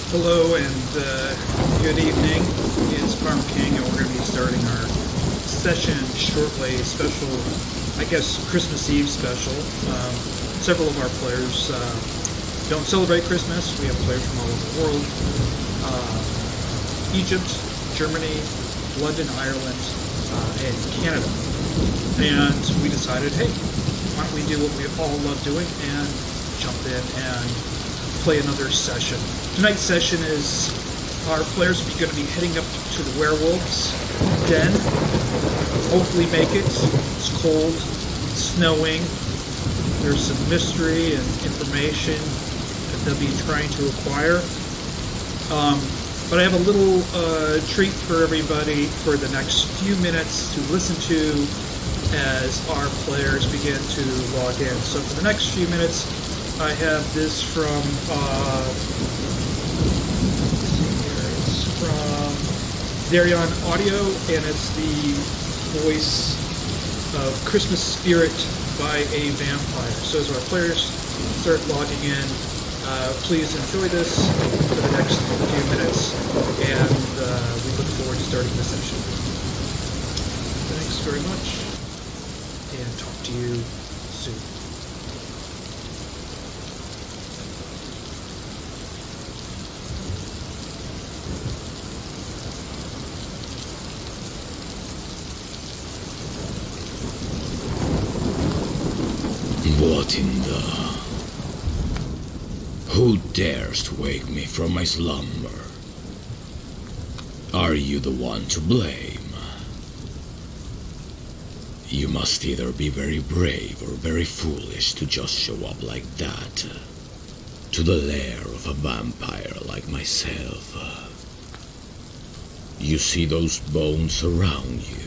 Hello and good evening. It's Farm King, and we're going to be starting our session shortly. Special, I guess, Christmas Eve special. Several of our players don't celebrate Christmas. We have players from all over the world. Egypt, Germany, London, Ireland, and Canada. And we decided, hey, why don't we do what we all love doing and jump in and play another session. Tonight's session is our players are going to be heading up to the Werewolves Den. Hopefully make it. It's cold, it's snowing. There's some mystery and information that they'll be trying to acquire. But I have a little treat for everybody for the next few minutes to listen to as our players begin to log in. So for the next few minutes, I have this from Herjann Audio, and it's the voice of Christmas Spirit by a Vampire. So as our players start logging in, please enjoy this for the next few minutes, and we look forward to starting the session. Thanks very much, and talk to you soon. What in the... Who dares to wake me from my slumber? Are you the one to blame? You must either be very brave or very foolish to just show up like that to the lair of a vampire like myself. You see those bones around you?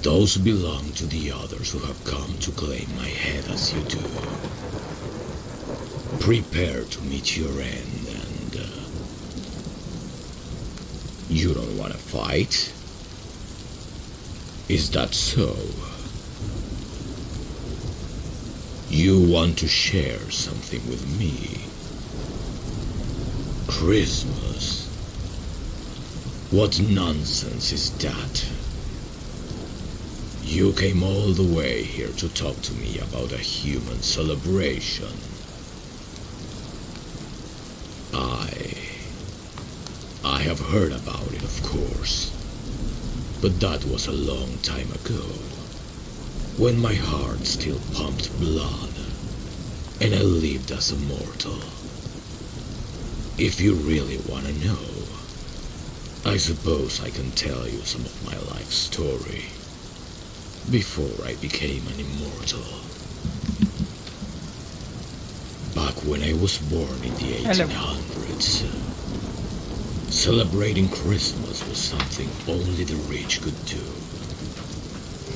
Those belong to the others who have come to claim my head as you do. Prepare to meet your end, and you don't want to fight? Is that so? You want to share something with me? Christmas? What nonsense is that? You came all the way here to talk to me about a human celebration. I have heard about it, of course. But that was a long time ago, when my heart still pumped blood, and I lived as a mortal. If you really want to know, I suppose I can tell you some of my life story. Before I became an immortal. Back when I was born in the 1800s, celebrating Christmas was something only the rich could do,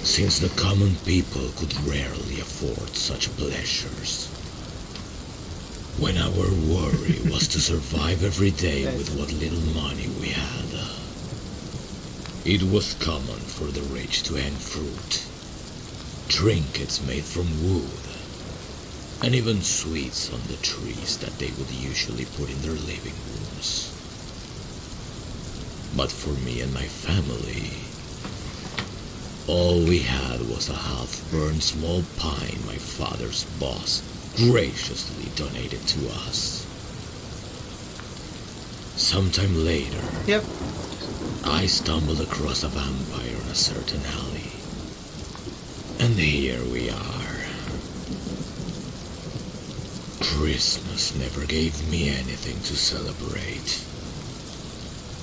since the common people could rarely afford such pleasures. When our worry was to survive every day with what little money we had, it was common for the rich to hang fruit, trinkets made from wood, and even sweets on the trees that they would usually put in their living rooms. But for me and my family, all we had was a half-burned small pine my father's boss graciously donated to us. Sometime later, I stumbled across a vampire in a certain alley. And here we are. Christmas never gave me anything to celebrate.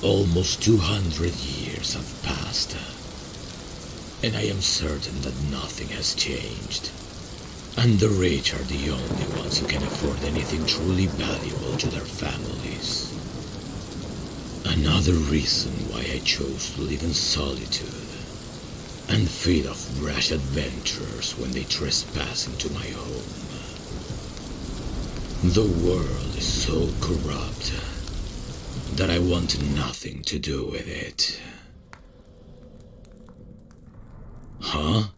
Almost 200 years have passed, and I am certain that nothing has changed. And the rich are the only ones who can afford anything truly valuable to their families. Another reason why I chose to live in solitude and feed off brash adventurers when they trespass into my home. The world is so corrupt that I want nothing to do with it. Huh?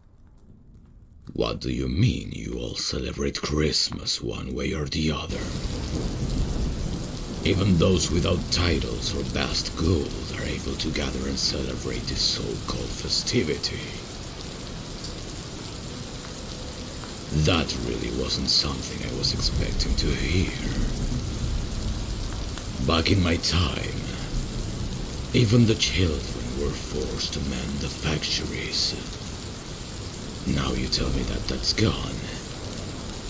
What do you mean you all celebrate Christmas one way or the other? Even those without titles or vast gold are able to gather and celebrate this so-called festivity. That really wasn't something I was expecting to hear. Back in my time, even the children were forced to mend the factories. Now you tell me that that's gone,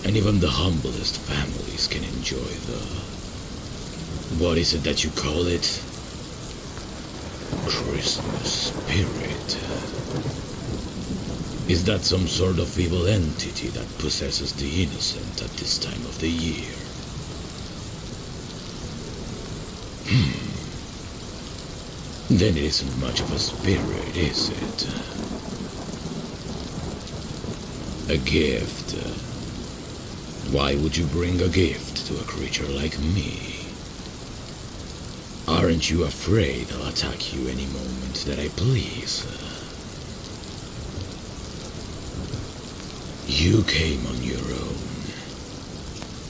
and even the humblest families can enjoy the... what is it that you call it? Christmas spirit. Is that some sort of evil entity that possesses the innocent at this time of the year? Then it isn't much of a spirit, is it? A gift. Why would you bring a gift to a creature like me? Aren't you afraid I'll attack you any moment that I please? You came on your own,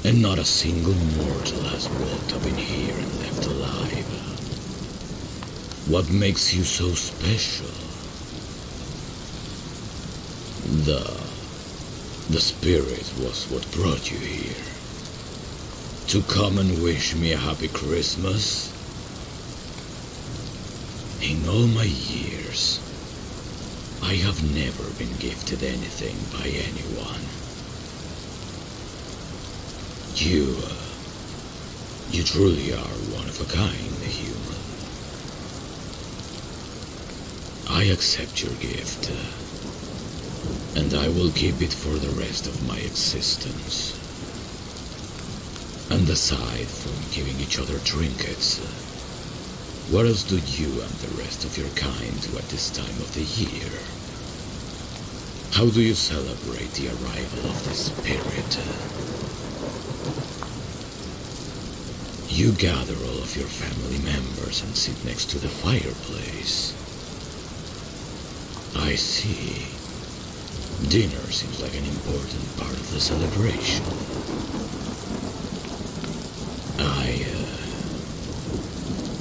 and not a single mortal has walked up in here and left alive. What makes you so special? The spirit was what brought you here. To come and wish me a happy Christmas? In all my years, I have never been gifted anything by anyone. You truly are one of a kind, human. I accept your gift, and I will keep it for the rest of my existence. And aside from giving each other trinkets, what else do you and the rest of your kind do at this time of the year? How do you celebrate the arrival of the spirit? You gather all of your family members and sit next to the fireplace. I see. Dinner seems like an important part of the celebration.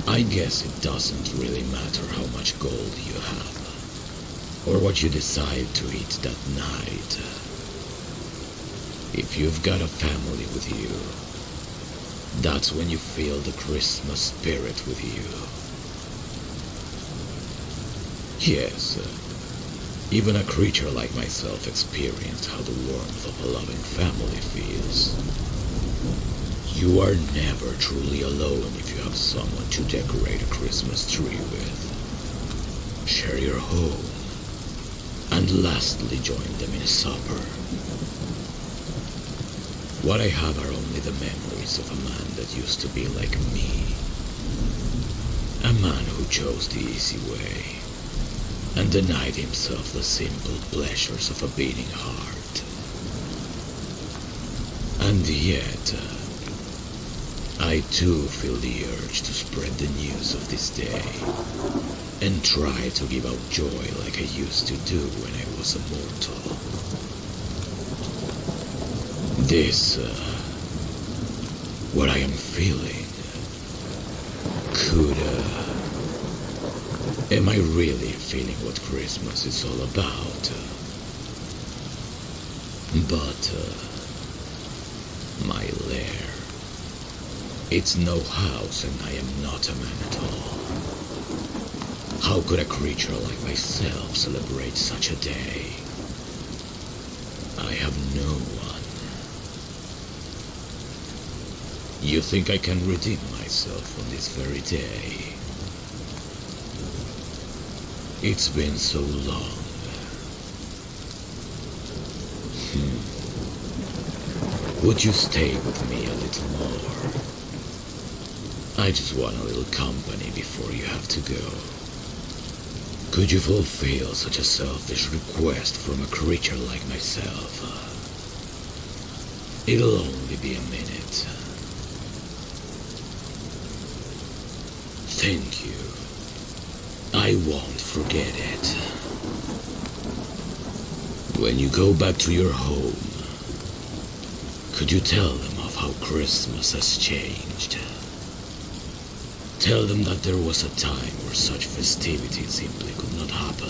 I guess it doesn't really matter how much gold you have, or what you decide to eat that night. If you've got a family with you, that's when you feel the Christmas spirit with you. Yes, even a creature like myself experienced how the warmth of a loving family feels. You are never truly alone if you have someone to decorate a Christmas tree with, share your home, and lastly join them in a supper. What I have are only the memories of a man that used to be like me. A man who chose the easy way and denied himself the simple pleasures of a beating heart. And yet, I too feel the urge to spread the news of this day and try to give out joy like I used to do when I was a mortal. This, what I am feeling, am I really feeling what Christmas is all about? But, my lair, it's no house and I am not a man at all. How could a creature like myself celebrate such a day? I have no one. You think I can redeem myself on this very day? It's been so long. Would you stay with me a little more? I just want a little company before you have to go. Could you fulfill such a selfish request from a creature like myself? It'll only be a minute. Thank you. I won't forget it. When you go back to your home, could you tell them of how Christmas has changed? Tell them that there was a time where such festivities simply could not happen.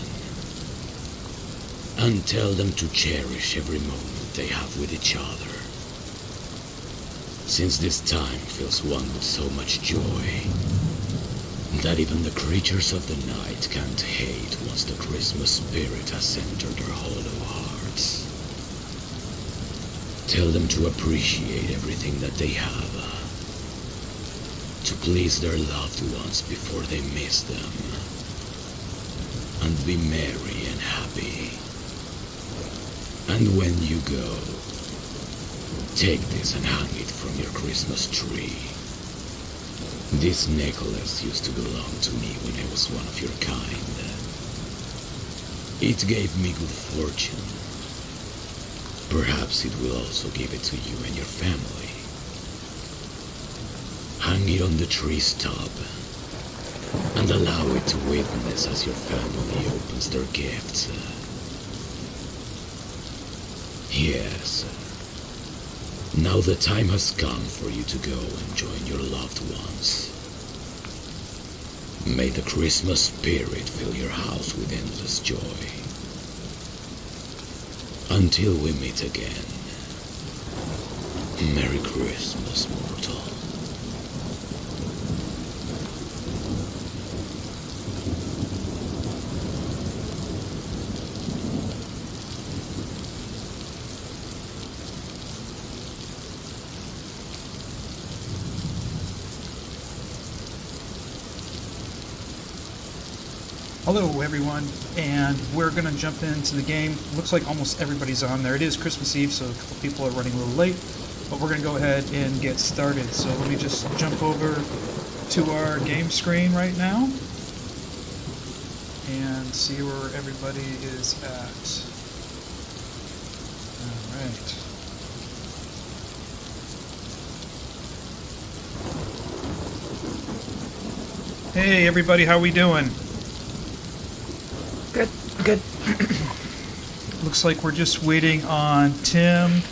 And tell them to cherish every moment they have with each other. Since this time fills one with so much joy, that even the creatures of the night can't hate once the Christmas spirit has entered their hollow hearts. Tell them to appreciate everything that they have, to please their loved ones before they miss them, and be merry and happy. And when you go, take this and hang it from your Christmas tree. This necklace used to belong to me when I was one of your kind. It gave me good fortune. Perhaps it will also give it to you and your family. Hang it on the tree's top, and allow it to witness as your family opens their gifts. Yes. Now the time has come for you to go and join your loved ones. May the Christmas spirit fill your house with endless joy. Until we meet again. Merry Christmas, mortal. Hello everyone, and we're going to jump into the game. Looks like almost everybody's on there. It is Christmas Eve, so a couple people are running a little late, but we're going to go ahead and get started. So let me just jump over to our game screen right now and see where everybody is at. Alright. Hey everybody, how we doing? Good. Looks like we're just waiting on Tim.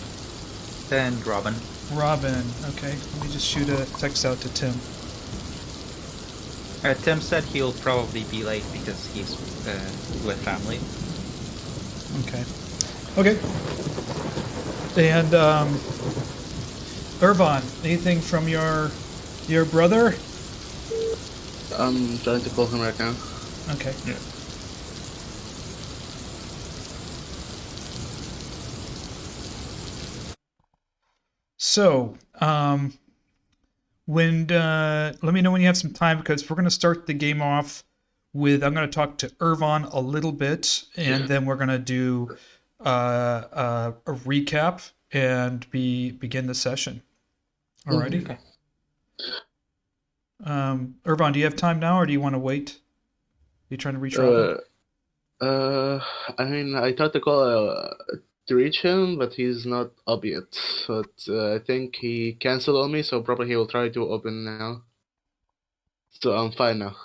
And Robin. Okay. Let me just shoot a text out to Tim. Tim said he'll probably be late because he's with family. Okay. And Ervan, anything from your brother? I'm trying to call him right now. Okay. Yeah. So, let me know when you have some time, because we're going to start the game off with, I'm going to talk to Ervan a little bit, and then we're going to do a recap and begin the session. Alrighty? Okay. Ervan, do you have time now, or do you want to wait? Are you trying to reach Robin? I mean, I tried to call to reach him, but he's not up yet. But I think he canceled on me, so probably he will try to open now. So I'm fine now.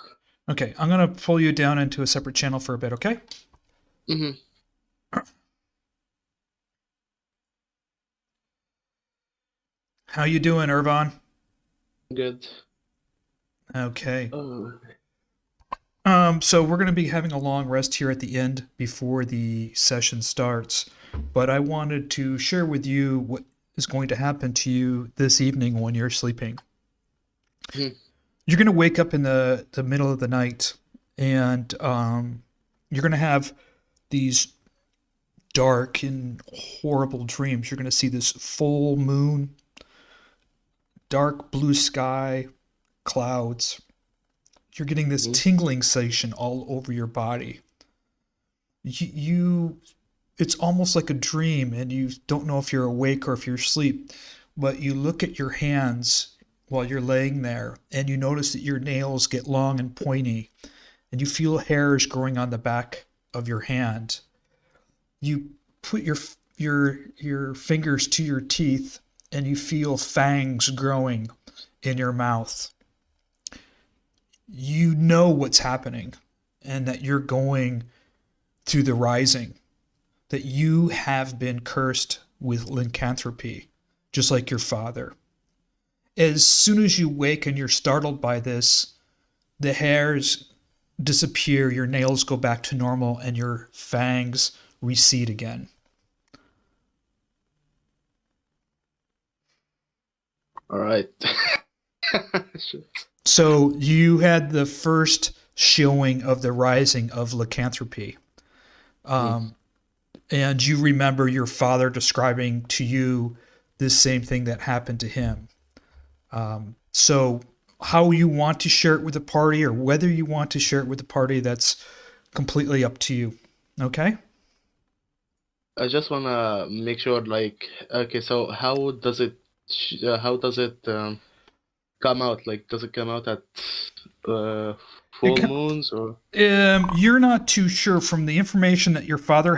Okay, I'm going to pull you down into a separate channel for a bit, okay? Mm-hmm. How you doing, Ervan? Good. Okay. Oh. So we're going to be having a long rest here at the end before the session starts, but I wanted to share with you what is going to happen to you this evening when you're sleeping. Mm-hmm. You're going to wake up in the middle of the night, and you're going to have these dark and horrible dreams. You're going to see this full moon, dark blue sky, clouds. You're getting this tingling sensation all over your body. It's almost like a dream, and you don't know if you're awake or if you're asleep, but you look at your hands while you're laying there, and you notice that your nails get long and pointy, and you feel hairs growing on the back of your hand. You put your fingers to your teeth, and you feel fangs growing in your mouth. You know what's happening, and that you're going to the rising, that you have been cursed with lycanthropy, just like your father. As soon as you wake and you're startled by this, the hairs disappear, your nails go back to normal, and your fangs recede again. All right. So you had the first showing of the rising of lycanthropy. And you remember your father describing to you this same thing that happened to him. So how you want to share it with the party, or whether you want to share it with the party, that's completely up to you. Okay? I just wanna make sure, like, okay, so how does it come out? Like, does it come out at full moons or? You're not too sure from the information that your father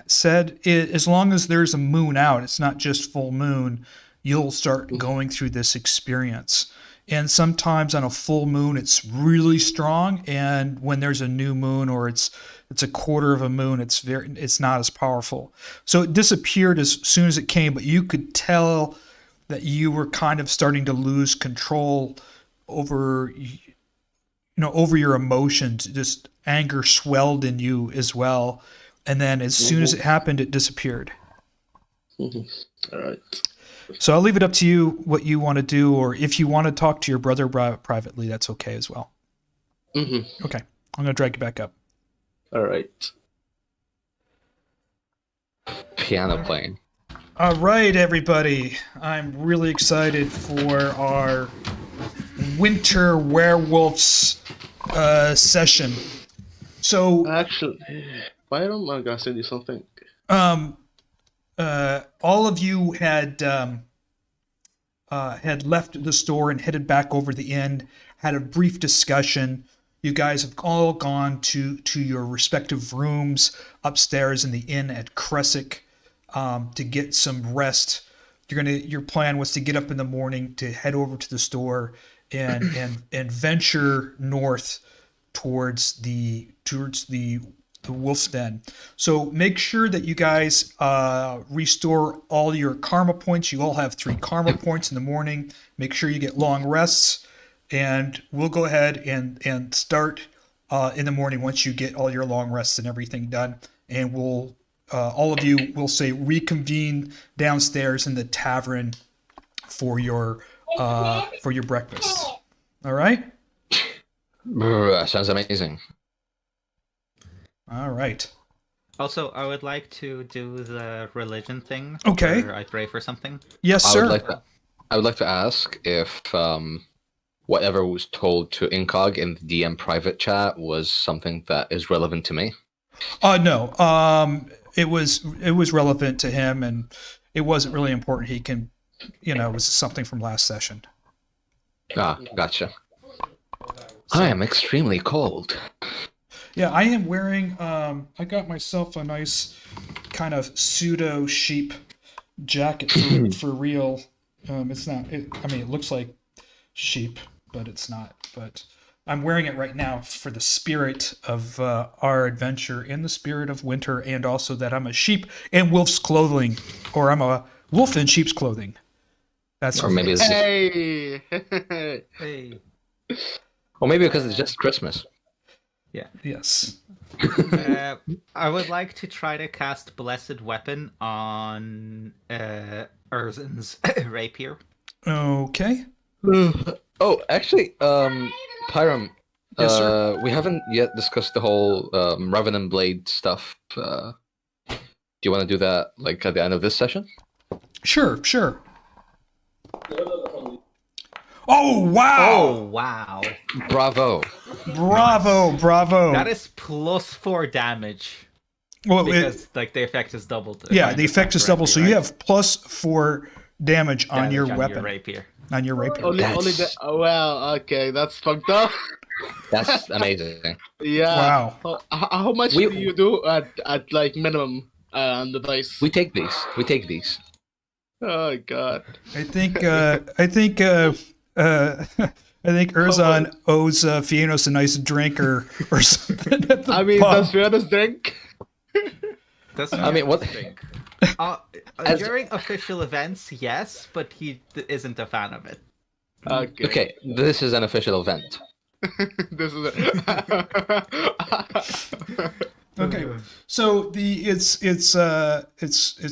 said. As long as there's a moon out, it's not just full moon, you'll start going through this experience. And sometimes on a full moon, it's really strong, and when there's a new moon or it's a quarter of a moon, it's not as powerful. So it disappeared as soon as it came, but you could tell that you were kind of starting to lose control over your emotions. Just anger swelled in you as well, and then as soon as it happened, it disappeared. All right. So I'll leave it up to you what you want to do, or if you want to talk to your brother privately, that's okay as well. Okay, I'm going to drag you back up. All right. Piano playing. All right, everybody. I'm really excited for our Winter Werewolves session. So Actually, Byron, I'm gonna send you something. all of you had left the store and headed back over the inn, had a brief discussion. You guys have all gone to your respective rooms upstairs in the inn at Khyraezul to get some rest. Your plan was to get up in the morning to head over to the store and venture north towards the Wolf's Den. So make sure that you guys restore all your karma points. You all have 3 karma points in the morning. Make sure you get long rests, and we'll go ahead and start in the morning once you get all your long rests and everything done. And we'll all of you will say reconvene downstairs in the tavern for your breakfast. All right. Sounds amazing. All right. Also, I would like to do the religion thing. Okay. Where I pray for something. Yes, I sir. would like to ask if whatever was told to Incog in the DM private chat was something that is relevant to me. No. It was relevant to him, and it wasn't really important. He can, it was something from last session. Ah, gotcha. I am extremely cold. Yeah, I am wearing. I got myself a nice kind of pseudo sheep jacket for real. It's not. It looks like sheep, but it's not. But I'm wearing it right now for the spirit of our adventure, in the spirit of winter, and also that I'm a sheep in wolf's clothing, or I'm a wolf in sheep's clothing. That's or maybe it's Hey. Hey. or maybe because it's just Christmas. Yeah. Yes. I would like to try to cast Blessed Weapon on Erzan's rapier. Okay. Oh, actually, Pyram, Yes, sir. we haven't yet discussed the whole Revenant Blade stuff. Do you want to do that like at the end of this session? Sure. Oh wow! Oh wow! Bravo! Bravo! That is +4 damage. Well, Because the effect is doubled. yeah, the effect is double, so you have +4 damage on your weapon. Your rapier. On your rapier. Only oh, wow, okay, that's fucked up. That's amazing. Yeah. Wow. How much do you do at like minimum on the dice? We take these. Oh god. I think Erzan owes Fiannos a nice drink or something. At the does Fiannos drink? What? During official events, yes, but he isn't a fan of it. Okay. Okay, this is an official event. This is it. Okay, so it's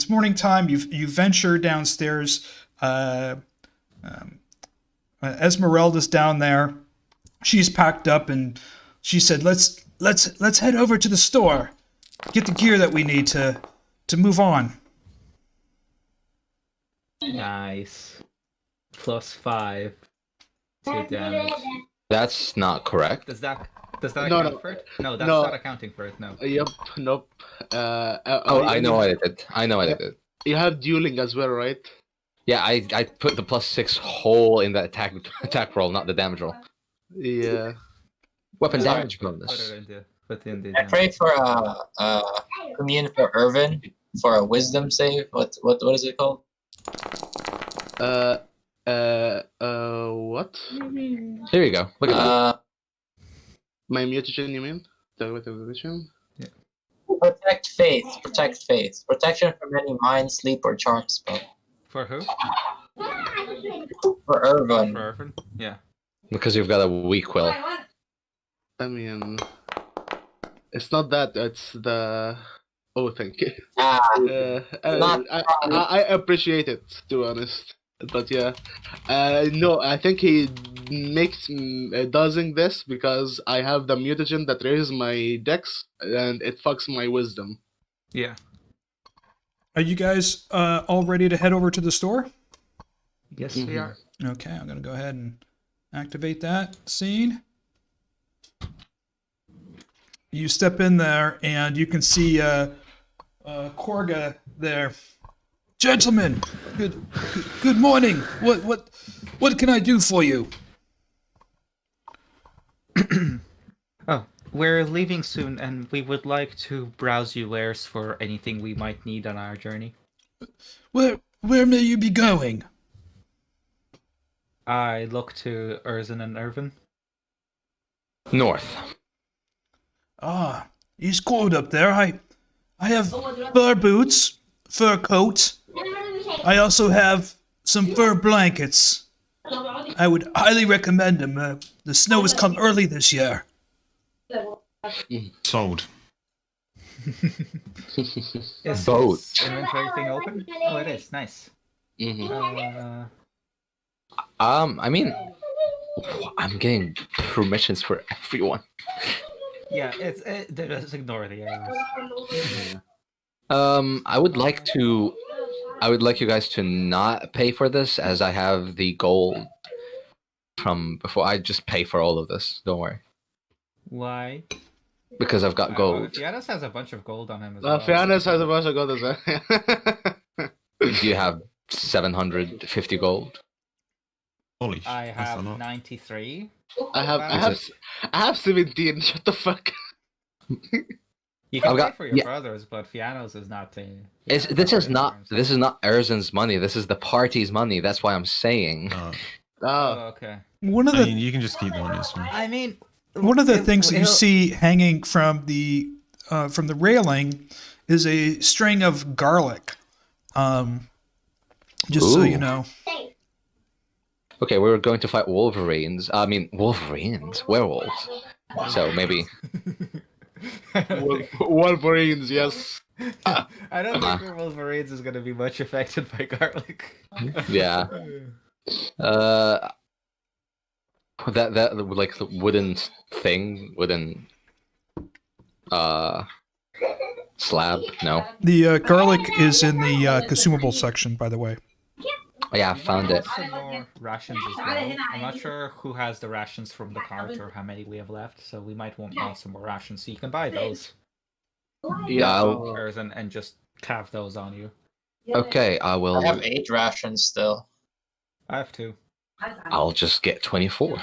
morning time. You venture downstairs. Esmeralda's down there. She's packed up and she said, "Let's head over to the store, get the gear that we need to move on." Nice. +5 to damage. That's not correct. Does that No, account no. for it? No, that's No. not accounting for it. No. Yep. Nope. Oh, I know what I did. I know what I did. You have dueling as well, right? Yeah, I put the +6 whole in the attack roll, not the damage roll. Yeah. Weapon Sorry, damage Put bonus. it within the I pray for a commune for Ervan for a wisdom save. What is it called? What? Here you go. Look at that. My mutagen, you mean? The mutagen? Protect faith. Protect faith. Protection from any mind, sleep, or charm spell. For who? For Ervan. For Ervan? Yeah. Because you've got a weak will. I mean, it's not that. It's the. Oh, thank you. I appreciate it, to be honest. But yeah, no, I think he makes doing this because I have the mutagen that raises my dex and it fucks my wisdom. Yeah. Are you guys all ready to head over to the store? Yes, we are. Okay, I'm gonna go ahead and activate that scene. You step in there and you can see Korga there. Gentlemen, good morning. What can I do for you? Oh, we're leaving soon, and we would like to browse you wares for anything we might need on our journey. Where may you be going? I look to Erzan and Ervan. North. Ah, he's cold up there. I have fur boots, fur coat. I also have some fur blankets. I would highly recommend them. The snow has come early this year. Sold. Is Boat. this inventory thing open? Oh, it is. Nice. I mean, I'm getting permissions for everyone. Yeah, just ignore the arrows. I would like you guys to not pay for this, as I have the gold from before. I just pay for all of this. Don't worry, Why? because I've got gold. Fiannos has a bunch of gold on him as well. Fiannos has a bunch of gold as well. Do you have 750 gold? Holy shit. I that's a have lot. 93. I have 17. Shut the fuck. You can I've pay got- for your yeah. brothers, but Fiannos is not. This is not Erzan's money. This is the party's money. That's why I'm saying. Oh, Oh, okay. One of I the mean, you can just keep the one. It's fine. I mean, One of the things that you see hanging from the railing is a string of garlic. Just so you Ooh. know. Okay, we were going to fight Wolverines. I mean, werewolves. So maybe. Wolverines, yes. I don't think your Wolverines is going to be much affected by garlic. Yeah. That like the wooden thing, slab. No. The garlic is in the consumable section, by the way. Oh, yeah, I found it. Some more rations as well. I'm not sure who has the rations from the cart or how many we have left, so we might want some more rations. So you can buy those, Yeah. and just have those on you. Okay, I will. I have 8 rations still. I have 2. I'll just get 24.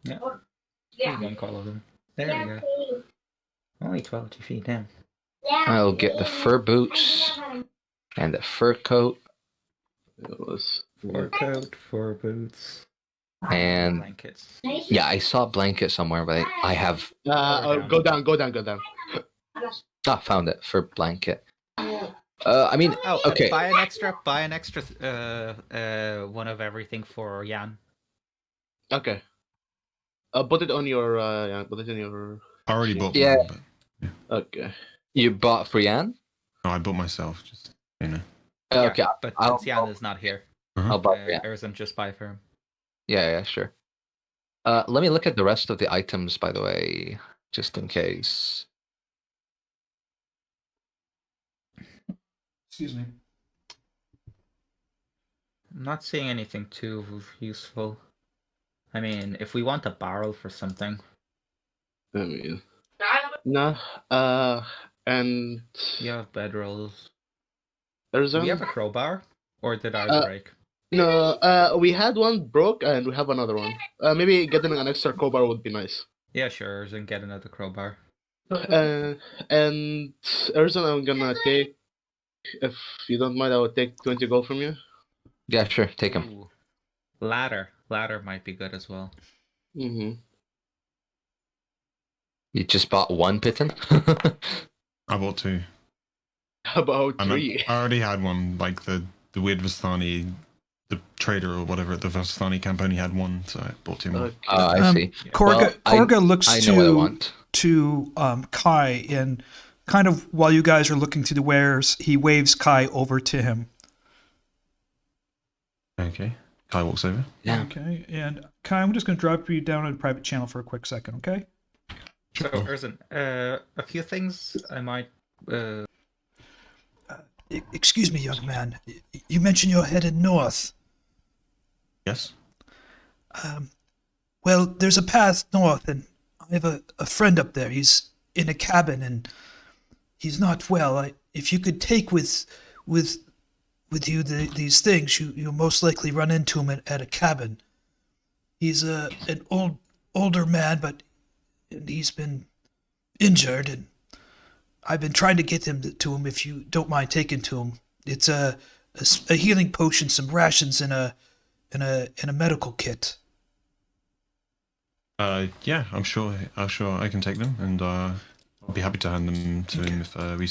Yeah. You drink all of them. There we go. Only 12 to feed them. I'll get the fur boots and the fur coat Fur coat, fur boots, and blankets. yeah, I saw a blanket somewhere, but I have Go down. found it for blanket. I mean, Oh, okay. Buy an extra one of everything for Jan. Okay. Put it on your put it in your. I already bought Yeah. mine, but Okay. You bought Friann? no, I bought myself. Just Okay, but I'll, Tiziana is not here. I'll buy Friann. Erzan just buy for him. Yeah, sure. Let me look at the rest of the items, by the way, just in case. Excuse me. I'm not seeing anything too useful. I mean, if we want a barrel for something. I mean, no. And You have bedrolls. there's Do we have a crowbar? Or did ours break? No. We had one broke, and we have another one. Maybe getting an extra crowbar would be nice. Yeah, sure, Erzan, get another crowbar. And Erzan, I'm gonna take. If you don't mind, I will take 20 gold from you. Yeah, sure, take them. Ooh. Ladder. Ladder might be good as well. Mm-hmm. You just bought one Pitten? I bought 2. How about And 3? I already had one, like the weird Vistani, the trader or whatever. The Vistani camp only had 1, so I bought 2 more. Okay. I see. Korga, Well, Korga looks I know what I want. to Kai, and kind of while you guys are looking through the wares, he waves Kai over to him. Okay. Kai walks over. Yeah. Okay, and Kai, I'm just going to drop you down on a private channel for a quick second, okay? So, Erzan, a few things I might... Excuse me, young man. You mentioned you're headed north. Yes. Well, there's a path north, and I have a friend up there. He's in a cabin, and he's not well. If you could take with you these things, you'll most likely run into him at a cabin. He's an older man, but he's been injured, and I've been trying to get him to him. If you don't mind taking to him, it's a healing potion, some rations, and a medical kit. Yeah, I'm sure I can take them, and I'll be happy to hand them to him if we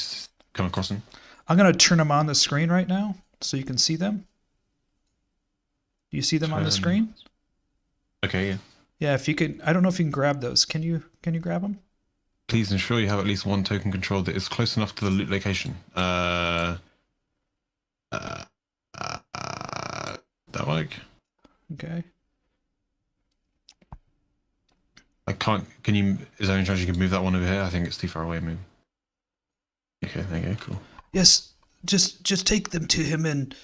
come across him. I'm gonna turn them on the screen right now so you can see them. Do you see them on the screen? Okay, yeah. Yeah, if you can, I don't know if you can grab those. Can you grab them? Please ensure you have at least one token control that is close enough to the loot location. That work? Okay. I can't. Can you? Is there any chance you can move that one over here? I think it's too far away. Maybe. Okay. There you go. Cool. Yes, just take them to him, and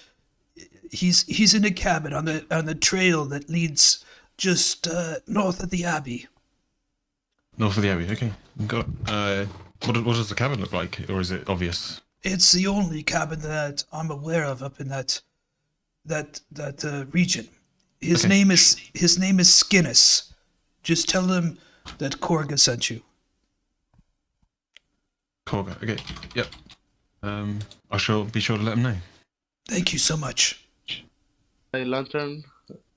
he's in a cabin on the trail that leads just north of the abbey. North of the abbey. Okay. Got. What does the cabin look like, or is it obvious? It's the only cabin that I'm aware of up in that region. His Okay. name is Skinnis. Just tell him that Korga sent you. Cool. Okay. Yep. I shall be sure to let him know. Thank you so much. A lantern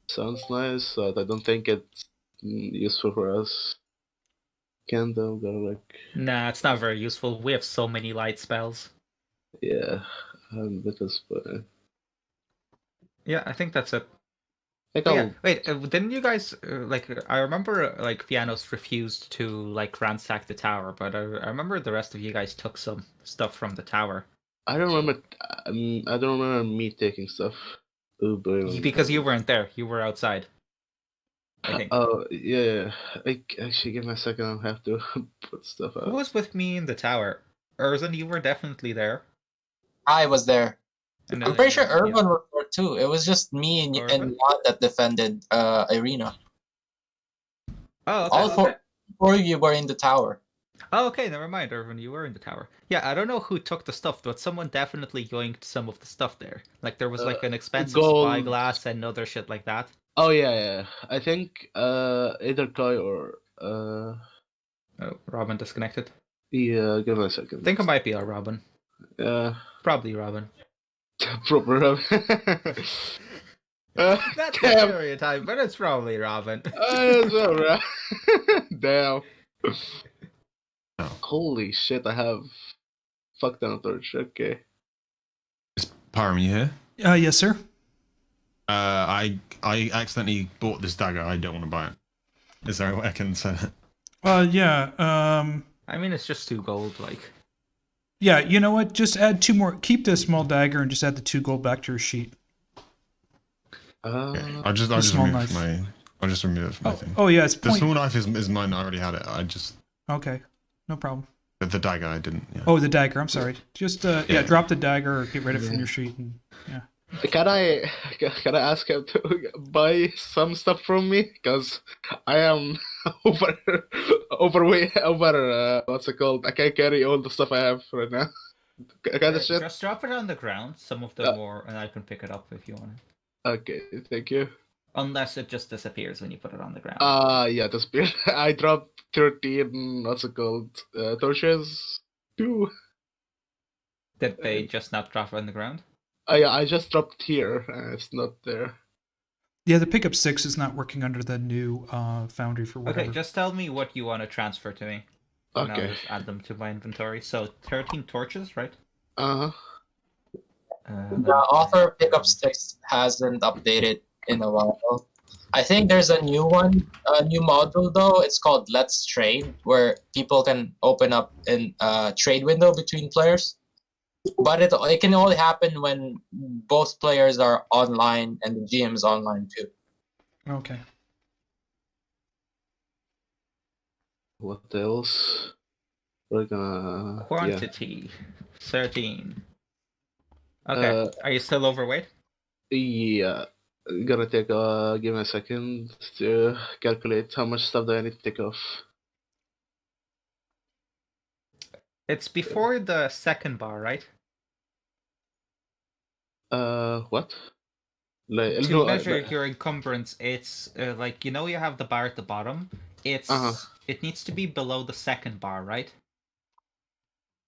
sounds nice, but I don't think it's useful for us. Candle, garlic. Nah, it's not very useful. We have so many light spells. Yeah, bit of spell. Yeah, I think that's it. Like, Oh, yeah. Wait, didn't you guys I remember Fiannos refused to ransack the tower, but I remember the rest of you guys took some stuff from the tower I don't remember. I don't remember me taking stuff. Oh boy. because you weren't there. You were outside. I think. Oh yeah. Actually, give me a second. I'll have to put stuff Who out. was with me in the tower? Erzan, you were definitely there. I was there. And I'm pretty sure Ervan was there too. It was just me and Ervan? Yad that defended Irina. Oh, okay. All four of you were in the tower. Oh, okay, never mind, Ervan, you were in the tower. Yeah, I don't know who took the stuff, but someone definitely yoinked some of the stuff there. There was an expensive gold. spyglass and other shit like that. Oh yeah. I think either Kai or Oh, Robin disconnected. yeah. Give me a second. I think it might be our Robin. Yeah. Probably Robin. Proper. Not the damn. stereotype, but it's probably Robin. That's alright. Damn. Oh. Holy shit! I have fucked on a torch. Okay. Is Pyram, you here? Yes, sir. I accidentally bought this dagger. I don't want to buy it. Is there a way I can send it? Yeah. I mean, it's just 2 gold. Like, Yeah. You know what? Just add 2 more. Keep the small dagger and just add the 2 gold back to your sheet. I'll just small remove knife. my. I'll just remove it from my thing. Oh yeah, it's The point. small knife is mine. I already had it. I just Okay, no problem. the dagger I didn't. Yeah. Oh, the dagger. I'm sorry. Just Yeah. drop the dagger or get rid of it from your sheet. And, yeah. Can I ask him to buy some stuff from me? Because I am overweight, what's it called? I can't carry all the stuff I have right now. Kind of shit. just drop it on the ground. Some of them more, and I can pick it up if you want. Okay, thank you. Unless it just disappears when you put it on the ground. Yeah, the spear. I dropped 13, what's it called? Torches? 2. Did they just not drop it on the ground? Yeah, I just dropped here. It's not there. Yeah, the pickup 6 is not working under the new foundry for whatever. Okay, just tell me what you want to transfer to me. And I'll Okay. just add them to my inventory. So 13 torches, right? Uh-huh. The author of Pickup Sticks hasn't updated in a while. I think there's a new one, a new module though. It's called Let's Trade, where people can open up a trade window between players. But it can only happen when both players are online and the GM is online too. Okay. What else? We're gonna... Yeah. Quantity 13. Okay, are you still overweight? Yeah. Gonna take give me a second to calculate how much stuff do I need to take off. It's before the second bar, right? What? Like, To no, measure your encumbrance, it's like, you have the bar at the bottom. It's it needs to be below the second bar, right?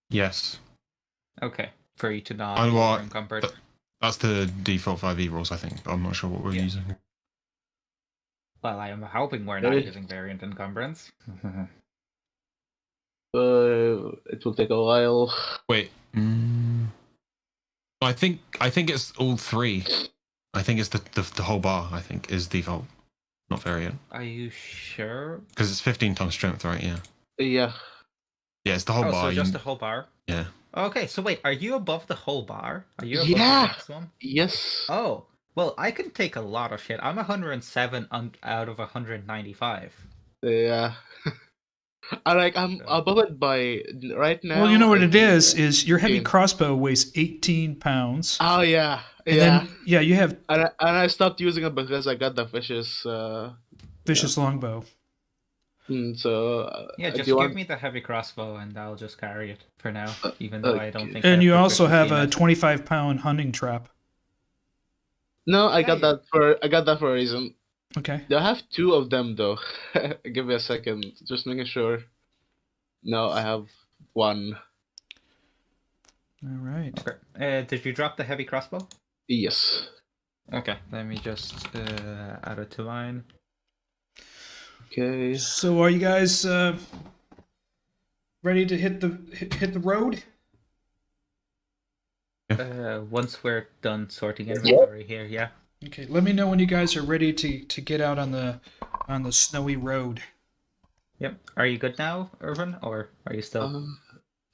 Yes. Okay, for you to not And be what? encumbered. That's the default 5e rules, I think. I'm not sure what we're using. Well, I am hoping we're not Really? using variant encumbrance. it will take a while. Wait. I think it's all 3. I think it's the whole bar. I think is default, not variant. Are you sure? Because it's 15 times strength, right? Yeah. Yeah. Yeah, it's the whole bar. So just the whole bar? Yeah. Okay, so wait, are you above the whole bar? Are you above Yeah. the maximum? Yes. Oh, well, I can take a lot of shit. I'm 107 out of 195. Yeah. I'm above it by right now. Well, you know what it is your heavy 15. crossbow weighs 18 pounds. Oh yeah. And Yeah. then, yeah, you have And I stopped using it because I got the vicious. vicious longbow. So Yeah, do just you give want... me the heavy crossbow and I'll just carry it for now, even though I don't think. I And have you also have proficiency a in it. 25-pound hunting trap. No, I got Hey. that for a reason. Okay. I have 2 of them though. Give me a second, just making sure. No, I have 1. All right. Okay. Did you drop the heavy crossbow? Yes. Okay, let me just add it to mine. Okay. So are you guys ready to hit the road? Once we're done sorting inventory here, yeah. Okay, let me know when you guys are ready to get out on the snowy road. Yep. Are you good now, Ervan, or are you still?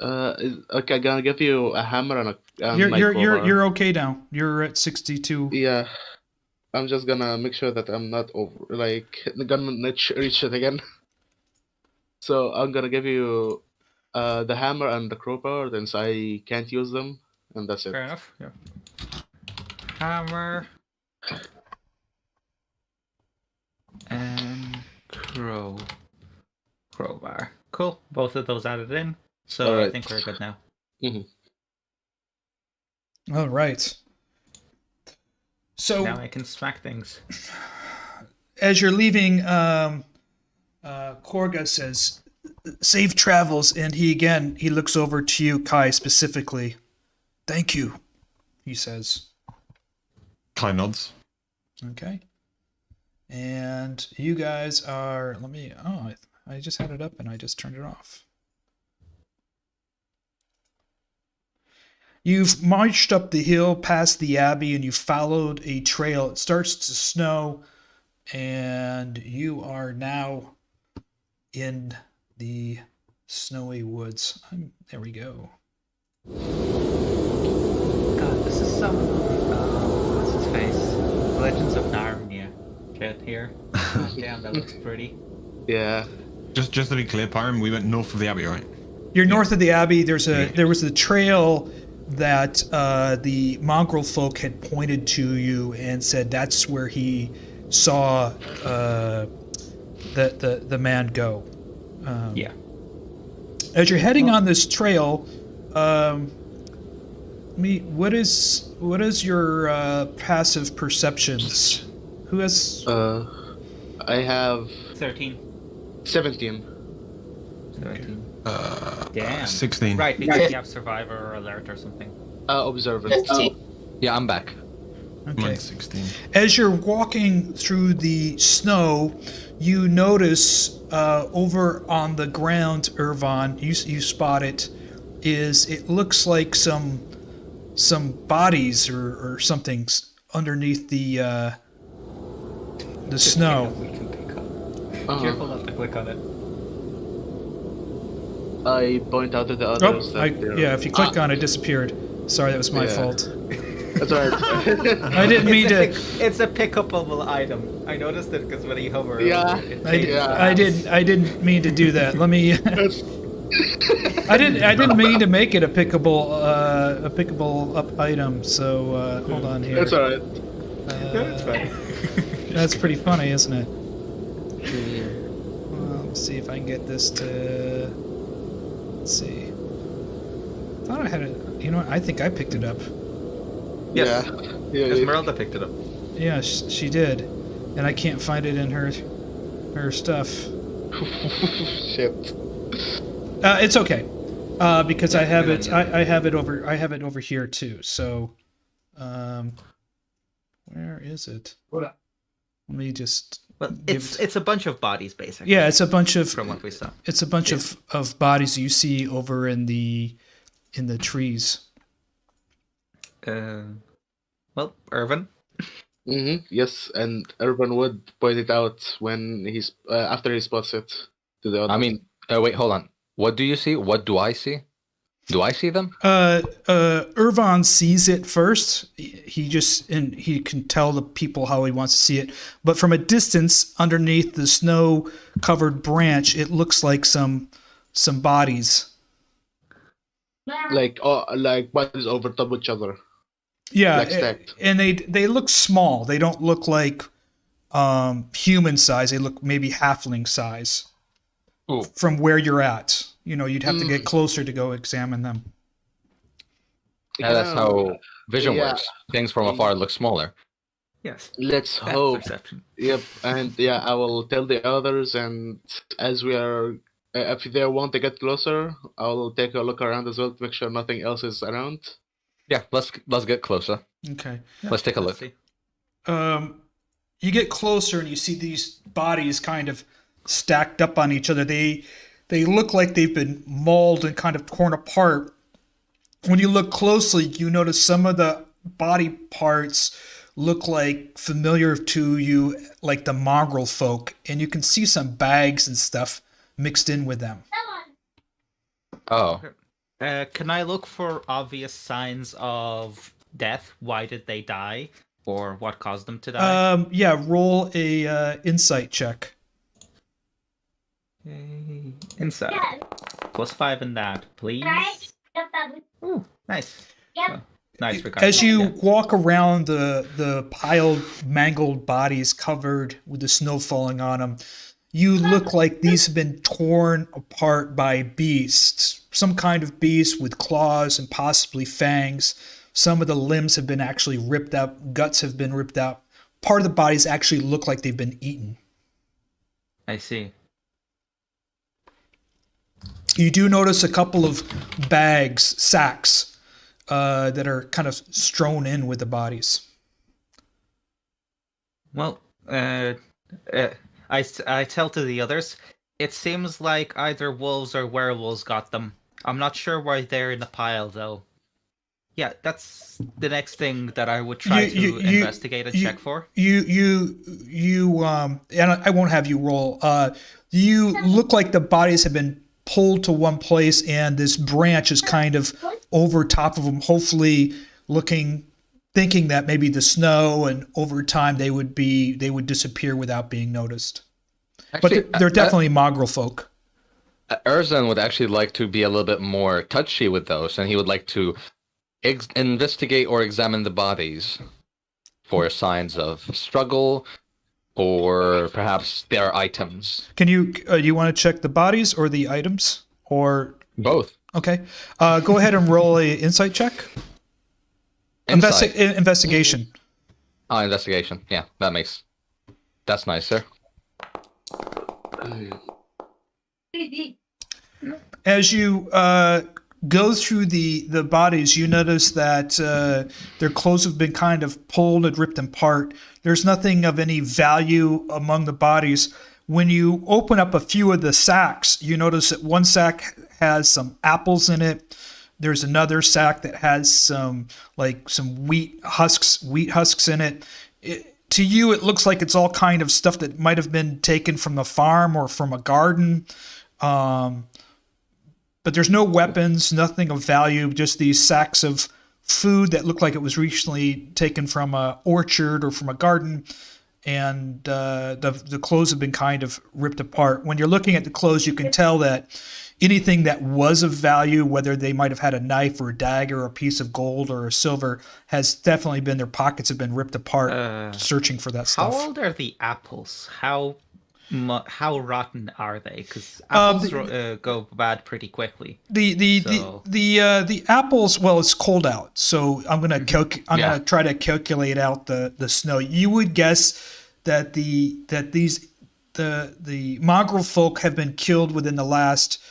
Okay, I'm gonna give you a hammer and a. You're okay now. You're at 62. Yeah. I'm just gonna make sure that I'm not gonna reach it again. So I'm gonna give you the hammer and the crowbar, since I can't use them, and that's it. Fair enough. Yeah. Hammer and crowbar. Cool. Both of those added in. So Alright. I think we're good now. All right. So Now I can smack things. as you're leaving, Korga says, "Safe travels," and he looks over to you, Kai, specifically. "Thank you," he says. Kai nods. Okay. And you guys are. I just had it up and I just turned it off. You've marched up the hill past the abbey and you followed a trail. It starts to snow, and you are now in the snowy woods. There we go. God, this is some what's his face? Legends of Barovia shit here. God damn, that looks pretty. Yeah. Just to be clear, Pyram, we went north of the Abbey, right? You're north of the Abbey. There was a trail that the mongrel folk had pointed to you and said that's where he saw the man go. Yeah. As you're heading on this trail, what is your passive perceptions? Who has? I have 13. 17. 13. Damn. 16. Right, because you have Survivor or Alert or something. Observant. 15. Yeah, I'm back. Okay. Mine's 16. As you're walking through the snow, you notice over on the ground, Ervan, you spot it. It looks like some bodies or something underneath the snow. We can pick up. Uh-huh. Careful not to click on it. I point out to the others Yeah, if you click on it, it disappeared. Sorry, that was my fault. That's alright. I didn't mean to. It's a pickupable item. I noticed it because when you hover, Yeah. I didn't mean to do that. Let me. I didn't mean to make it a pickable up item. So hold on here. That's alright. That's fine. That's pretty funny, isn't it? Well, let's see if I can get this to. Let's see. I thought I had it. You know what? I think I picked it up. Yes. Yeah. Esmeralda picked it up. Yeah, she did, and I can't find it in her stuff. Shit. It's okay, because I have it. I have it over. I have it over here too. So, where is it? Let me just. Well, it's a bunch of bodies basically. Yeah, it's a bunch of. From what we saw. It's a bunch of bodies you see over in the trees. Well, Ervan. Yes, and Ervan would point it out when he's after he spots it to the others. I mean, wait, hold on. What do you see? What do I see? Do I see them? Ervan sees it first. He can tell the people how he wants to see it. But from a distance, underneath the snow-covered branch, it looks like some bodies. Like bodies over top of each other. Yeah, Like stacked. and they look small. They don't look like human size. They look maybe halfling size. Ooh. From where you're at. You'd have to get closer to go examine them. Yeah, that's how vision works. Things from afar look smaller. Yes. Let's That's hope. perception. Yep, and I will tell the others, and as we are, if they want to get closer, I'll take a look around as well to make sure nothing else is around. Yeah, let's get closer. Okay. Let's take a look. See. You get closer and you see these bodies kind of stacked up on each other. They look like they've been mauled and kind of torn apart. When you look closely, you notice some of the body parts look like familiar to you, like the mongrel folk, and you can see some bags and stuff mixed in with them. Oh, Can I look for obvious signs of death? Why did they die? Or what caused them to die? Yeah, roll a insight check. Inside. +5 in that, please. Ooh, nice. Well, nice. As you walk around the piled, mangled bodies covered with the snow falling on them, you look like these have been torn apart by beasts. Some kind of beast with claws and possibly fangs. Some of the limbs have been actually ripped out. Guts have been ripped out. Part of the bodies actually look like they've been eaten. I see. You do notice a couple of sacks, that are kind of strewn in with the bodies. Well, I tell to the others, it seems like either wolves or werewolves got them. I'm not sure why they're in the pile, though. Yeah, that's the next thing that I would try to investigate and check for. And I won't have you roll. You look like the bodies have been pulled to one place, and this branch is kind of over top of them. Hopefully, thinking that maybe the snow, and over time they would disappear without being noticed. Actually, But they're definitely mongrel folk. Erzan would actually like to be a little bit more touchy with those, and he would like to investigate or examine the bodies for signs of struggle or perhaps their items. Can you? Do you want to check the bodies or the items, or both? Okay. Go ahead and roll a insight check. Investigation. Oh, investigation. Yeah, that's nice, sir. As you go through the bodies, you notice that their clothes have been kind of pulled and ripped apart. There's nothing of any value among the bodies. When you open up a few of the sacks, you notice that one sack has some apples in it. There's another sack that has some wheat husks in it. To you, it looks like it's all kind of stuff that might have been taken from the farm or from a garden. But there's no weapons, nothing of value, just these sacks of food that look like it was recently taken from an orchard or from a garden. And the clothes have been kind of ripped apart. When you're looking at the clothes, you can tell that anything that was of value, whether they might have had a knife or a dagger or a piece of gold or a silver, has definitely been, their pockets have been ripped apart searching for that stuff. How old are the apples? How rotten are they? Because apples go bad pretty quickly. The apples. Well, it's cold out, so I'm gonna gonna try to calculate out the snow. You would guess that the mongrel folk have been killed within the last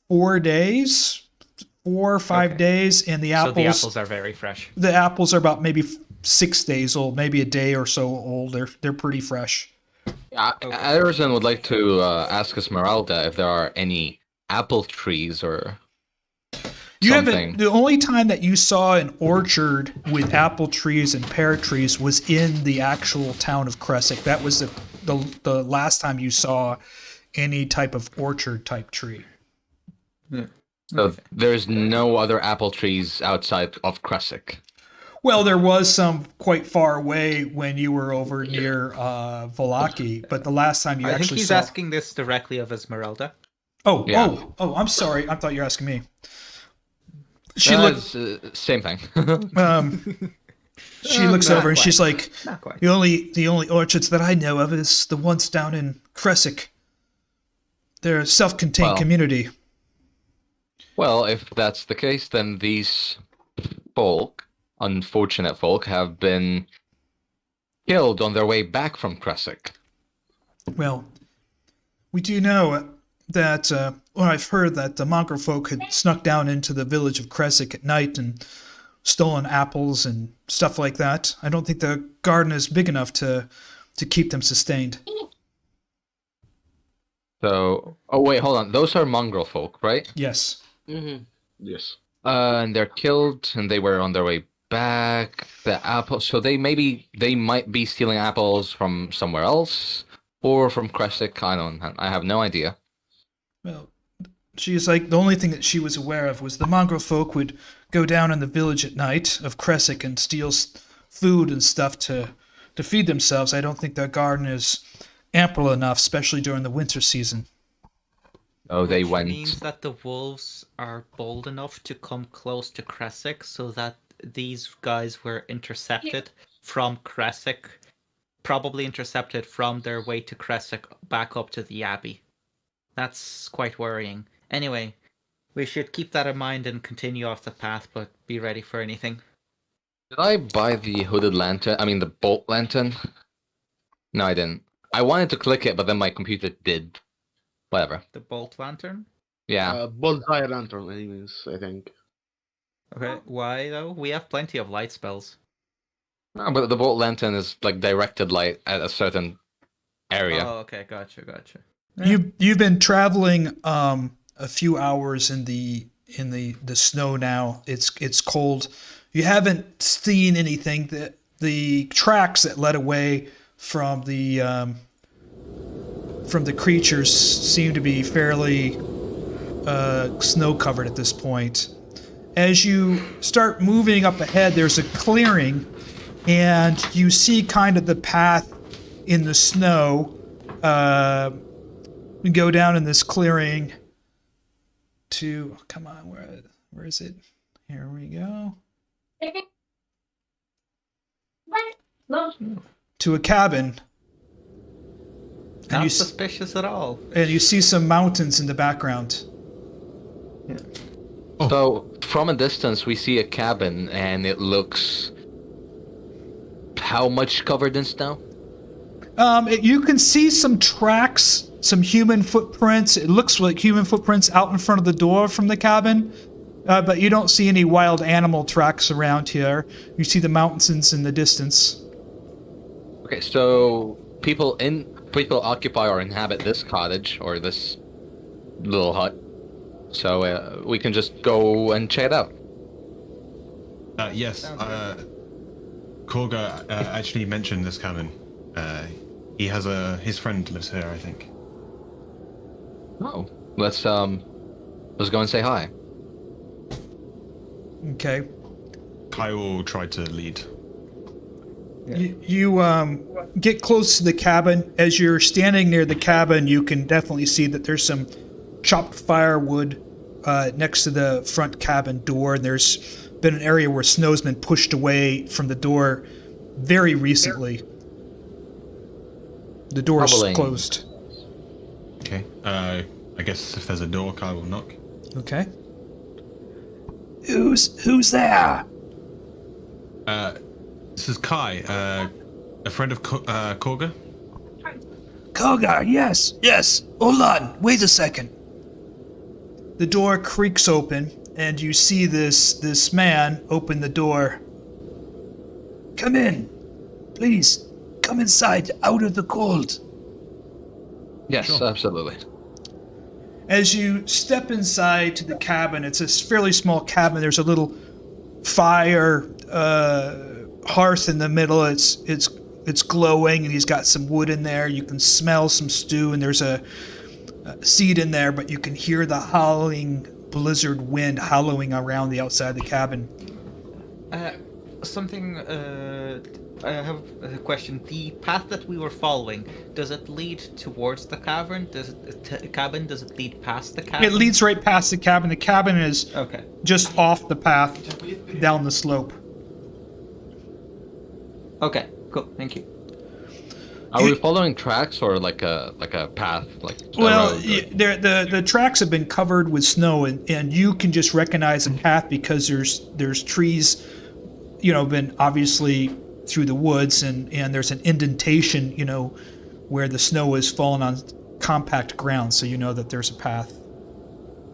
4 days, 4 or 5 days, and the apples are very fresh. The apples are about maybe 6 days old, maybe a day or so old. They're pretty fresh. Erzan would like to ask Esmeralda if there are any apple trees or something. The only time that you saw an orchard with apple trees and pear trees was in the actual town of Khyraezul. That was the last time you saw any type of orchard type tree. Yeah. So there's no other apple trees outside of Khyraezul. Well, there was some quite far away when you were over near Volaki, but the last time you I actually think he's saw... asking this directly of Esmeralda. Oh, I'm sorry. I thought you were asking me. She looks same thing. She looks over and she's like, Not quite. the only orchards that I know of is the ones down in Khyraezul. They're a self-contained community. Well, if that's the case, then these unfortunate folk, have been killed on their way back from Khyraezul. Well, we do know that, I've heard that the mongrel folk had snuck down into the village of Khyraezul at night and stolen apples and stuff like that. I don't think the garden is big enough to keep them sustained. So, wait, hold on. Those are mongrel folk, right? Yes. Mm-hmm. Yes. And they're killed, and they were on their way back. The apples. So they might be stealing apples from somewhere else or from Khyraezul. I have no idea. Well, she's like, the only thing that she was aware of was the mongrel folk would go down in the village at night of Khyraezul and steal food and stuff to feed themselves. I don't think their garden is ample enough, especially during the winter season. Oh, they Which went. means that the wolves are bold enough to come close to Khyraezul, so that these guys were intercepted from Khyraezul, probably intercepted from their way to Khyraezul back up to the Abbey. That's quite worrying. Anyway, we should keep that in mind and continue off the path, but be ready for anything. Did I buy the hooded lantern? I mean, the bolt lantern? No, I didn't. I wanted to click it, but then my computer did. Whatever. The bolt lantern? Yeah. Bullseye lantern, anyways, I think. Okay, why though? We have plenty of light spells. No, but the bolt lantern is like directed light at a certain area. Oh, okay, gotcha. You've been traveling a few hours in the the snow now. It's cold. You haven't seen anything. The tracks that led away from the creatures seem to be fairly snow covered at this point. As you start moving up ahead, there's a clearing, and you see kind of the path in the snow. We go down in this clearing to, come on, where is it? Here we go. To a cabin. Not suspicious at all. And you see some mountains in the background. Yeah. Oh. So, from a distance, we see a cabin, and it looks... How much covered in snow? You can see some tracks, some human footprints. It looks like human footprints out in front of the door from the cabin, but you don't see any wild animal tracks around here. You see the mountains in the distance. Okay, so people occupy or inhabit this cottage, or this little hut. So we can just go and check it out. Yes, Korga actually mentioned this cabin. He has his friend lives here, I think. Oh, let's go and say hi. Okay. Kai will try to lead. Yeah. You get close to the cabin. As you're standing near the cabin, you can definitely see that there's some chopped firewood next to the front cabin door. And there's been an area where snow's been pushed away from the door very recently. The door is closed. Okay. I guess if there's a door, Kai will knock. Okay. Who's there? This is Kai, a friend of Korga. Kogar, yes. Hold on, wait a second. The door creaks open, and you see this man open the door. Come in. Please, come inside, out of the cold. Yes, Sure. Absolutely. As you step inside to the cabin, it's a fairly small cabin. There's a little fire hearth in the middle. It's glowing, and he's got some wood in there. You can smell some stew, and there's a seed in there, but you can hear the howling blizzard wind howling around the outside of the cabin. I have a question. The path that we were following, does it lead towards the cavern? Does it lead past the cabin? It leads right past the cabin. The cabin is just off the path down the slope. Okay, cool. Thank you. Are we following tracks or like a path? The tracks have been covered with snow, and you can just recognize a path because there's trees, been obviously through the woods, and there's an indentation, where the snow has fallen on compact ground, so you know that there's a path.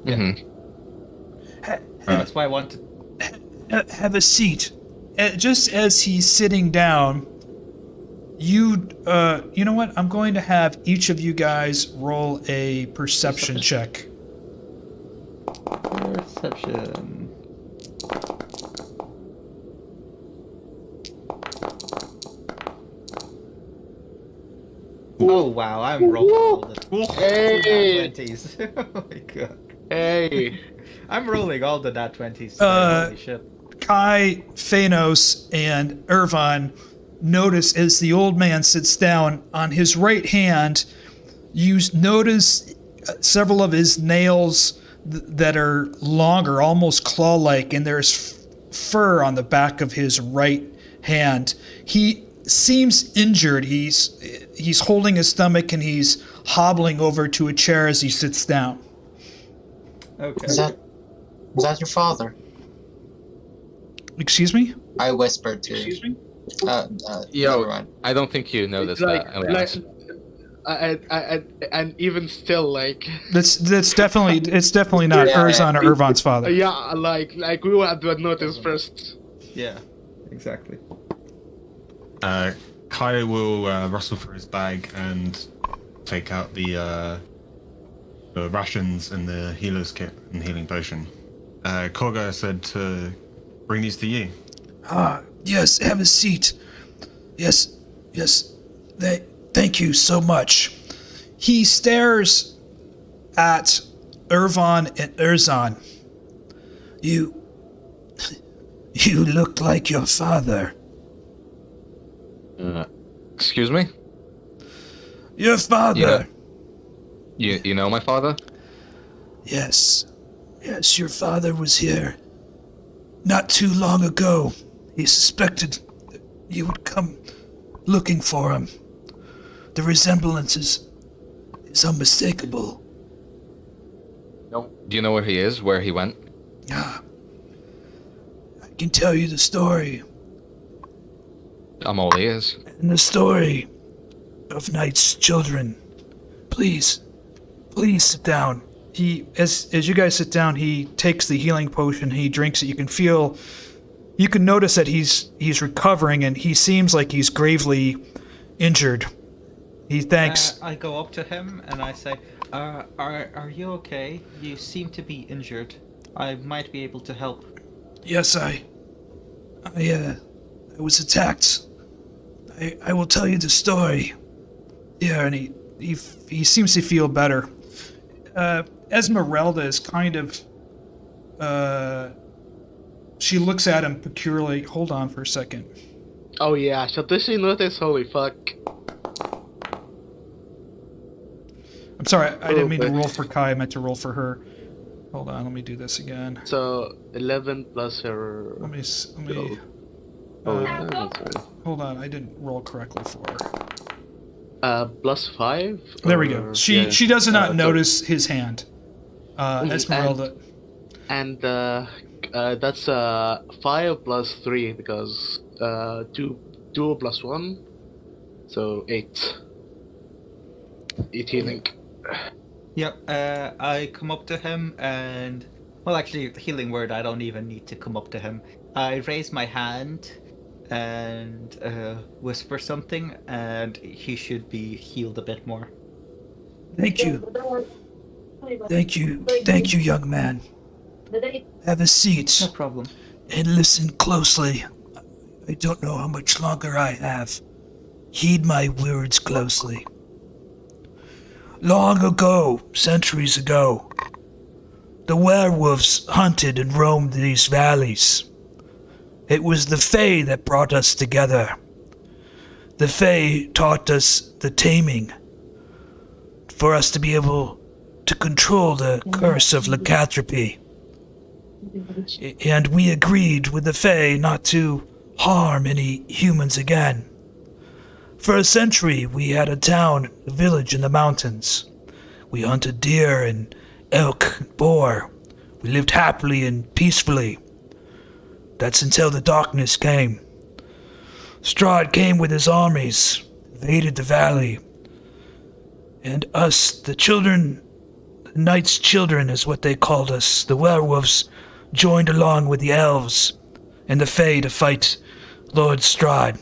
Mm-hmm. That's why I want to have a seat. Just as he's sitting down, you know what? I'm going to have each of you guys roll a perception check. Perception. Oh wow, I'm rolling all the 20s. Oh my god. Hey. I'm rolling all the nat 20s. Holy shit. Kai, Fiannos, and Ervan notice as the old man sits down, on his right hand, you notice several of his nails that are longer, almost claw-like, and there's fur on the back of his right hand. He seems injured. He's holding his stomach, and he's hobbling over to a chair as he sits down. Okay. Is that your father? Excuse me? I whispered to him. Yo, I don't think you noticed that. And even still, that's definitely not Erzan or Ervan's father. Yeah, we would notice first. Yeah, exactly. Kai will rustle through his bag and take out the rations and the healer's kit and healing potion. Koga said to bring these to you. Ah, yes, have a seat. Yes, yes. Thank you so much. He stares at Ervan and Erzan. You look like your father. Excuse me? Your father. You know my father? Yes. Yes, your father was here not too long ago. He suspected that you would come looking for him. The resemblance is unmistakable. Do you know where he is? Where he went? Ah, I can tell you the story. I'm all ears. And the story of Night's children. Please sit down. As you guys sit down, he takes the healing potion, he drinks it. You can notice that he's recovering, and he seems like he's gravely injured. He thanks. I go up to him and I say, are you okay? You seem to be injured. I might be able to help. Yes, I was attacked. I will tell you the story. Yeah, and he seems to feel better. Esmeralda is kind of, she looks at him peculiarly. Hold on for a second. Oh yeah, so does she notice? Holy fuck. I'm sorry, I didn't mean to roll for Kai, I meant to roll for her. Hold on, let me do this again. So 11 plus her. Let me. That's fine. Hold on, I didn't roll correctly for her. Plus 5? There we go. She does not notice his hand. Mm-hmm. Esmeralda. And that's 5 plus 3 because 2 plus 1, so 8. 8 healing. Yep, I come up to him and... Well, actually, healing word, I don't even need to come up to him. I raise my hand and whisper something, and he should be healed a bit more. Thank you. Thank you, young man. Have a seat. No problem. And listen closely. I don't know how much longer I have. Heed my words closely. Long ago, centuries ago, the werewolves hunted and roamed these valleys. It was the Fae that brought us together. The Fae taught us the taming, for us to be able to control the curse of lycanthropy. And we agreed with the Fae not to harm any humans again. For a century, we had a town, a village in the mountains. We hunted deer and elk and boar. We lived happily and peacefully. That's until the darkness came. Strahd came with his armies, invaded the valley. And us, the children, the Night's children is what they called us, the werewolves, joined along with the elves and the Fae to fight Lord Strahd.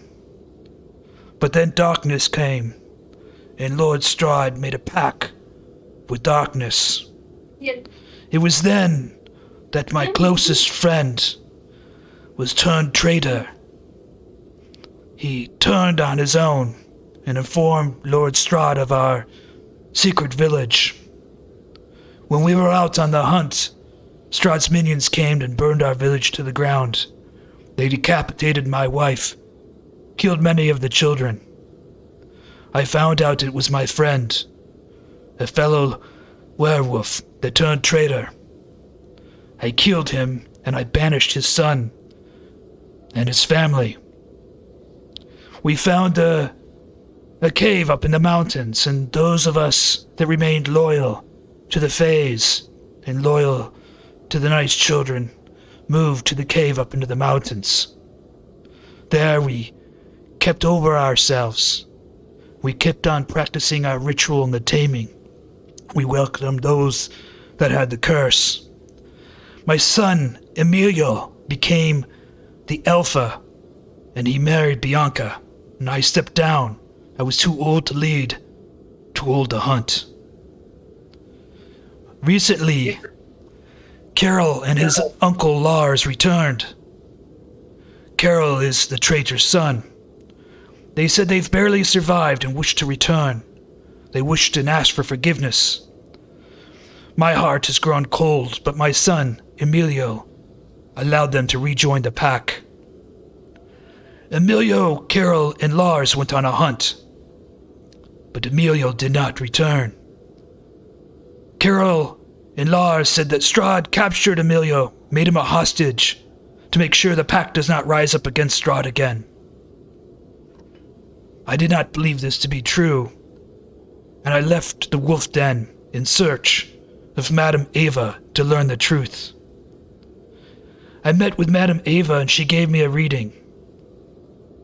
But then darkness came, and Lord Strahd made a pact with darkness. It was then that my closest friend was turned traitor. He turned on his own and informed Lord Strahd of our secret village. When we were out on the hunt, Strahd's minions came and burned our village to the ground. They decapitated my wife, killed many of the children. I found out it was my friend, a fellow werewolf that turned traitor. I killed him and I banished his son and his family. We found a cave up in the mountains, and those of us that remained loyal to the Faes and loyal to the Night's children moved to the cave up into the mountains. There we kept over ourselves. We kept on practicing our ritual in the taming. We welcomed those that had the curse. My son, Emilio, became the Alpha, and he married Bianca, and I stepped down. I was too old to lead, too old to hunt. Recently, Carol and his uncle Lars returned. Carol is the traitor's son. They said they've barely survived and wish to return. They wished and asked for forgiveness. My heart has grown cold, but my son, Emilio, allowed them to rejoin the pack. Emilio, Carol, and Lars went on a hunt, but Emilio did not return. Carol and Lars said that Strahd captured Emilio, made him a hostage, to make sure the pack does not rise up against Strahd again. I did not believe this to be true, and I left the Wolf Den in search of Madame Ava to learn the truth. I met with Madame Ava and she gave me a reading.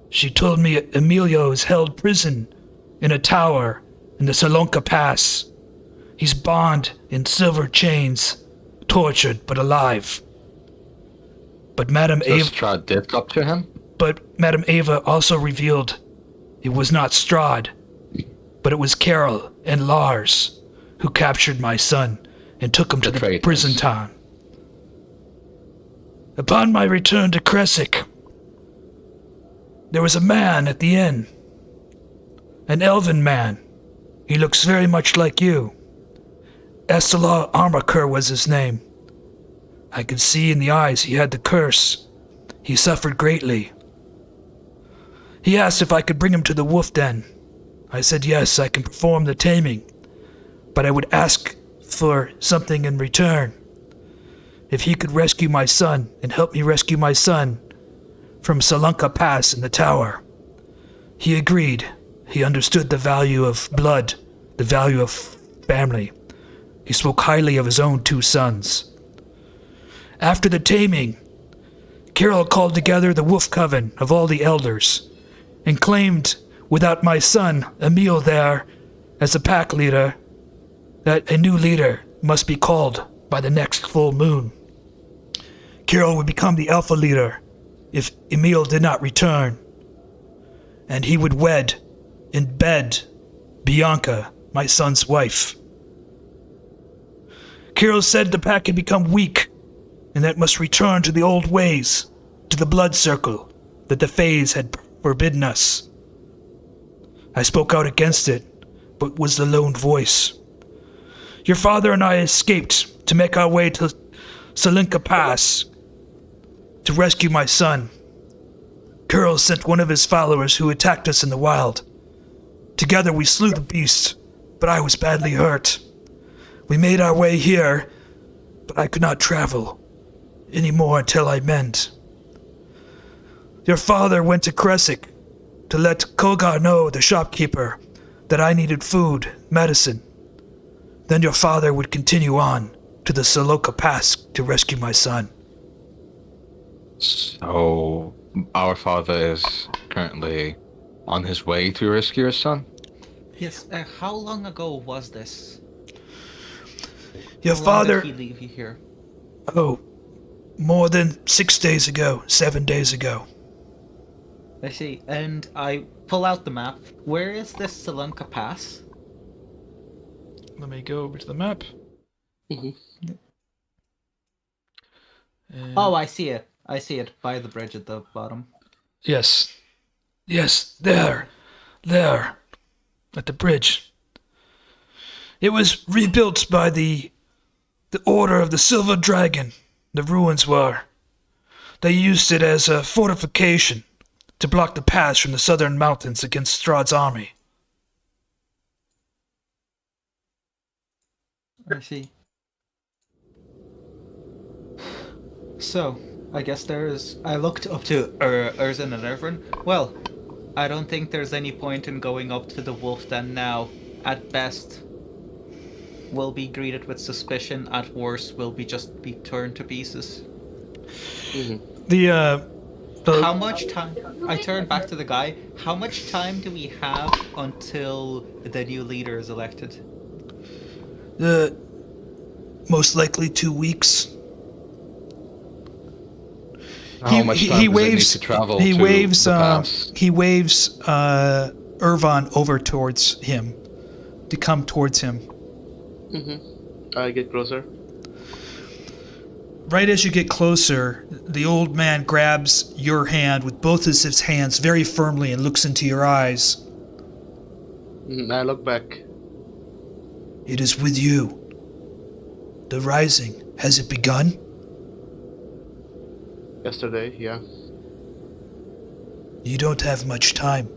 She told me Emilio is held prison in a tower in the Salonka Pass. He's bound in silver chains, tortured but alive. But Madame Ava... Strahd did capture him? But Madame Ava also revealed it was not Strahd, but it was Carol and Lars who captured my son and took him to the prison town. Upon my return to Khyraezul, there was a man at the inn. An elven man. He looks very much like you. Estelar Armakiir was his name. I could see in the eyes he had the curse. He suffered greatly. He asked if I could bring him to the Wolf Den. I said yes, I can perform the taming, but I would ask for something in return. If he could rescue my son and help me rescue my son from Salonka Pass in the tower. He agreed. He understood the value of blood, the value of family. He spoke highly of his own 2 sons. After the taming, Carol called together the Wolf Coven of all the elders and claimed, without my son, Emil there, as a pack leader, that a new leader must be called by the next full moon. Carol would become the alpha leader if Emil did not return, and he would wed in bed Bianca, my son's wife. Carol said the pack had become weak and that it must return to the old ways, to the blood circle that the Fays had forbidden us. I spoke out against it, but was the lone voice. Your father and I escaped to make our way to Salonka Pass to rescue my son. Carol sent one of his followers who attacked us in the wild. Together we slew the beast, but I was badly hurt. We made our way here, but I could not travel anymore until I mend. Your father went to Khyraezul to let Kogar know, the shopkeeper, that I needed food, medicine. Then your father would continue on to the Salonka Pass to rescue my son. So, our father is currently on his way to rescue his son? Yes, how long ago was this? Your How father... long did he leave you here? Oh, more than 6 days ago, 7 days ago. I see, and I pull out the map. Where is this Salonka Pass? Let me go over to the map. Oh, I see it. I see it by the bridge at the bottom. Yes. Yes, there. There. At the bridge. It was rebuilt by the Order of the Silver Dragon. The ruins were. They used it as a fortification to block the pass from the southern mountains against Strahd's army. I see. So, I guess I looked up to Erzan and Ervan. Well, I don't think there's any point in going up to the Wolf Den now. At best, we'll be greeted with suspicion. At worst, we'll be turned to pieces. How much time... I turn back to the guy. How much time do we have until the new leader is elected? Most likely 2 weeks. How much time does it need to travel to the pass? He waves Ervan over towards him, to come towards him. I get closer. right as you get closer, the old man grabs your hand with both of his hands very firmly and looks into your eyes. I look back. It is with you. The rising, has it begun? Yesterday, yeah. You don't have much time.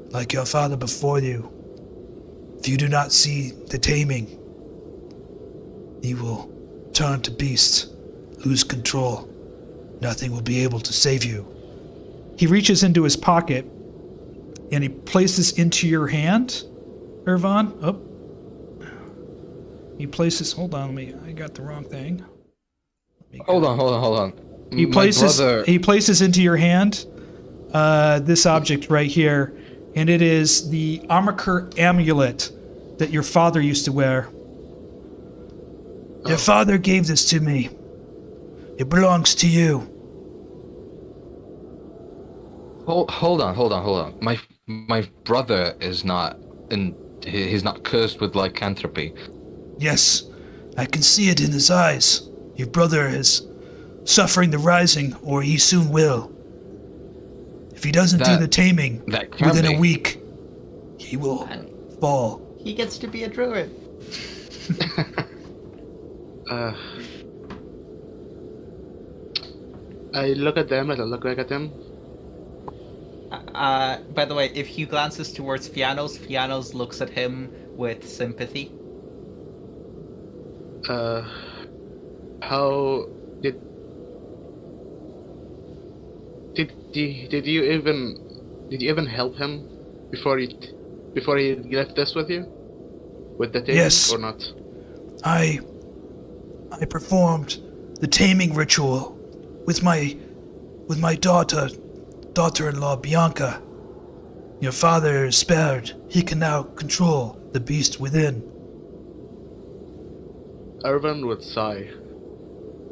Like your father before you. If you do not see the taming, you will turn to beast, lose control. Nothing will be able to save you. He reaches into his pocket and he places into your hand, Ervan. Oh. He places, hold on, I got the wrong thing. Hold on. He places into your hand this object right here, and it is the Armakiir amulet that your father used to wear. Your father gave this to me. It belongs to you. Hold on. My brother is not he's not cursed with lycanthropy. Yes, I can see it in his eyes. Your brother is suffering the rising, or he soon will. If he doesn't do the taming within a week, he will fall. He gets to be a druid. I look at them and I look back at them. By the way, if he glances towards Fiannos, Fiannos looks at him with sympathy. How did you even help him before he left this with you? With the taming, yes, or not? I performed the taming ritual with my daughter-in-law Bianca. Your father is spared. He can now control the beast within. Ervan would sigh.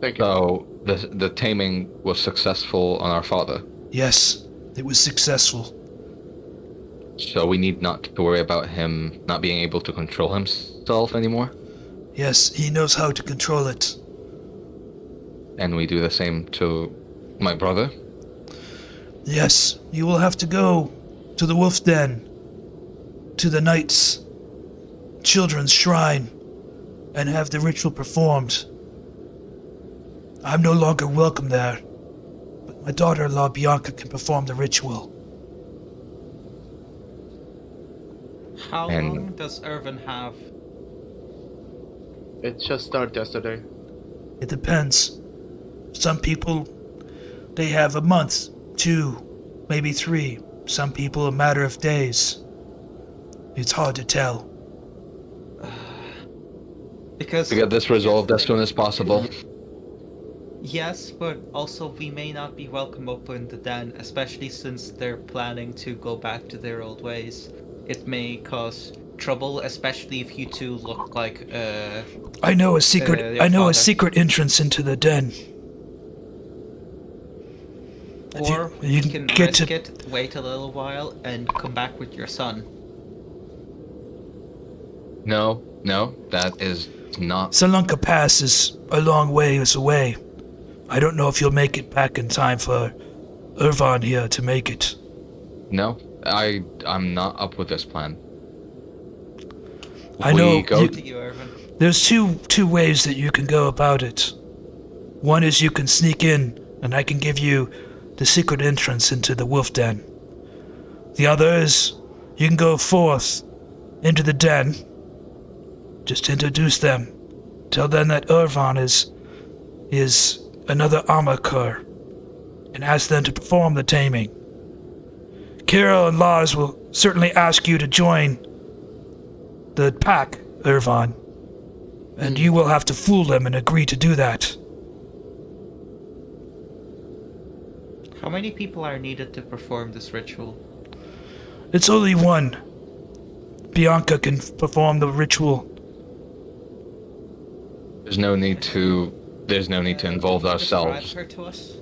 Thank you. So the taming was successful on our father. Yes, it was successful. So we need not to worry about him not being able to control himself anymore. Yes, he knows how to control it. And we do the same to my brother? Yes, you will have to go to the Wolf Den, to the Knight's Children's Shrine, and have the ritual performed. I'm no longer welcome there, but my daughter-in-law Bianca can perform the ritual. How long does Ervan have? It just started yesterday. It depends. Some people, they have a month, 2, maybe 3. Some people a matter of days. It's hard to tell. Because to get this resolved as soon as possible. Yes, but also we may not be welcome up in the den, especially since they're planning to go back to their old ways. It may cause trouble, especially if you two look like I know a secret. I know a secret entrance into the den. Or you you can can get risk it, wait a little while, and come back with your son. No, that is not. Salunka Pass is a long ways away. I don't know if you'll make it back in time for Ervan here to make it. No, I'm not up with this plan. I know. There's two ways that you can go about it. One is you can sneak in, and I can give you the secret entrance into the Wolf Den. The other is you can go forth into the den. Just introduce them. Tell them that Ervan is another Armakiir, and ask them to perform the taming. Khyraezul and Lars will certainly ask you to join the pack, Ervan, and you will have to fool them and agree to do that. How many people are needed to perform this ritual? It's only one. Bianca can perform the ritual. There's no need to involve ourselves. Describe her to us?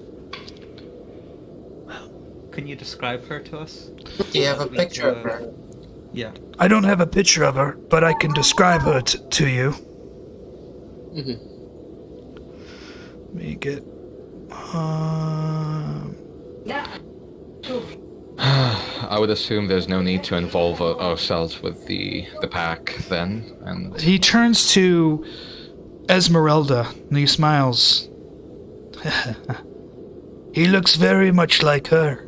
Can you describe her to us? Do you have a picture of her? Yeah. I don't have a picture of her, but I can describe her to you. Make it. I would assume there's no need to involve ourselves with the pack then, and He turns to Esmeralda and he smiles. He looks very much like her.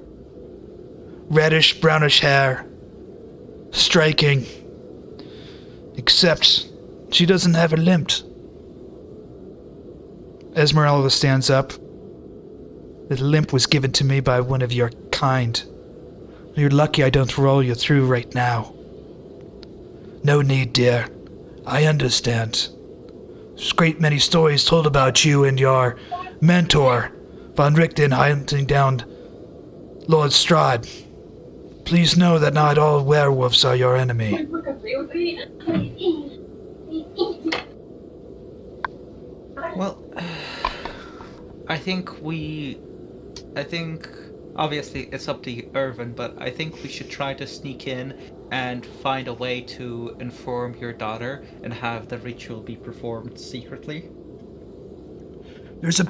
Reddish, brownish hair. Striking. Except she doesn't have a limp. Esmeralda stands up. The limp was given to me by one of your kind. You're lucky I don't roll you through right now. No need, dear. I understand. There's a great many stories told about you and your mentor, Von Richten, hunting down Lord Strahd. Please know that not all werewolves are your enemy. Well, I think obviously it's up to Ervan, but I think we should try to sneak in and find a way to inform your daughter and have the ritual be performed secretly. There's a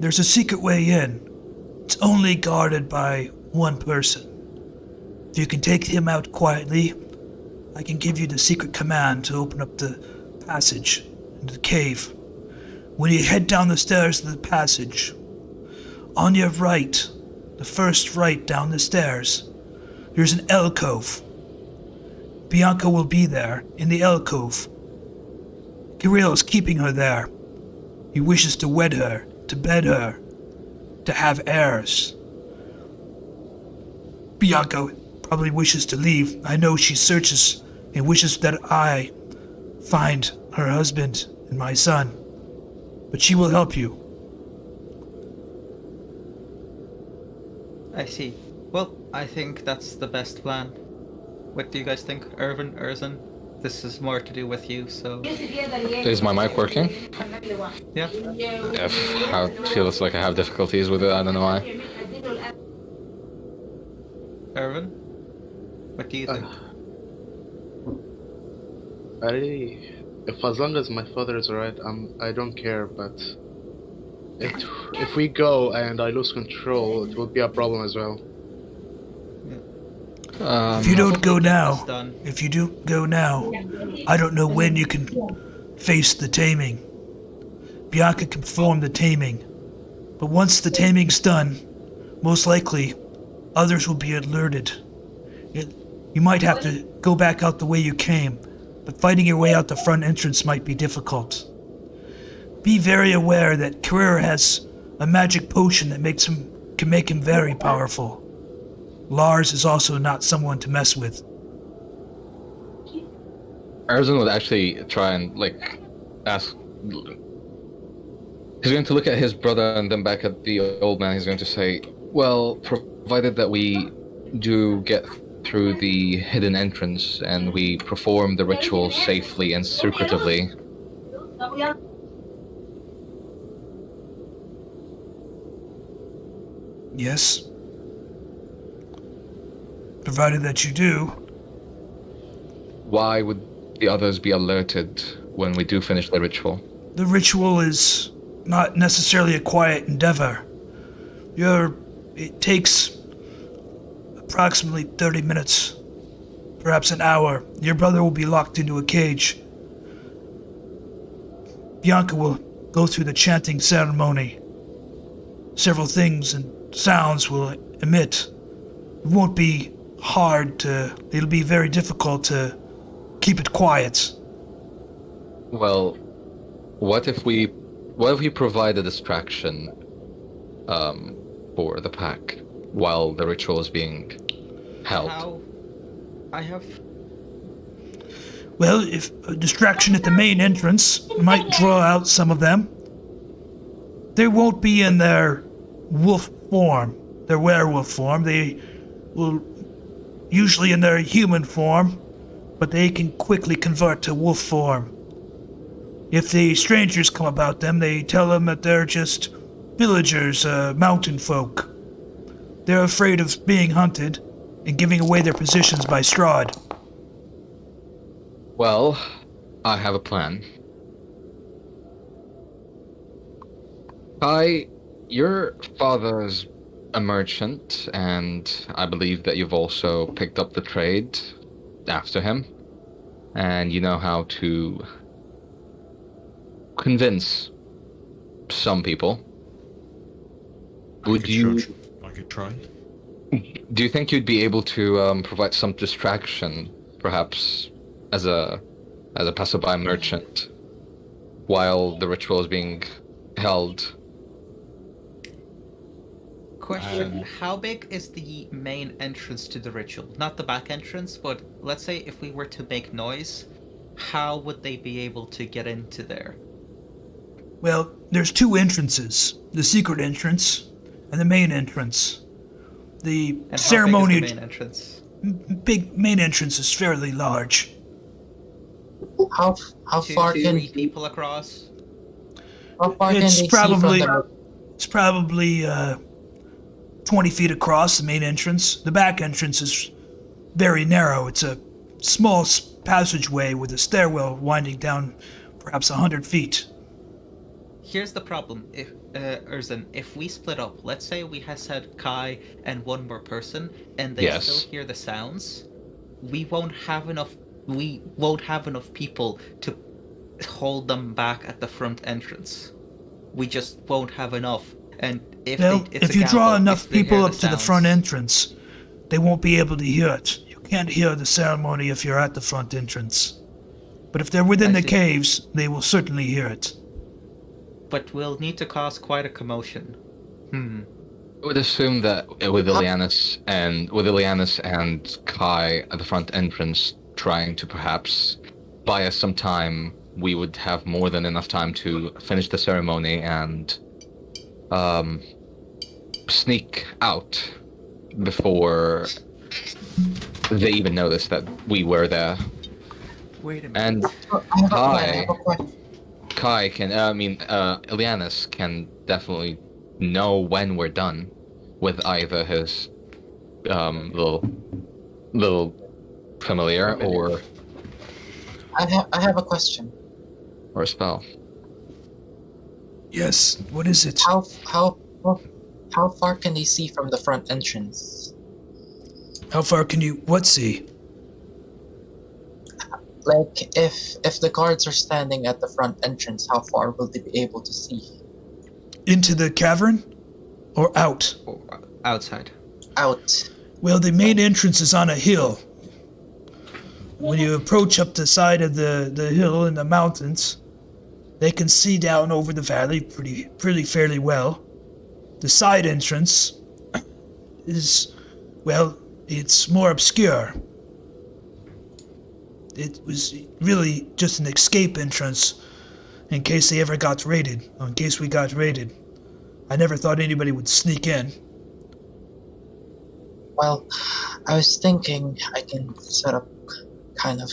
There's a secret way in. It's only guarded by one person. If you can take him out quietly, I can give you the secret command to open up the passage into the cave. When you head down the stairs to the passage, on your right, the first right down the stairs, there's an alcove. Bianca will be there in the alcove. Khyraezul is keeping her there. He wishes to wed her, to bed her, to have heirs. Bianca probably wishes to leave. I know she searches and wishes that I find her husband and my son. But she will help you. I see. Well, I think that's the best plan. What do you guys think, Ervan, Erzan? This is more to do with you, so... is my mic working? Yeah. It feels like I have difficulties with it, I don't know why. Ervan? What do you think? If as long as my father is alright, I don't care, but if we go and I lose control, it will be a problem as well. If you don't go now, I don't know when you can face the taming. Bianca can perform the taming, but once the taming's done, most likely, others will be alerted. You might have to go back out the way you came, but fighting your way out the front entrance might be difficult. Be very aware that Khyraezul has a magic potion that can make him very powerful. Lars is also not someone to mess with. Erzan would actually try and, ask... He's going to look at his brother and then back at the old man. He's going to say, well, provided that we do get through the hidden entrance and we perform the ritual safely and secretively. Yes. Provided that you do. Why would the others be alerted when we do finish the ritual? The ritual is not necessarily a quiet endeavor. It takes approximately 30 minutes, perhaps an hour. Your brother will be locked into a cage. Bianca will go through the chanting ceremony. Several things and sounds will emit. It won't be it'll be very difficult to keep it quiet. Well, what if we provide a distraction for the pack while the ritual is being held? Well, if a distraction at the main entrance might draw out some of them. They won't be in their wolf form, their werewolf form. They will usually in their human form, but they can quickly convert to wolf form. If the strangers come about them, they tell them that they're just villagers, mountain folk. They're afraid of being hunted and giving away their positions by Strahd. Well, I have a plan. Kai, your father's a merchant, and I believe that you've also picked up the trade after him, and you know how to convince some people. Would you? I could try. Do you think you'd be able to provide some distraction, perhaps, as a passerby merchant, while the ritual is being held? Question, how big is the main entrance to the ritual? Not the back entrance, but let's say if we were to make noise, how would they be able to get into there? Well, there's two entrances. The secret entrance and the main entrance. The And ceremony... how big is the main entrance? main entrance is fairly large. How Two, far two, can three people across? how far can they It's see probably from the 20 feet across, the main entrance. The back entrance is very narrow. It's a small passageway with a stairwell winding down perhaps 100 feet. Here's the problem, if Erzan, if we split up, let's say we had said Kai and one more person, and they Yes. still hear the sounds, we won't have enough people to hold them back at the front entrance. We just won't have enough. And Well, it's if a you draw gamble, enough if they hear people up to the front sounds. entrance, they won't be able to hear it. You can't hear the ceremony if you're at the front entrance. But if they're within I the see. caves, they will certainly hear it. But we'll need to cause quite a commotion. I would assume that with Ileanys and Kai at the front entrance trying to perhaps buy us some time, we would have more than enough time to finish the ceremony and sneak out before they even notice that we were there. Wait a minute. And I have a question. Kai can, Ileanys can definitely know when we're done with either his little familiar or I have a question. a spell. Yes, what is it? How far can they see from the front entrance? How far can you what see? Like, if the guards are standing at the front entrance, how far will they be able to see? Into the cavern? Or out? Outside. Out. Well, the main entrance is on a hill. When you approach up the side of the hill in the mountains, they can see down over the valley pretty fairly well. The side entrance is, well, it's more obscure. It was really just an escape entrance in case they ever got raided, or in case we got raided. I never thought anybody would sneak in. Well, I was thinking I can set up kind of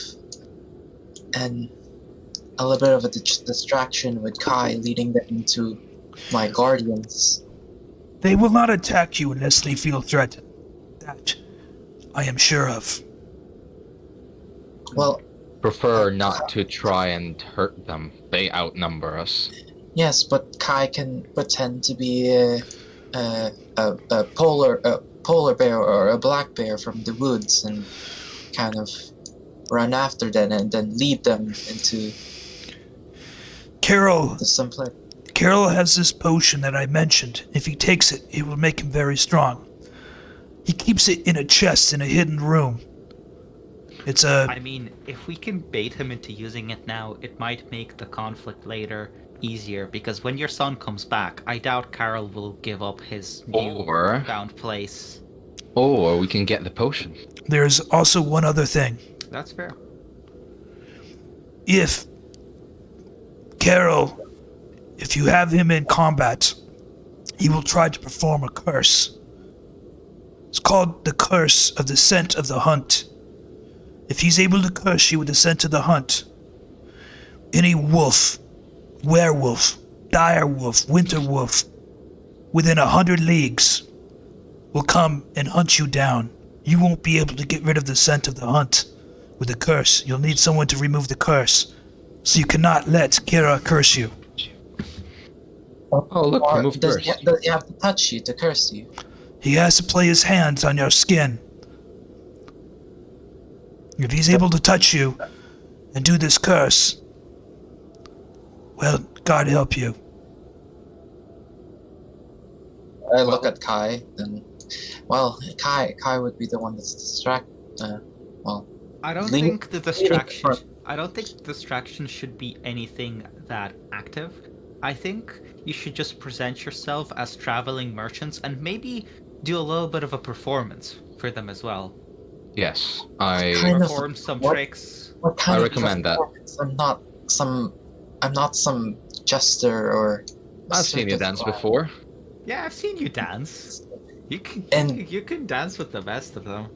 a little bit of a distraction with Kai, leading them into my guardians. They will not attack you unless they feel threatened. That I am sure of. Well, Prefer not to try and hurt them. They outnumber us. yes, but Kai can pretend to be a polar bear or a black bear from the woods and kind of run after them and then lead them into Carol some place. Carol has this potion that I mentioned. If he takes it, it will make him very strong. He keeps it in a chest in a hidden room. It's a... I mean, if we can bait him into using it now, it might make the conflict later easier, because when your son comes back, I doubt Carol will give up his Or- found place. Or we can get the potion. There's also one other thing. That's fair. If Carol, if you have him in combat, he will try to perform a curse. It's called the Curse of the Scent of the Hunt. If he's able to curse you with the scent of the hunt, any wolf, werewolf, dire wolf, winter wolf, within 100 leagues will come and hunt you down. You won't be able to get rid of the scent of the hunt with the curse. You'll need someone to remove the curse. So you cannot let Kira curse you. Oh, look, Or remove does curse. does he have to touch you to curse you? He has to play his hands on your skin. If he's able to touch you and do this curse, well, God help you. I look at Kai, and well, Kai would be the one that's distracted. I don't Leave- think the leave it distraction. for- I don't think distraction should be anything that active. I think you should just present yourself as traveling merchants and maybe do a little bit of a performance for them as well. Yes, I Kind of- Perform some what- tricks. What kind I of recommend that. performance? I'm not some jester or. I've seen you circus dance clown. before. Yeah, I've seen you dance. You can And- you can dance with the best of them.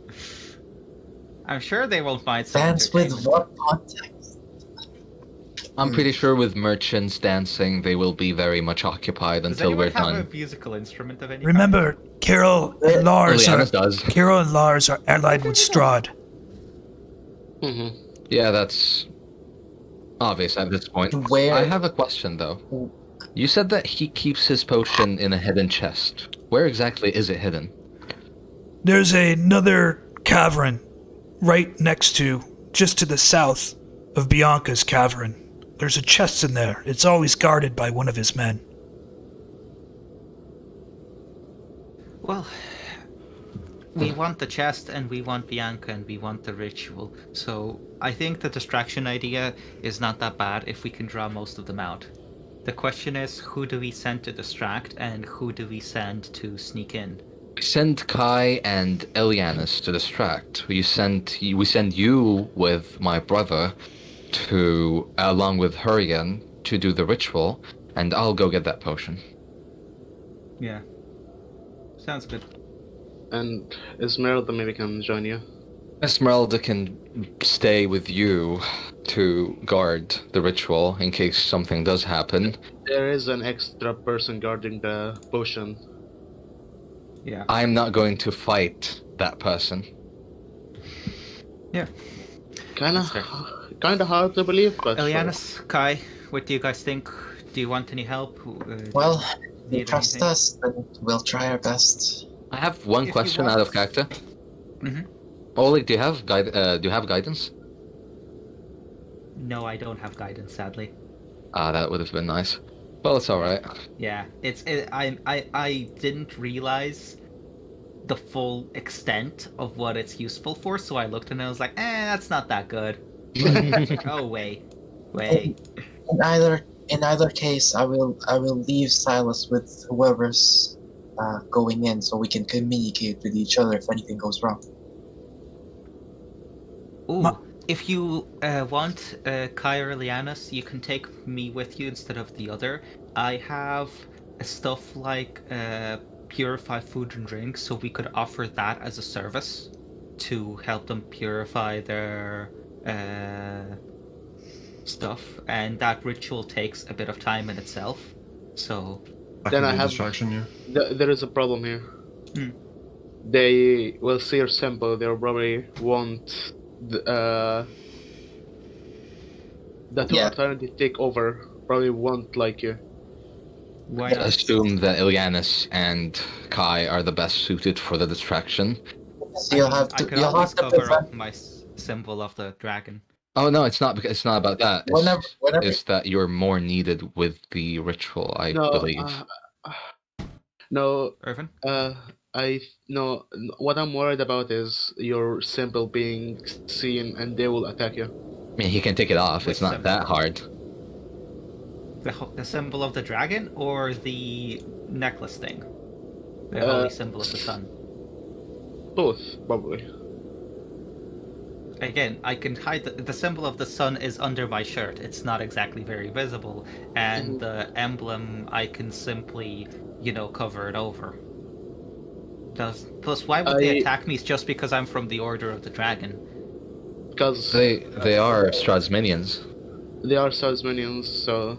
I'm sure they won't mind some Dance with entertainment. what context? I'm pretty sure with merchants dancing, they will be very much occupied Does until anyone we're have done. a musical instrument of any Remember, Carol and Lars are Ileanys does. Carol and Lars are allied with Strahd. Mm-hmm. Yeah, that's obvious at this point. Where? I have a question though. You said that he keeps his potion in a hidden chest. Where exactly is it hidden? There's another cavern right next to, just to the south of Bianca's cavern. There's a chest in there. It's always guarded by one of his men. Well, we want the chest, and we want Bianca, and we want the ritual. So I think the distraction idea is not that bad if we can draw most of them out. The question is, who do we send to distract, and who do we send to sneak in? We send Kai and Ileanys to distract. We send you with my brother to, along with Herjann, to do the ritual, and I'll go get that potion. Yeah. Sounds good. And Esmeralda maybe can join you. Esmeralda can stay with you to guard the ritual in case something does happen. There is an extra person guarding the potion. Yeah. I'm not going to fight that person. Yeah. Kinda That's hard to believe, but sure. Ileanys, Kai, what do you guys think? Do you want any help? Well, if you Need trust anything? us, then we'll try our best. I have one If you question want- out of character. Mhm. Oleg, do you have guidance? No, I don't have guidance, sadly. That would have been nice. Well, it's all right. Yeah, I didn't realize the full extent of what it's useful for, so I looked and I was like, that's not that good. Oh wait. In either case, I will leave Silas with whoever's going in, so we can communicate with each other if anything goes wrong. Ooh, Ma- if you want Kai or Ileanys, you can take me with you instead of the other. I have stuff like purify food and drink, so we could offer that as a service to help them purify their stuff, and that ritual takes a bit of time in itself. So That Then can I be a have- distraction, yeah. There is a problem here. Hmm. They will see your sample. They'll probably want the two Yeah. are trying to take over. Probably won't like you. why Yeah. not? Assume that Ileanys and Kai are the best suited for the distraction. So you'll have I to could you'll always have to cover present up my symbol of the dragon. Oh no, it's not. It's not about that. It's, whenever it's that you're more needed with the ritual, I No, believe. No, Ervan? no. What I'm worried about is your symbol being seen, and they will attack you. I mean, he can take it off. Which It's not symbol? that hard. The symbol of the dragon or the necklace thing? The Uh, holy symbol of the sun. Both, probably. Again, I can hide the symbol of the sun is under my shirt. It's not exactly very visible, and the emblem I can simply, cover it over. Plus, why would they attack me just because I'm from the Order of the Dragon? Because They are Strahd's minions. they are Saul's minions, so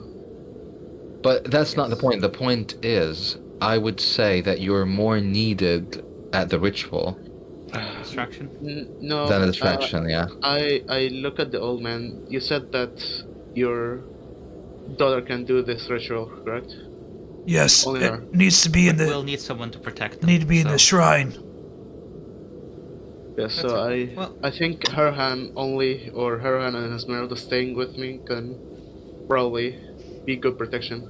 But that's not the point. The point is, I would say that you're more needed at the ritual Distraction. no. than a distraction, yeah. I look at the old man. You said that your daughter can do this ritual, correct? Yes, Only her. it needs to be in We'll the need someone to protect them. need to be in so- the shrine. Yes, so That's well- I think Herjann and Esmeralda staying with me can probably be good protection.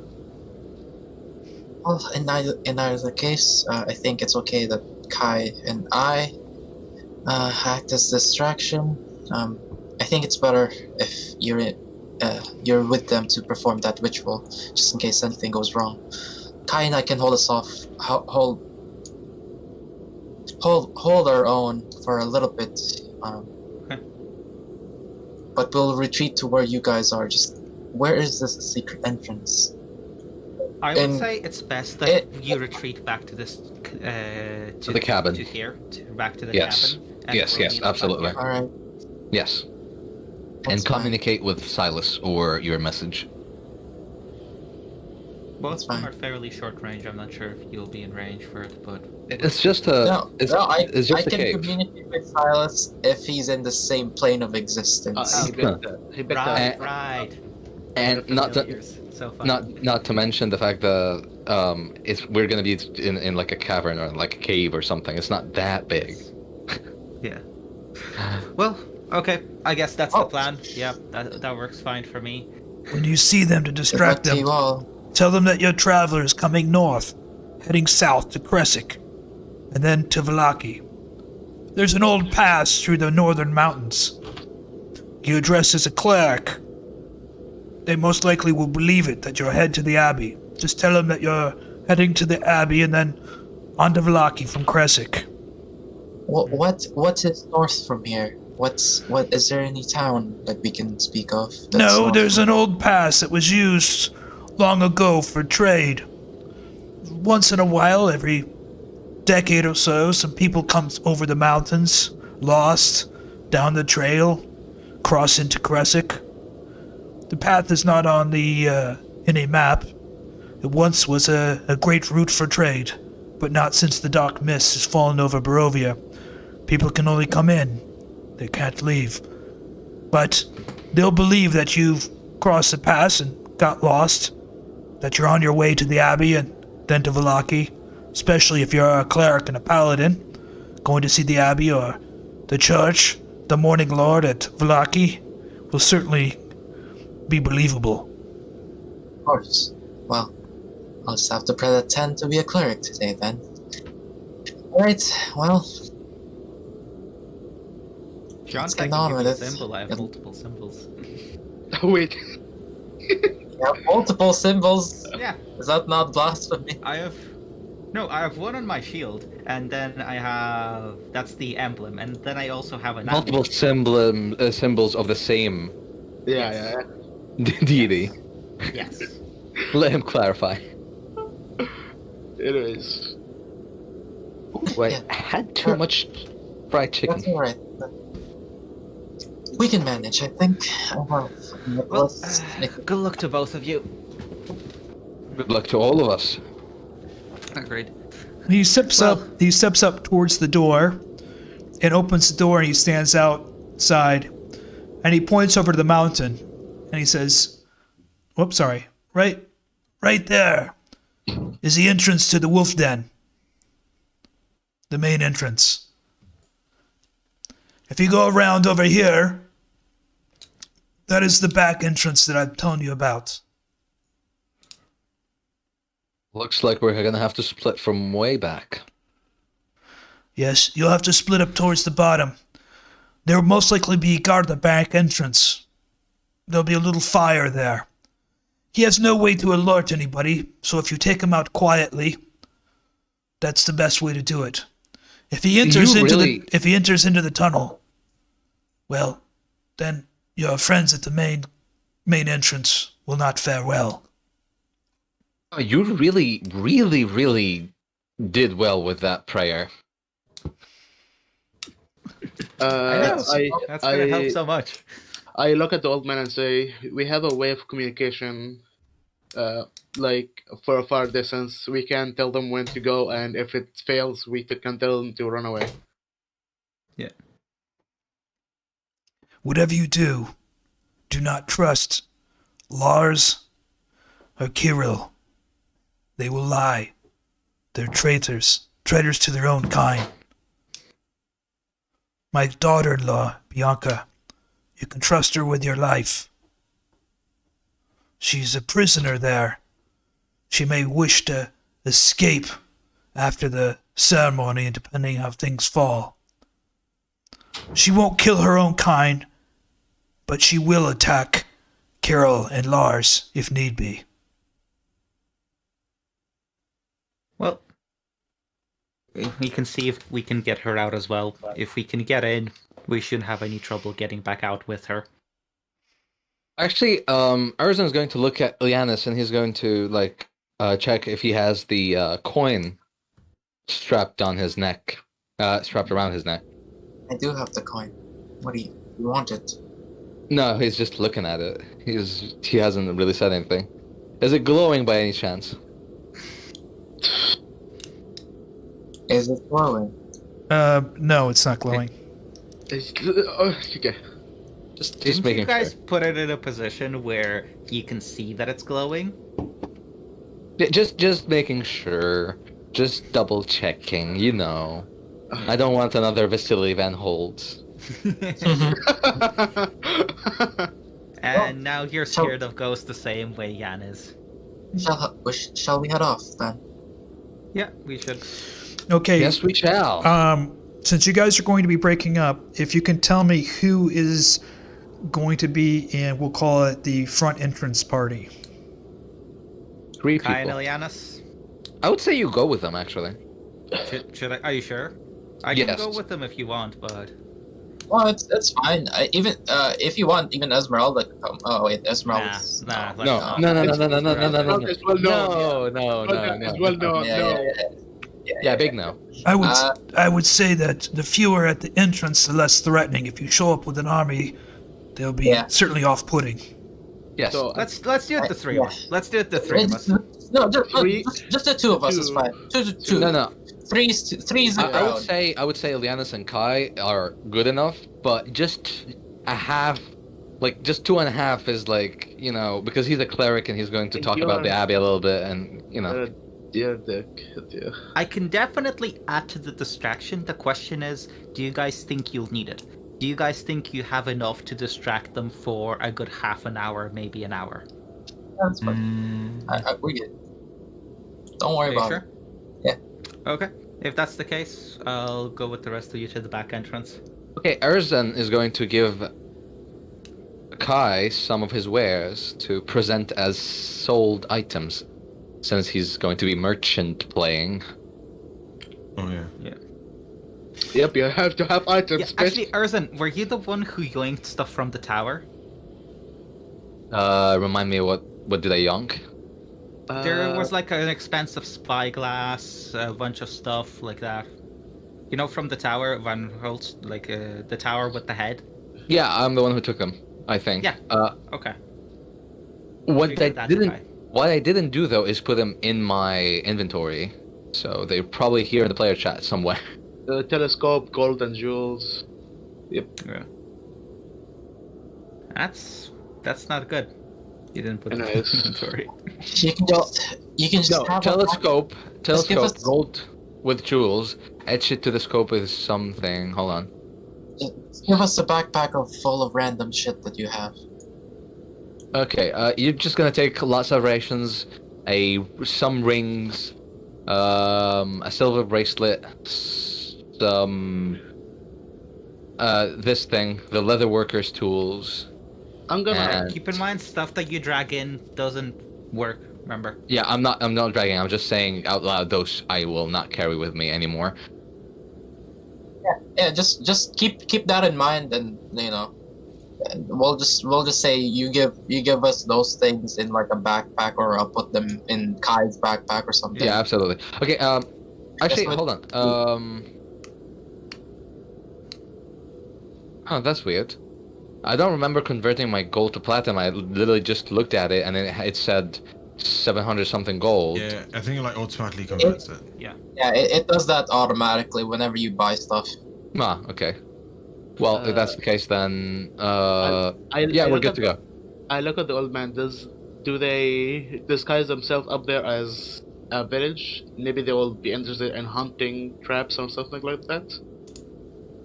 Well, in either case, I think it's okay that Kai and I act as distraction. I think it's better if you're with them to perform that ritual, just in case anything goes wrong. Kai and I can hold us off, hold our own for a little bit. Okay. But we'll retreat to where you guys are. Just where is this secret entrance? I would And say it's best that you retreat back to this To the cabin. to here, back to the Yes. cabin. and Yes, we'll yes, meet up back absolutely. here. All right. Yes. That's And fine. communicate with Silas or your message. Both That's of them fine. are fairly short range. I'm not sure if you'll be in range for it, but It's just a. it's just I a can cave. communicate with Silas if he's in the same plane of existence. He picked that. right. And not to, Familiars. So fun. not to mention the fact that we're gonna be in like a cavern or like a cave or something. It's not that big. Yeah. Well, okay. I guess that's the Oh. plan. Yeah, that works fine for me. When you see them, to Good luck distract to them, you all. tell them that you're travelers coming north, heading south to Khyraezul, and then to Vallaki. There's an old pass through the northern mountains. You address as a cleric. They most likely will believe it that you're head to the Abbey. Just tell them that you're heading to the Abbey and then on to Vallaki from Khyraezul. What is north from here? What is there any town that we can speak of? that's No, north there's from an old pass that was used long ago for trade. Once in a while, every decade or so, some people come over the mountains, lost, down the trail, cross into Khyraezul. The path is not on the any map. It once was a great route for trade, but not since the dark mist has fallen over Barovia. People can only come in. They can't leave. But they'll believe that you've crossed the pass and got lost, that you're on your way to the Abbey and then to Vallaki, especially if you're a cleric and a paladin, going to see the Abbey or the church, the Morning Lord at Vallaki, will certainly be believable. Of course. Well, I'll just have to pretend to be a cleric today then. Alright, well, John let's can get on give with you a it. symbol. I have multiple symbols. Wait. You have multiple symbols. Yeah, Is that not blasphemy? I have one on my shield, and then I have that's the emblem, and then I also have an Multiple symbols of the same Yeah. deity. Yes. Let him clarify. It is. Wait, Yeah. I had too much fried chicken. That's alright. We can manage, I think. Well, good luck to both of you. Good luck to all of us. Agreed. He steps Well- up. He steps up towards the door, and opens the door. And he stands outside, and he points over to the mountain, and he says, "Whoops, sorry. Right there is the entrance to the Wolf Den. The main entrance. If you go around over here, that is the back entrance that I'm telling you about." Looks like we're gonna have to split from way back. Yes, you'll have to split up towards the bottom. There will most likely be guard the back entrance. There'll be a little fire there. He has no way to alert anybody, so if you take him out quietly, that's the best way to do it. If he enters into the tunnel, well, then your friends at the main entrance will not fare well. Oh, you really, really, really did well with that prayer. That's gonna help so much. I look at the old man and say, "We have a way of communication, like for a far distance. We can tell them when to go, and if it fails, we can tell them to run away." Yeah. Whatever you do not trust Lars or Kirill. They will lie. They're traitors to their own kind. My daughter-in-law, Bianca, you can trust her with your life. She's a prisoner there. She may wish to escape after the ceremony, depending how things fall. She won't kill her own kind, but she will attack Carol and Lars if need be. Well, we can see if we can get her out as well. If we can get in, we shouldn't have any trouble getting back out with her. Actually, Erzan is going to look at Ileanys and he's going to check if he has the coin strapped on his neck, strapped around his neck. I do have the coin. What do you want it? No, he's just looking at it. He hasn't really said anything. Is it glowing by any chance? Is it glowing? No, it's not glowing. Okay. Just Didn't making you guys sure. put it in a position where you can see that it's glowing? Yeah, just making sure. Just double checking, you know. I don't want another Vasily Van Holtz. And now you're scared of ghosts the same way Jan is. Shall we head off then? Yeah, we should. Okay. Yes, we shall. Since you guys are going to be breaking up, if you can tell me who is going to be in, we'll call it the front entrance party. 3 Kai and people. Ileanys? I would say you go with them, actually. Should I? Are you sure? I Yes. can go with them if you want, but Well, it's fine. Even if you want, even Esmeralda can come. Oh wait, Esmeralda. Nah, No. It's well known. No. It's well known. No. Yeah, big no. I would say that the fewer at the entrance, the less threatening. If you show up with an army, they'll be certainly off-putting. Yes. So, let's do it the three of us. Let's do it the three of us. No, Three- just the two of us is two. fine. Two. No. Three's I around. would say Ileanys and Kai are good enough, but just a half, just 2.5 is because he's a cleric and he's going to talk about the abbey a little bit, and Dear. I can definitely add to the distraction. The question is, do you guys think you'll need it? Do you guys think you have enough to distract them for a good half an hour, maybe an hour? That's fine. We're good. Don't worry Are you about sure? it. Yeah. Okay. If that's the case, I'll go with the rest of you to the back entrance. Okay, Erzan is going to give Kai some of his wares to present as sold items, since he's going to be merchant playing. Oh yeah. Yep, you have to have items. Yeah, actually, Erzan, were you the one who yoinked stuff from the tower? Remind me what did I yonk? There was an expensive spyglass, a bunch of stuff like that. You know, from the tower, Van Holtz, the tower with the head? Yeah, I'm the one who took them, I think. Yeah. Okay. What You I did that to didn't Kai. what I didn't do though is put them in my inventory. So they're probably here in the player chat somewhere. Telescope, gold and jewels. Yep. Yeah. That's not good. You didn't put it in Anyways. inventory. You can just No, have telescope, Just give us- gold with jewels, etch it to the scope with something. Hold on. Just give us a backpack full of random shit that you have. Okay, you're just gonna take lots of rations, some rings, a silver bracelet, some this thing, the leather worker's tools. I'm gonna. And- Keep in mind, stuff that you drag in doesn't work, remember? Yeah, I'm not dragging. I'm just saying out loud. Those I will not carry with me anymore. Yeah, just keep that in mind, and and we'll just say you give us those things in a backpack, or I'll put them in Kai's backpack or something. Yeah, absolutely. Okay. Actually, what- hold on. Oh, that's weird. I don't remember converting my gold to platinum. I literally just looked at it and it said 700 something gold. Yeah, I think it automatically converts it. Yeah, it does that automatically whenever you buy stuff. Ah, okay. Well, if that's the case, then I yeah, we're look good at to go. I look at the old man. Do they disguise themselves up there as a village, maybe they will be interested in hunting traps or something like that.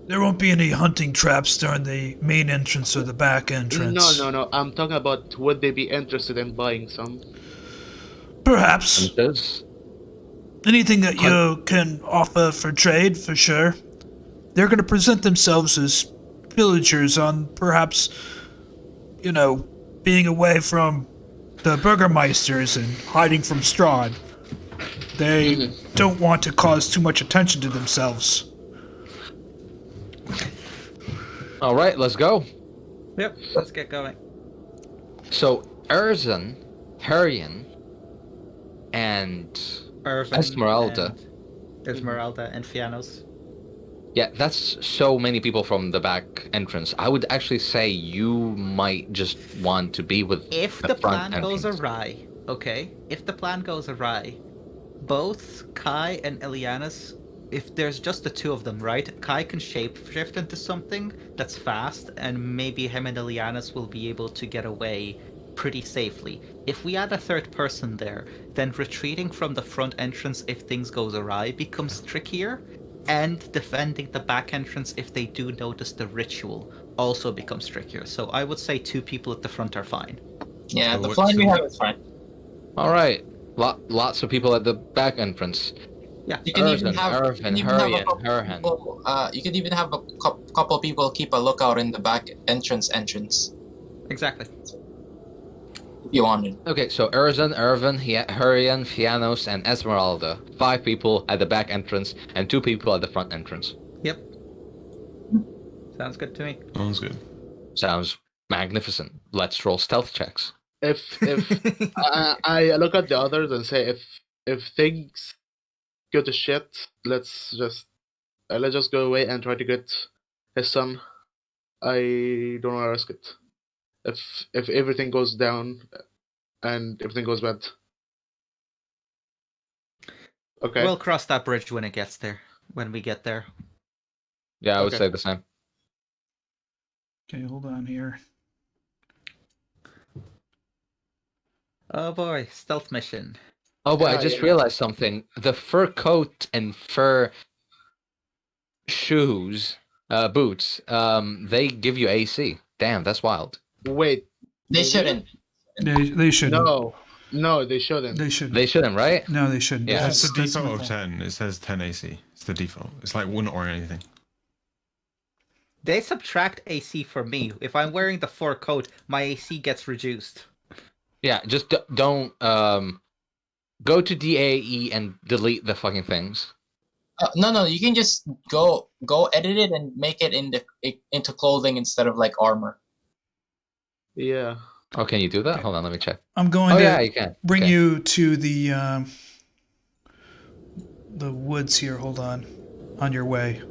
There won't be any hunting traps during the main entrance or the back entrance. No. I'm talking about would they be interested in buying some? Perhaps. Hunters? Anything that you can offer for trade, for sure. They're going to present themselves as villagers on perhaps, being away from the Burgermeisters and hiding from Strahd. They don't want to cause too much attention to themselves. All right, let's go. Yep, let's get going. So Erzan, Herjann, and Ervan Esmeralda. Esmeralda and Fiannos. Yeah, that's so many people from the back entrance. I would actually say you might just want to be with If the the front plan goes entrance. awry, okay? If the plan goes awry, both Kai and Ileanys, if there's just the two of them, right? Kai can shapeshift into something that's fast, and maybe him and Ileanys will be able to get away pretty safely. If we add a third person there, then retreating from the front entrance if things goes awry becomes trickier, and defending the back entrance if they do notice the ritual also becomes trickier. So I would say 2 people at the front are fine. Yeah, So the what's plan we the- have is fine. All right, lots of people at the back entrance. Yeah. You can even Erzan, have, Ervan, you can have a Herjann, couple Herjann. people, you could even have a couple people keep a lookout in the back entrance Exactly. if you wanted. Okay, so Erzan, Ervan, Herjann, Fiannos, and Esmeralda. 5 people at the back entrance and 2 people at the front entrance. Yep. Sounds good to me. Sounds good. Sounds magnificent. Let's roll stealth checks. If I look at the others and say if things go to shit, let's just go away and try to get his son. I don't want to risk it. If everything goes down and everything goes bad. Okay. We'll cross that bridge when we get there. Yeah, I would Okay. say the same. Okay, hold on here. Oh boy, stealth mission. Oh, but I Yeah, just yeah. realized something. The fur coat and fur shoes, boots, they give you AC. Damn, that's wild. Wait. They Maybe? shouldn't. They shouldn't. No, they shouldn't. They shouldn't. They shouldn't, right? No, they shouldn't. Yeah. It's the default my of fault. 10. It says 10 AC. It's the default. It's like 1 or anything. They subtract AC for me. If I'm wearing the fur coat, my AC gets reduced. Yeah, just don't go to DAE and delete the fucking things. No, you can just go edit it and make it into clothing instead of like armor. Yeah. Oh, can you do that? Okay. Hold on, let me check. I'm going Oh to yeah, you can. bring Okay. you to the woods here. Hold on your way.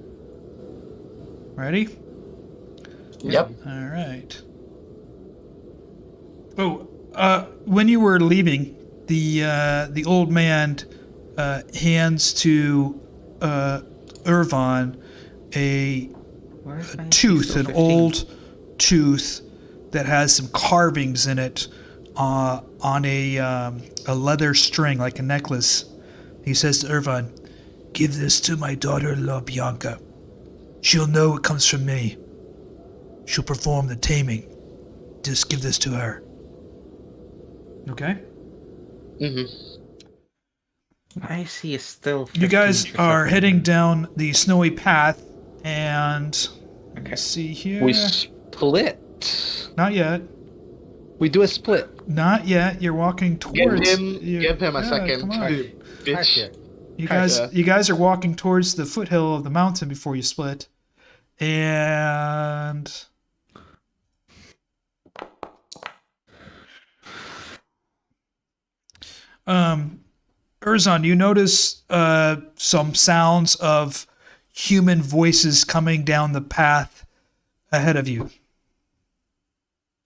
Ready? Yep. All right. Oh, when you were leaving, the old man hands to Ervan a tooth, an old tooth that has some carvings in it on a leather string, like a necklace. He says to Ervan, "Give this to my daughter-in-law Bianca. She'll know it comes from me. She'll perform the taming. Just give this to her." Okay? My AC is still. You guys 15 are for heading some down the snowy path, and Okay. let's see here. We split. Not yet. We do a split. Not yet. You're walking towards. Give him a second. Come on. Bitch. You guys are walking towards the foothill of the mountain before you split, and Erzan, you notice some sounds of human voices coming down the path ahead of you.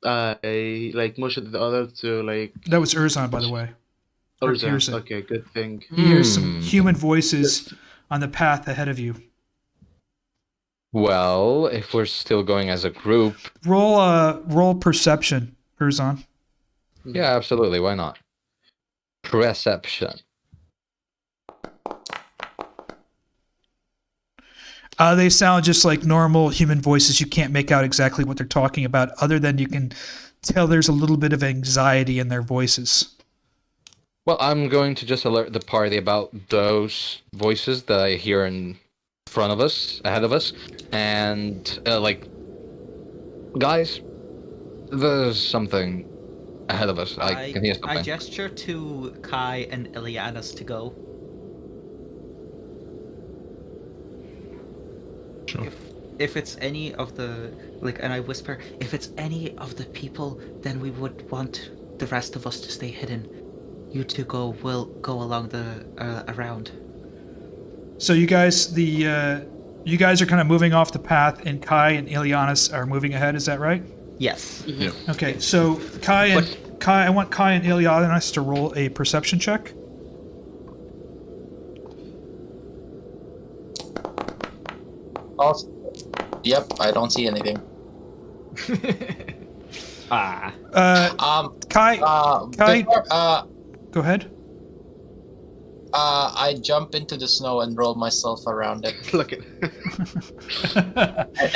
I like motioned the other to like. That was Erzan, by the way. Or Erzan. Khyraezul. Okay, good thing. You hear some Hmm. human voices on the path ahead of you. Well, if we're still going as a group, Roll perception, Erzan. yeah, absolutely. Why not? Perception. They sound just like normal human voices. You can't make out exactly what they're talking about, other than you can tell there's a little bit of anxiety in their voices. Well, I'm going to just alert the party about those voices that I hear in front of us, ahead of us, and guys, there's something ahead of us. I can hear something. I gesture to Kai and Ileanys to go. Sure. If it's any of the and I whisper, if it's any of the people, then we would want the rest of us to stay hidden. You two will go along the around. So you guys, you guys are kind of moving off the path, and Kai and Ileanys are moving ahead. Is that right? Yes. Yeah. Okay. So I want Kai and Ileanys to roll a perception check. Also, yep, I don't see anything. Ah. Kai. Kai. Before, Go ahead. I jump into the snow and roll myself around it, Look it.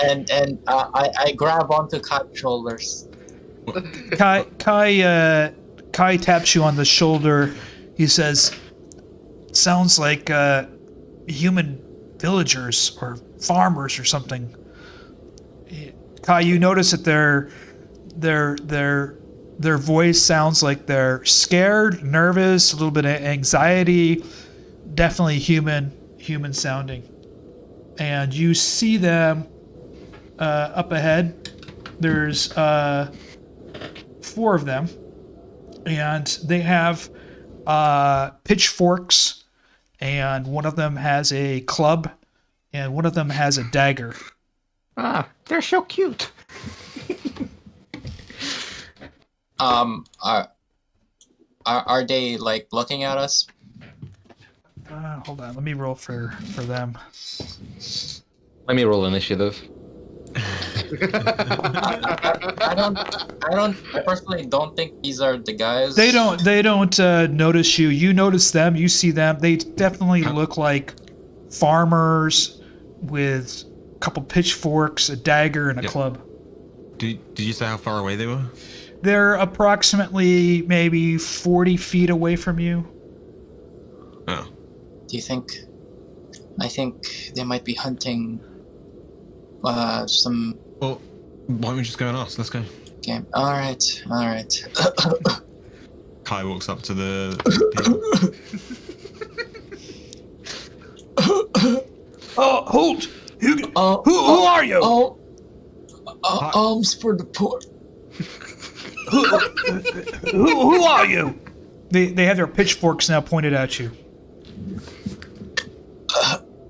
and I grab onto Kai's shoulders. Kai taps you on the shoulder. He says, "Sounds like human villagers or farmers or something." Kai, you notice that their voice sounds like they're scared, nervous, a little bit of anxiety, definitely human sounding. And you see them up ahead. There's 4 of them, and they have pitchforks, and one of them has a club, and one of them has a dagger. Ah, they're so cute. Are they like looking at us? Hold on, let me roll for them. Let me roll initiative. I personally don't think these are the guys. They don't notice you. You notice them. You see them. They definitely look like farmers with a couple pitchforks, a dagger, and a club. Did you say how far away they were? They're approximately maybe 40 feet away from you. Oh. Do you think? I think they might be hunting some. Well, why don't we just go and ask? Let's go. Game. All right. Kai walks up to the people. Oh, hold! Who are you? Alms for the poor. Who are you? They have their pitchforks now pointed at you.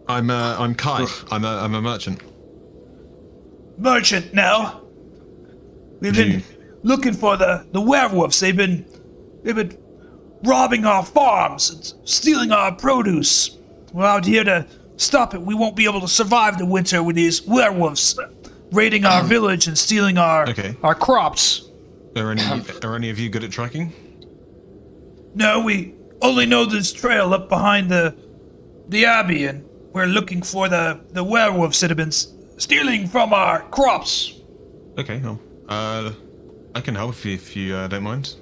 I'm Kai. I'm a merchant. Merchant now. We've been looking for the werewolves. They've been robbing our farms and stealing our produce. We're out here to stop it. We won't be able to survive the winter with these werewolves raiding our village and stealing our crops. Are any of you good at tracking? No, we only know this trail up behind the abbey, and we're looking for the werewolves that have been stealing from our crops. Okay, well, I can help if you don't mind.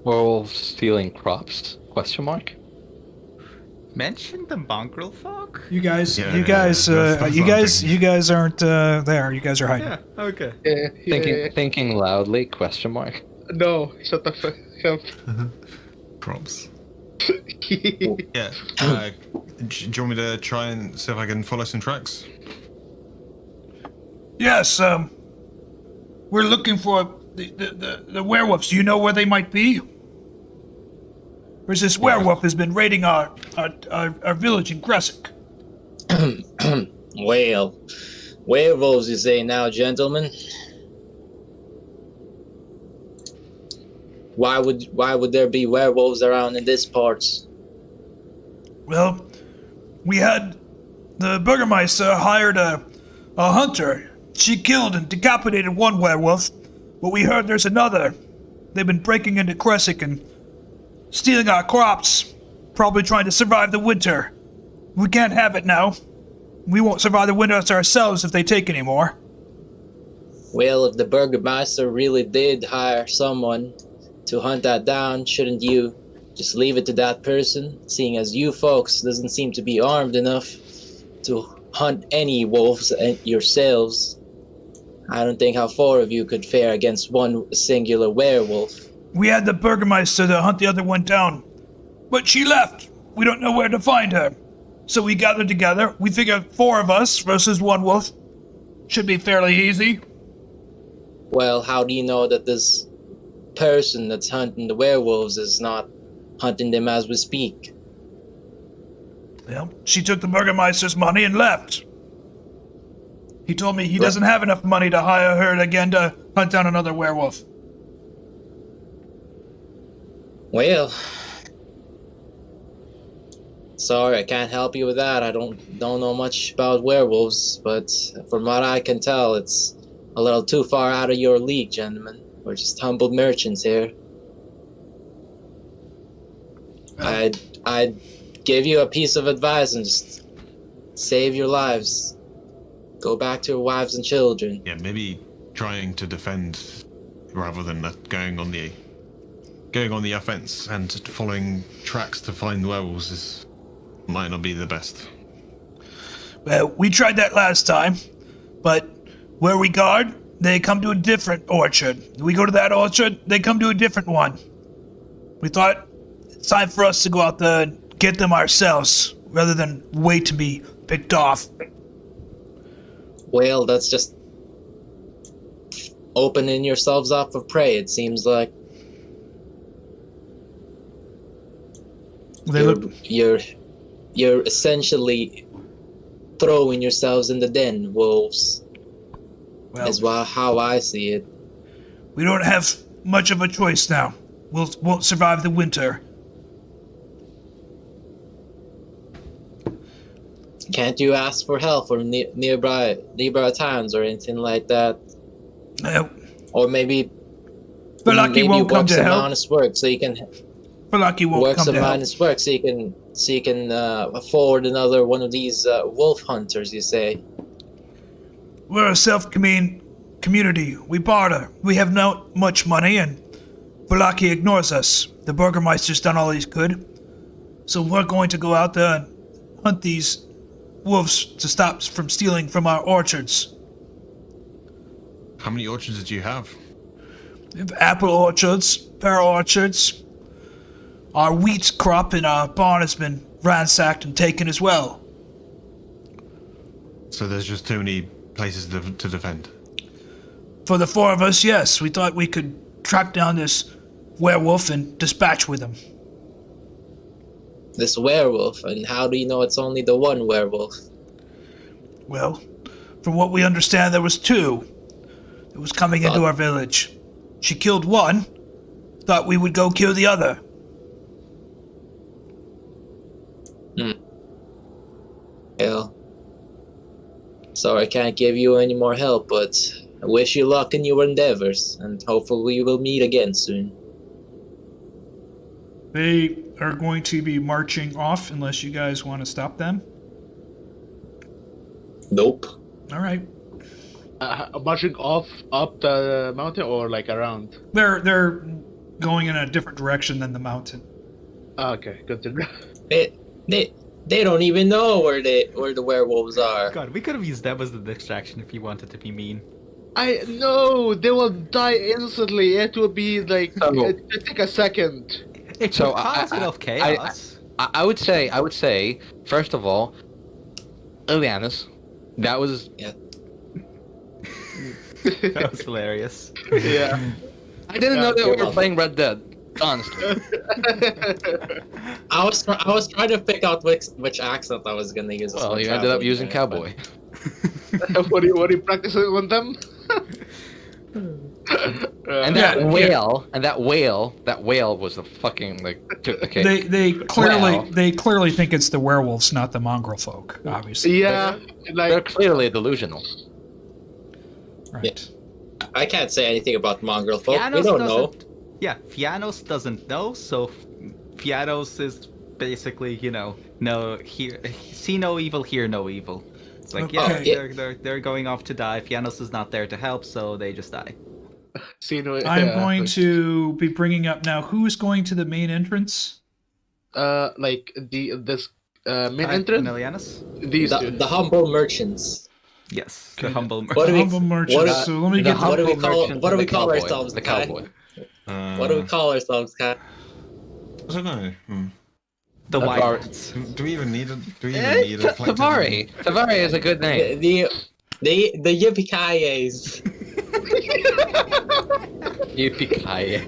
Werewolves stealing crops? Question mark. Mention the mongrel folk? You guys, Yeah, you guys aren't there. You guys are hiding. Yeah, okay. Thinking loudly? Question mark. No, shut the fuck up. Props. Yeah. Do you want me to try and see if I can follow some tracks? Yes, we're looking for the werewolves. Do you know where they might be? Where's this werewolf has been raiding our village in Khyraezul? Well, werewolves you say now, gentlemen? Why would there be werewolves around in this parts? Well, we had the Burgermeister hired a hunter. She killed and decapitated one werewolf, but we heard there's another. They've been breaking into Khyraezul and stealing our crops. probably trying to survive the winter. We can't have it now. We won't survive the winter ourselves if they take any more. Well, if the Burgermeister really did hire someone to hunt that down, shouldn't you just leave it to that person, seeing as you folks doesn't seem to be armed enough to hunt any wolves yourselves? I don't think how 4 of you could fare against one singular werewolf. We had the Burgermeister to hunt the other one down, but she left. We don't know where to find her. So we gathered together. We figured 4 of us versus 1 wolf should be fairly easy. Well, how do you know that this person that's hunting the werewolves is not hunting them as we speak? Well, she took the Burgermeister's money and left. He told me he doesn't have enough money to hire her again to hunt down another werewolf. Well, sorry, I can't help you with that. I don't know much about werewolves, but from what I can tell, it's a little too far out of your league, gentlemen. We're just humble merchants here. I'd give you a piece of advice and just save your lives. Go back to your wives and children. Yeah, maybe trying to defend rather than going on the offense and following tracks to find werewolves might not be the best. Well, we tried that last time, but where we guard, they come to a different orchard. We go to that orchard, they come to a different one. We thought it's time for us to go out there and get them ourselves, rather than wait to be picked off. Well, that's just opening yourselves up for prey, it seems like. You're essentially throwing yourselves in the den, wolves. Well, is how I see it. we don't have much of a choice now. Won't survive the winter. Can't you ask for help from nearby towns or anything like that? No. Or maybe Lucky won't come to help. Honest work so you can Lucky won't work come some to help. honest work so you can afford another one of these wolf hunters. You say? We're a self-contained community. We barter. We have not much money, and Valaki ignores us. The Burgermeister's done all he could. So we're going to go out there and hunt these wolves to stop from stealing from our orchards. How many orchards do you have? We have apple orchards, pear orchards. Our wheat crop in our barn has been ransacked and taken as well. So there's just too many places to defend. For the 4 of us, yes. We thought we could track down this werewolf and dispatch with him. This werewolf, and how do you know it's only the one werewolf? Well, from what we understand, there was 2 that was coming into our village. She killed one, thought we would go kill the other. Well, sorry I can't give you any more help, but I wish you luck in your endeavors, and hopefully we will meet again soon. They are going to be marching off unless you guys want to stop them. Nope. All right. Marching off up the mountain or like around? They're going in a different direction than the mountain. Okay, good to know. They don't even know where the werewolves are. God, we could have used them as the distraction if you wanted to be mean. I know they will die instantly. It will be like it take a second. It So would cause enough chaos. I would say, first of all, Ileanys, that was That was hilarious. Yeah. I didn't know that we were playing Red Dead. Honestly. I was trying to pick out which accent I was gonna use. Well, you ended up using cowboy. What are you practicing on them? And that whale was the fucking took the cake. They clearly think it's the werewolves, not the mongrel folk. Obviously. Yeah, They're clearly delusional. Right. I can't say anything about mongrel folk. Fiannos We don't know. Yeah, Fiannos doesn't know, so Fiannos is basically, see no evil, hear no evil. It's like, Okay. they're going off to die. Fiannos is not there to help, so they just die. See, no, I'm going to be bringing up now. Who is going to the main entrance? like this main entrance. Ileanys? These two. The humble merchants. Yes, Okay. the humble What do we- Humble merchants. what is- So let me The get What do we humble call- merchant what do and we the call cowboy, ourselves, The Kai? cowboy. What do we call ourselves, Kai? I don't know. the white Tavari. ones. Do we even need a? Do we even need a collective Tavari. name? Tavari is a good name. The Yippee-ki-yays. Yippee-ki-yay.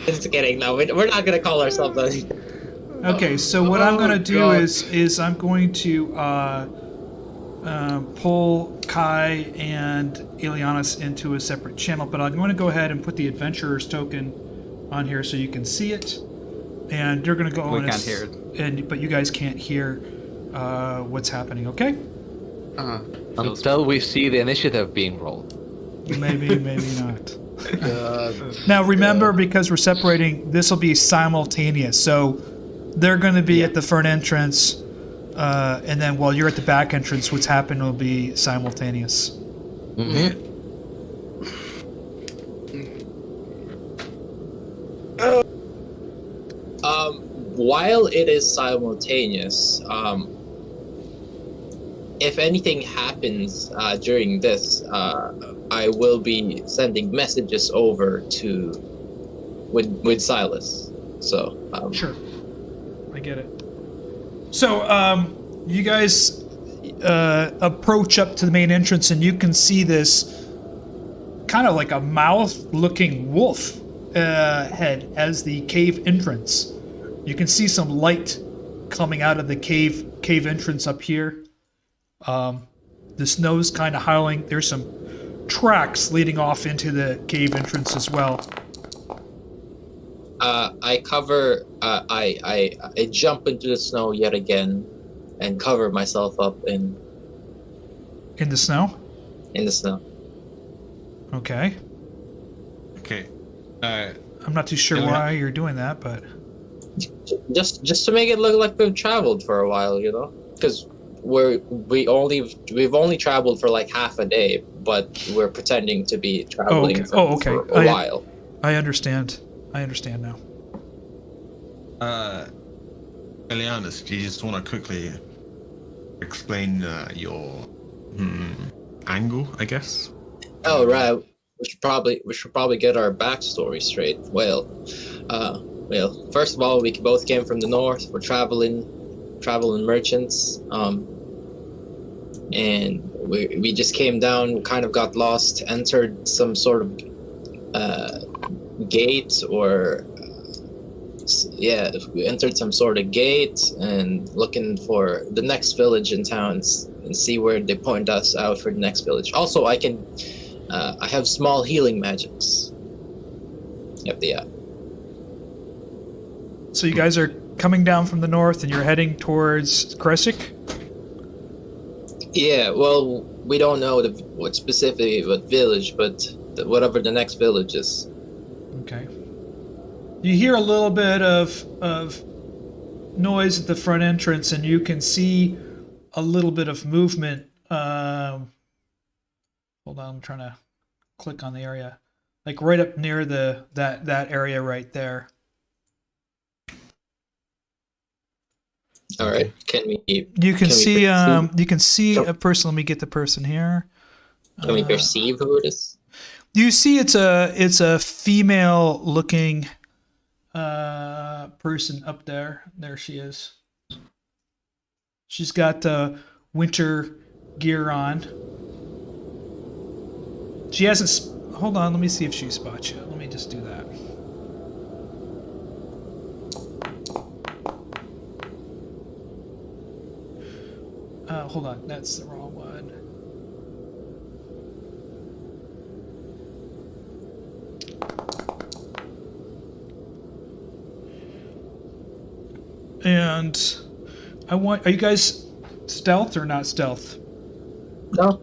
Just kidding. No, we're not gonna call ourselves that. Okay, so what I'm going to do God. is I'm going to pull Kai and Ileanys into a separate channel, but I'm going to go ahead and put the adventurer's token on here so you can see it, and they're going to go. We and can't hear it. but you guys can't hear what's happening. Okay? Until we see the initiative being rolled. Maybe, maybe not. God. Now remember, because we're separating, this will be simultaneous. So they're going to be at the front entrance, and then while you're at the back entrance, what's happened will be simultaneous. Mm-hmm. While it is simultaneous, if anything happens during this, I will be sending messages over with Silas. So Sure, I get it. So you guys approach up to the main entrance, and you can see this kind of like a mouth-looking wolf head as the cave entrance. You can see some light coming out of the cave entrance up here. The snow's kind of howling. There's some tracks leading off into the cave entrance as well. I cover. I jump into the snow yet again, and cover myself up in In the snow? the snow. Okay. Okay. I'm not too sure Yeah. why you're doing that, but Just to make it look like we've traveled for a while, because we've only traveled for like half a day, but we're pretending to be traveling okay. for a while. I understand. I understand now. Ileanys, do you just want to quickly explain your angle, I guess? Oh right, we should probably get our backstory straight. Well, first of all, we both came from the north. We're traveling merchants, and we just came down, kind of got lost, entered some sort of gate, or we entered some sort of gate and looking for the next village in town and see where they point us out for the next village. Also, I have small healing magics. Yeah. So you guys are coming down from the north, and you're heading towards Khyraezul? Yeah, well, we don't know what village, but whatever the next village is. Okay. You hear a little bit of noise at the front entrance, and you can see a little bit of movement. Hold on, I'm trying to click on the area, like right up near that area right there. All right, You can see perceive? a person. Let me get the person here. Can we perceive who it is? You see, it's a female looking person up there. There she is. She's got winter gear on. She hasn't. Hold on, let me see if she spots you. Let me just do that. Hold on, that's the wrong one. And are you guys stealth or not stealth? No.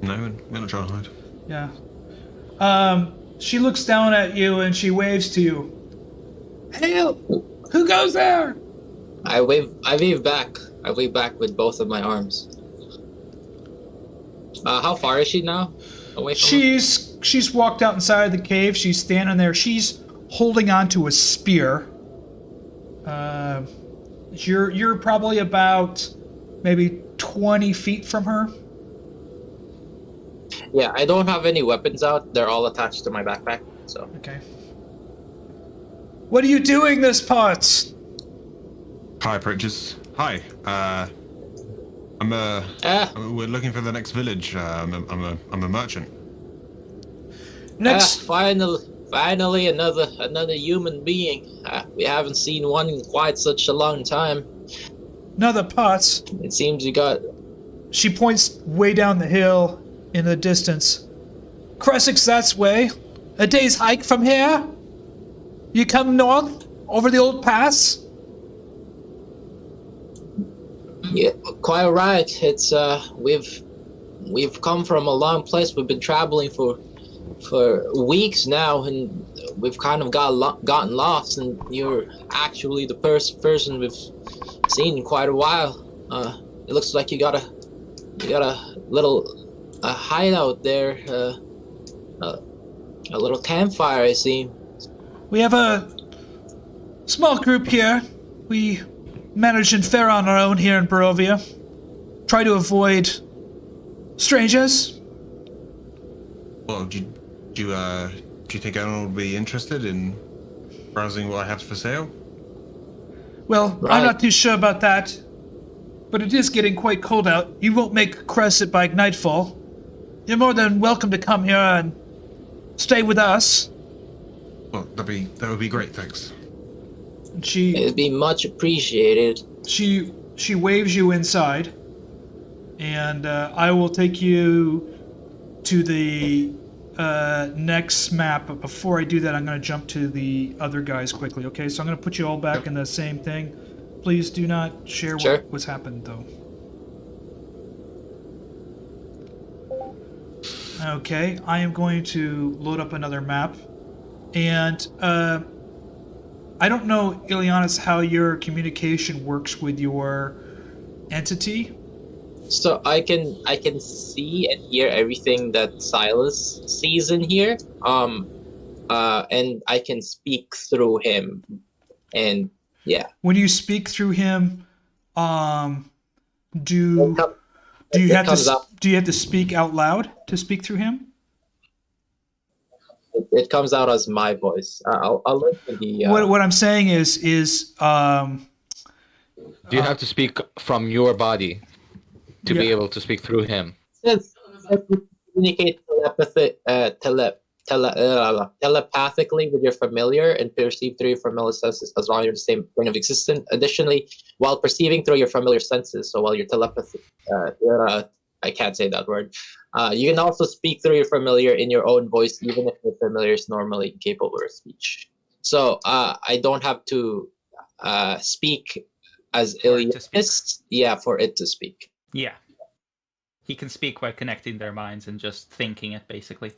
No, we're gonna try and hide. Yeah. She looks down at you and she waves to you. Help! Who goes there? I wave back. I wave back with both of my arms. How far is she now? Away from him? She's walked out inside the cave. She's standing there. She's holding onto a spear. You're probably about maybe 20 feet from her. Yeah, I don't have any weapons out. They're all attached to my backpack. So. Okay. What are you doing this part? Hi, approaches. Hi. We're looking for the next village. I'm a merchant. Next. Finally, another human being. We haven't seen one in quite such a long time. Another pot. It seems you got. She points way down the hill in the distance. Khyraezul's that way. A day's hike from here. You come north over the old pass. Yeah, quite right. It's we've come from a long place. We've been traveling for weeks now, and we've kind of gotten lost. And you're actually the person we've seen in quite a while. It looks like you got a little hideout there. A little campfire, I see. We have a small group here. We manage and fare on our own here in Barovia. Try to avoid strangers. Well, do you think anyone would be interested in browsing what I have for sale? Well, Right. I'm not too sure about that. But it is getting quite cold out. You won't make Khyraezul by nightfall. You're more than welcome to come here and stay with us. Well, that would be great, thanks. And she It'd be much appreciated. she waves you inside, and I will take you to the next map. But before I do that, I'm going to jump to the other guys quickly. Okay, so I'm going to put you all back in the same thing. Please do not share Sure. what's happened, though. Okay, I am going to load up another map, and I don't know, Ileanys, how your communication works with your entity. So I can see and hear everything that Silas sees in here. And I can speak through him. And yeah. When you speak through him, do you have to speak out loud to speak through him? It comes out as my voice. I'll look at the. What I'm saying is Do you have to speak from your body to be Yeah. able to speak through him? Since you communicate telepathically with your familiar and perceive through your familiar senses as long as you're the same plane of existence. Additionally, while perceiving through your familiar senses, so while your telepathy, I can't say that word. You can also speak through your familiar in your own voice, even if your familiar is normally incapable of speech. So I don't have to speak as For it to speak. Ileanys, yeah, for it to speak. Yeah. He can speak by connecting their minds and just thinking it, basically.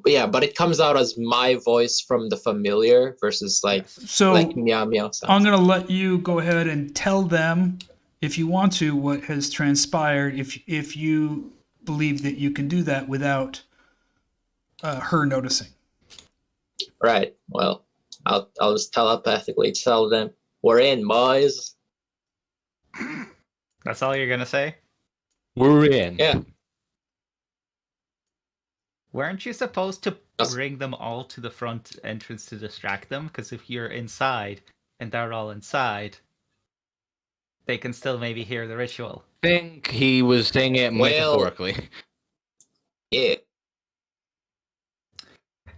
Yeah, but it comes out as my voice from the familiar versus like so. meow meow sounds. I'm gonna let you go ahead and tell them, if you want to, what has transpired. If you believe that you can do that without her noticing. Right. Well, I'll just telepathically tell them we're in, boys. That's all you're gonna say? We're in. Yeah. Weren't you supposed to Yes. bring them all to the front entrance to distract them? Because if you're inside and they're all inside, they can still maybe hear the ritual. I think he was saying it Well- metaphorically. Yeah.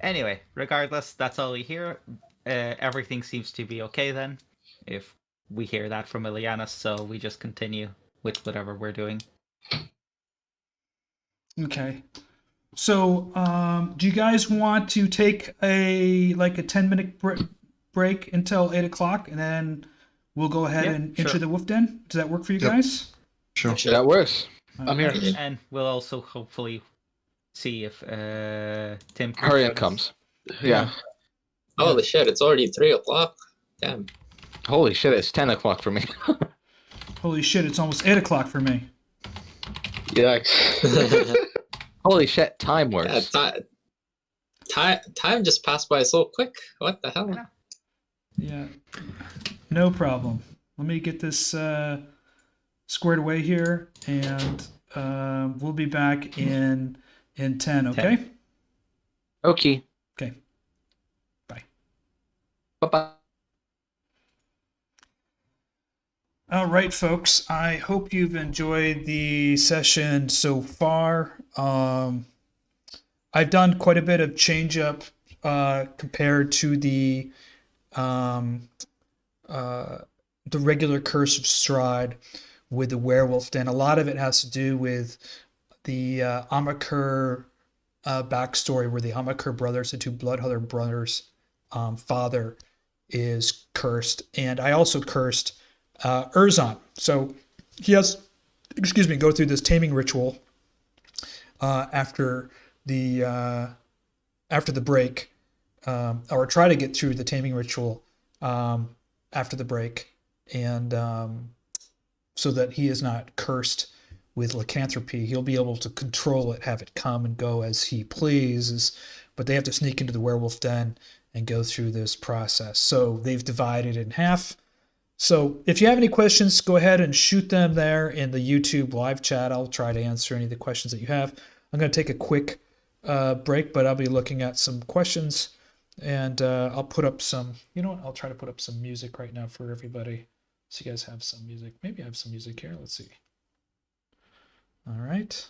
Anyway, regardless, that's all we hear. Everything seems to be okay then, if we hear that from Ileanys, so we just continue with whatever we're doing. Okay. So, do you guys want to take a 10-minute break until 8 o'clock, and then we'll go ahead Yeah, and sure. enter the wolf den? Does that work for you Yep. guys? Sure. That works. I'm here. And we'll also hopefully see if Tim Herjann comes. Yeah. Holy shit! It's already 3 o'clock. Damn. Holy shit! It's 10 o'clock for me. Holy shit! It's almost 8 o'clock for me. Yikes. Holy shit! Time works. Time just passed by so quick. What the hell? Yeah, no problem. Let me get this squared away here, and we'll be back in 10. Okay. 10. Okay. Okay. Bye. Bye bye. All right, folks. I hope you've enjoyed the session so far. I've done quite a bit of change up compared to the regular Curse of Strahd with the Werewolf Den. A lot of it has to do with the Armakiir backstory, where the Armakiir brothers, the two Bloodhunter brothers, father is cursed, and I also cursed Erzan. So he has, go through this taming ritual after the break, or try to get through the taming ritual after the break, and so that he is not cursed with lycanthropy. He'll be able to control it, have it come and go as he pleases, but they have to sneak into the werewolf den and go through this process. So they've divided in half. So if you have any questions, go ahead and shoot them there in the YouTube live chat. I'll try to answer any of the questions that you have. I'm going to take a quick break, but I'll be looking at some questions, and I'll put up some, I'll try to put up some music right now for everybody. So you guys have some music. Maybe I have some music here. Let's see. All right.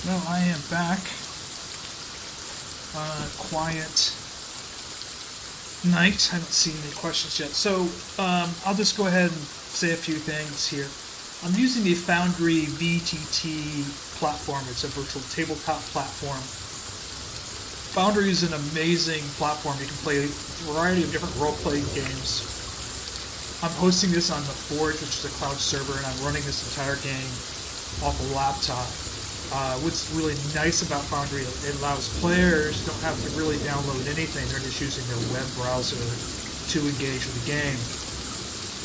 Well, I am back. Quiet night. I haven't seen any questions yet. So I'll just go ahead and say a few things here. I'm using the Foundry VTT platform. It's a virtual tabletop platform. Foundry is an amazing platform. You can play a variety of different role-playing games. I'm hosting this on the Forge, which is a cloud server, and I'm running this entire game off a laptop. What's really nice about Foundry, it allows players don't have to really download anything. They're just using their web browser to engage with the game.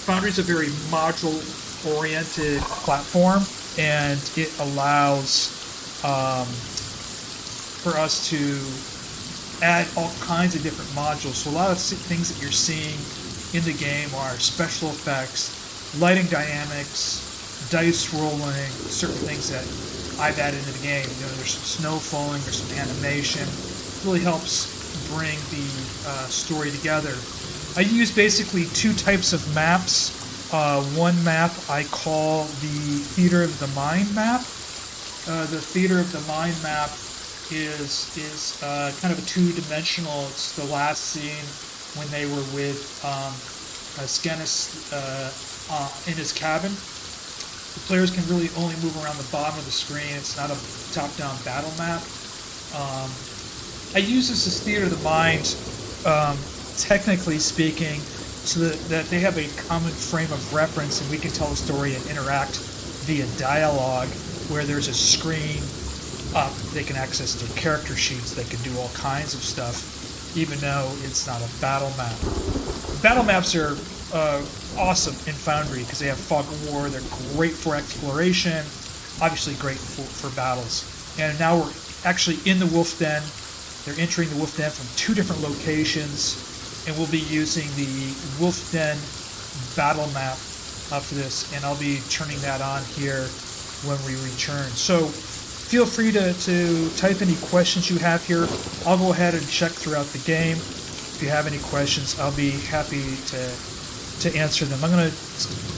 Foundry is a very module-oriented platform, and it allows for us to add all kinds of different modules. So a lot of things that you're seeing in the game are special effects, lighting dynamics, dice rolling, certain things that I've added into the game. You know, there's some snow falling, there's some animation. It really helps bring the story together. I use basically two types of maps. One map I call the Theater of the Mind map. The Theater of the Mind map is kind of a two-dimensional. It's the last scene when they were with Skenis in his cabin. The players can really only move around the bottom of the screen. It's not a top-down battle map. I use this as Theater of the Mind, technically speaking, so that they have a common frame of reference and we can tell a story and interact via dialogue, where there's a screen up. They can access their character sheets. They can do all kinds of stuff, even though it's not a battle map. Battle maps are awesome in Foundry because they have fog of war. They're great for exploration, obviously great for battles. And now we're actually in the Wolf Den. They're entering the Wolf Den from two different locations, and we'll be using the Wolf Den battle map for this, and I'll be turning that on here when we return. So feel free to type any questions you have here. I'll go ahead and check throughout the game. If you have any questions, I'll be happy to answer them. I'm going to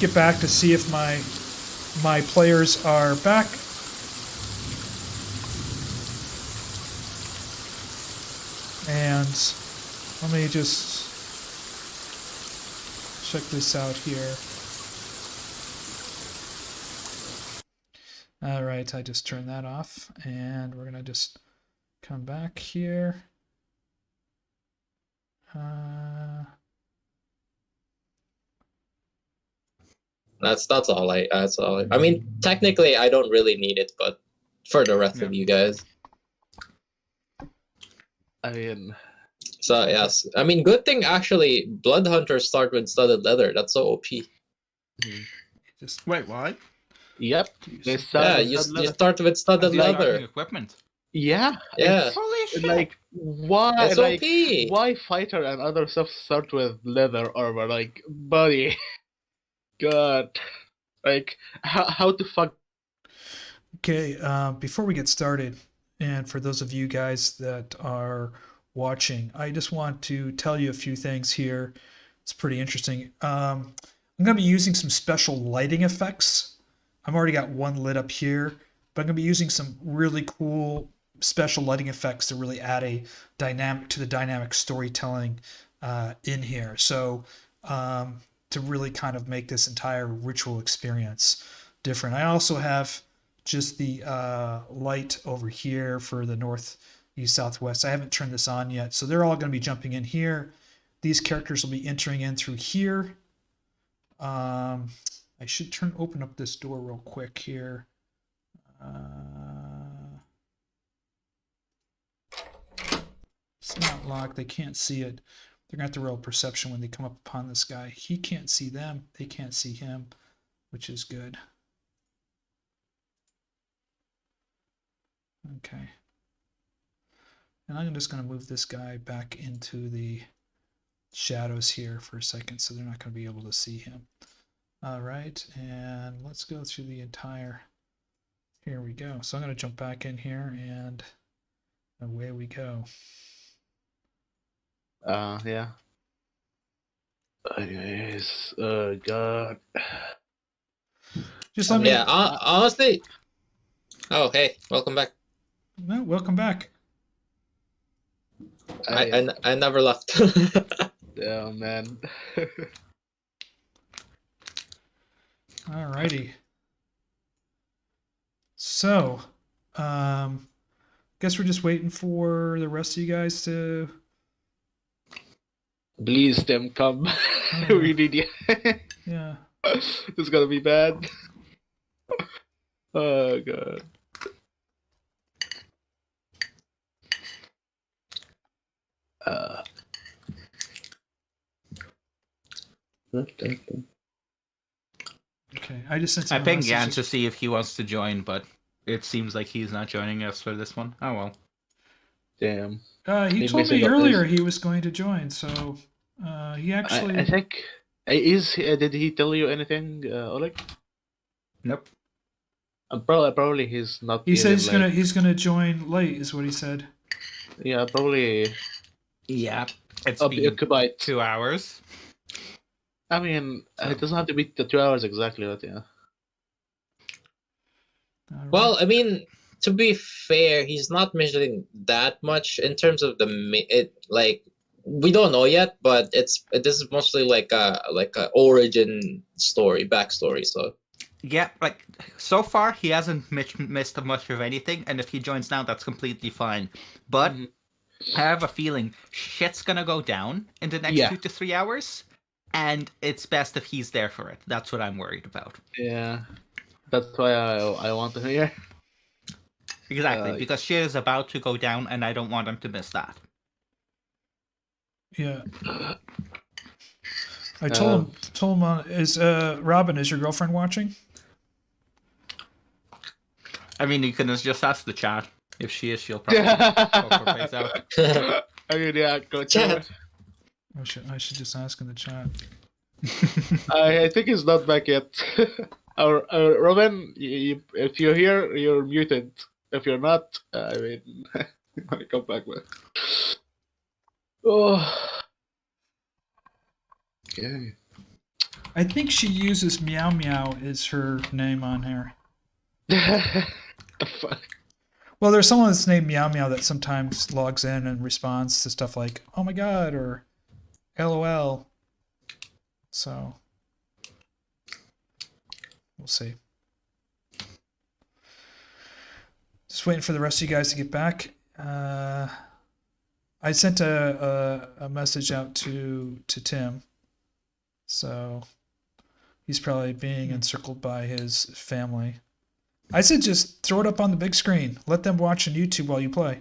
get back to see if my players are back. And let me just check this out here. All right, I just turned that off, and we're gonna just come back here. That's all I mean, technically I don't really need it, but for the rest of you guys. I mean, So yes, I mean, good thing actually. Bloodhunters start with studded leather. That's so OP. Just Wait, why? yep. They Yeah, you start with studded leather. Equipment. Yeah. Yeah. Holy shit! Like why? It's Like OP. why fighter and other stuff start with leather armor? Like, buddy, God, like how the fuck? Okay, before we get started, and for those of you guys that are watching, I just want to tell you a few things here. It's pretty interesting. I'm going to be using some special lighting effects. I've already got one lit up here, but I'm going to be using some really cool special lighting effects to really add a dynamic to the dynamic storytelling in here. So to really kind of make this entire ritual experience different. I also have just the light over here for the north, east, southwest. I haven't turned this on yet, so they're all going to be jumping in here. These characters will be entering in through here. I should open up this door real quick here. It's not locked. They can't see it. They're going to have to roll perception when they come up upon this guy. He can't see them. They can't see him, which is good. Okay. And I'm just going to move this guy back into the shadows here for a second, so they're not going to be able to see him. All right, and let's go through the entire... Here we go. So I'm going to jump back in here, and away we go. Yeah. Anyways, God. Just let me... Yeah, honestly. Oh, hey, welcome back. Well, welcome back. I never left. Yeah, man. Alrighty. So, guess we're just waiting for the rest of you guys to. Please, them come. We need you. Yeah. This is gonna be bad. Oh god. Okay. I just sent. I him a pinged message. Jan to see if he wants to join, but it seems like he's not joining us for this one. Oh well. Damn. He He's told missing me up earlier his- he was going to join, so he actually. I think. Did he tell you anything, Oleg? Nope. Probably he's not. He said even, he's gonna join late, is what he said. Yeah, probably Yeah. It's been occupied. 2 hours. I mean, it doesn't have to be the 2 hours exactly, but yeah. Alright. Well, I mean, to be fair, he's not mentioning that much in terms of like we don't know yet, but this is mostly like a origin story, backstory. So Yeah, like so far he hasn't missed much of anything, and if he joins now, that's completely fine. But I have a feeling shit's gonna go down in the next Yeah. 2 to 3 hours, and it's best if he's there for it. That's what I'm worried about. Yeah. That's why I want to hear. Exactly, because shit is about to go down, and I don't want him to miss that. Yeah. I told him is Robin, is your girlfriend watching? I mean, you can just ask the chat. If she is, she'll probably poke her face out. I mean, yeah, go Chat. I should just ask in the chat. I think he's not back yet. Robin, if you're here, you're muted. If you're not, I mean, you want to come back with. Oh. Okay. I think she uses Meow Meow as her name on here. Fuck. Well, there's someone that's named Meow Meow that sometimes logs in and responds to stuff like "Oh my God" or "LOL." So we'll see. Just waiting for the rest of you guys to get back. I sent a message out to Tim, so he's probably being encircled by his family. I said just throw it up on the big screen. Let them watch on YouTube while you play.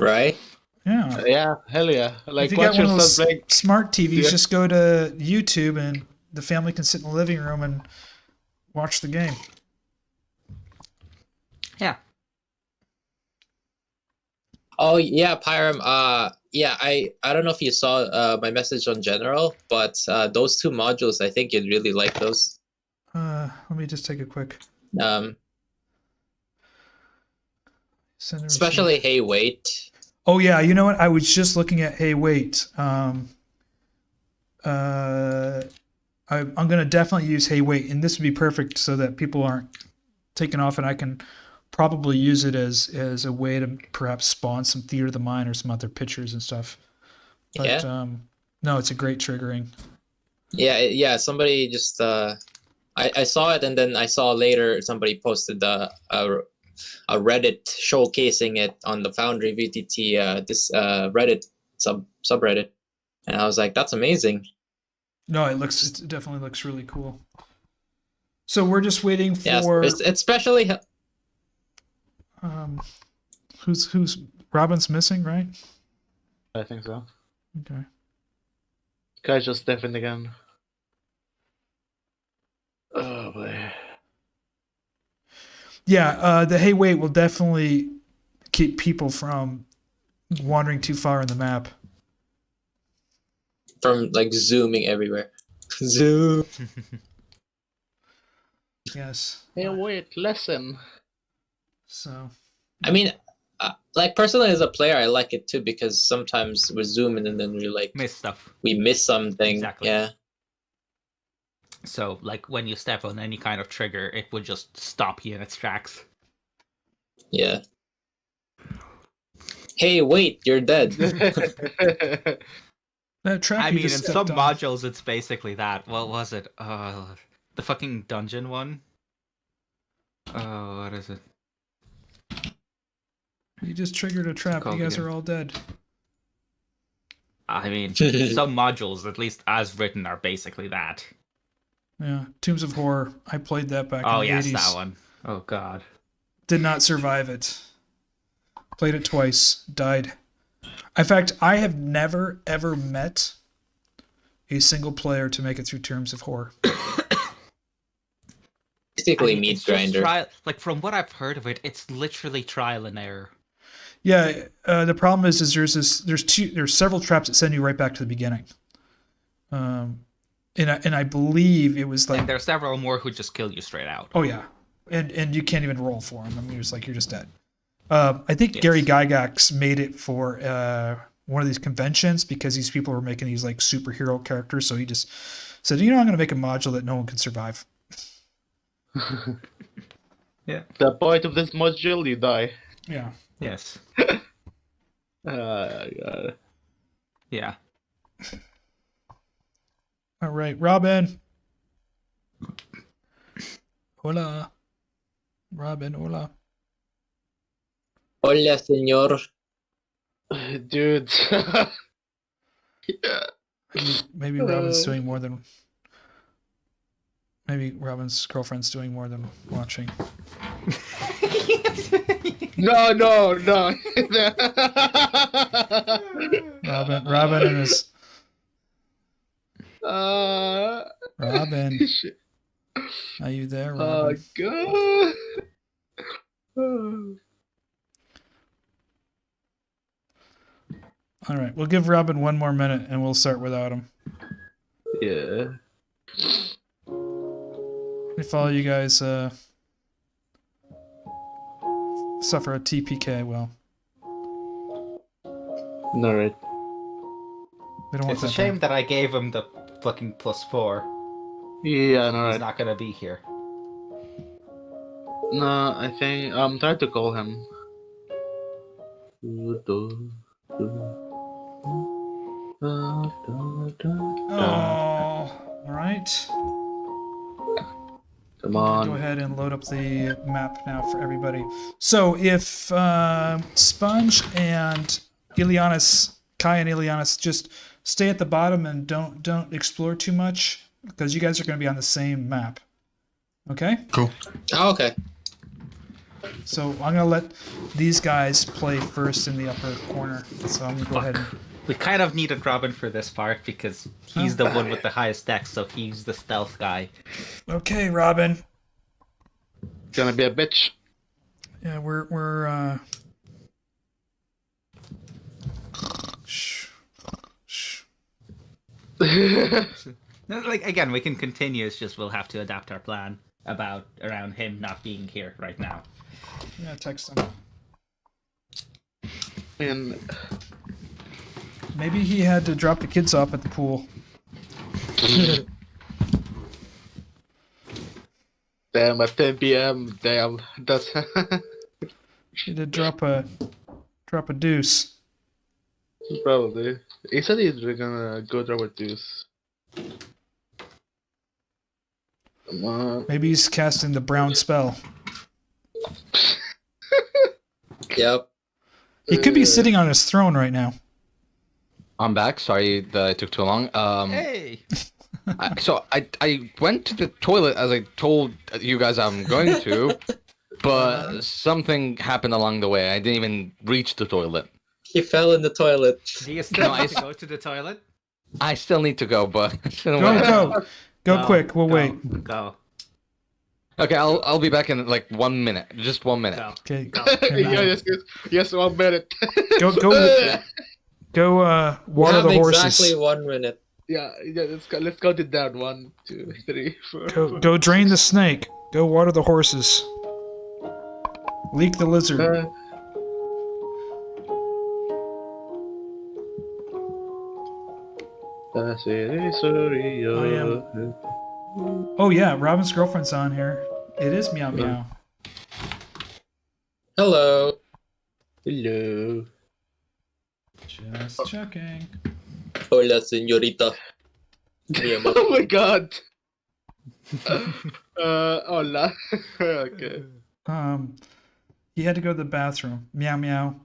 right? Yeah. Yeah, hell yeah. Like, If you got watch one of your those son playing. smart TVs, Yeah. just go to YouTube and the family can sit in the living room and watch the game. Yeah. Oh yeah, Pyram. Yeah, I don't know if you saw my message on general, but those two modules, I think you'd really like those. Let me just take a quick. Um, Send and especially Hey Wait. Oh yeah, you know what? I was just looking at. Hey, wait. I'm gonna definitely use Hey Wait, and this would be perfect so that people aren't taken off, and I can probably use it as a way to perhaps spawn some Theater of the Mind or some other pictures and stuff. But Yeah. No, it's a great triggering. Yeah. Somebody just I saw it, and then I saw later somebody posted a Reddit showcasing it on the Foundry VTT this Reddit subreddit, and I was like, that's amazing. No, it definitely looks really cool. So we're just waiting Yeah, for it's especially who's Robin's missing, right? I think so. Okay. Guy's just deafened again. Oh boy. Yeah, the Hey Wait will definitely keep people from wandering too far in the map. from like zooming everywhere. Zoom. Yes. Hey, wait, listen. So. I mean, like personally as a player, I like it too because sometimes we're zooming and then we Miss stuff. we miss something. Exactly. Yeah. So, like, when you step on any kind of trigger, it would just stop you in its tracks. Yeah. Hey, wait, you're dead. That trap I you mean, in just some stepped on. modules, it's basically that. What was it? The fucking dungeon one? Oh, what is it? You just triggered a trap. You Called guys again. are all dead. I mean, some modules, at least as written, are basically that. Yeah, Tombs of Horror. I played that back Oh, in the yes, 80s. that one. Oh, God. Did not survive it. Played it twice. Died. In fact, I have never, ever met a single player to make it through Tombs of Horror. Basically, meat it's just grinder. like, from what I've heard of it, it's literally trial and error. Yeah, the problem is there's several traps that send you right back to the beginning. And I believe it was like, And there are several more who just kill you straight out. oh yeah, and you can't even roll for them. I mean, you're just dead. I think Yes. Gary Gygax made it for one of these conventions because these people were making these like superhero characters. So he just said, I'm going to make a module that no one can survive. Yeah. The point of this module, you die. Yeah. Yes. God. Yeah. All right, Robin. Hola. Robin, hola. Hola, señor. Dude. Maybe Robin's doing more than. Maybe Robin's girlfriend's doing more than watching. No. Robin and his. Robin, Shit. are you there, Oh Robin? God. All right, we'll give Robin one more minute, and we'll start without him. Yeah. Let me follow you guys. Suffer a TPK. Well, Alright. we don't want It's a that shame that I gave him the fucking +4. Yeah, He's alright. not gonna be here. No, I think I'm trying to call him. Oh, all right. Come I'm gonna on. go ahead and load up the map now for everybody. So if Sponge and Ileanys, Kai and Ileanys, just stay at the bottom and don't explore too much because you guys are going to be on the same map. Okay? Cool. Oh, okay. So I'm going to let these guys play first in the upper corner. So I'm going to go ahead and... We kind of needed Robin for this part because he's the one with the highest dex, so he's the stealth guy. Okay, Robin. Gonna be a bitch. Yeah, we're shh. Like, again, we can continue, it's just we'll have to adapt our plan around him not being here right now. Yeah, text him. And Maybe he had to drop the kids off at the pool. damn, at 10 p.m. Damn, that's He did drop a deuce. probably. He said he's gonna go drop a deuce. Come on. Maybe he's casting the brown spell. Yep. He could be sitting on his throne right now. I'm back. Sorry that it took too long. Hey! I went to the toilet as I told you guys I'm going to, but something happened along the way. I didn't even reach the toilet. He fell in the toilet. Do you still No, have to go to the toilet? I still need to go, but Go Go, quick. We'll go, wait. Go. Okay, I'll be back in like 1 minute. Just 1 minute. Go. Okay. Yeah, yes, 1 minute. Go. Water You have the horses. exactly 1 minute. Yeah, let's count it down. 1, 2, 3, 4. Go drain the snake. Go water the horses. Leak the lizard. Oh yeah, Robin's girlfriend's on here. It is Meow Meow. Hello. Hello. Just checking. Hola, señorita. Oh my god. Hola. Okay. He had to go to the bathroom. Meow meow.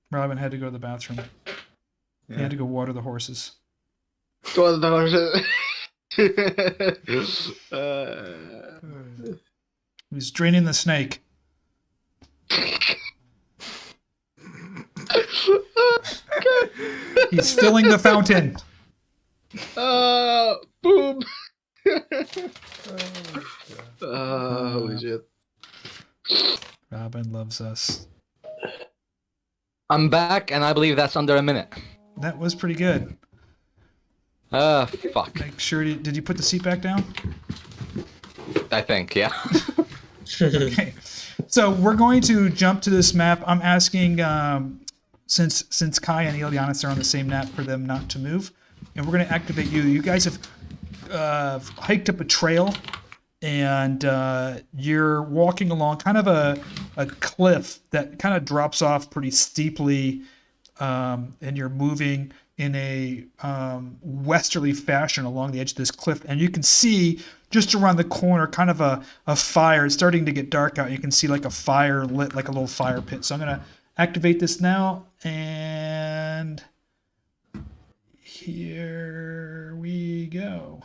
Robin had to go to the bathroom. He had to go water the horses. What the He's draining the snake. He's filling the fountain. Boom. Holy shit. Robin loves us. I'm back, and I believe that's under a minute. That was pretty good. Fuck. Make sure. Did you put the seat back down? I think, yeah. Okay. So we're going to jump to this map. I'm asking, since Kai and Ileanys are on the same map, for them not to move, and we're going to activate you. You guys have hiked up a trail, and you're walking along kind of a cliff that kind of drops off pretty steeply, and you're moving in a westerly fashion along the edge of this cliff, and you can see just around the corner kind of a fire. It's starting to get dark out. You can see like a fire lit, like a little fire pit. So I'm going to activate this now, and here we go.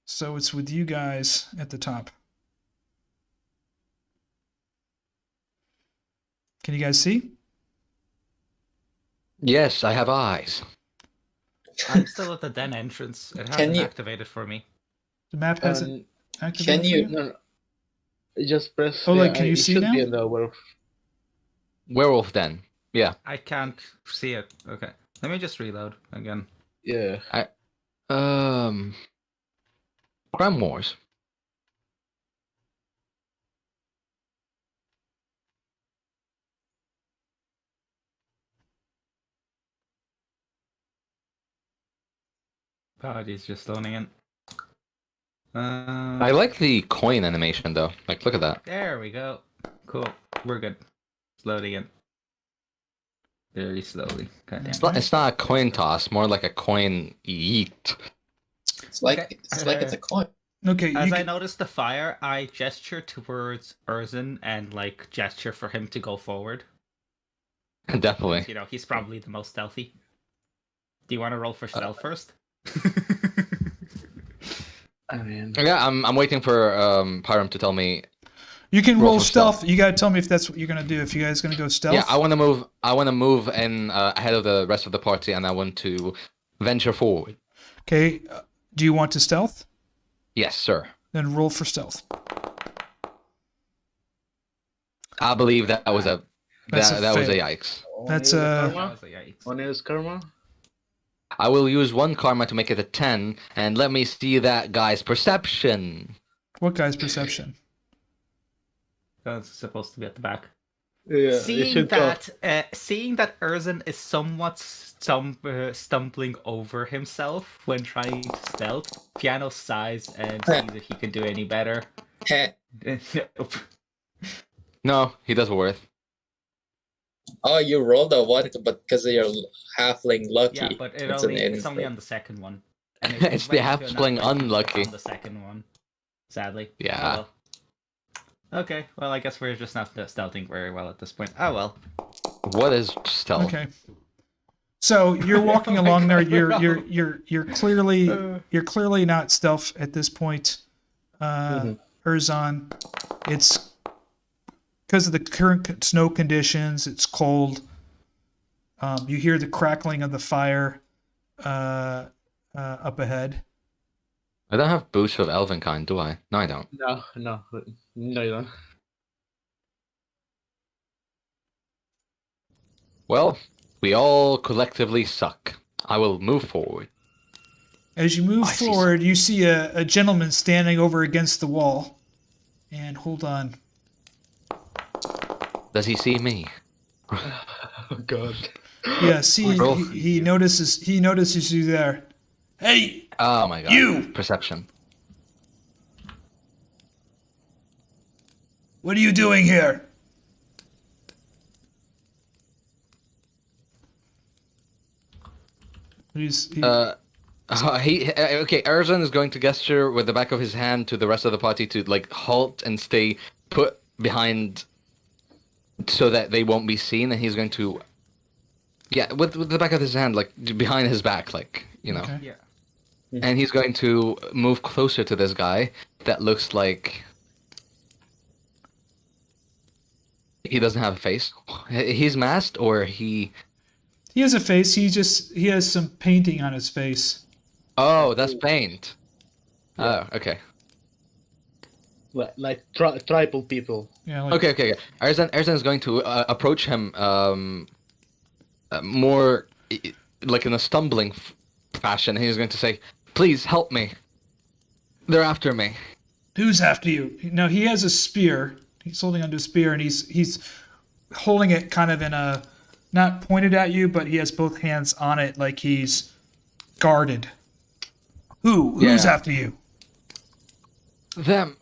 So it's with you guys at the top. Can you guys see? Yes, I have eyes. I'm still at the den entrance. It hasn't activated for me. The map hasn't activated. Can you? No. Just press. Oleg, can you see now? Be in the Werewolf Den. Yeah. I can't see it. Okay. Let me just reload again. Yeah. Crime Wars. Apologies, just loading in. I like the coin animation though. Like, look at that. There we go. Cool. We're good. It's loading in. Very slowly. It's not a coin toss, more like a coin yeet. It's like it's a coin. Okay. As I noticed the fire, I gesture towards Erzan and like gesture for him to go forward. Definitely. You know, he's probably the most stealthy. Do you want to roll for stealth first? I mean, Yeah, I'm waiting for Pyram to tell me. You can Roll roll for stealth. You gotta tell me if that's what you're gonna do. If you guys gonna go stealth. Yeah, I want to move. I want to move in ahead of the rest of the party, and I want to venture forward. Okay. Do you want to stealth? Yes, sir. Then roll for stealth. I believe that was a That's a that was a fail. yikes. That's One is karma. I will use one karma to make it a 10, and let me see that guy's perception. What guy's perception? That's supposed to be at the back. Yeah. Seeing that Erzan is somewhat stumbling over himself when trying to stealth, Fiannos sighs and sees if he can do any better. Nope. No, he does worth. Oh, you rolled a one, but because of your halfling lucky. Yeah, but it's it's only on the second one. And It's the halfling unlucky. On the second one, sadly. Yeah. Oh, well. Okay, well, I guess we're just not stealthing very well at this point. Oh well. What is stealth? Okay. So you're walking along there. You're clearly not stealth at this point. Erzan, it's because of the current snow conditions. It's cold. You hear the crackling of the fire up ahead. I don't have boots of elven kind, do I? No, I don't. No, you don't. Well, we all collectively suck. I will move forward. As you move forward, you see a gentleman standing over against the wall. And hold on. Does he see me? Oh god. Yes, he notices you there. Hey, Oh my god. You! Perception. What are you doing here? Okay, Erzan is going to gesture with the back of his hand to the rest of the party to like halt and stay put behind so that they won't be seen, and he's going to with the back of his hand, like behind his back, like, you know. Okay. Yeah. And he's going to move closer to this guy that looks like he doesn't have a face. He's masked, or he has a face. He has some painting on his face. Oh, that's paint. Yeah. Oh, okay. Like tribal people. Yeah. Like, Okay. Erzan is going to approach him more like in a stumbling fashion. He's going to say, "Please help me. They're after me." Who's after you? No, he has a spear. He's holding onto a spear, and he's holding it kind of in a, not pointed at you, but he has both hands on it like he's guarded. Who's after you? Them.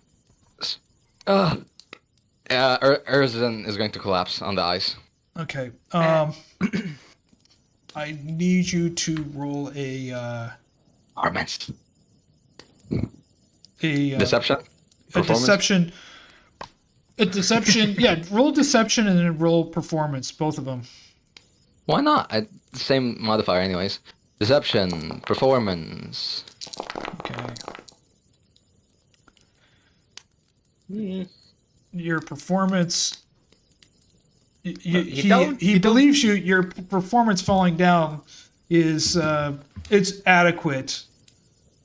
Erzan is going to collapse on the ice. Okay. I need you to roll a Armament. deception. Performance? A deception. Yeah, roll deception and then roll performance, both of them. Why not? Same modifier, anyways. Deception, performance. Okay. Your performance. He believes you. Your performance falling down is it's adequate.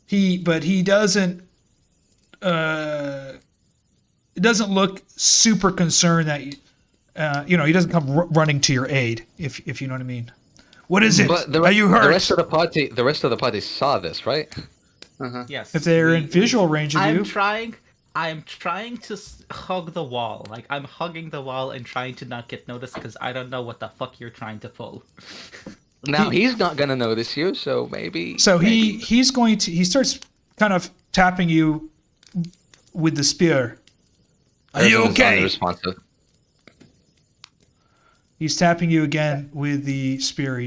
He doesn't. It doesn't look super concerned that he doesn't come running to your aid, if you know what I mean. What is it? Are you hurt? The rest of the party saw this, right? Yes. If they're in visual range of you. I'm trying to hug the wall. Like, I'm hugging the wall and trying to not get noticed because I don't know what the fuck you're trying to pull. Now he's not gonna notice you, so maybe. So he starts kind of tapping you with the spear. Are you okay? Unresponsive. He's tapping you again with the spear.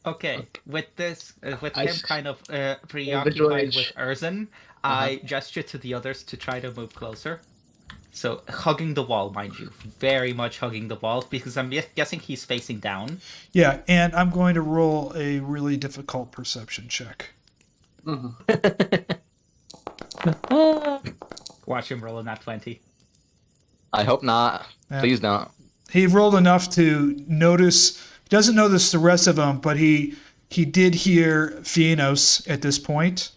Okay, with him kind of preoccupied with Erzan, I gesture to the others to try to move closer. So, hugging the wall, mind you. Very much hugging the wall, because I'm guessing he's facing down. Yeah, and I'm going to roll a really difficult perception check. Watch him roll in that 20. I hope not. Yeah. Please don't. He rolled enough to notice. He doesn't notice the rest of them, but he did hear Fiannos at this point.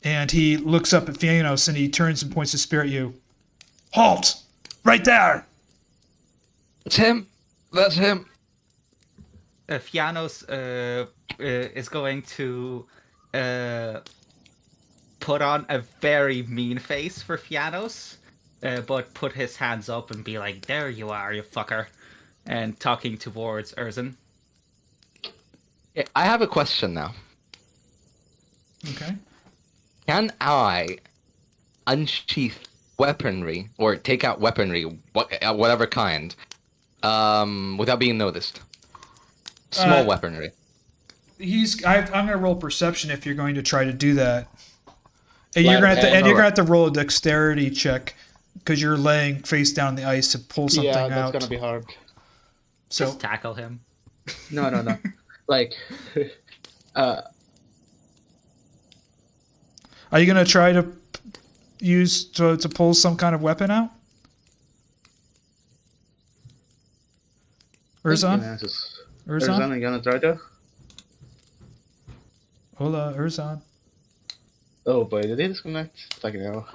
And he looks up at Fiannos and he turns and points his spear at you. Halt! Right there! It's him. That's him. Fiannos is going to put on a very mean face for Fiannos, but put his hands up and be like, "There you are, you fucker," and talking towards Erzan. I have a question now. Okay. Can I unsheath weaponry or take out weaponry, whatever kind, without being noticed? Small weaponry. I'm gonna roll perception if you're going to try to do that. And you're gonna have to roll a dexterity check because you're laying face down on the ice to pull something out. Yeah, that's gonna be hard. So just tackle him. No. Like, are you gonna try to use to pull some kind of weapon out? Erzan? Erzan, you gonna try to? Hola, Erzan. Oh boy, did he disconnect? Fucking hell.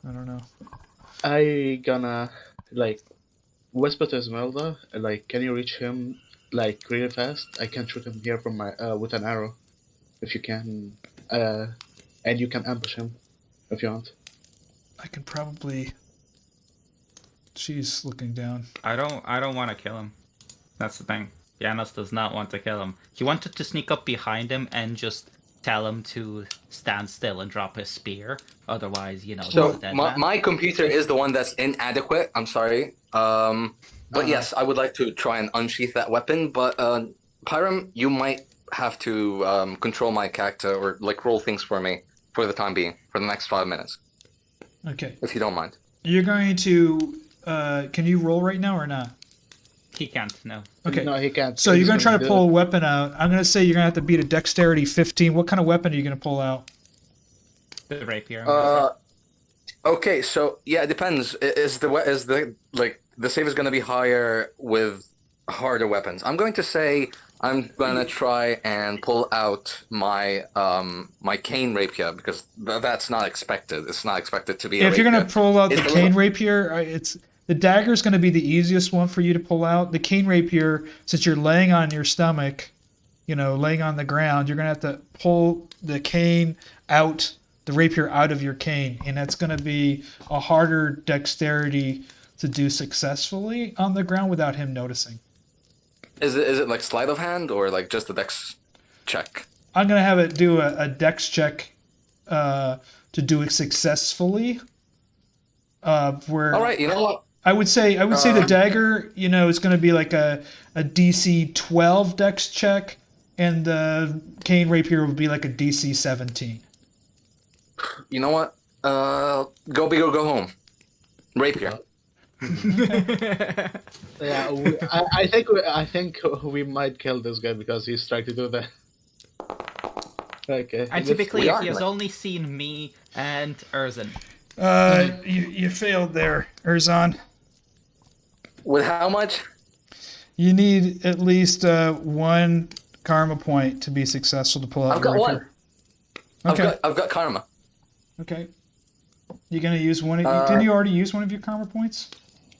I don't know. I gonna whisper to Esmeralda, can you reach him really fast? I can shoot him here from my with an arrow, if you can, and you can ambush him if you want. I can probably. She's looking down. I don't want to kill him. That's the thing. Fiannos does not want to kill him. He wanted to sneak up behind him and just tell him to stand still and drop his spear. Otherwise, you know, he's So a dead my, man. my computer is the one that's inadequate. I'm sorry. But yes, I would like to try and unsheath that weapon. But Pyram, you might have to control my character or like roll things for me for the time being for the next 5 minutes, Okay. if you don't mind. You're going to. Can you roll right now or not? He can't, no. Okay. No, he can't. So you're He's going to try to do pull it. a weapon out. I'm going to say you're going to have to beat a dexterity 15. What kind of weapon are you going to pull out? The rapier. Okay, so yeah, it depends. Is the save is going to be higher with harder weapons? I'm going to say I'm going to try and pull out my my cane rapier because that's not expected. It's not expected to be. If you're going to pull out the It's a cane little- rapier, it's the dagger is going to be the easiest one for you to pull out. The cane rapier, since you're laying on your stomach, you know, laying on the ground, you're going to have to pull the cane out, the rapier out of your cane, and that's going to be a harder dexterity to do successfully on the ground without him noticing. Is it like sleight of hand or like just a dex check? I'm going to have it do a dex check to do it successfully. Where All right, you know what? I would say the dagger, you know, is going to be like a DC 12 dex check, and the cane rapier would be like a DC 17. You know what? Go big or go home. Rapier. Yeah, I think we might kill this guy because he's trying to do that. Okay. And typically, if he has only seen me and Erzan. You failed there, Erzan. With how much? You need at least 1 karma point to be successful to pull out I've the got rapier. one. Okay. I've got karma. Okay. You're gonna use one of didn't you already use one of your karma points?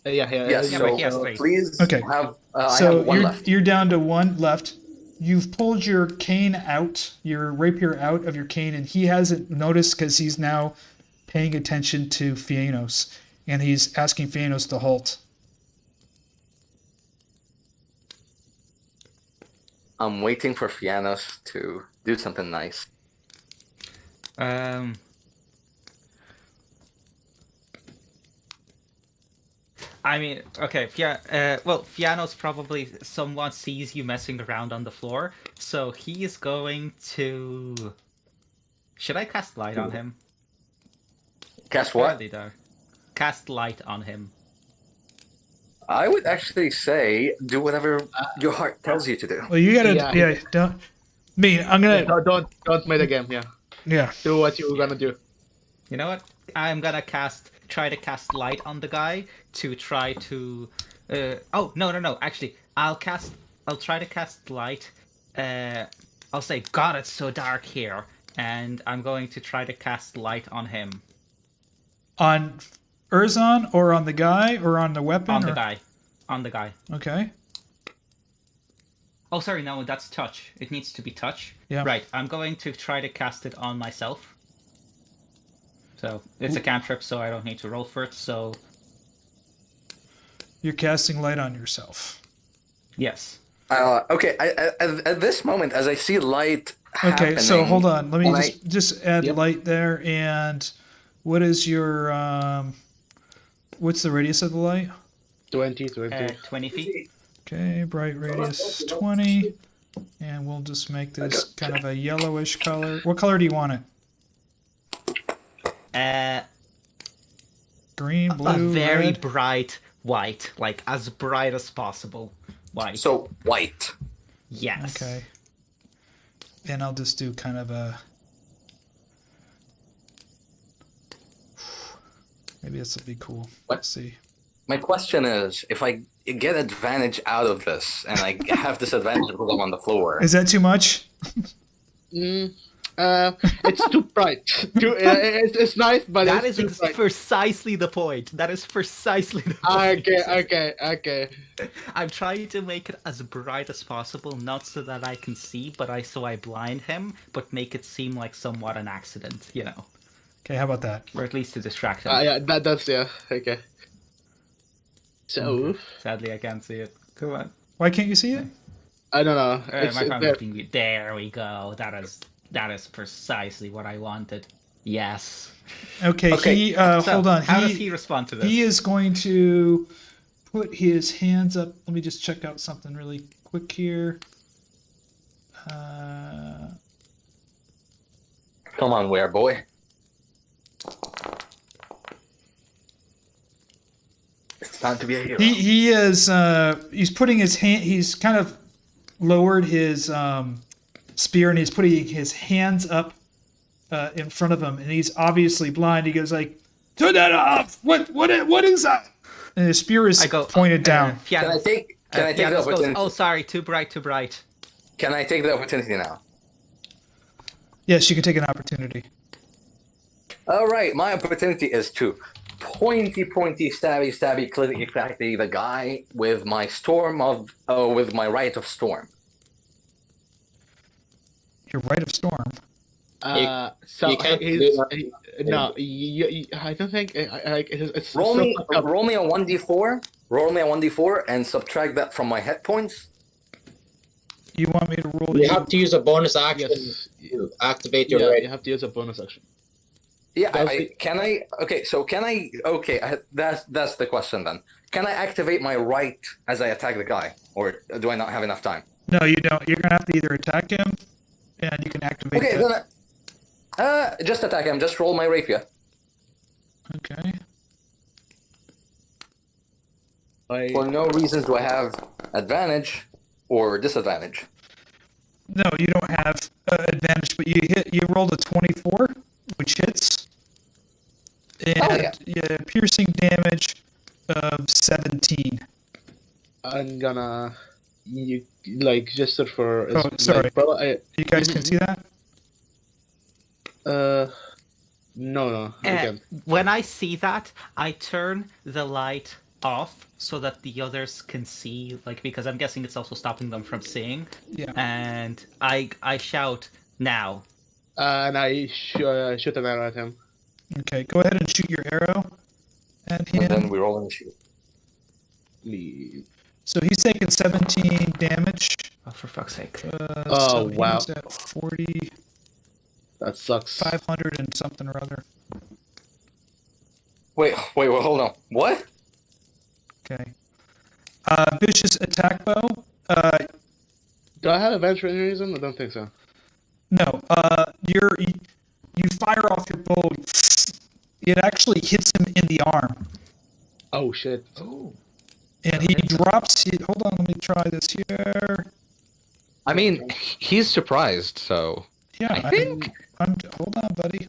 Yeah. Yes. Yeah, So but he has 3. please Okay. have. I So have one left. you're down to 1 left. You've pulled your cane out, your rapier out of your cane, and he hasn't noticed because he's now paying attention to Fiannos, and he's asking Fiannos to halt. I'm waiting for Fiannos to do something nice. I mean, okay, Fiannos probably somewhat sees you messing around on the floor, so he is going to... Should I cast light on him? Cast what? Fairly, though. Cast light on him. I would actually say do whatever your heart tells you to do. Well, you gotta, Yeah. don't. I'm gonna, No, don't make the game. Yeah. yeah. Do what you were gonna do. You know what? I'm gonna try to cast light on the guy to try to... Oh, no. Actually, I'll try to cast light. I'll say, God, it's so dark here. And I'm going to try to cast light on him. On Erzan or on the guy or on the weapon? On the or- guy. On the guy. Okay. Oh, sorry, no, that's touch. It needs to be touch. Yeah. Right, I'm going to try to cast it on myself. So, it's a cantrip, so I don't need to roll for it, so... You're casting light on yourself. Yes. Okay. At this moment, as I see light. Okay, so happening, hold on. Let me when just add Yep. light there. And what is your what's the radius of the light? 20. 20 feet. Okay, bright radius 20, and we'll just make this kind of a yellowish color. What color do you want it? Green, A blue, very red? bright white. Like, as bright as possible white. So white. Yes. Okay. And I'll just do kind of a... Maybe this will be cool. Let's see. My question is, if I get advantage out of this and I have disadvantage because I'm on the floor, Is that too much? It's too bright. It's nice, but That it's is too bright. precisely the point. That is precisely the point. Okay. I'm trying to make it as bright as possible, not so that I can see, but so I blind him, but make it seem like somewhat an accident, you know, Okay, how about that? or at least to distract him. Yeah, that's okay. So Sadly, I can't see it. Come on. Why can't you see it? I don't know. My phone there. looking weird. There we go. That is That is precisely what I wanted. Yes. Okay. He hold on. How does he respond to this? He is going to put his hands up. Let me just check out something really quick here. Come on, Wereboy. It's time to be a hero. He is he's putting his hand. He's kind of lowered his spear and he's putting his hands up in front of him, and he's obviously blind. He goes like, "Turn that off! What is that?" And his spear is pointed down. Can I take the opportunity? Oh, sorry, too bright. Can I take the opportunity now? Yes, you can take an opportunity. All right, my opportunity is to pointy, stabby, click exactly the guy with my with my Rite of Storm. Your Rite of Storm. You can't I don't think it's roll me a 1d4. Roll me a 1d4 and subtract that from my hit points. You want me to roll? You have to use a bonus action to activate your right. You have to use a bonus action. Yeah, that's the question then. Can I activate my right as I attack the guy, or do I not have enough time? No, you don't. You're gonna have to either attack him, and you can activate. Okay, then just attack him. Just roll my rapier. Okay. For no reasons do I have advantage or disadvantage. No, you don't have advantage, but you rolled a 24, which hits, and piercing damage of 17. I'm gonna gesture for. Oh, sorry. You guys Mhm. can see that? No, I can't. When I see that, I turn the light off so that the others can see, because I'm guessing it's also stopping them from seeing. Yeah. And I shout now. And I shoot an arrow at him. Okay, go ahead and shoot your arrow at him. And then we roll and shoot. So he's taking 17 damage. Oh, for fuck's sake. Oh, wow. He's at 40. That sucks. 500 and something or other. Wait, hold on. What? Okay. Vicious attack bow. Do I have advantage for any reason? I don't think so. No. You fire off your bow. It actually hits him in the arm. Oh shit. Oh. And he drops it. Hold on, let me try this here. I mean, he's surprised, so. Yeah, I think. Hold on, buddy.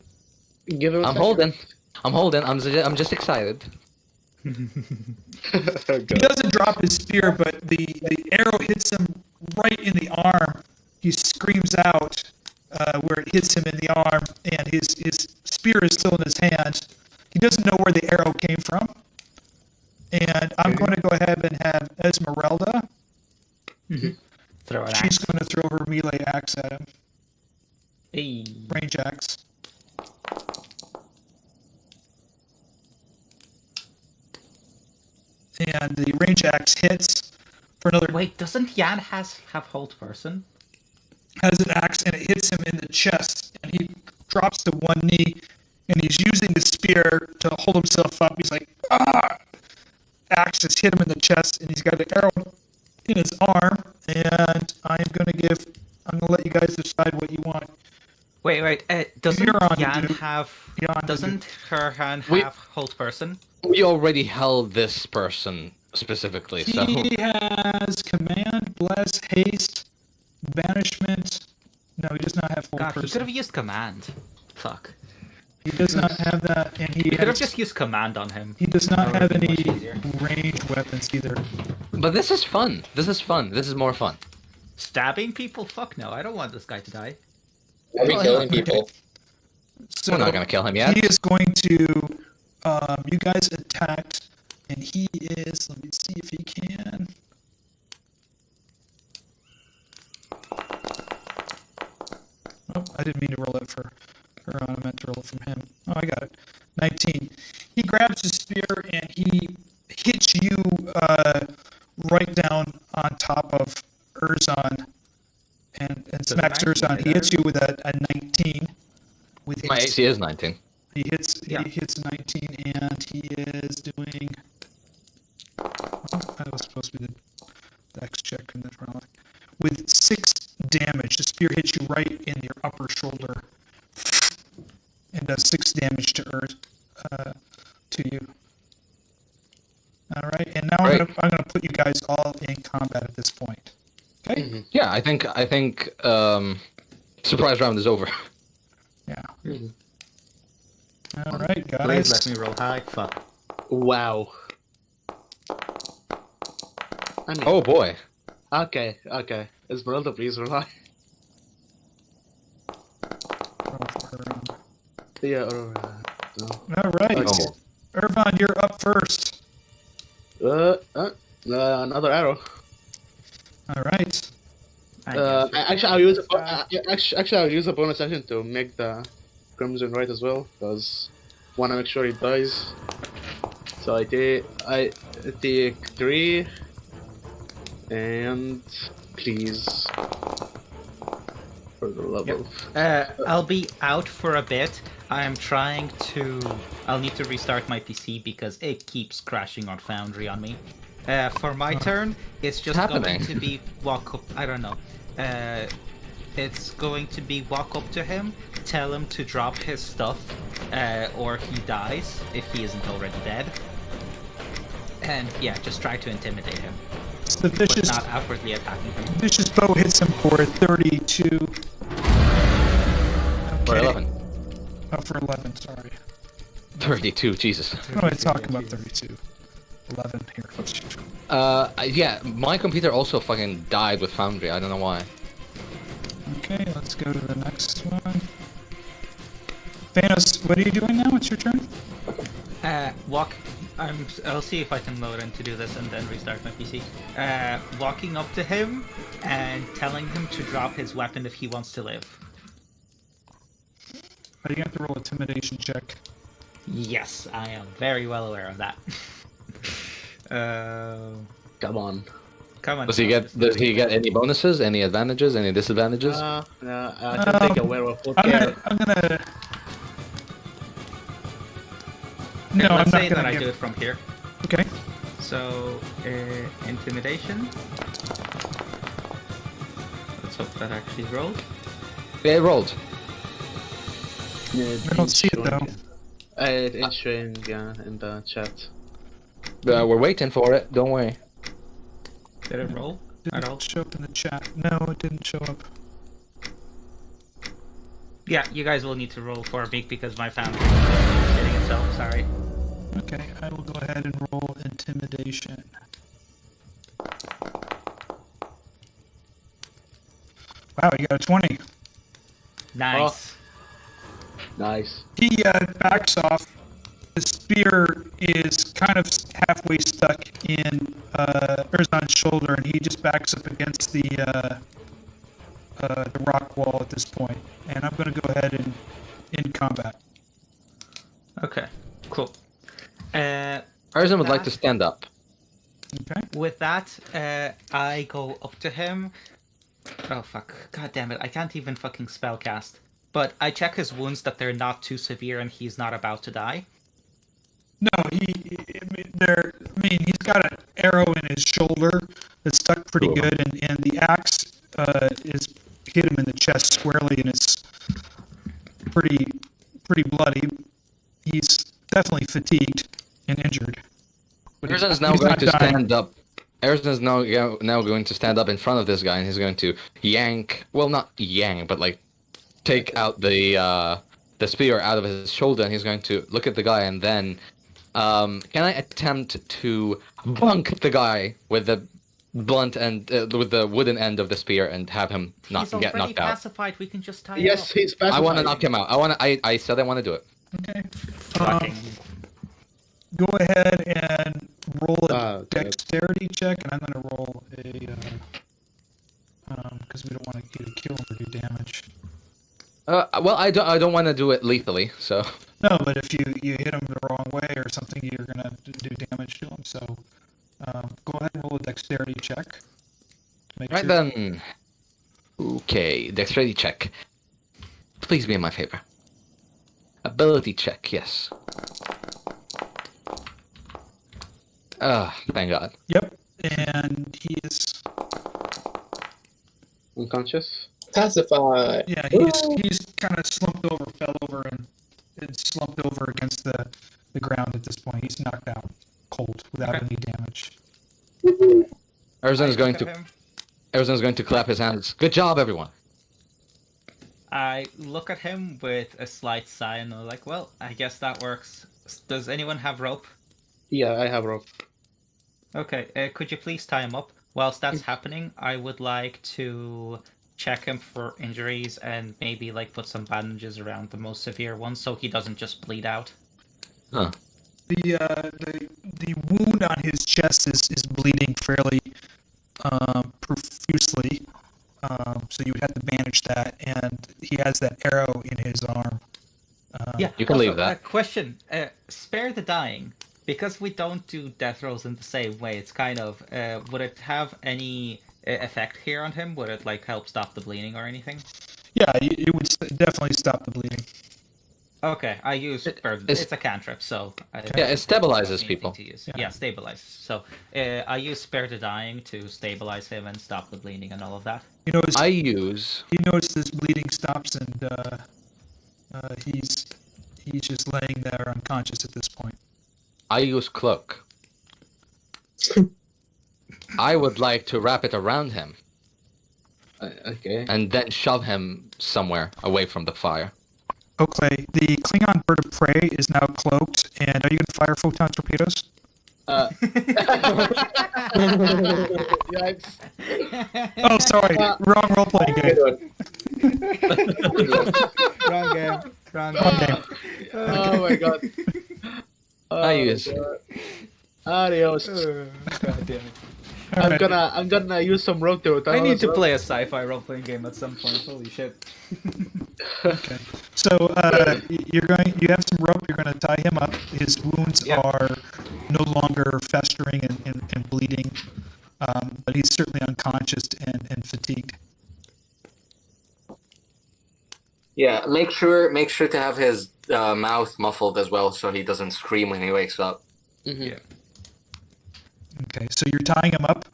Give him a I'm second. holding. I'm just excited. He doesn't drop his spear, but the arrow hits him right in the arm. He screams out where it hits him in the arm, and his spear is still in his hand. He doesn't know where the arrow came from. And I'm going to go ahead and have Esmeralda. Throw an She's axe. going to throw her melee axe at him. Hey. Range axe. And the range axe hits for another. Wait, doesn't Jan have hold person? Has an axe and it hits him in the chest, and he drops to one knee, and he's using the spear to hold himself up. He's like, ah! Axe just hit him in the chest, and he's got the arrow in his arm. And I'm gonna let you guys decide what you want. Wait. Doesn't Herjann Jan do- have? Herjann Doesn't Herjann We- have hold person? We already held this person specifically, so. He has command, bless, haste, banishment. No, he does not have full God, he could person. have used command. Fuck. He does not have that, and You could have just used command on him. he does not That have would be any much easier. ranged weapons either. But this is fun. This is more fun. Stabbing people? Fuck no, I don't want this guy to die. Are we killing people? So We're not gonna kill him yet. he is going to. You guys attacked, and he is. Let me see if he can. Oh, I didn't mean to roll that for her. I meant to roll it from him. Oh, I got it. 19. He grabs his spear and he hits you right down on top of Erzan and and smacks Erzan. He hits you with a 19. With My his, AC is 19. He hits 19, and he is doing. That was supposed to be the dex check from the front. With 6 damage, the spear hits you right in your upper shoulder, and does 6 damage to you. All right, and now I'm gonna put you guys all in combat at this point. Okay. Mm-hmm. Yeah, I think surprise round is over. Yeah. Mm-hmm. All right, guys. Please let me roll high. Fuck. Wow. I mean, Oh boy. okay. Esmeralda, please rely. Roll for her. Yeah, or no. All right, Oh. Ervan, you're up first. Another arrow. All right. Actually, I'll use I'll use a bonus action to make the Crimson right as well, because want to make sure it dies. So I take 3, and please for the level. I'll be out for a bit. I'll need to restart my PC because it keeps crashing on Foundry on me. For my turn, it's just going to be walk up. I don't know. It's going to be walk up to him, tell him to drop his stuff, or he dies if he isn't already dead. And yeah, just try to intimidate him. It's the vicious, but not outwardly attacking him. Vicious bow hits him for 32. For 11. Oh, for 11, sorry. 32, Jesus. What am I talking about? 32. 11 here. Yeah, my computer also fucking died with Foundry. I don't know why. Okay, let's go to the next one. Thanos, what are you doing now? It's your turn? I'll see if I can load in to do this and then restart my PC. Walking up to him and telling him to drop his weapon if he wants to live. You have to roll an intimidation check. Yes, I am very well aware of that. Come on. Does he get any bonuses, any advantages, any disadvantages? I can take a werewolf. I'm gonna. No, let's I'm say not that gonna I give... do it from here. Okay. So, intimidation. Let's hope that actually rolled. Yeah, it rolled. Yeah, I don't see it though. It's showing in the chat. We're waiting for it. Don't worry. Did it roll at all? Didn't show up in the chat. No, it didn't show up. Yeah, you guys will need to roll for me because my Foundry is hitting itself. Sorry. Okay, I will go ahead and roll intimidation. Wow, you got a 20. Nice. Nice. He backs off. The spear is kind of halfway stuck in Erzan's shoulder, and he just backs up against the rock wall at this point. And I'm going to go ahead and end combat. Okay, cool. Erzan would like to stand up. Okay. With that, I go up to him. Oh fuck! God damn it! I can't even fucking spellcast. But I check his wounds that they're not too severe and he's not about to die. No, he's got an arrow in his shoulder that's stuck pretty good, and the axe is hit him in the chest squarely, and it's pretty bloody. He's definitely fatigued and injured. Erzan is now going to stand up. Erzan is now going to stand up in front of this guy, and he's going to yank. Well, not yank, but like take out the spear out of his shoulder, and he's going to look at the guy, and then can I attempt to bunk the guy with the blunt and with the wooden end of the spear and have him not get knocked out? He's already pacified. We can just tie him Yes, up. he's pacified. I want to knock him out. I said I want to do it. Okay. Go ahead and roll a dexterity check, and I'm going to roll a because we don't want to either kill him or do damage. Well, I don't want to do it lethally, so. No, but if you hit him the wrong way or something, you're going to do damage to him. So go ahead and roll a dexterity check. Right then. Okay, dexterity check. Please be in my favor. Ability check, yes. Thank God. Yep. And he is. Unconscious? Pacify. Yeah, Woo! he's kind of slumped over, fell over, and slumped over against the ground at this point. He's knocked out, cold, without any damage. Erzan is I going look to at him. Erzan is going to clap his hands. Good job, everyone. I look at him with a slight sigh and I'm like, well, I guess that works. Does anyone have rope? Yeah, I have rope. Okay, could you please tie him up? Whilst that's happening, I would like to check him for injuries and maybe like put some bandages around the most severe ones so he doesn't just bleed out. Huh. The wound on his chest is bleeding fairly profusely. So you would have to bandage that, and he has that arrow in his arm. Yeah, You can also, leave that. Question: spare the dying, because we don't do death rolls in the same way. It's kind of would it have any effect here on him? Would it like help stop the bleeding or anything? Yeah, it would definitely stop the bleeding. Okay, I use it's a cantrip, so Yeah, it stabilizes people. To use. Yeah, stabilizes. So I use spare the dying to stabilize him and stop the bleeding and all of that. You notice I use he notices his bleeding stops, and he's just laying there unconscious at this point. I use cloak. I would like to wrap it around him Okay. and then shove him somewhere away from the fire. Okay, the Klingon bird of prey is now cloaked, and are you going to fire photon torpedoes? Yikes. Oh, sorry, wrong role-playing game. Wrong game. Wrong Wrong game. game. Oh my god. I use. Adios. God damn it. Alright. I'm gonna use some rope to I need to play a sci-fi role-playing game at some point. Holy shit. Okay. So you have some rope. You're going to tie him up. His wounds are no longer festering and bleeding, but he's certainly unconscious and fatigued. Yeah, make sure to have his mouth muffled as well, so he doesn't scream when he wakes up. Yeah. Okay, so you're tying him up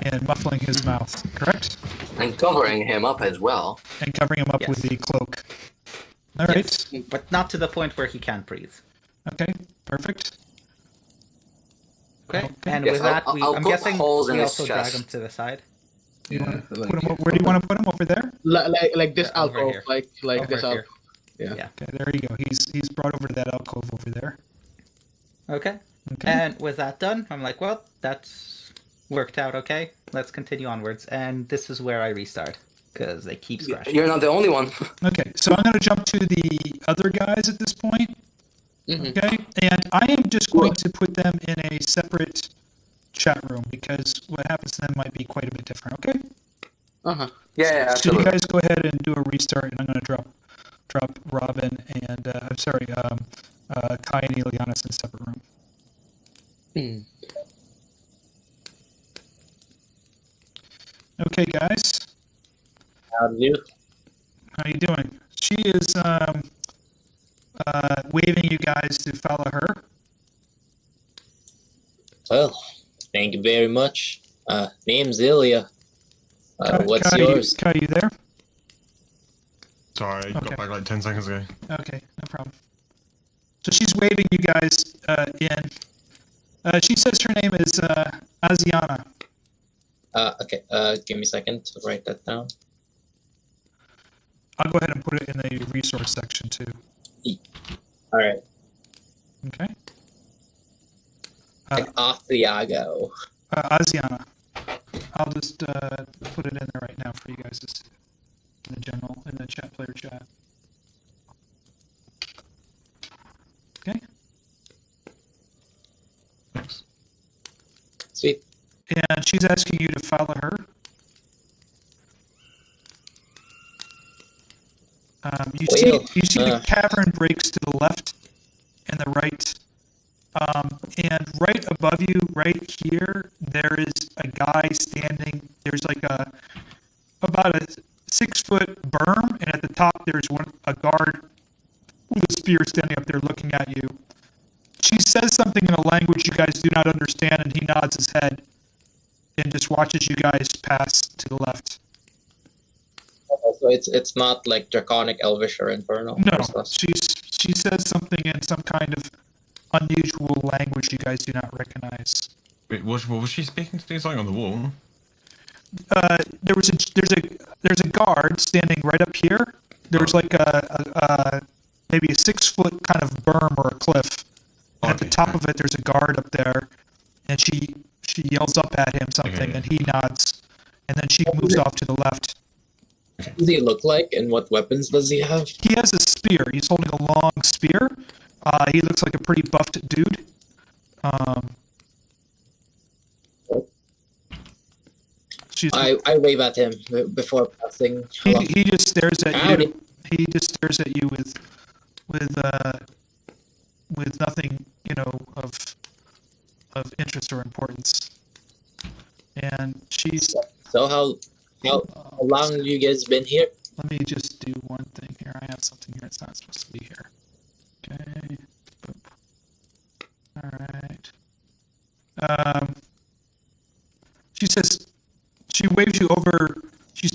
and muffling his mouth, correct? And covering him up as well. And covering him up with the cloak. All right. Yes, but not to the point where he can't breathe. Okay, perfect. Okay, and Yes, with that, I'll I'm put guessing holes in we his also drag chest. him to the side. Yeah, Put him, where do you want to put him? Over there? like this Yeah, over alcove, here. like Over this here. alcove. Yeah. Yeah. Okay, there you go. He's brought over to that alcove over there. Okay. Okay. And with that done, I'm like, well, that's worked out okay. Let's continue onwards. And this is where I restart, because they keep scratching. You're not the only one. Okay, so I'm going to jump to the other guys at this point. Okay, and I am just going to put them in a separate chat room because what happens to them might be quite a bit different. Okay. Uh-huh. Yeah, So you absolutely. guys go ahead and do a restart, and I'm going to drop Robin and I'm sorry, Kai and Ileanys in a separate room. Okay, guys, How do you? how you doing? She is waving you guys to follow her. Well, thank you very much. Name's Ilya. What's Kai, yours? Kai, you there? Sorry, I Okay. got back like 10 seconds ago. Okay, no problem. So she's waving you guys in. She says her name is Asiana. Okay, give me a second to write that down. I'll go ahead and put it in the resource section too. Alright. Okay. Like Asiago. Asiana. I'll just put it in there right now for you guys to see in the chat player chat. Okay. Thanks. Sweet. And she's asking you to follow her. You see the cavern breaks to the left and the right. And right above you, right here, there is a guy standing. There's like about 6-foot berm, and at the top there's a guard with a spear standing up there looking at you. She says something in a language you guys do not understand, and he nods his head and just watches you guys pass to the left. So it's not like Draconic, Elvish, or Infernal? No, or stuff? she says something in some kind of unusual language you guys do not recognize. Wait, what was she speaking to? Something on the wall? There's a guard standing right up here. There's like a maybe a 6-foot kind of berm or a cliff. And at the top of it, there's a guard up there, and she yells up at him something, and he nods, and then she moves off to the left. What does he look like, and what weapons does he have? He has a spear. He's holding a long spear. He looks like a pretty buffed dude. I wave at him before passing. He just stares at Howdy. you. He just stares at you with nothing, of interest or importance. And she's. So how long have you guys been here? Let me just do one thing here. I have something here. It's not supposed to be here. Okay. Boop. All right. She says. She waves you over. She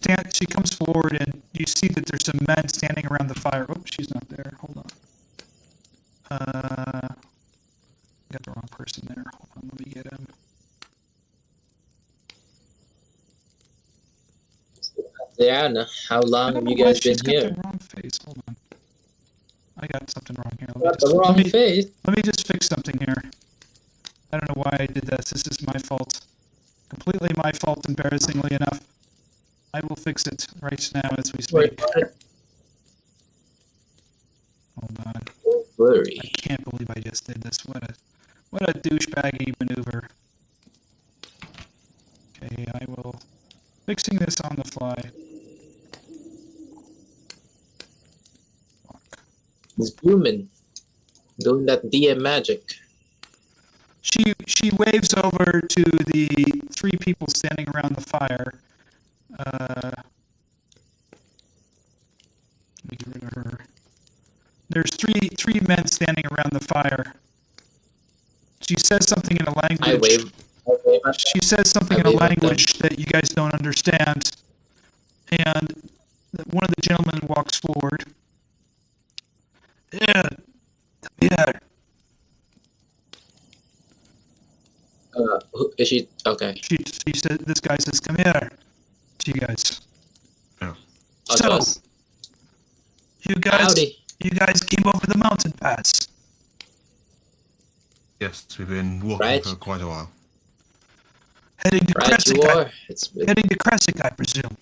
comes forward, and you see that there's some men standing around the fire. Oh, she's not there. Hold on. Got the wrong person there. Hold on. Let me get him. Diana, how long have you guys been She's here? got the wrong face. Hold on. I got something wrong here. Got the wrong face. Let me just fix something here. I don't know why I did this. This is my fault. Completely my fault, embarrassingly enough. I will fix it right now as we speak. Hold on. Don't worry. I can't believe I just did this. What a douchebaggy maneuver. Okay, I will fixing this on the fly. He's booming. Doing that DM magic. She waves over to the 3 people standing around the fire. Let me get rid of her. There's three men standing around the fire. She says something in a language. I wave at She says something in a language that you guys don't understand. And one of the gentlemen walks forward. Yeah, yeah. Who is she? Okay. She said, this guy says, come here, to you guys. Oh. So, Us. you guys Howdy. came over the mountain pass. Yes, we've been walking Right. for quite a while. Heading to Right, you Khyraezul, are. heading to Khyraezul, I presume.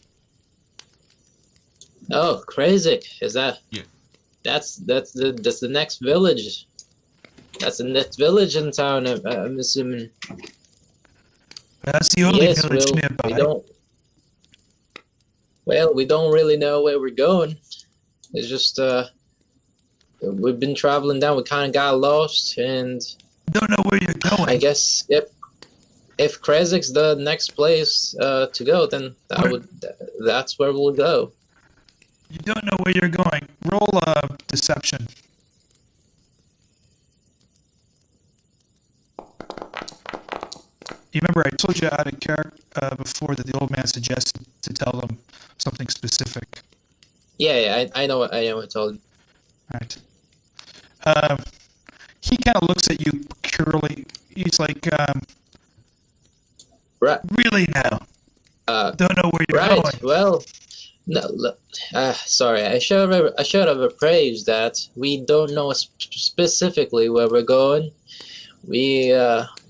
Oh, Khyraezul. Is that? Yeah. That's the next village. That's the next village in town. I'm assuming. That's the only Yes, village well, nearby. we don't really know where we're going. It's just we've been traveling down. We kind of got lost, and Don't know where you're going. I guess if Khyraezul's the next place to go, then that's where we'll go. You don't know where you're going. Roll deception. You remember I told you out of character before that the old man suggested to tell them something specific. Yeah, I know what I told you. Right. He kind of looks at you purely. He's like, Right. really now? Don't know where you're Right. going. Well, no. Sorry. I should have appraised that. We don't know specifically where we're going. We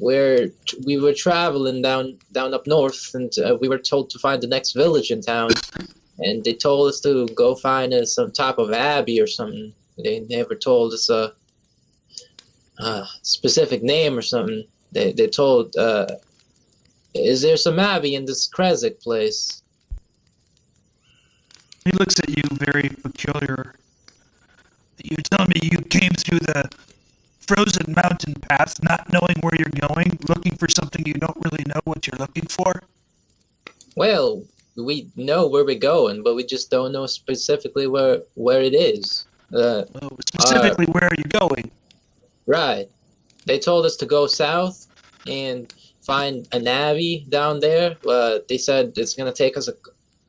were traveling down up north, and we were told to find the next village in town, and they told us to go find some type of abbey or something. They never told us a specific name or something. They told, is there some abbey in this Khyraezul place? He looks at you very peculiar. You're telling me you came through the frozen mountain path, not knowing where you're going, looking for something you don't really know what you're looking for? Well, we know where we're going, but we just don't know specifically where it is. Specifically, where are you going? Right. They told us to go south and find an abbey down there. They said it's gonna take us a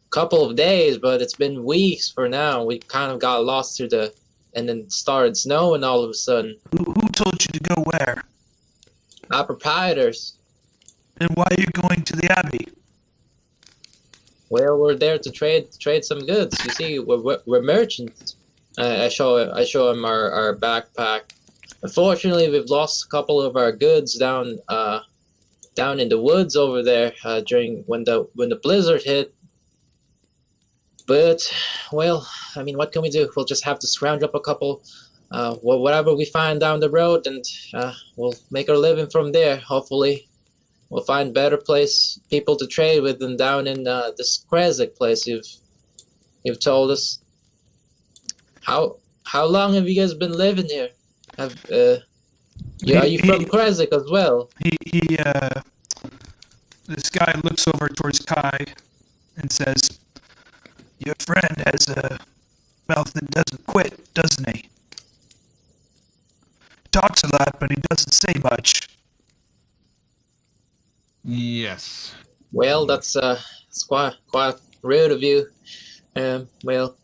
couple of days, but it's been weeks for now. We kind of got lost and then started snowing all of a sudden. Who told you to go where? Our proprietors. And why are you going to the abbey? Well, we're there to trade some goods. You see, we're merchants. I show him our backpack. Unfortunately, we've lost a couple of our goods down in the woods over there during when the blizzard hit. But well, I mean, what can we do? We'll just have to scrounge up a couple, whatever we find down the road, and we'll make our living from there. Hopefully, we'll find better people to trade with than down in this Khyraezul place you've told us. How long have you guys been living here? Are you from Khyraezul as well? This guy looks over towards Kai and says, "Your friend has a mouth that doesn't quit, doesn't he? Talks a lot, but he doesn't say much." Yes. Well, that's quite rude of you. Well,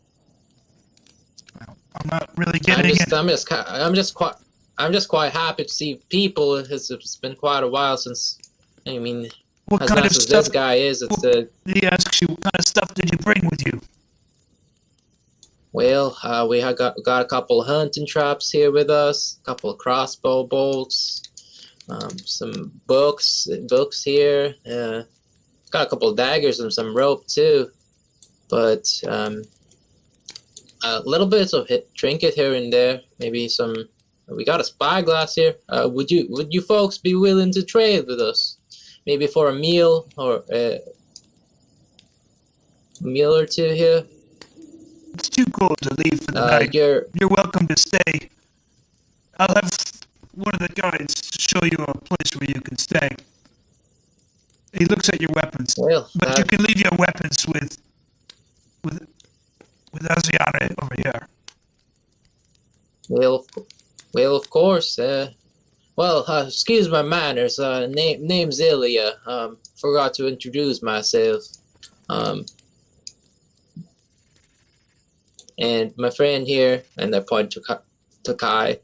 I'm not really getting it. I'm just quite happy to see people. It's been quite a while since. I mean, What as kind nice of as stuff? this guy is, He asks you, what kind of stuff did you bring with you? Well, we have got a couple hunting traps here with us, a couple of crossbow bolts, some books here. Got a couple of daggers and some rope too, but little bits of trinket here and there. Maybe some. We got a spyglass here. Would you folks be willing to trade with us? Maybe for a meal or a meal or two here. It's too cold to leave for the night. You're welcome to stay. I'll have one of the guys show you a place where you can stay. He looks at your weapons. Well, but you can leave your weapons with Aziana over here. Well, of course. Excuse my manners. Name's Ilya. Forgot to introduce myself. And my friend here, and I point to Kai.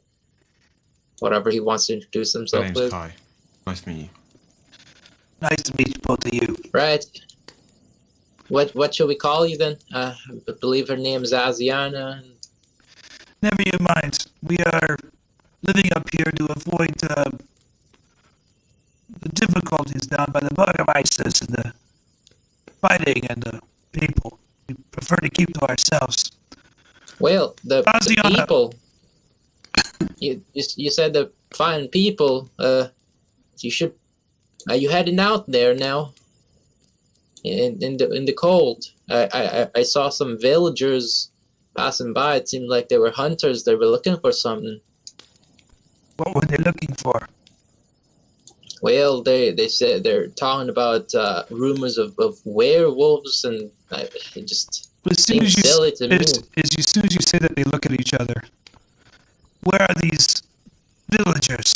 Whatever he wants to introduce himself My name's with. Kai. Nice to meet you. Nice to meet both of you. Right. What should we call you then? I believe her name is Aziana. Never you mind. We are living up here to avoid the difficulties down by the Burgermeisters and the fighting and the people. We prefer to keep to ourselves. Well, the people. You said the fine people. You should. Are you heading out there now? In the cold. I saw some villagers passing by. It seemed like they were hunters. They were looking for something. What were they looking for? Well, they said they're talking about rumors of werewolves, and it just seems silly to me. As soon as you say that, they look at each other. Where are these villagers?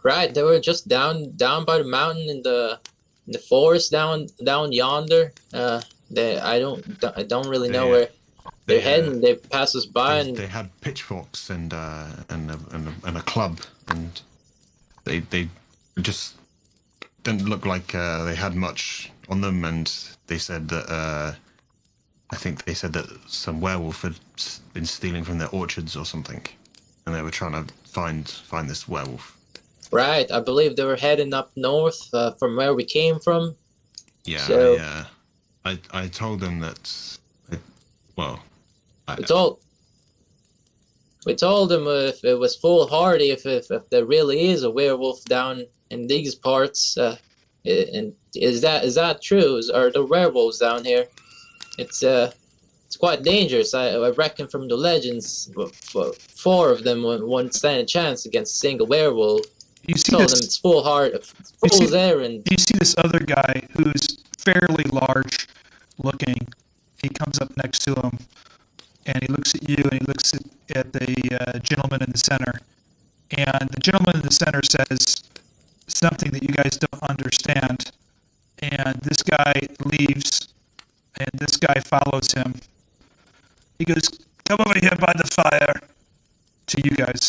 Right, they were just down by the mountain in the forest down yonder. I don't really know where they're heading. They pass us by, and they had pitchforks and a club, and they just didn't look like they had much on them. And they said that I think they said that some werewolf had been stealing from their orchards or something, and they were trying to find this werewolf. Right, I believe they were heading up north from where we came from. Yeah, so, yeah. I told them that. We told them if it was foolhardy, if there really is a werewolf down in these parts, and is that true? Are there werewolves down here? It's quite dangerous. I reckon from the legends, 4 of them won't stand a chance against a single werewolf. You see Told him this. it's fool's errand. You see this other guy who's fairly large looking. He comes up next to him, and he looks at you, and he looks at the gentleman in the center. And the gentleman in the center says something that you guys don't understand. And this guy leaves, and this guy follows him. He goes, "Come over here by the fire," to you guys.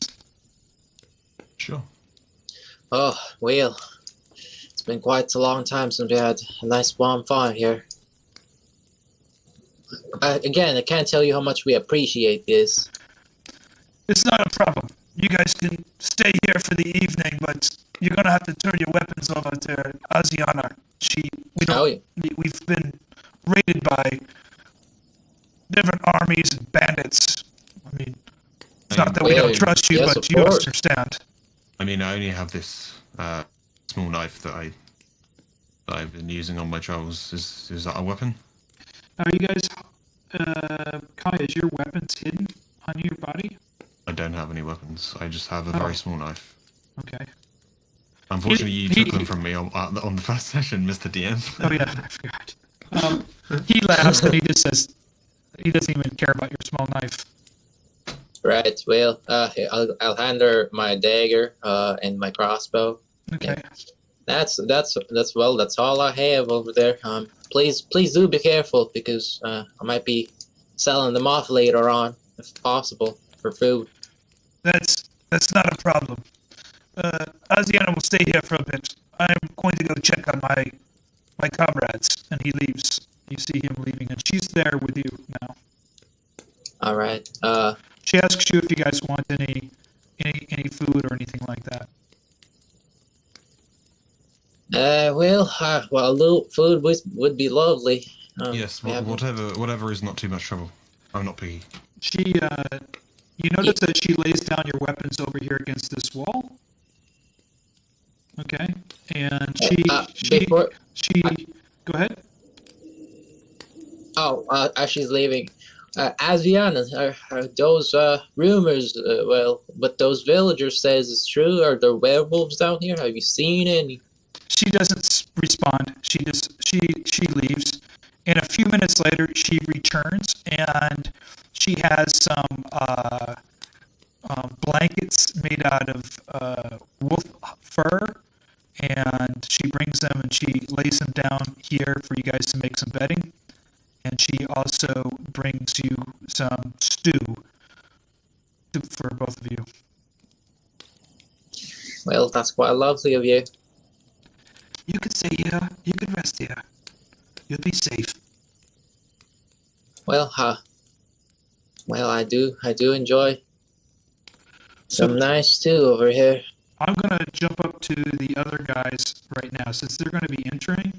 Sure. Oh, well, it's been quite a long time since we had a nice bonfire here. Again, I can't tell you how much we appreciate this. It's not a problem. You guys can stay here for the evening, but you're gonna have to turn your weapons over to Asiana. We've been raided by different armies and bandits. I mean, it's not that we don't trust you, yes, but of you course. understand. I mean, I only have this small knife that I've been using on my trolls. Is that a weapon? Are you guys, Kai, is your weapons hidden on your body? I don't have any weapons. I just have a very small knife. Okay. Unfortunately, you took them from me on the first session, Mr. DM. Oh yeah, I forgot. He laughs and he just says, he doesn't even care about your small knife. Right. Well, I'll hand her my dagger and my crossbow. Okay. That's all I have over there. Please do be careful because I might be selling them off later on, if possible, for food. That's not a problem. Asiana will stay here for a bit. I'm going to go check on my comrades, and he leaves. You see him leaving, and she's there with you now. All right. She asks you if you guys want any food or anything like that. Well, a little food would be lovely. Yes, whatever is not too much trouble. I'm not picky. She, you notice that she lays down your weapons over here against this wall. Okay, and go ahead. Oh, as she's leaving, Asiana, are those rumors? What those villagers says is true. Are there werewolves down here? Have you seen any? She doesn't respond. She leaves, and a few minutes later she returns, and she has some blankets made out of wolf fur, and she brings them and she lays them down here for you guys to make some bedding, and she also brings you some stew for both of you. Well, that's quite lovely of you. You could stay here. You could rest here. You'll be safe. Well, I do enjoy some nice stew over here. I'm gonna jump up to the other guys right now. Since they're gonna be entering,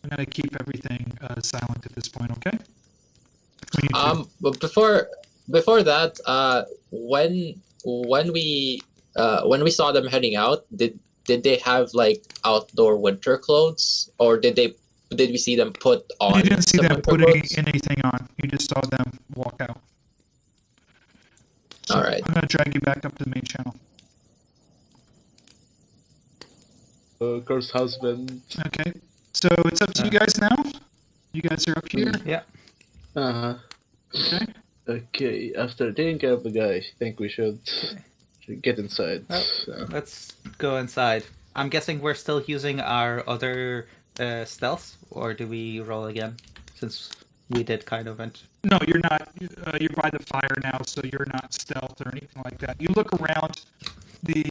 I'm gonna keep everything silent at this point, okay? But before that, when we saw them heading out, did they have like outdoor winter clothes, or did we see them put on? You didn't see them winter putting clothes? anything on. You just saw them walk out. So All right. I'm gonna drag you back up to the main channel. Cursed husband. Okay. So it's up to you guys now. You guys are up here. Yeah. Okay. Okay, after taking care of the guy, I think we should get inside. Well, let's go inside. I'm guessing we're still using our other stealths, or do we roll again? Since we did kind of enter. No, you're not. You're by the fire now, so you're not stealth or anything like that. You look around the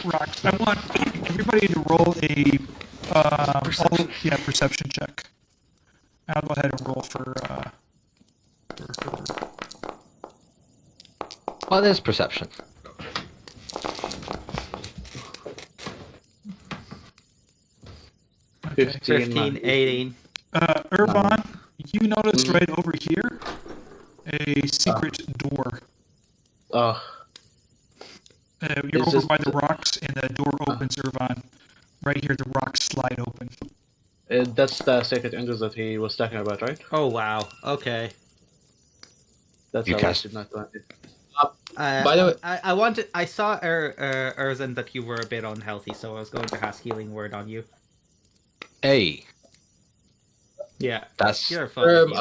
rocks. I want everybody to roll a perception check. I'll go ahead and roll for What is perception? okay. 15, 18. Ervan, you notice right over here a secret door. You're Is over this by the rocks, and the door opens, Ervan. Right here, the rocks slide open. that's the secret entrance that he was talking about, right? Oh wow. Okay. That's You how cast- I did not want it. By the way, I wanted. I saw Erzan that you were a bit unhealthy, so I was going to cast healing word on you. Hey, Yeah, that's you're fucking.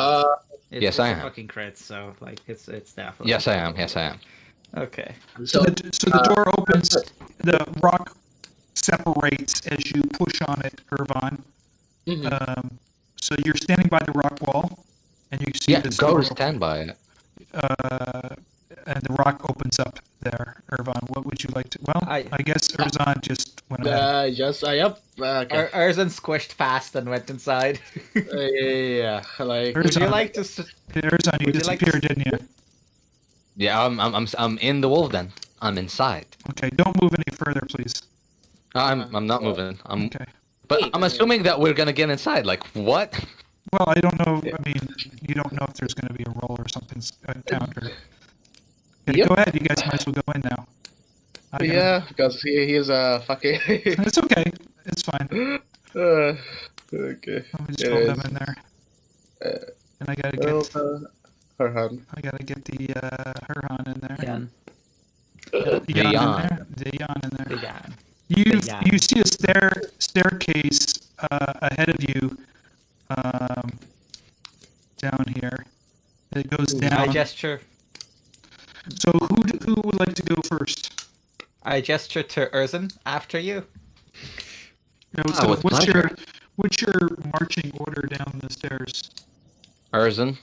yes, I am. Fucking crit, so like it's definitely. Yes, I am. Yes, I am. Okay. So the door opens, the rock separates as you push on it, Ervan. So you're standing by the rock wall, and you see Yeah, this go door stand by it. and the rock opens up there. Ervan, what would you like to? Well, I guess Erzan just went ahead. Yep. Okay. Erzan squished past and went inside. Yeah. Like. Would you like to? Erzan, you disappeared, didn't you? Yeah, I'm in the wolf den. I'm inside. Okay, don't move any further, please. I'm not moving. Okay. But I'm assuming that we're gonna get inside. Like what? Well, I don't know. I mean, you don't know if there's going to be a roll or something encountered. Okay, Yep. Go ahead. You guys might as well go in now. Yeah, because he is a fucking. It's okay. It's fine. Okay. Let me just hold them in there. And I gotta get. Herjann. I gotta get the Herjann in there. Yan. The Yan in there. The Yan in there. You see a staircase ahead of you. Down here. It goes down. I gesture. So who would like to go first? I gesture to Erzan after you. So what's your marching order down the stairs? Erzan.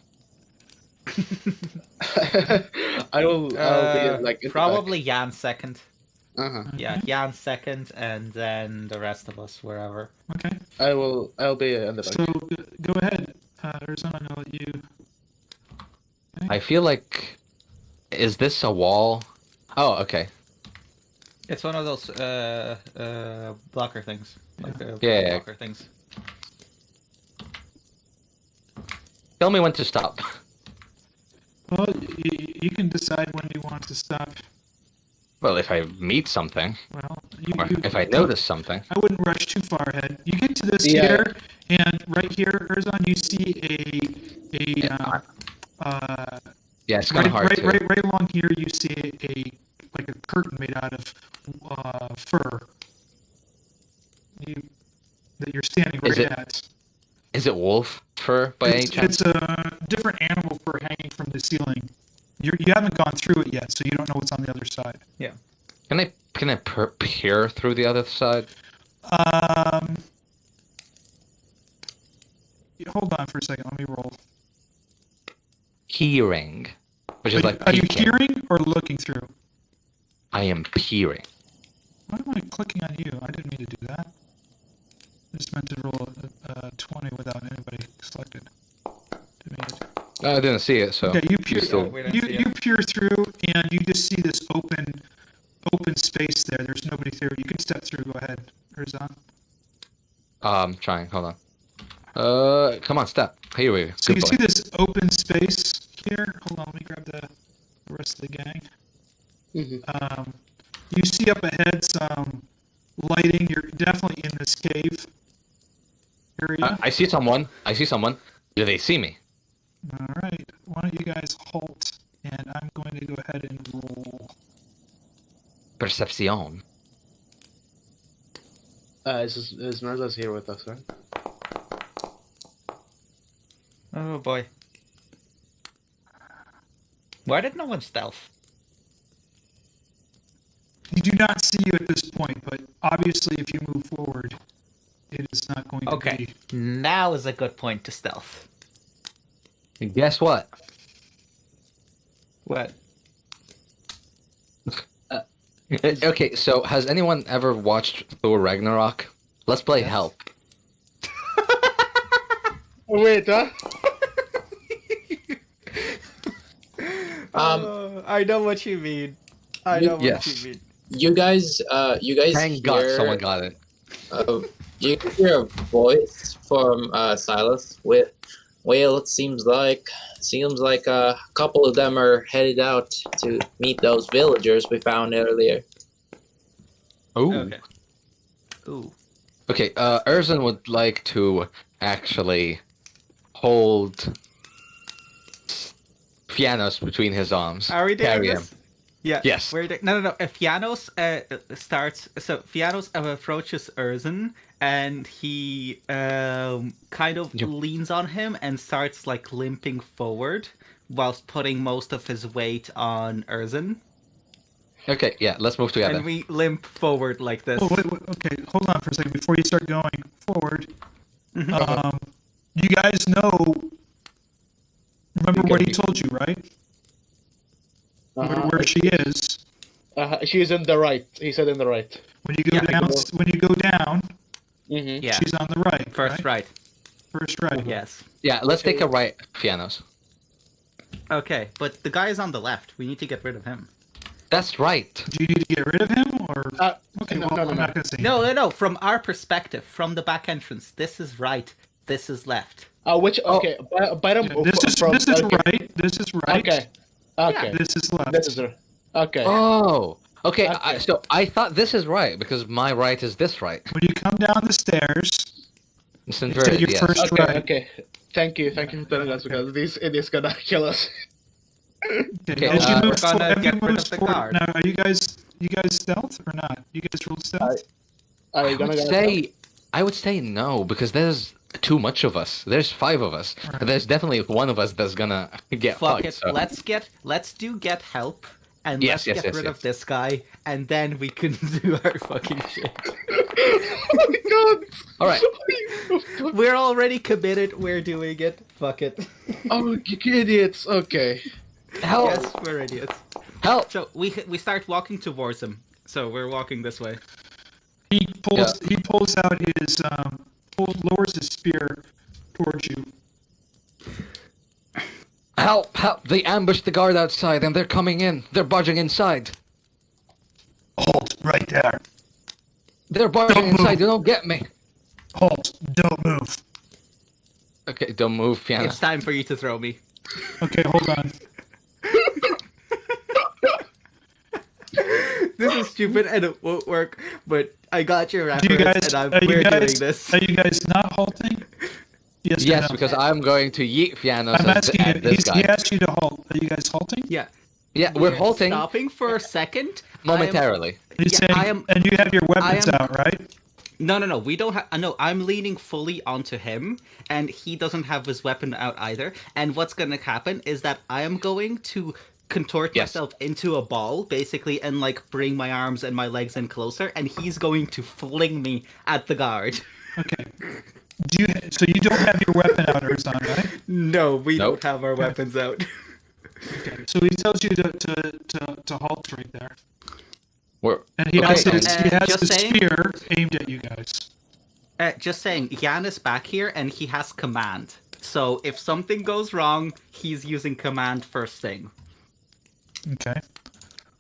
I'll be like probably Yan second. Uh-huh. Yeah, Yan second, and then the rest of us wherever. Okay. I'll be in the back. So go ahead, Erzan. I'm gonna let you. Okay. I feel like, is this a wall? Oh, okay. It's one of those blocker things. Like Yeah. blocker things. Tell me when to stop. Well, you can decide when you want to stop. Well, if I meet something, Well, or if I notice something. I wouldn't rush too far ahead. You get to this Yeah. here, and right here, Erzan, you see Yeah, it's kind of hard to. right along here, you see a curtain made out of fur. That you're standing right at. Is it wolf fur by any chance? It's a different animal fur hanging from the ceiling. You haven't gone through it yet, so you don't know what's on the other side. Yeah. Can I peer through the other side? Hold on for a second. Let me roll. Hearing, which is like Are you peeking. hearing or looking through? I am peering. Why am I clicking on you? I didn't mean to do that. I just meant to roll a 20 without anybody selected. Didn't mean to. I didn't see it, so. Okay, you peer. we don't see You peer through, and you just see this open space there. There's nobody there. You can step through. Go ahead, Erzan. Trying. Hold on. Come on, step. Here we go. So Good you boy. see this open space here. Hold on, let me grab the rest of the gang. You see up ahead some lighting. You're definitely in this cave area. I see someone. Do they see me? All right. Why don't you guys halt? And I'm going to go ahead and roll. Perception. Is Merla's here with us, right? Oh boy. Why did no one stealth? You do not see you at this point, but obviously if you move forward, it is not going to Okay. be. Now is a good point to stealth. Guess what? What? Okay, so has anyone ever watched Thor Ragnarok? Let's play Help. Oh, wait, huh? I know what you mean. I know what you mean. You guys Thank God hear, someone got it. you hear a voice from Silas with, well, it seems like a couple of them are headed out to meet those villagers we found earlier. Oh. Okay. Ooh. Okay, Erzan would like to actually hold Fiannos between his arms. Are we doing Carry this? him. Yeah. Yes. No. Fiannos starts. So Fiannos approaches Erzan, and he kind of leans on him and starts like limping forward, whilst putting most of his weight on Erzan. Okay, yeah, let's move together. And we limp forward like this. Oh, wait, okay, hold on for a second before you start going forward. You guys know. Remember what he told you, right? Where she is. She's in the right. He said in the right. When you go down, Yeah. she's on the right. First right. First right. Yes. Yeah, let's take a right, Fiannos. Okay, but the guy is on the left. We need to get rid of him. That's right. Do you need to get rid of him, or okay? No, Well, no, I'm no. not gonna say. No. From our perspective, from the back entrance, this is right. This is left. Which okay? Bottom. This is from, this is okay. right. This is right. Okay. Okay. This is left. This is okay. Oh, okay. Okay. So I thought this is right because my right is this right. When you come down the stairs, It's take inverted. your Yes. first Okay. right. Okay. Thank you for telling us because it is gonna kill us. Okay. Okay, As you we're move gonna forward, get rid of the guard. now, are you guys stealth or not? You guys roll stealth? Are you I gonna would get say, I would say no because there's too much of us. There's 5 of us. Right. But there's definitely one of us that's gonna get Fuck fucked. it. So. Let's get help, and Yes, let's get rid of this guy, and then we can do our fucking shit. Oh my god! All right. We're already committed. We're doing it. Fuck it. Oh, you idiots! Okay. Help! Yes, we're idiots. Help! So we start walking towards him. So we're walking this way. He pulls out his lowers his spear towards you. Help! Help! They ambushed the guard outside and they're coming in. They're barging inside. Halt right there. They're barging Don't move. inside. They don't get me. Halt. Don't move. Okay, don't move, Fianna. It's time for you to throw me. Okay, hold on. This is stupid and it won't work, but I got your Do you reference guys? and we're doing this. Are you guys not halting? Yes. or Yes, no? because I'm going to yeet Fiannos I'm asking you. at this guy. He asked you to halt. Are you guys halting? Yeah. Yeah, we're halting Stopping for a second. momentarily. He's Yeah, saying, and you have your weapons out, right? No. We don't have. No, I'm leaning fully onto him, and he doesn't have his weapon out either. And what's going to happen is that I am going to contort Yes. myself into a ball, basically, and like bring my arms and my legs in closer, and he's going to fling me at the guard. Okay. So you don't have your weapon out, Erzan, right? No, we Nope. don't have our weapons out. Okay. So he tells you to halt right there, We're and he Okay, has his just his saying- spear aimed at you guys. Just saying, Jan is back here, and he has command. So if something goes wrong, he's using command first thing. Okay.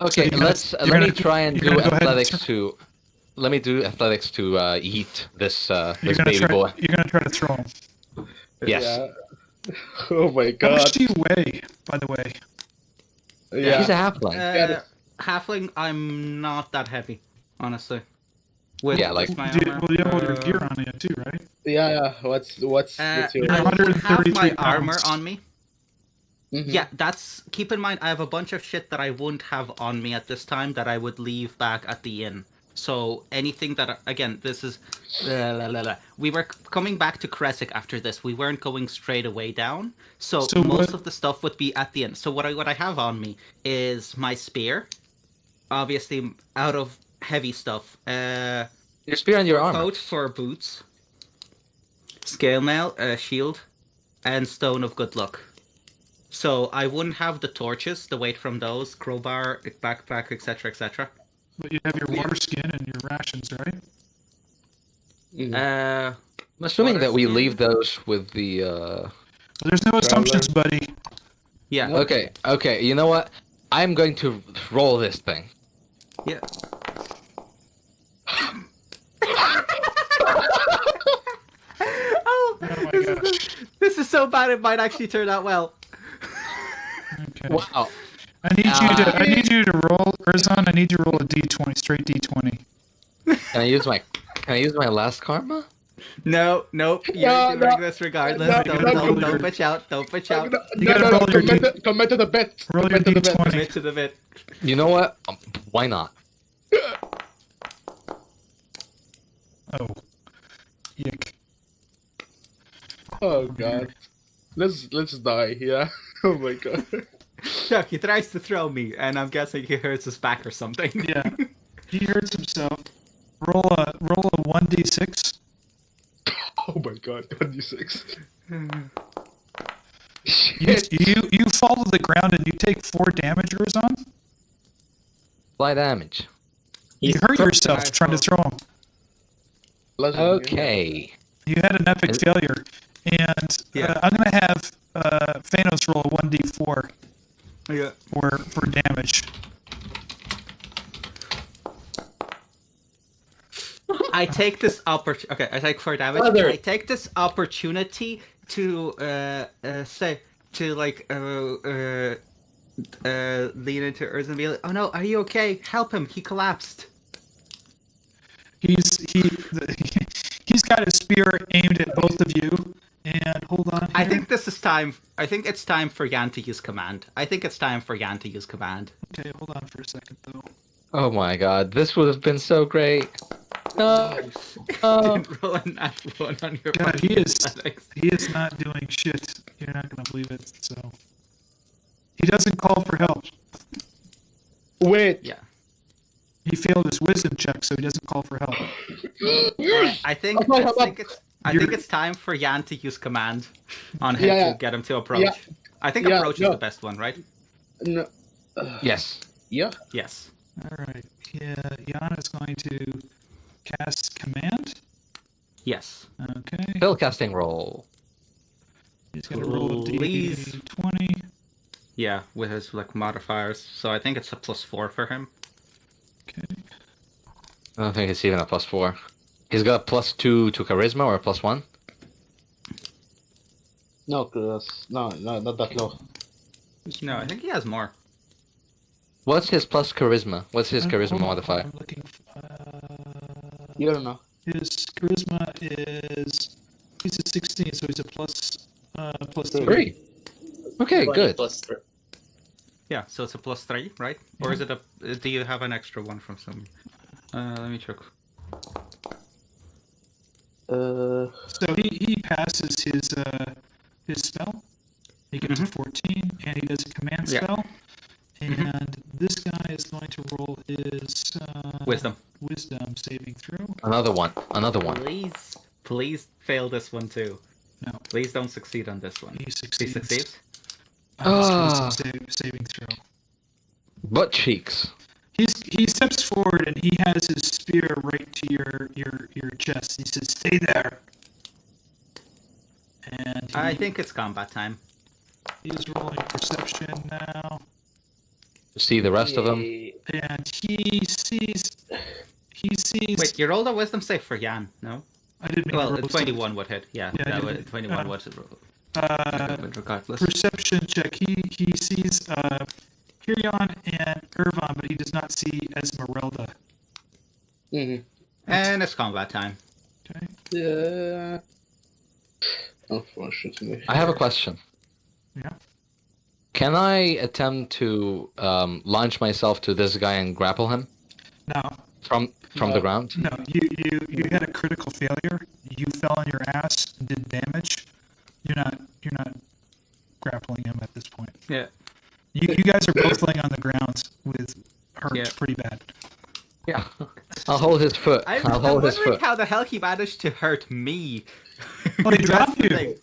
okay. you're gonna- Let you're me gonna- try and you're do gonna go ahead and athletics to. Let me do athletics to eat this You're this gonna baby try. boy. You're gonna try to throw him. Yes. Yeah. Oh my How god. much do you weigh, by the way? Yeah. He's a halfling. Halfling, I'm not that heavy, honestly. Yeah, like- my You, armor, well, you have all your gear on you too, right? Yeah. What's your? I You're have 133 my armor pounds. on me. Mhm. Yeah, that's. Keep in mind, I have a bunch of shit that I wouldn't have on me at this time that I would leave back at the inn. So anything that, again, this is. We were coming back to Khyraezul after this. We weren't going straight away down. So most what- of the stuff would be at the inn. So what I have on me is my spear, obviously out of heavy stuff. Your spear and your armor. Coat for boots, scale mail, shield, and stone of good luck. So I wouldn't have the torches, the weight from those, crowbar, backpack, etc., etc. But you have your water skin and your rations, right? I'm assuming that we leave those with the. There's no assumptions, buddy. Yeah. Okay. You know what? I'm going to roll this thing. Yeah. Oh, my gosh. this is so bad. It might actually turn out well. Okay. Wow. I need you to roll, Erzan. I need you to roll a d20, straight d20. Can I use my last karma? No, nope. You're No, doing no. this regardless. No, don't bitch out. Don't bitch out. You gotta roll your commit to the bet. Roll your Commit to the bet. d20. Commit to the bit. You know what? Why not? Oh. Yick. Oh god. Let's die, yeah. Oh my god. Chuck, he tries to throw me, and I'm guessing he hurts his back or something. Yeah. He hurts himself. Roll a 1d6. Oh my god, 26. You fall to the ground and you take 4 damage, Erzan. Fly damage. You hurt yourself trying to throw him. Okay. You had an epic failure, and I'm gonna have Fiannos roll a 1d4 for damage. I take this opportunity. Okay, I take 4 damage. I take this opportunity to lean into Erzan and be like, "Oh no, are you okay? Help him! He collapsed." He's got his spear aimed at both of you. And hold on. I think this is time. I think it's time for Yan to use command. Okay, hold on for a second though. Oh my god, this would have been so great. Roll a nat 1 on your God, he athletics. is not doing shit. You're not gonna believe it. So he doesn't call for help. Wait. Yeah. He failed his wisdom check, so he doesn't call for help. I think it's time for Yan to use command on him to get him to approach. Yeah. I think approach is the best one, right? No. Yes. Yeah. Yes. All right. Yeah, Yan is going to cast command. Yes. Okay. Spellcasting roll. He's gonna roll a d20. Yeah, with his modifiers. So I think it's a +4 for him. Okay. I don't think it's even a +4. He's got a +2 to charisma or a +1. No, not that low. No, I think he has more. What's his plus charisma? What's his charisma modifier? I'm looking. You don't know. His charisma is he's a 16, so he's a plus 3. 3. Okay, good. +3. Yeah, so it's a +3, right? Or is it a? Do you have an extra one from some? Let me check. So he passes his spell. He gets a 14, and he does a command spell. And this guy is going to roll his Wisdom saving throw. Another one. Please fail this one too. No. Please don't succeed on this one. He He succeeds. succeeds. Saving throw. Butt cheeks. He steps forward and he has his spear right to your chest. He says, "Stay there." And I think it's combat time. he's rolling perception now, See the rest of them. and he sees. Wait, you rolled a wisdom save for Yan, no? I didn't mean Well, to roll 21 would hit. Yeah, Yeah, I that didn't- would, 21 would. Regardless. Perception check. He sees Herjann and Ervan, but he does not see Esmeralda. Mm-hmm. And it's combat time. Okay. Yeah. Unfortunately. I have a question. Yeah. Can I attempt to launch myself to this guy and grapple him No. from the ground? No. You had a critical failure. You fell on your ass and did damage. You're not grappling him at this point. Yeah. You guys are both laying on the ground with hurt pretty bad. Yeah. I'll hold his foot. I'm hold his wondering foot. how the hell he managed to hurt me. Oh, he That's dropped the you. thing.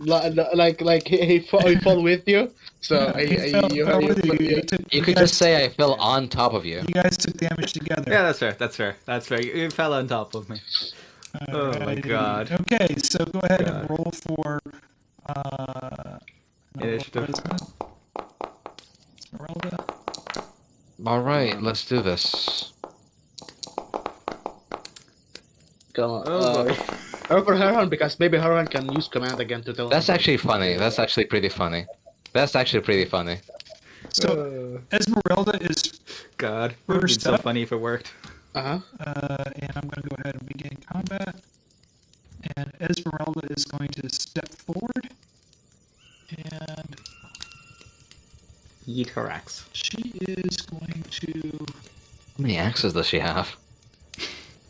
Like he fall with you. So He fell with you. You could just say I fell on top of you. You guys took damage together. Yeah, that's fair. You fell on top of me. Oh my Alrighty. god. Okay, so go ahead and roll for Initiative. Esmeralda. All right, let's do this. Come on. Oh boy. Over Herjann, because maybe Herjann can use command again to tell. That's actually funny. That's actually pretty funny. So Esmeralda is God, it would be First so up. funny if it worked. Uh-huh. and I'm going to go ahead and begin combat. And Esmeralda is going to step forward. And Yeet her axe. She is going to. How many axes does she have?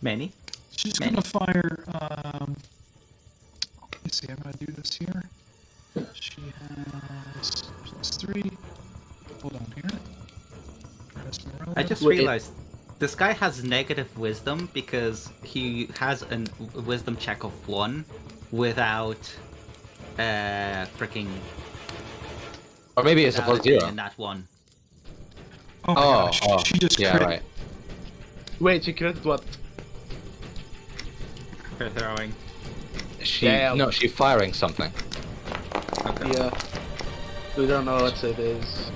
Many. She's Many. going to fire. Let me see. I'm going to do this here. She has +3. Hold on here. I just realized this guy has negative wisdom because he has a wisdom check of 1 without freaking. Or maybe it's a without plus it being 0. in that one. Oh my gosh. She just yeah, crit. right. Wait, she critted what? For throwing. Damn. She's firing something. Okay. Yeah. We don't know what it is.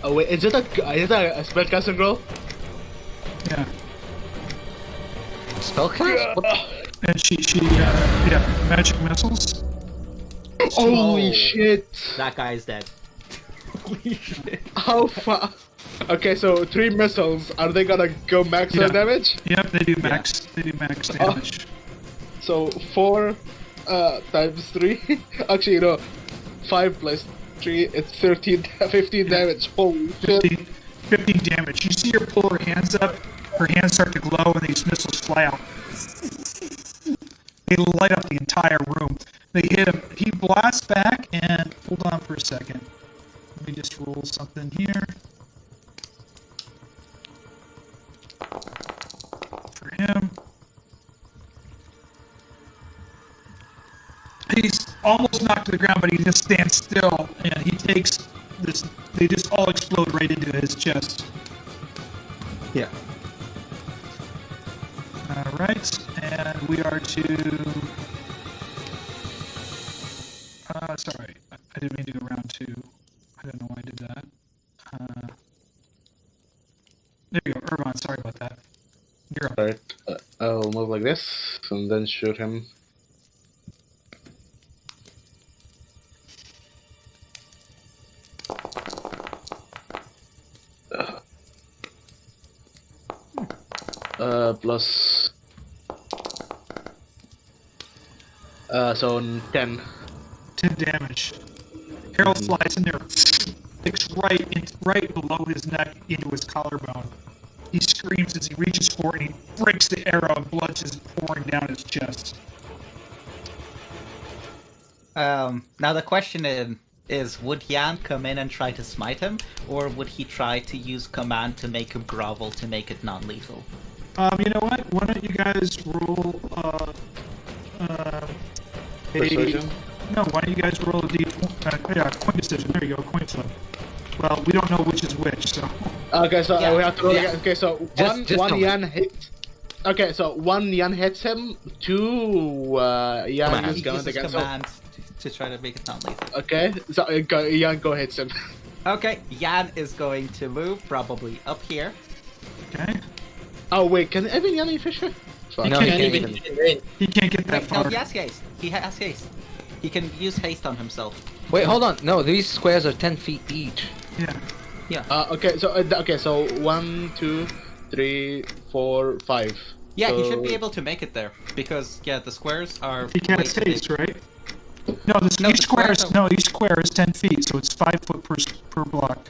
Oh wait, is it a spellcasting roll? Yeah. Spellcast? What? And she magic missiles. Holy Oh. shit! That guy's dead. Holy shit. How far? Okay, so 3 missiles. Are they gonna go max Yeah. damage? Yep, they do max. They do max damage. So 4 times 3. Actually, 5 plus 3. It's 15 damage. Holy shit! 15 damage. You see her pull her hands up. Her hands start to glow, and these missiles fly out. They light up the entire room. They hit him. He blasts back, and hold on for a second. Let me just roll something here. For him. He's almost knocked to the ground, but he just stands still, and he takes this. They just all explode right into his chest. Yeah. Alright, and we are to... sorry, I didn't mean to go round 2. I don't know why I did that. There you go, Ervan, sorry about that. You're up. Alright, I'll move like this, and then shoot him. Plus... so 10. 10 damage. Arrow flies in there, sticks right below his neck into his collarbone. He screams as he reaches for it, and he breaks the arrow, and blood is pouring down his chest. Now the question is, would Jan come in and try to smite him, or would he try to use command to make him grovel to make it non-lethal? You know what? Why don't you guys roll, Persuasion? No, why don't you guys roll a d20? Coin decision. There you go, coin flip. Well, we don't know which is which, so... Okay, so Yeah. we have to roll Yeah. again. Okay, so Just one come Yan hit. Okay, so 1 Yan hits him, 2 Yan Command. is He going uses against him. command to try to make it non-lethal. Okay, so Yan go hits him. Okay, Jan is going to move probably up here. Okay. Oh wait, can Evan Yan be Fisher? Fuck. No, He he can't can't even even. get in range. He can't get that Wait, far. no, he has haste. He has haste. He can use haste on himself. Wait, hold on. No, these squares are 10 feet each. Yeah. Okay, so 1, 2, 3, 4, 5. Yeah, so... he should be able to make it there because the squares are. He can't way too big. haste, right? No, each square is 10 feet, so it's 5 foot per block.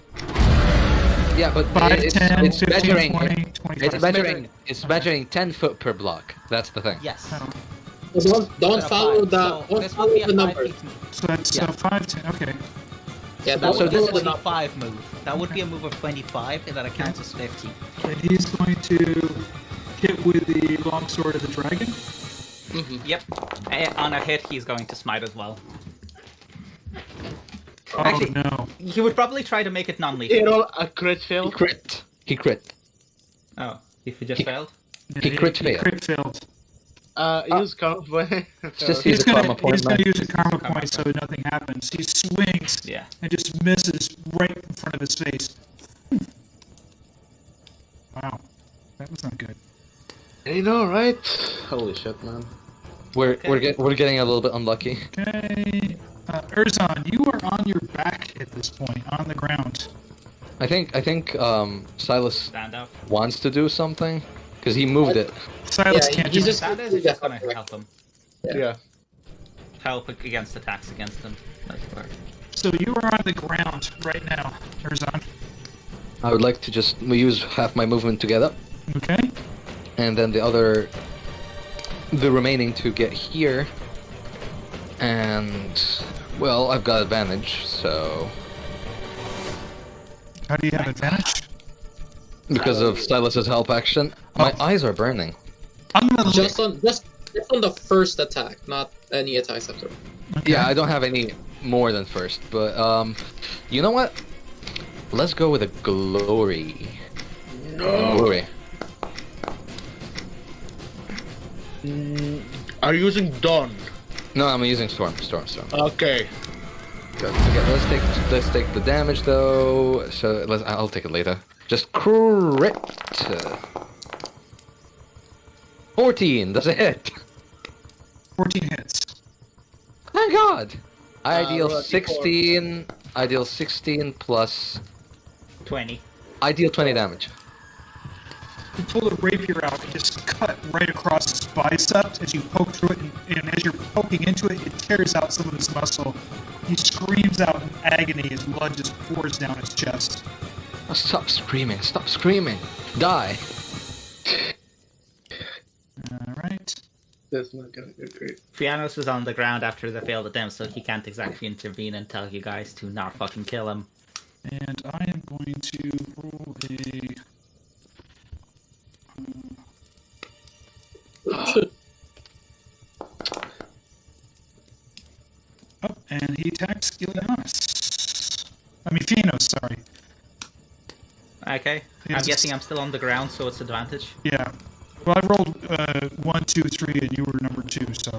Yeah, but 5, 10, it's 15, measuring. 20, 25. It's measuring 10 foot per block. That's the thing. Yes. Oh, So don't follow So don't this follow would be a the 5 number. feet. so that's Yeah. 5, 10, okay. Yeah, That don't would follow be a the number. 25 move. That would be a move of 25, and that counts as 50. And he's going to hit with the longsword of the dragon. Yep. On a hit, he's going to smite as well. Oh Actually- no. He would probably try to make it non-lethal. He roll a crit fail. He crit. Oh, if he just failed? Yeah, He crit failed. Crit failed. Use karma point. Just He's use a karma gonna point. man. use a karma point so nothing happens. He swings Yeah. and just misses right in front of his face. Wow, that was not good. You know, right? Holy shit, man. We're getting a little bit unlucky. Okay, Erzan, you are on your back at this point, on the ground. I think Silas Stand up. wants to do something because he moved it. Silas Yeah, can't he's just. just- Stand is just gonna help him. Yeah. Help against attacks against him. That's where. So you are on the ground right now, Erzan. I would like to just use half my movement to get up, Okay. and then the remaining to get here. And well, I've got advantage, so How do you have advantage? because of Silas's help action, my eyes are burning. I'm gonna Just on the first attack, not any attacks after. Okay. Yeah, I don't have any more than first, but you know what? Let's go with a glory. No. Glory. Are you using Dawn? No, I'm using storm. Okay. Okay, let's take the damage though. So I'll take it later. Just crit. 14. That's a hit. 14 hits. Thank God. I deal roll a d4. 16. I deal 16 plus. 20. I deal 20 damage. You pull the rapier out and just cut right across his bicep as you poke through it, and as you're poking into it, it tears out some of his muscle. He screams out in agony as blood just pours down his chest. Oh, stop screaming! Stop screaming! Die! Alright. That's not gonna go great. Fiannos is on the ground after the failed attempt, so he can't exactly intervene and tell you guys to not fucking kill him. And I am going to roll a... Oh, and he attacks Ileanys. I mean, Fiannos, sorry. Okay. Yes. I'm guessing I'm still on the ground, so it's advantage. Yeah. Well, I rolled 1, 2, 3, and you were number 2, so...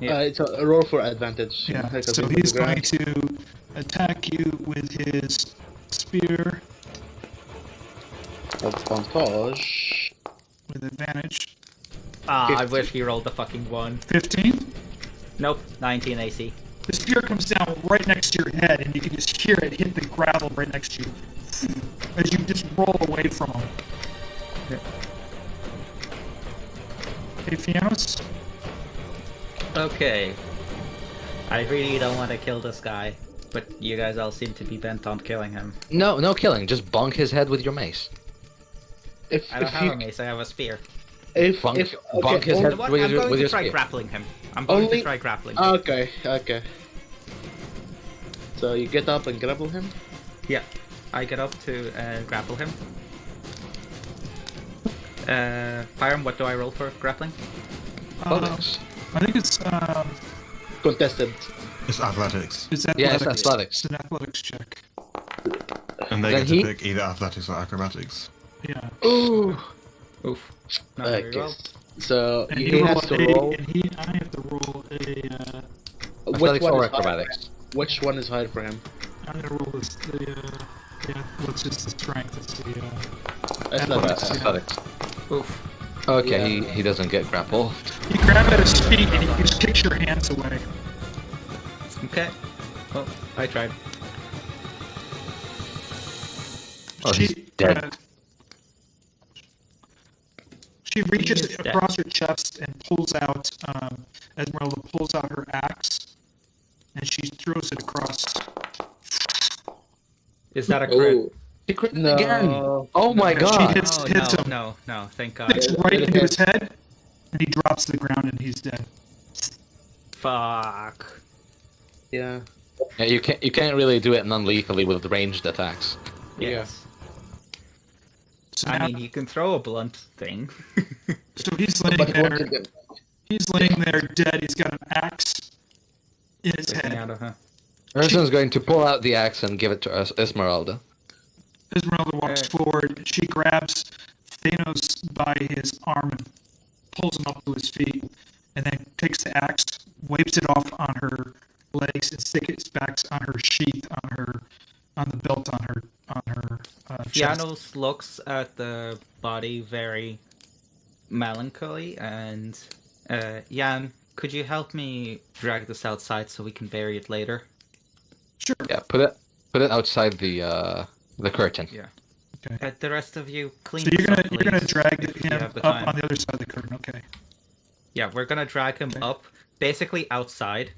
Yeah. It's a roll for advantage. Yeah, Because so on the he's going ground. to attack you with his spear Advantage. with advantage. Ah, I 15. wish he rolled the fucking 1. 15. Nope, 19 AC. The spear comes down right next to your head, and you can just hear it hit the gravel right next to you as you just roll away from him. Hey, Fiannos? Okay. I really don't want to kill this guy, but you guys all seem to be bent on killing him. No killing. Just bonk his head with your mace. If, I don't if have you, a mace, I have a spear. if, Bonk- if, bonk his You head know what? with I'm your- going with to your try spear. grappling him. I'm going Only- to try grappling him. Okay. So you get up and grapple him? Yeah, I get up to grapple him. Pyram, what do I roll for grappling? Bonus. I think it's Contested. It's athletics. Yeah, it's athletics. athletics. It's an athletics check. And they Then get to he- pick either athletics or acrobatics. Yeah. Ooh. Oof. Not very Okay. well. So And he has to roll. I have to roll a. Which Athletics one or is higher? acrobatics. Which one is higher for him? I'm gonna roll this. Yeah. What's just the strength? It's the. That's not Athletics, bad. yeah. Athletics. Oof. Okay, he doesn't get grappled. You grab at his feet and he just kicks your hands away. Okay. Well, I tried. Oh, he's dead. She reaches He is dead. across her chest and pulls out. Esmeralda pulls out her axe, and she throws it across. Is that a crit? Oh, He crit No. again. Oh my She god. hits Oh, hits no, him. no, thank God. Sticks right into his head, and he drops to the ground and he's dead. Fuck. Yeah. Yeah, you can't really do it non-lethally with ranged attacks. Yes. So, I now, mean, you can throw a blunt thing. so he's laying But there. what did He's laying there dead. He's got an axe in his Sticking head. out of her. Erzan's going to pull out the axe and give it to Esmeralda. Esmeralda walks forward. She grabs Thanos by his arm and pulls him up to his feet, and then takes the axe, wipes it off on her legs, and sticks it back on her sheath on the belt on her chest. Fiannos looks at the body very melancholy and Jan, could you help me drag this outside so we can bury it later? Sure. Yeah, put it outside the curtain. Yeah. Okay. The rest of you clean So this up, you're gonna please, drag if you him have the up time. on the other side of the curtain. Okay. Yeah, we're gonna drag him Okay. up, basically outside,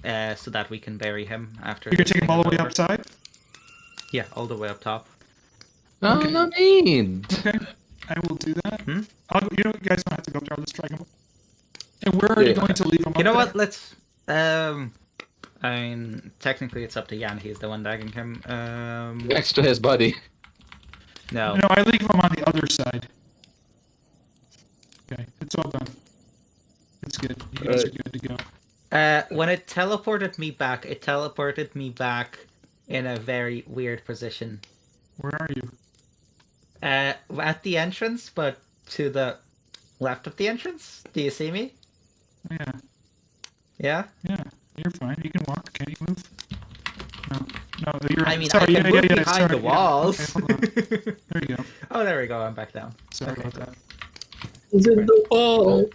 so that we can bury him after. You're gonna this take him thing all is the way over. outside? Yeah, all the way up top. No, Okay. no need. Okay, I will do that. Hmm? You know, you guys don't have to go up there. I'll just drag him. And we're already Yeah. going to leave him. You know up what? Let's. I mean, technically, it's up to Jan. He's the one dagging him. Next to his buddy. No. There? No, I leave him on the other side. Okay, it's all done. It's good. You guys are good to go. When it teleported me back in a very weird position. Where are you? At the entrance, but to the left of the entrance. Do you see me? Yeah, Yeah. yeah. You're fine. You can walk. Can you move? No, you're. I mean, sorry, I can move behind sorry, the walls. Okay, hold on. There you go. Oh, there we go. I'm back down. Sorry Okay. about that. He's in the wall.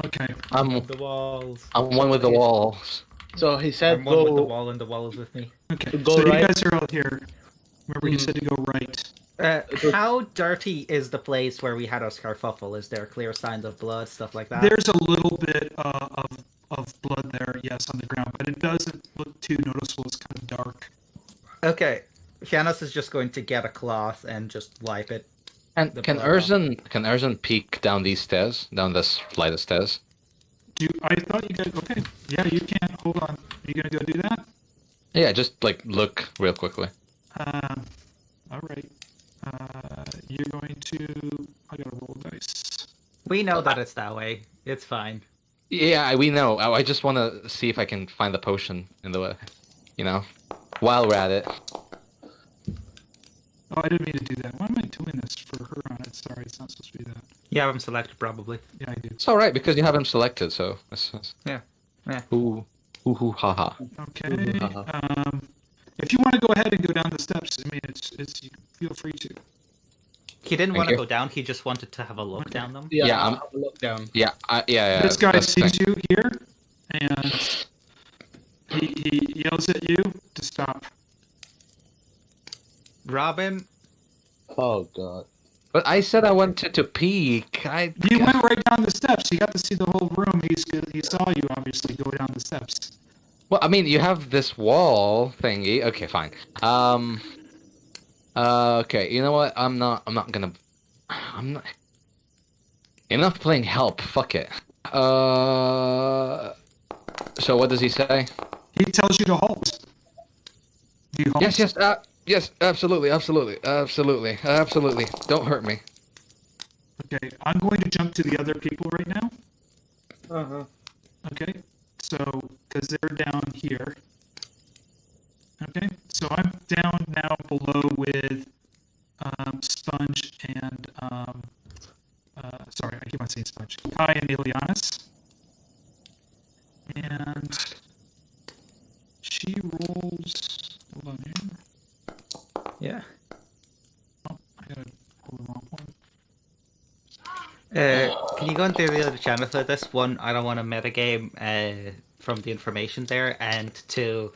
Okay. I'm The walls. one with the walls. So he said I'm one with the go. wall, and the wall is with me. Okay. Go so right. you guys are out here. Remember, you said to go right. How dirty is the place where we had our scarfuffle? Is there clear signs of blood, stuff like that? There's a little bit of blood there, yes, on the ground, but it doesn't look too noticeable. It's kind of dark. Okay. Fiannos is just going to get a cloth and just wipe it. And The can blood off. Erzan peek down these stairs, down this flight of stairs? I thought you guys. Okay. Yeah, you can. Hold on. Are you gonna go do that? Yeah, just like look real quickly. All right. You're going to. I gotta roll dice. We know that it's that way. It's fine. Yeah, we know. I just want to see if I can find the potion in the way, while we're at it. Oh, I didn't mean to do that. Why am I doing this for her on it? Sorry, it's not supposed to be that. You have him selected, probably. Yeah, I do. It's all right because you have him selected, so. Yeah. Yeah. Ooh, ha ha. Okay. If you want to go ahead and go down the steps, I mean, it's you feel free to. He didn't Thank want to you. go down. He just wanted to have a look Okay. down them. Yeah, I'll I'm- have a look down. Yeah. This guy that's the sees thing. you here, and he yells at you to stop. Robin, Oh god. But I said I wanted to peek. You went right down the steps. You got to see the whole room. He saw you obviously go down the steps. Well, I mean, you have this wall thingy. Okay, fine. Okay, you know what? I'm not gonna. I'm not. Enough playing help. Fuck it. So what does he say? He tells you to halt. Do you halt? Yes, absolutely. Don't hurt me. Okay, I'm going to jump to the other people right now. Uh-huh. Okay, so because they're down here. Okay, so I'm down now below with Sponge and sorry, I keep on saying Sponge. Kai and Ileanys. And she rolls. Hold on here. yeah. Oh, I gotta hold the wrong one. Can you go into the other channel for this? One, I don't want to metagame from the information there, and two,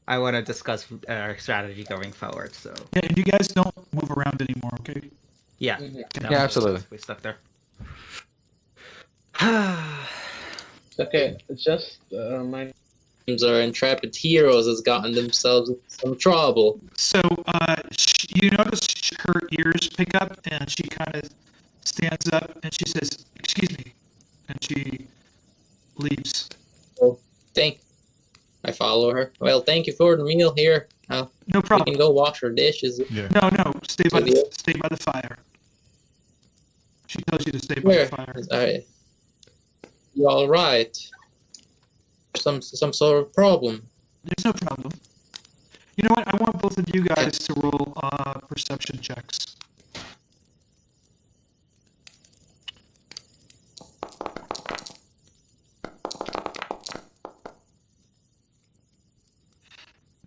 I want to discuss our strategy going forward. So Yeah, and you guys don't move around anymore, okay? yeah, Mhm. no, Yeah, absolutely. We stuck there. Okay, just my. Our intrepid heroes has gotten themselves in some trouble. So you notice her ears pick up, and she kind of stands up, and she says, "Excuse me," and she leaves. I follow her. Well, thank you for the meal here. Now No we problem. can go wash our dishes. Yeah. No, stay by the fire. She tells you to stay by Where? the fire. Alright. You all right? Some sort of problem. There's no problem. You know what? I want both of you guys to roll perception checks.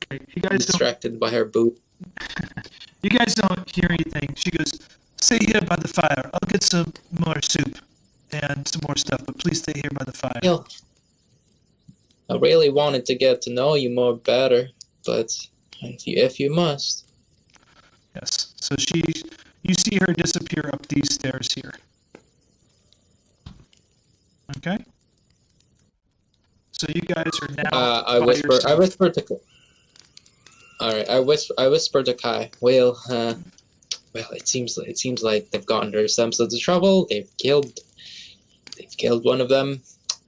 Okay, you guys don't. Distracted by her boot. You guys don't hear anything. She goes, "Stay here by the fire. I'll get some more soup and some more stuff, but please stay here by the fire." Yo, I really wanted to get to know you more better, but if you must. Yes. So you see her disappear up these stairs here. Okay. So you guys are now I by whisper. yourself. I whisper to. All right. I whisper to Kai. Well, it seems like they've gotten themselves into trouble. They've killed one of them,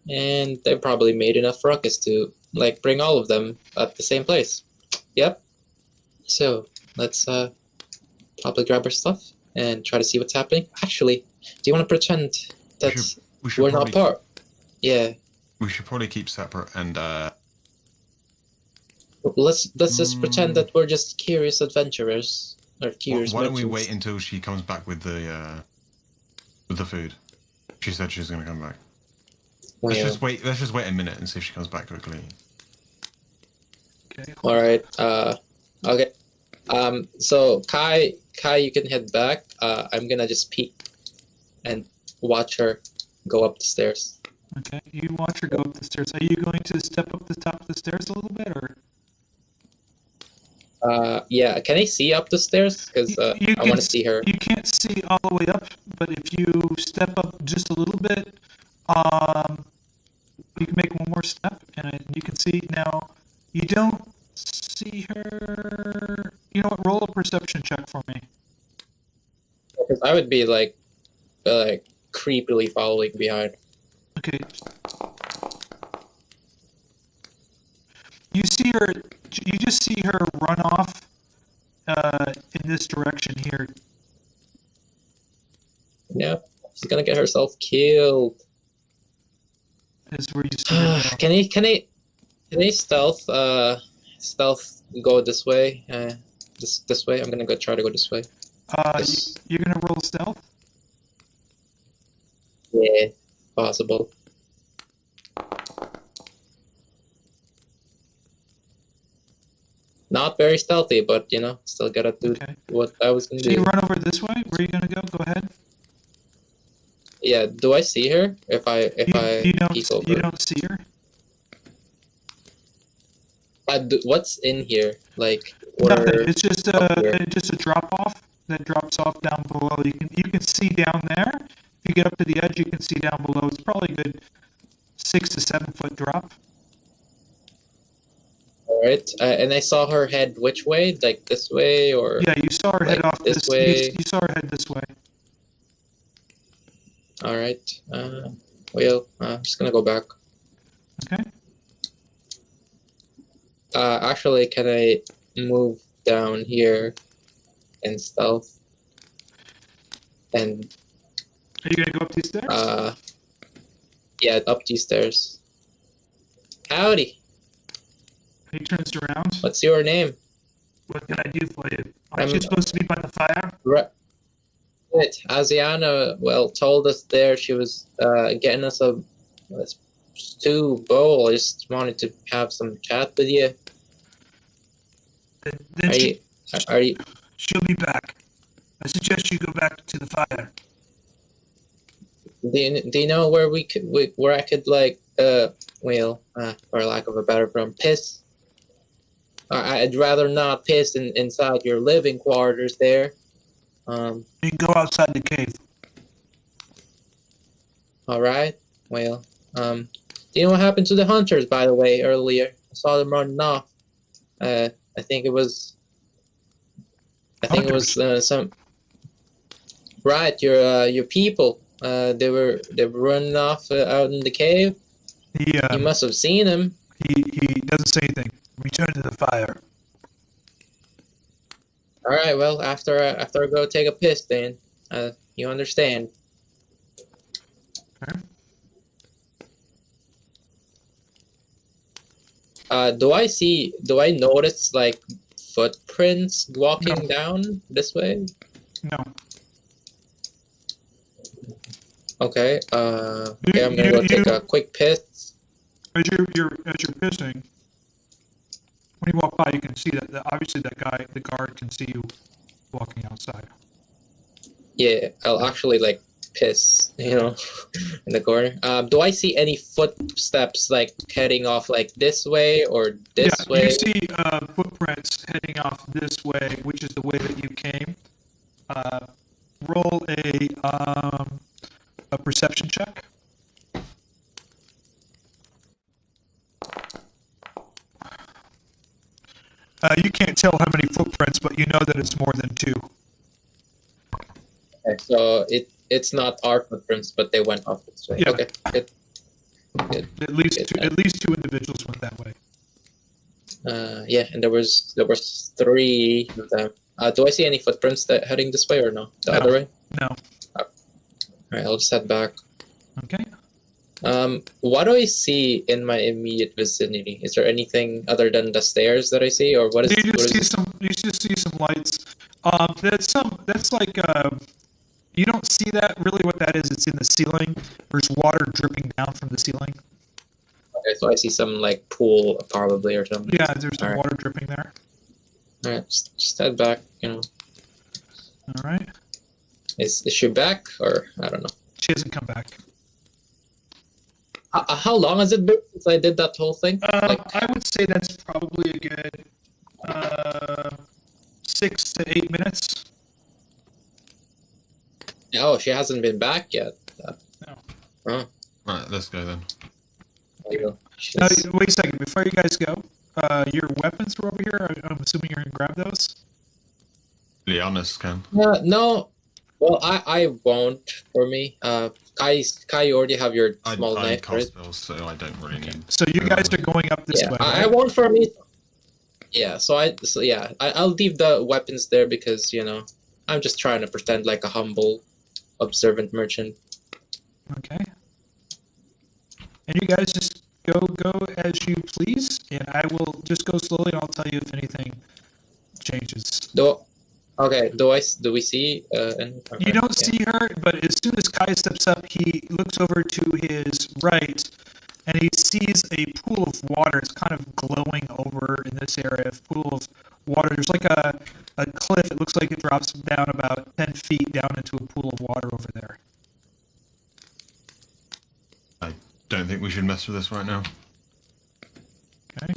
and they've probably made enough ruckus to like bring all of them at the same place. Yep. So let's probably grab our stuff and try to see what's happening. Actually, do you want to pretend that we're not part? Yeah. We should probably keep separate and Let's just pretend that we're just curious adventurers or curious why don't we merchants. wait until she comes back with the food? She said she's gonna come back. Well, Let's just wait a minute and see if she comes back quickly. Okay. all right. Okay. So Kai, you can head back. I'm gonna just peek and watch her go up the stairs. Okay. You watch her go up the stairs. Are you going to step up the top of the stairs a little bit, or? Yeah. Can I see up the stairs? Because I want to see her. You can't see all the way up, but if you step up just a little bit, you can make one more step, and you can see now. You don't see her. You know what? Roll a perception check for me. Because I would be like creepily following behind. Okay. You see her. You just see her run off in this direction here. Yeah, she's gonna get herself killed. Is where you see her go. Can I stealth go this way? This way. I'm gonna try to go this way. You're gonna roll stealth. Yeah, possible. Not very stealthy, but still gotta do what I was gonna So you do. run over this way. Where are you gonna go? Go ahead. Yeah, do I see her? If I peek over? You don't see her. What's in here? Like Nothing. where? It's just a drop off that drops off down below. You can see down there. If you get up to the edge, you can see down below. It's probably a good 6 to 7 foot drop. All right, and I saw her head which way? Like this way or? Yeah, you saw her head like off this way. You saw her head this way. All right. Well, I'm just gonna go back. Okay. Actually, can I move down here and stealth? And Are you gonna go up these stairs? yeah, up these stairs. Howdy. He turns around. What's your name? What can I do for you? Aren't I'm- you supposed to be by the fire? Right. Asiana, told us there she was getting us a stew bowl. I just wanted to have some chat with you. Then Are you? she'll be back. I suggest you go back to the fire. Do you know where where I could for lack of a better term, piss? I'd rather not piss inside your living quarters there. You can go outside the cave. All right. Well, do you know what happened to the hunters, by the way, earlier? I saw them running off. I think it was some. Right, your people. They were running off out in the cave. You must have seen them. He doesn't say anything. Return to the fire. All right. Well, after I go take a piss, then you understand. Do I notice like footprints walking down this way? No. Okay. Okay, I'm gonna go take a quick piss. As you're pissing, when you walk by, you can see that obviously the guard can see you walking outside. Yeah, I'll actually like piss, in the corner. Do I see any footsteps like heading off like this way or this way? You see footprints heading off this way, which is the way that you came. Roll a perception check. You can't tell how many footprints, but you know that it's more than 2. Okay, so it's not our footprints, but they went off this way. Yeah. Okay, good. At least two individuals went that way. Yeah, and there was 3 of them. Do I see any footprints that heading this way or no? The other way? No. All right, I'll just head back. Okay. What do I see in my immediate vicinity? Is there anything other than the stairs that I see, or what is? You just what see is some. You just see some lights. That's like. You don't see that really. What that is? It's in the ceiling. There's water dripping down from the ceiling. Okay, so I see some like pool probably or something. Yeah, there's some All right. water dripping there. All right, just head back. All right. Is she back or I don't know. She hasn't come back. How long has it been since I did that whole thing? I would say that's probably a good 6 to 8 minutes. Oh, she hasn't been back yet. No. Oh, Right, let's go then. there you go. Now, She's- wait a second. Before you guys go, your weapons are over here. I'm assuming you're gonna grab those. Ileanys can. no. Well, I won't for me. Kai, you already have your small I knife, cast right? spells, so I don't really need. So you guys are going up this Yeah, way. I Right? won't for me. Yeah, I'll leave the weapons there because I'm just trying to pretend like a humble, observant merchant. Okay. And you guys just go as you please, and I will just go slowly, and I'll tell you if anything changes. Do we see? You don't see her, but as soon as Kai steps up, he looks over to his right, and he sees a pool of water. It's kind of glowing over in this area. A pool of water. There's like a cliff. It looks like it drops down about 10 feet down into a pool of water over there. I don't think we should mess with this right now. Okay.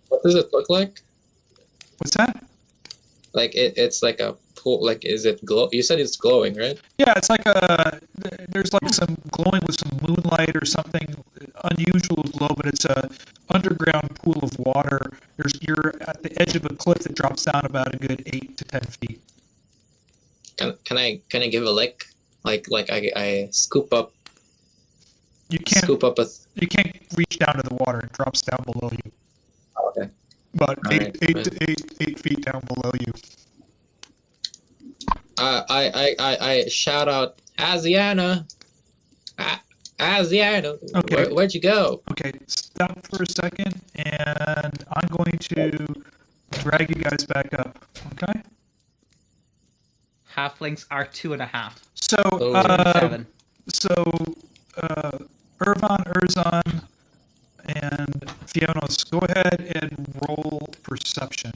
What does it look like? What's that? Like it's like a pool. Like is it glow? You said it's glowing, right? Yeah, it's like there's like some glowing with some moonlight or something unusual glow, but it's a underground pool of water. You're at the edge of a cliff that drops down about a good 8 to 10 feet. Can I give a lick? Like I scoop up. You can't Scoop up a. you can't reach down to the water. It drops down below you. Okay. About All right, eight feet down below you. I shout out, Aziana. Aziana. Okay. Where'd you go? Okay, stop for a second, and I'm going to drag you guys back up. Okay. Halflings are 2.5. So, Oh, 7. Ervan, Erzan, and Fiannos, go ahead and roll perception.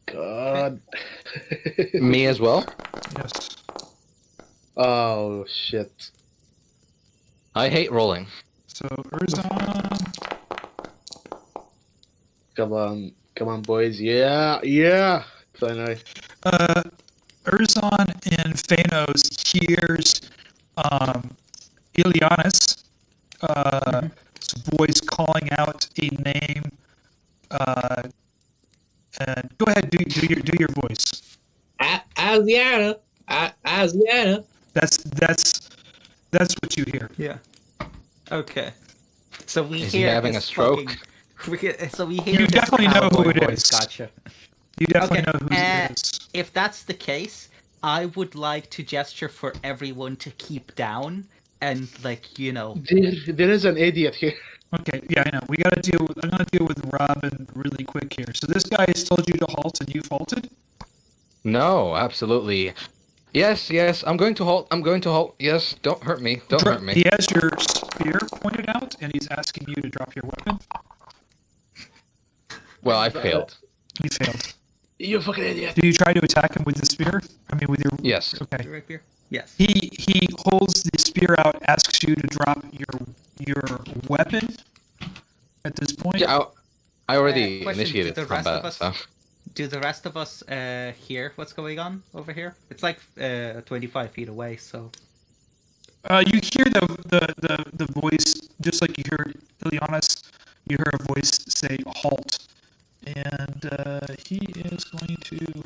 God. Me as well. Yes. Oh shit. I hate rolling. So Erzan, Come on, boys. Yeah. So nice. Erzan and Fiannos hears Ileanys' voice calling out a name. And go ahead, do your voice. Aziana. Aziana. That's what you hear. Yeah. Okay. So we Is hear he having his a stroke? So we hear You his definitely know who cowboy it voice. is. Gotcha. You definitely Okay, know who it is. If that's the case, I would like to gesture for everyone to keep down and There is an idiot here. Okay, yeah, I know. I'm gonna deal with Robin really quick here. So this guy has told you to halt, and you've halted. No, absolutely. Yes, I'm going to halt. Yes, don't hurt me. Don't hurt me. He has your spear pointed out, and he's asking you to drop your weapon. Well, I failed. You failed. You fucking idiot. Do you try to attack him with the spear? I mean, with your... Yes. Okay. rapier. Yes. He holds the spear out, asks you to drop your weapon at this point. Yeah, I already Question, initiated do the rest combat. of us- So. Do the rest of us hear what's going on over here? It's like 25 feet away, so You hear the voice, just like you heard Ileanys, you hear a voice say halt, and he is going to.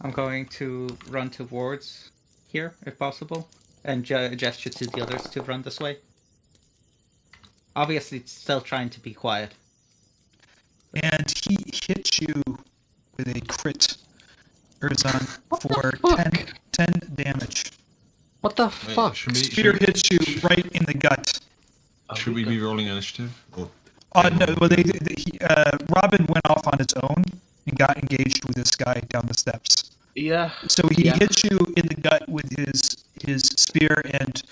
I'm going to run towards here, if possible, and gesture to the others to run this way. Obviously, it's still trying to be quiet. And he hits you with a crit, Erzan, for 10 damage. What the Wait, fuck? Spear hits you right in the gut. Should we be rolling initiative? Or No, well, Robin went off on his own and got engaged with this guy down the steps. Yeah. So he hits you in the gut with his spear, and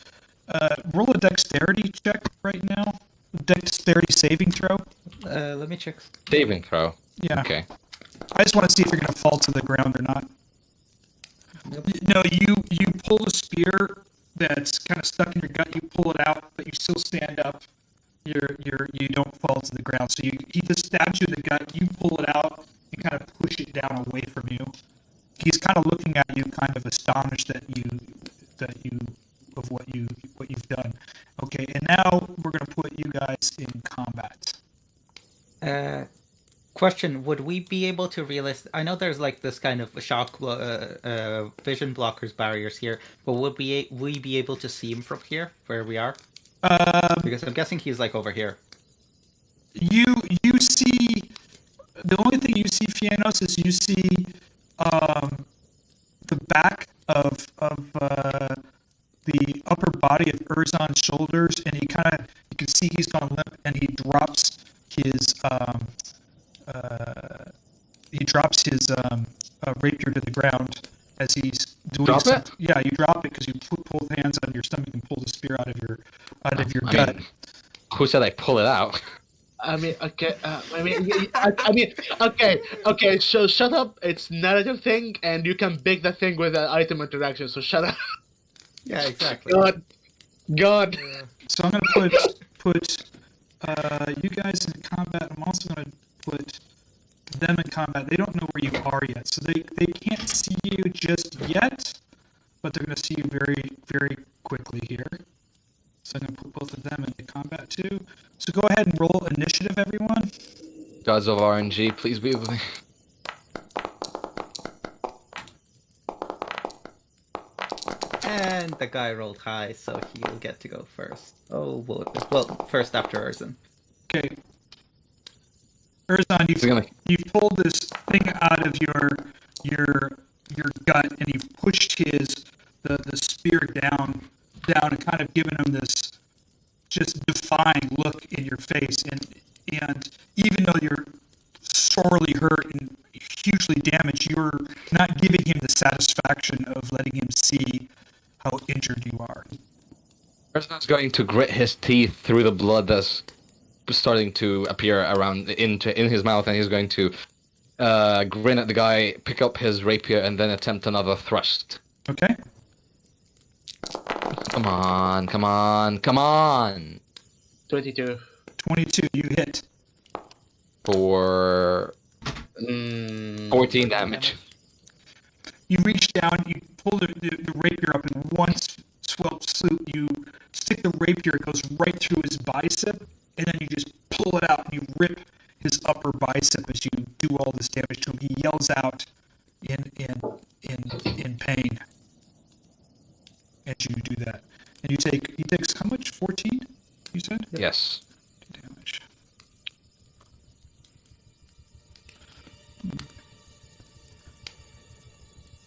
roll a dexterity check right now. Dexterity saving throw. Let me check. Saving throw. Yeah. Okay. I just want to see if you're going to fall to the ground or not. Nope. No, you pull the spear that's kind of stuck in your gut. You pull it out, but you still stand up. You don't fall to the ground. So he just stabs you in the gut. You pull it out and kind of push it down away from you. He's kind of looking at you, kind of astonished that what you've done. Okay, and now we're gonna put you guys in combat. Question: would we be able to realize? I know there's like this kind of shock, vision blockers barriers here, but would we be able to see him from here, where we are? Because I'm guessing he's like over here. You see, the only thing you see, Fiannos, is you see the back of the upper body of Erzan's shoulders, and you can see he's gone limp, and he drops his rapier to the ground as he's doing. Drop it? Yeah, you drop it because you put both hands on your stomach and pull the spear out of your gut. Who said I pull it out? Okay. Okay. So shut up. It's narrative thing, and you can bake the thing with an item interaction. So shut up. Yeah, exactly. God. So I'm gonna put you guys in combat. I'm also gonna put them in combat. They don't know where you are yet, so they can't see you just yet, but they're gonna see you very, very quickly here. So I'm gonna put both of them into combat too. So go ahead and roll initiative, everyone. Gods of RNG, please be with me. And the guy rolled high, so he'll get to go first. Oh, well, first after Erzan. Okay. Erzan, you've pulled this thing out of your gut, and you've pushed the spear down and kind of given him this just defying look in your face, and even though you're sorely hurt and hugely damaged, you're not giving him the satisfaction of letting him see how injured you are. Erzan's going to grit his teeth through the blood that's starting to appear in his mouth, and he's going to grin at the guy, pick up his rapier, and then attempt another thrust. Okay. Come on, come on, come on! 22. 22, you hit. For 14 damage. You reach down, you pull the rapier up, and one swoop, you stick the rapier, it goes right through his bicep, and then you just pull it out and you rip his upper bicep as you do all this damage to him. He yells out in pain as you do that. And he takes how much? 14, you said? Yes. Damage.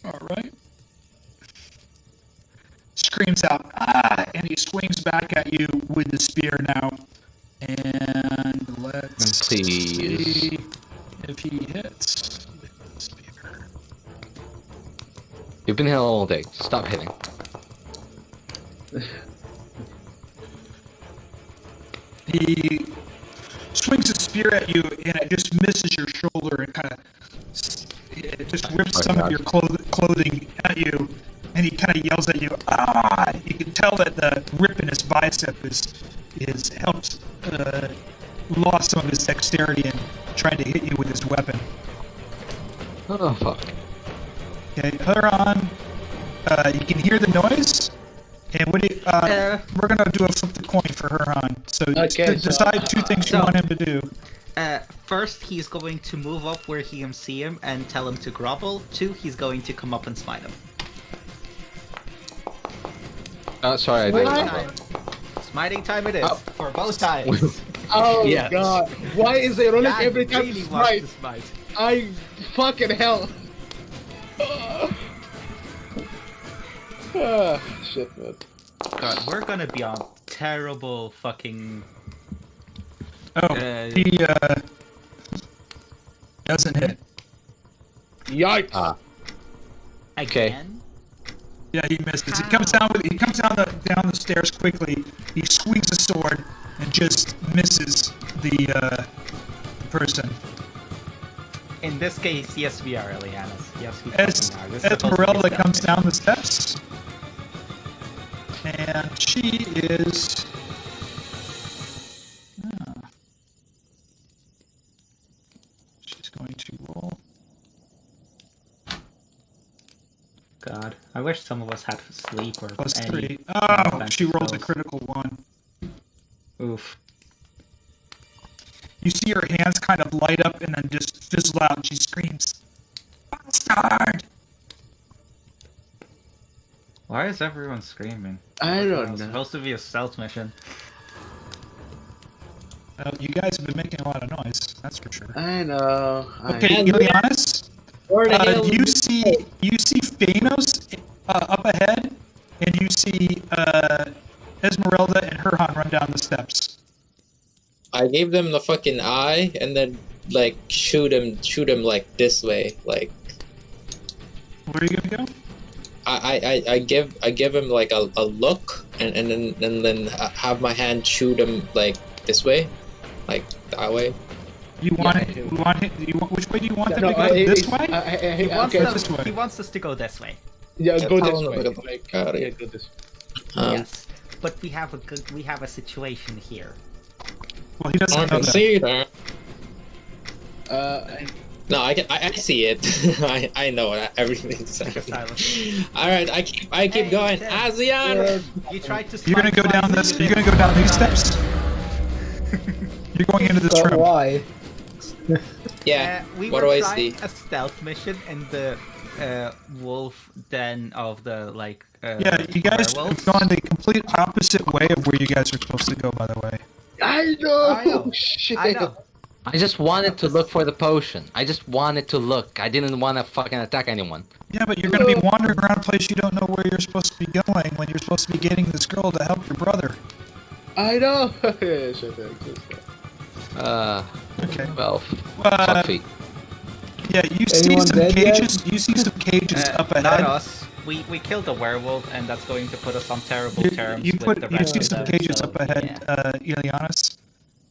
Alright. Screams out, "Ah!" And he swings back at you with the spear now. And let's Please. see if he hits with the spear. You've been here all day. Stop hitting. He swings his spear at you, and it just misses your shoulder and kind of it just rips some of your clothing at you, and he kind of yells at you, "Ah!" You can tell that the rip in his bicep is helped lost some of his dexterity in trying to hit you with his weapon. Oh, fuck. Okay, Herjann, you can hear the noise, and we're gonna do a flip the coin for Herjann. So Okay, decide two things you want him to do. First, he's going to move up where he can see him and tell him to grovel. 2, he's going to come up and smite him. Sorry, I Smiting didn't. time. Smiting time it is for both times. Oh Yes. god. Why is it rolling Jan every time really you wants smite? to smite. I fucking hell. Shit, man. God, we're gonna be on terrible fucking. Oh, he doesn't hit. Yikes. Ah. Okay. Again? Yeah, he misses. He comes down down the stairs quickly. He swings a sword and just misses the person. In this case, yes, we are Ileanys. Yes, we As fucking are. This is supposed to be Esmeralda stealth comes mission. down the steps, and she is. She's going to roll. God, I wish some of us had sleep or Plus any. 3. Oh, defense she rolls a spells. critical 1. Oof. You see her hands kind of light up and then just fizzle out, and she screams, "Bastard!" Why is everyone screaming? I don't It's know. supposed to be a stealth mission. You guys have been making a lot of noise, that's for sure. I know. Okay, And- Ileanys, Where the hell? you see Fiannos up ahead, and you see Esmeralda and Herjann run down the steps. I gave them the fucking eye, and then like shoot him like this way. Like Where are you gonna go? I give him like a look, and then have my hand shoot him like this way, like that way. You want Yeah, it? You want it? Which way do you want them No, to go? This way? He wants, okay, this way. he wants us to go this way. yeah, go I this don't know, way. but- Like, Got it. yeah, go this way. Yes, but we have a situation here. Well, he I doesn't know can that. see that. I- No, I see it. I know that everything's Silence. All right, I keep Hey, going. Tim. ASEAN. You tried to. You're gonna smite go down twice, this. you You're gonna missed. go down these steps. You're going into this room. Why? Yeah. We What were do I trying see? a stealth mission in the wolf den of the Yeah, you guys werewolves. have gone the complete opposite way of where you guys are supposed to go. By the way. I know. I know. Shit. I know. I just wanted to look for the potion. I just wanted to look. I didn't want to fucking attack anyone. Yeah, but you're gonna be wandering around a place you don't know where you're supposed to be going when you're supposed to be getting this girl to help your brother. I know. Yeah, shit, Okay. Well, Uh, fuck feet. Yeah, you see Anyone some dead yet? cages. You see some cages up Not ahead. us. We killed a werewolf, and that's going to put us on terrible You, terms you with put the you rest see of some them, cages so, up ahead, yeah. Ileanys.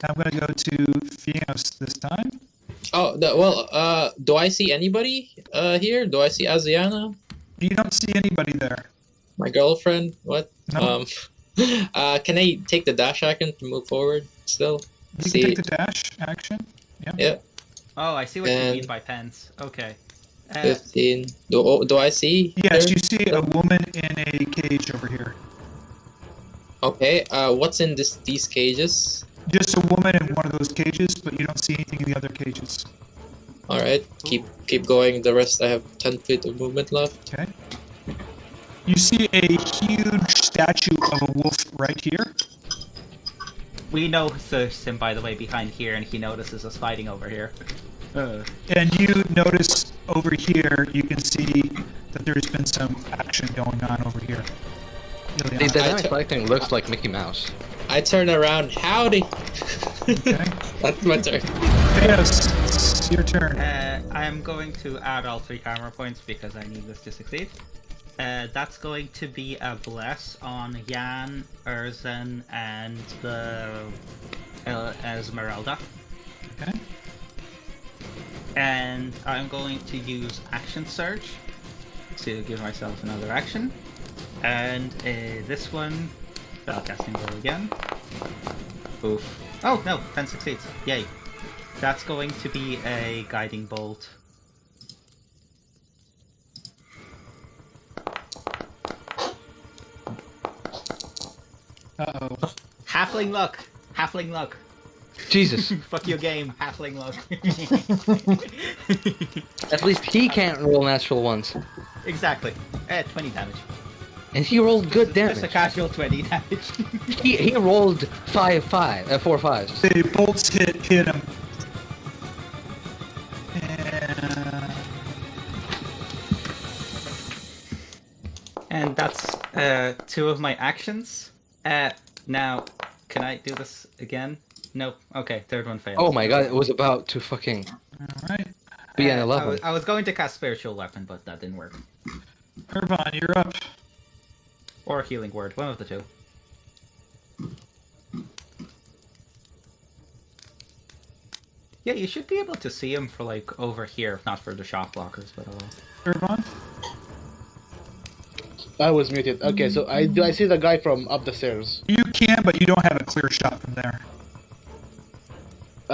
I'm gonna go to Fiannos this time. Oh, do I see anybody here? Do I see Asiana? You don't see anybody there. My girlfriend? What? No. Can I take the dash action to move forward still? You can take the dash action. Yeah. Oh, I see what you And- mean by pens. Okay. 15. Do I see? Yes, her? you see a woman in a cage over here. Okay. What's in these cages? Just a woman in one of those cages, but you don't see anything in the other cages. All right. Keep going. The rest I have 10 feet of movement left. Okay. You see a huge statue of a wolf right here. We know there's him, by the way, behind here, and he notices us fighting over here. And you notice over here, you can see that there's been some action going on over here. The Ileanys. dynamic lighting looks like Mickey Mouse. I turn around. Howdy. Okay. That's my turn. Yes, it's your turn. I am going to add all 3 camera points because I need this to succeed. That's going to be a bless on Jan, Erzan, and the Esmeralda. Okay. And I'm going to use Action Surge to give myself another action. And this one, spellcasting roll again. Oof. Oh no, 10 succeeds. Yay. That's going to be a Guiding Bolt. Uh-oh. Halfling luck! Halfling luck! Jesus. Fuck your game, halfling luck. At least he can't roll natural ones. Exactly. 20 damage. And he rolled good Just a damage. casual 20 damage. He rolled 4 5s. The bolts hit him. And that's 2 of my actions. Now, can I do this again? No. Okay, third one failed. Oh my god, it was about to fucking Alright. be an 11. I was going to cast Spiritual Weapon, but that didn't work. Ervan, you're up. Or Healing Word, one of the two. Yeah, you should be able to see him for like over here, if not for the shock blockers, but Ervan? I was muted. Okay, so I see the guy from up the stairs. You can, but you don't have a clear shot from there.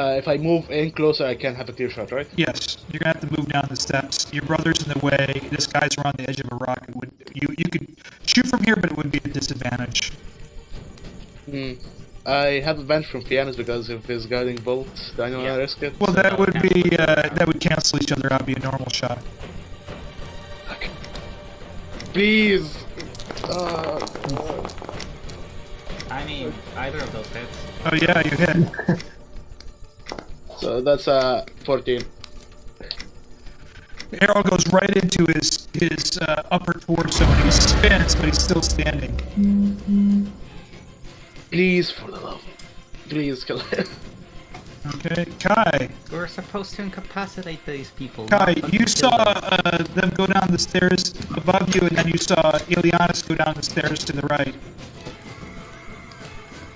If I move in closer, I can have a clear shot, right? Yes, you're gonna have to move down the steps. Your brother's in the way. This guy's around the edge of a rock. You could shoot from here, but it would be a disadvantage. I have advantage from Fiannos because of his guiding bolt. Do I know how to risk it? Well, that would be that would cancel each other out. Be a normal shot. Please. I mean, either of those hits. Oh yeah, you hit. So that's 14. The arrow goes right into his upper torso, and he spins, but he's still standing. Please, for the love. Please kill him. Okay, Kai. We're supposed to incapacitate these people. Kai, not you kill saw them. them go down the stairs above you, and then you saw Ileanys go down the stairs to the right.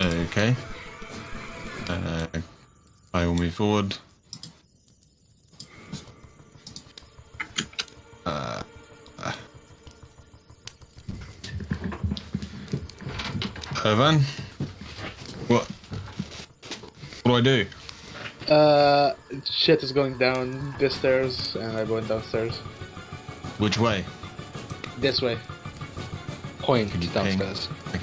Okay. I will move forward. Ervan? What do I do? Shit is going down this stairs, and I'm going downstairs. Which way? This way. Point Can you downstairs. Okay.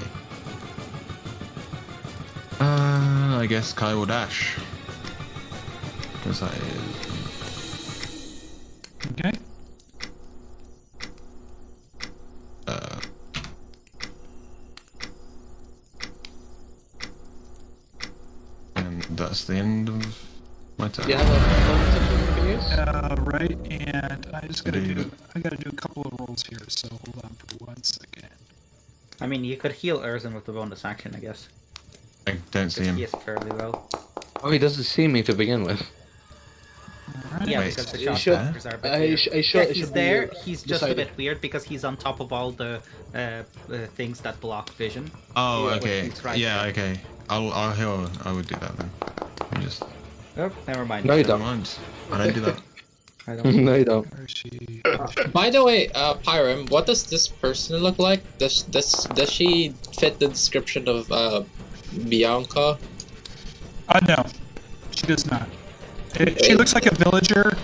I guess Kai will dash. Because Okay. and that's the end of my turn. Do you have a bonus action you can use? Right, and I gotta do a couple of rolls here, so hold on for 1 second. I mean, you could heal Erzan with the bonus action, I guess. I don't see him. He is fairly well. Oh, he doesn't see me to begin with. Alright. Yeah, Wait, because the you shock should- blockers are a bit I weird. sh- I Yeah, should- it he's should be there. He's just beside a bit it. weird because he's on top of all the things that block vision. Oh, Yeah, okay. he's right Yeah, there. okay. I'll heal. I would do that then. Let me just. Oh, never mind. No, you Never don't. mind. I don't do that. I don't. No, you don't. Where is she? By the way, Pyram, what does this person look like? Does she fit the description of Bianca? No, she does not. She looks like a villager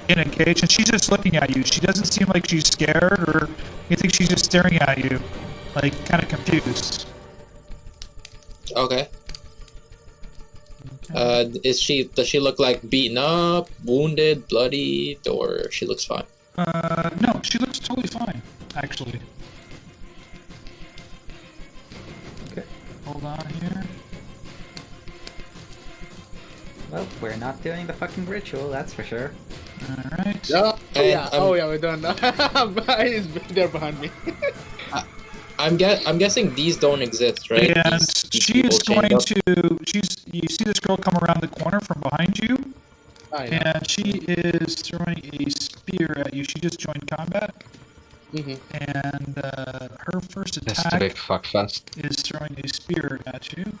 in a cage, and she's just looking at you. She doesn't seem like she's scared, or you think she's just staring at you, like kind of confused. Okay. Does she look like beaten up, wounded, bloody, or she looks fine? No, she looks totally fine, actually. Okay. Hold on here. Well, we're not doing the fucking ritual, that's for sure. Alright. Oh, yeah. And, Oh, yeah, we're done now. He's there behind me. I'm guessing these don't exist, right? And These she people is chained going up? to. You see this girl come around the corner from behind you, I know. and she is throwing a spear at you. She just joined combat, and her first That's the big attack fuckfest. is throwing a spear at you.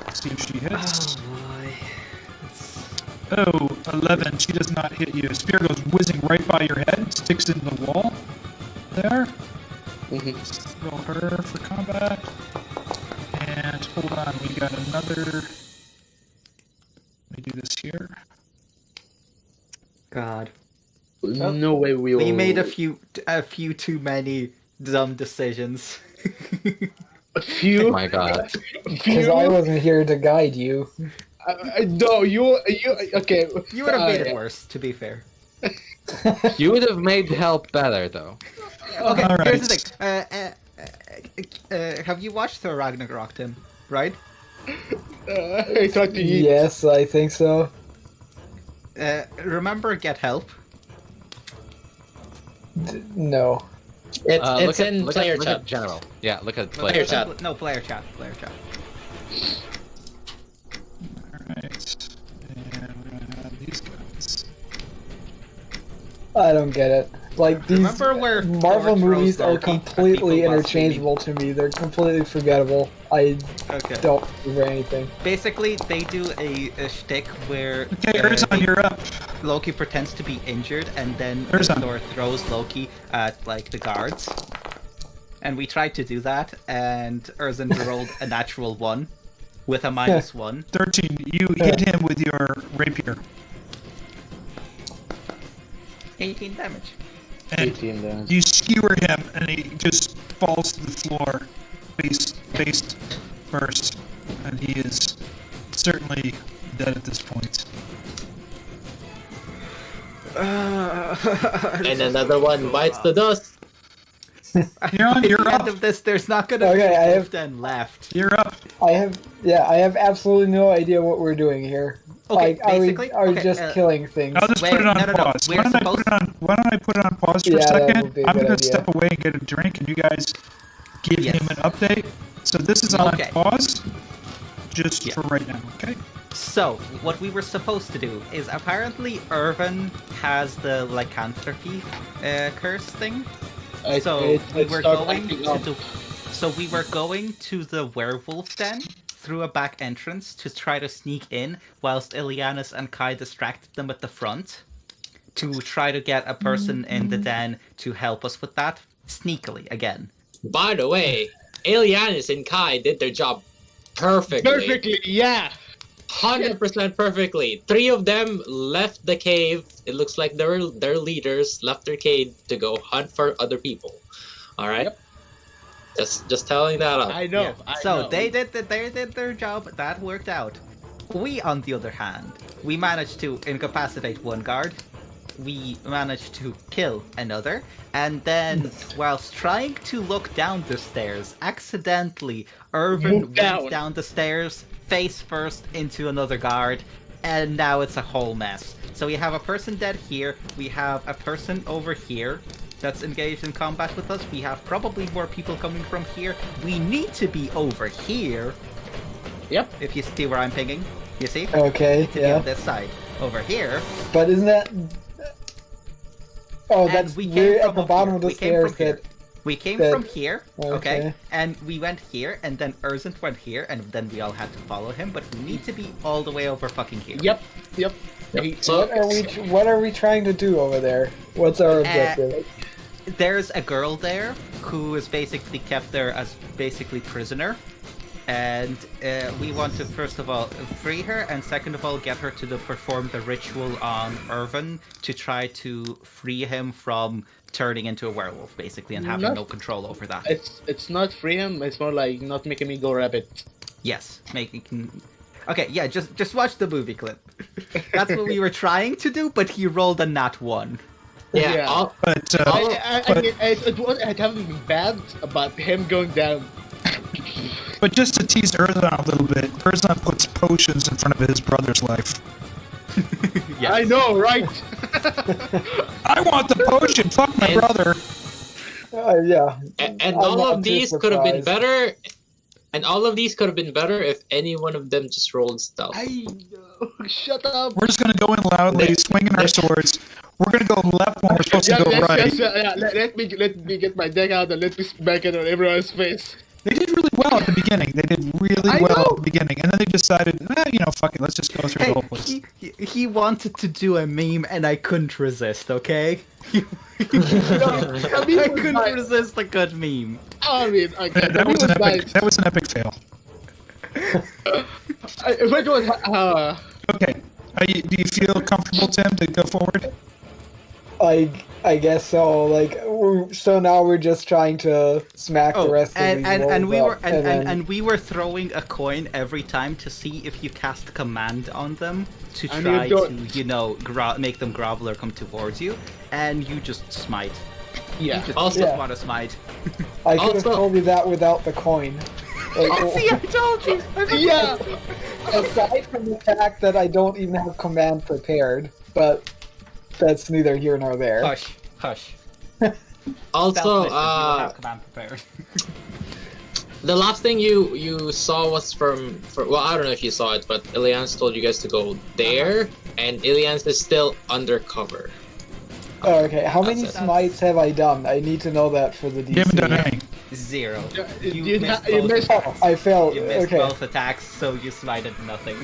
Let's see if she hits. boy. Oh, 11. She does not hit you. A spear goes whizzing right by your head, sticks in the wall. There. Roll her for combat. And hold on, we got another. Let me do this here. God. No way We made a few too many dumb decisions. A few. Oh my god. Because I wasn't here to guide you. No, you. Okay. You would have made it worse, to be fair. You would have made help better, though. Okay, All here's the right. thing. Have you watched Thor Ragnarok, Tim? Right? I thought to eat. Yes, I think so. Remember Get Help? No. It's in player look chat. at general. Yeah, look at Player player chat. No, player chat. Player chat. Alright. And we're gonna have these guys. I don't get it. Like, these Remember where Marvel Thor throws movies are Loki at completely people while interchangeable to me. They're completely forgettable. I Okay. don't remember anything. Basically, they do a shtick where Okay, Erzan, you're up. Loki pretends to be injured, and then Erzan. Thor throws Loki at like the guards. And we tried to do that, and Erzan rolled a natural 1 with a -1. 13. You hit him with your rapier. 18 damage. And 18 damage. you skewer him, and he just falls to the floor, face first, and he is certainly dead at this point. And another one bites the dust. You're on. At You're the end up. of this, there's not gonna Okay, be I have- Wolf Den left. You're up. I have absolutely no idea what we're doing here. Okay, Like, are we basically- are we okay, just killing things? I'll just Wait, put it on no. pause. We're Why don't I supposed- put it on? Why don't I put it on pause for Yeah, a that second? would be a I'm good gonna idea. step away and get a drink, and you guys give Yes. him an update. So this is on Okay. pause, just Yeah. for right now. Okay. So, what we were supposed to do is apparently Ervan has the lycanthropy curse thing. So we were going to the Werewolf Den through a back entrance to try to sneak in, whilst Ileanys and Kai distracted them at the front to try to get a person in the den to help us with that sneakily again. By the way, Ileanys and Kai did their job perfectly. Perfectly, yeah. 100% perfectly. 3 of them left the cave. It looks like their leaders left their cave to go hunt for other people. All right. Yep. Just telling that up. I know. Yeah. I So know. they did their job. That worked out. We, on the other hand, we managed to incapacitate one guard. We managed to kill another, and then, whilst trying to look down the stairs, accidentally, Ervan went down the stairs, face first into another guard, and now it's a whole mess. So we have a person dead here, we have a person over here that's engaged in combat with us, we have probably more people coming from here, we need to be over here. Yep. If you see where I'm pinging, you see? Okay, To be yeah. on this side. Over here, But isn't that? Oh, and that's we came we're from at the up bottom here. of the We came stairs. from here. That We came that- from here, okay. okay. And we went here, and then Erzan went here, and then we all had to follow him, but we need to be all the way over fucking here. Yep. So what are we trying to do over there? What's our objective? There's a girl there who is basically kept there as basically prisoner, and we want to first of all free her, and second of all get her to perform the ritual on Ervan to try to free him from turning into a werewolf, basically, and having no control over that. It's not free him. It's more like not making me go rabbit. Yes, making. Okay, yeah, just watch the movie clip. That's what we were trying to do, but he rolled a nat 1. yeah, Yeah. all- But I mean, it haven't been bad about him going down. but just to tease Erzan a little bit, Erzan puts potions in front of his brother's life. Yes. I know, right? I want the potion. Fuck my And- brother. Yeah. and I'm all not of too these could have been surprised. better. And all of these could have been better if any one of them just rolled stealth. I know. Shut up. We're just gonna go in loudly, swinging our swords. We're gonna go left when we're supposed to go right. Let me get my deck out and let me smack it on everyone's face. They did really well at the beginning. They did really I well know. at the beginning, and then they decided, fuck it, let's just go through the Hey, whole place. he wanted to do a meme, and I couldn't resist. Okay, I couldn't resist a good meme. I mean, okay, That was an epic fail. What was Okay, do you feel comfortable, Tim, to go forward? I guess so. Like, so now we're just trying to smack the rest of these and we wolves were up, and we were throwing a coin every time to see if you cast command on them to And try you to make them grovel or come towards you, and you just smite. Yeah. You just Also- want to smite. I could have Also- told you that without the coin. Like, See, I told you. Yeah. aside from the fact that I don't even have command prepared, but that's neither here nor there. Hush. Also, Stealth mission, you will have command prepared. the last thing you saw was well, I don't know if you saw it, but Ileanys told you guys to go there, and Ileanys is still undercover. Oh, okay, how many That's it. smites have I done? I need to know that for the DC. You haven't done any. 0. You both- missed- Oh, I failed. You missed Okay, both attacks, so you smited nothing.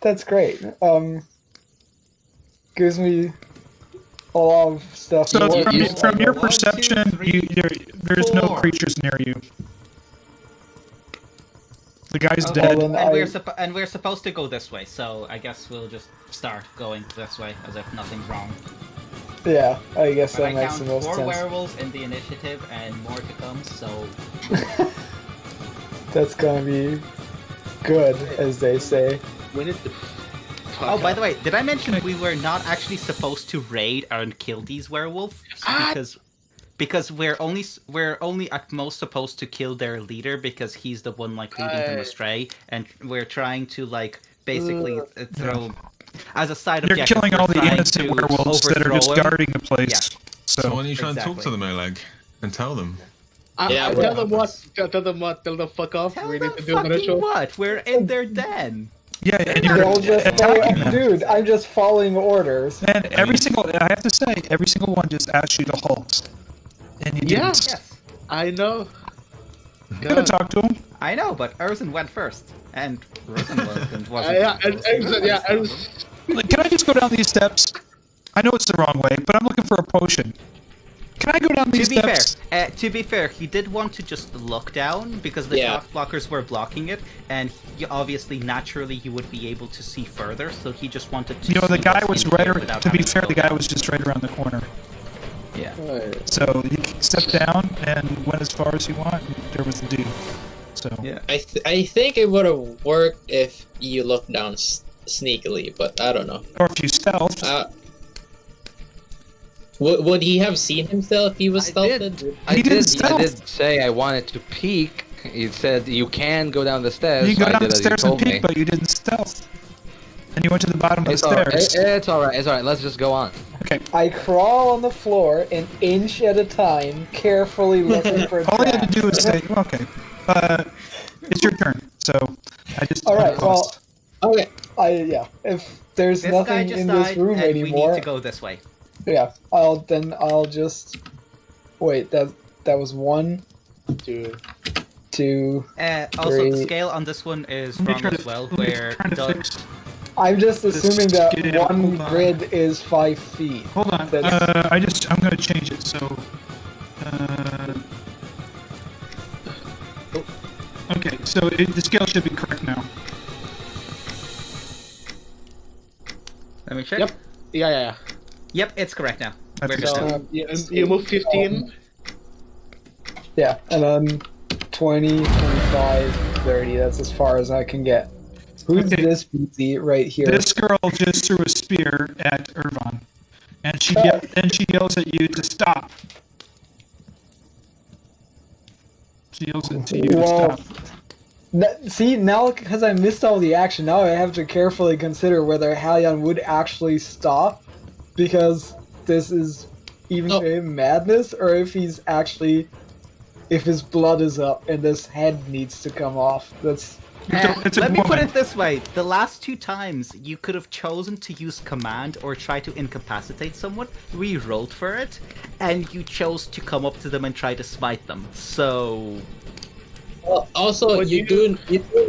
that's great. Gives me a lot of stuff. So to work from, with. from your 1, 2, perception, 3, there's no 4. creatures near you. The guy's Okay. dead. Well, then And we're supposed to go this way, so I guess we'll just start going this way as if nothing's wrong. Yeah, I guess But that I makes count the most 4 sense. werewolves in the initiative and more to come, so That's gonna be good, as they say. We need to. Oh, by the way, did I mention we were not actually supposed to raid and kill these werewolves because we're only at most supposed to kill their leader because he's the one like leading them astray, and we're trying to like basically throw as a side You're objective. killing we're all the trying innocent to werewolves that are just overthrow him. guarding the place. Yeah. So So why don't you try and talk Exactly. to them, Oleg, and tell them? Yeah, tell them what. Tell them fuck off. Tell we them need to do the fucking ritual. what? We're in their den. yeah, and you're They'll just attacking them. dude, I'm just following orders. And every single, I have to say, every single one just asks you to halt. And you Yeah. didn't. Yes, I know. You gotta talk to him. I know, but Erzan went first, and Rosen wasn't. I was. Like, can I just go down these steps? I know it's the wrong way, but I'm looking for a potion. Can I go down these steps? To be fair, he did want to just look down because the Yeah. shock blockers were blocking it, and obviously, naturally, he would be able to see further. So he just wanted to. You know, the see guy what's was in right. here without To be having fair, the go guy down. was just right around the corner. Yeah. So you stepped down and went as far as you want. And there was the dude. So Yeah. I think it would have worked if you looked down sneakily, but I don't know. or if you stealth, Would he have seen himself if he was I stealthed? did. He I didn't did. stealth. I did say I wanted to peek. He said you can go down the stairs. you so go I down did the as you stairs and told me. peek, but you didn't stealth. And you went to the bottom of It's the alright. stairs. It's alright. It's alright. Let's just go on. Okay. I crawl on the floor an inch at a time, carefully looking for All you had to traps. do was say, okay, it's your turn. So I just. All right, well, Okay. if there's This guy nothing just in this died, room and anymore, we need to go this way. yeah, I'll just wait. That was 1, 2. Also, the Three. scale on this one is Let me wrong try as to- well, let me where try to the- fix- I'm just assuming that scale, one hold on. grid is 5 feet. Hold on. That's- I'm gonna change it. So. Okay, so the scale should be correct now. Let me check. Yep. Yeah. Yep, it's correct now. That's We're good just stuff. You move 15. Yeah, and then 20, 25, 30. That's as far as I can get. Who's Okay. this BT right here? This girl just threw a spear at Ervan, and she yells at you to stop. She yells at you to Well, stop. See, now because I missed all the action, now I have to carefully consider whether Herjann would actually stop, because this is even Oh. him madness, or if he's actually, if his blood is up and this head needs to come off. That's It's a Let me put woman. it this way: the last 2 times you could have chosen to use command or try to incapacitate someone. We rolled for it, and you chose to come up to them and try to smite them. So Well, also, But you do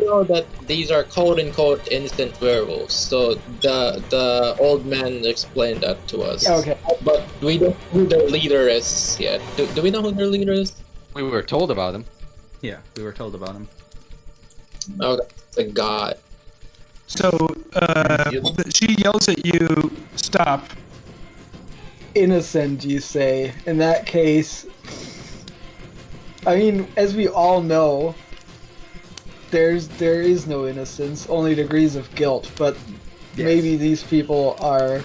know that these are quote-unquote innocent werewolves. So the old man explained that to us. okay. But we don't know who their leader is yet. Do we know who their leader is? We were told about him. yeah, we were told about him. Oh, that's a god. So she yells at you, stop, innocent, you say. In that case, I mean, as we all know, there is no innocence, only degrees of guilt, but Yes. maybe these people are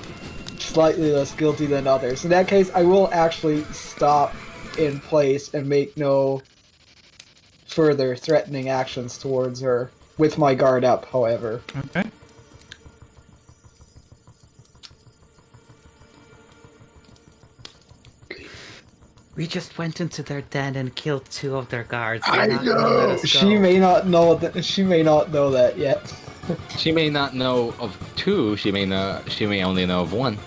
slightly less guilty than others. In that case, I will actually stop in place and make no further threatening actions towards her, with my guard up, however. Okay. We just went into their den and killed 2 of their guards. I They're not gonna let know! us go. She may not know that. She may not know that yet. She may not know of 2. She may only know of 1.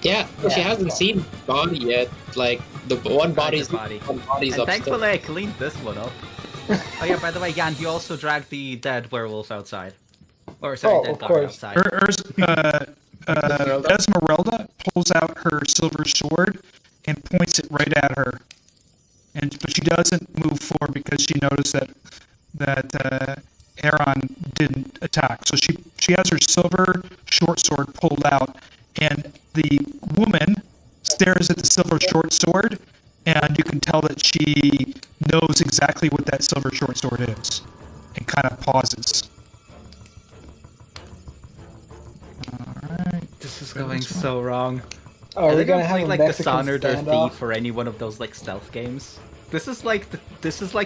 Yeah, she hasn't seen the body yet. Like the one body's body. one body's And upstairs. thankfully I cleaned this one up. Oh yeah, by the way, Jan, you also dragged the dead werewolf outside. Or sorry, Oh, dead of guard course. outside. Esmeralda pulls out her silver sword and points it right at her. But she doesn't move forward because she noticed that Ervan didn't attack. So she has her silver short sword pulled out, and the woman stares at the silver short sword, and you can tell that she knows exactly what that silver short sword is, and kind of pauses. Alright. This is going so wrong. Oh, I are we think gonna I'm have playing a like Mexican Dishonored or standoff? Thief or any one of those like stealth games. This is like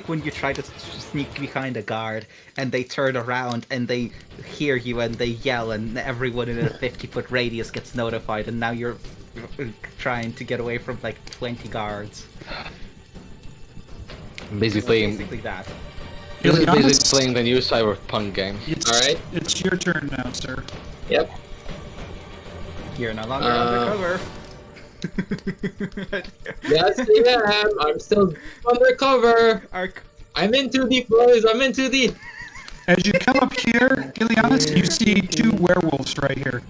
when you try to sneak behind a guard and they turn around and they hear you and they yell and everyone in a 50-foot radius gets notified and now you're trying to get away from like 20 guards. Basically that. This is Ileanys? basically playing the new Cyberpunk game. Alright. It's your turn now, sir. Yep. You're no longer undercover. Yes, I am. I'm still undercover. I'm in too deep, boys. I'm in too deep. As you come up here, Ileanys, you see 2 werewolves right here.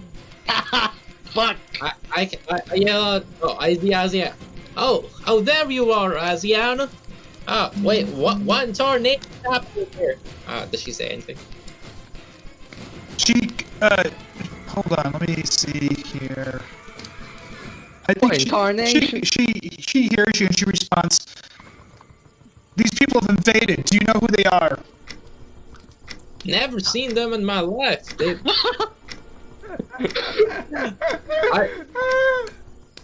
Fuck! I yell out. Oh, Azian. Oh, there you are, Azian. Oh, wait, what tornado happened here? Does she say anything? She, hold on, let me see here. I think she hears you and she responds, "These people have invaded. Do you know who they are?" Never seen them in my life.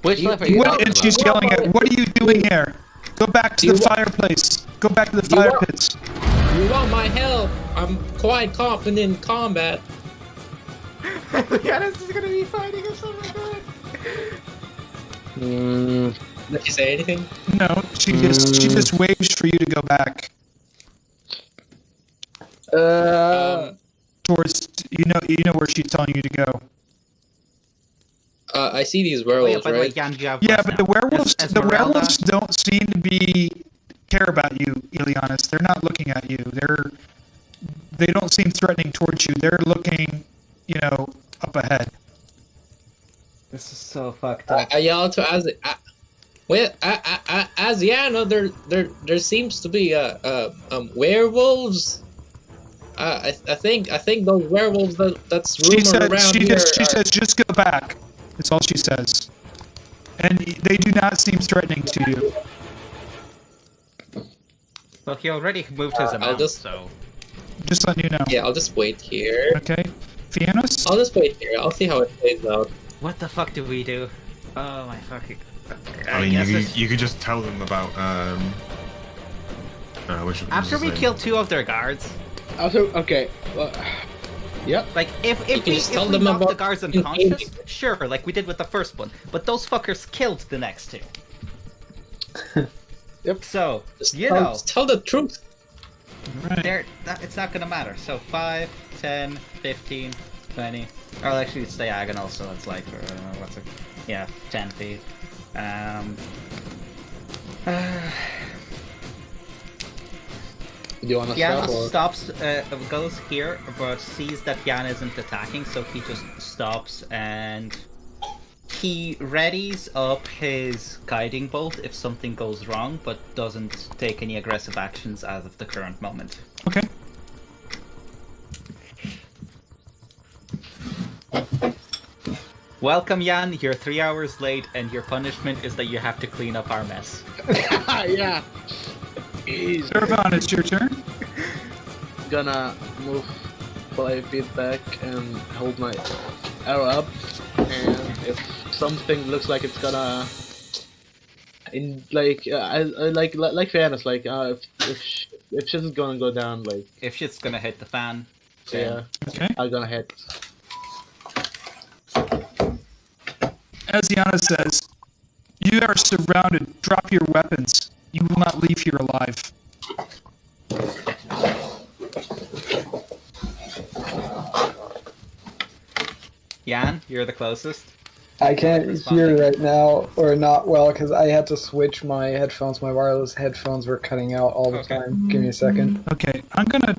Which life are you talking And she's about? yelling at, "What are you doing here? Go back to the fireplace. Go back to the fire pits." You want my help? I'm quite confident in combat. Yeah, this is gonna be fighting us. Oh my god. Did she say anything? No, she just waves for you to go back towards you know where she's telling you to go. I see these Oh, yeah, werewolves, by the way, right? Jan, you have Yeah, less but now. the werewolves Esmeralda- don't seem to care about you, Ileanys. They're not looking at you. They don't seem threatening towards you. They're looking, up ahead. This is so fucked up. I yell to Asiana, there seems to be werewolves. I think those werewolves that's rumored around here. She says, just go back. That's all she says. And they do not seem threatening to you. Well, he already moved his amount, so... Just letting you know. Yeah, I'll just wait here. Okay. Fiannos? I'll just wait here. I'll see how it plays out. What the fuck do we do? Oh my fucking... I mean, you could just tell them about which of them After was we the- kill 2 of their guards, Also, okay. Well, yep. like if can we just tell knock them the about guards unconscious, sure, like we did with the first one, but those fuckers killed the next 2. Yep. So, Just you tell, know, just tell the truth. Right. it's not gonna matter. So 5, 10, 15, 20. Or actually it's diagonal, so it's like, what's it? Yeah, 10 feet. Do you want to Fiannos stop? stops, goes here, but sees that Jan isn't attacking, so he just stops and he readies up his guiding bolt if something goes wrong, but doesn't take any aggressive actions as of the current moment. Okay. Welcome, Jan. You're 3 hours late, and your punishment is that you have to clean up our mess. Yeah. He's Ervan, it's your turn. gonna move 5 feet back and hold my arrow up, and if something looks like it's gonna, like Fiannos, if shit's gonna go down, like If shit's gonna hit the fan, yeah, Okay. I'm gonna hit. As Ileanys says, you are surrounded. Drop your weapons. You will not leave here alive. Jan, you're the closest. I can't Responding. hear right now, or not well, because I had to switch my headphones. My wireless headphones were cutting out all the Okay. time. Give me a second. Okay, I'm gonna.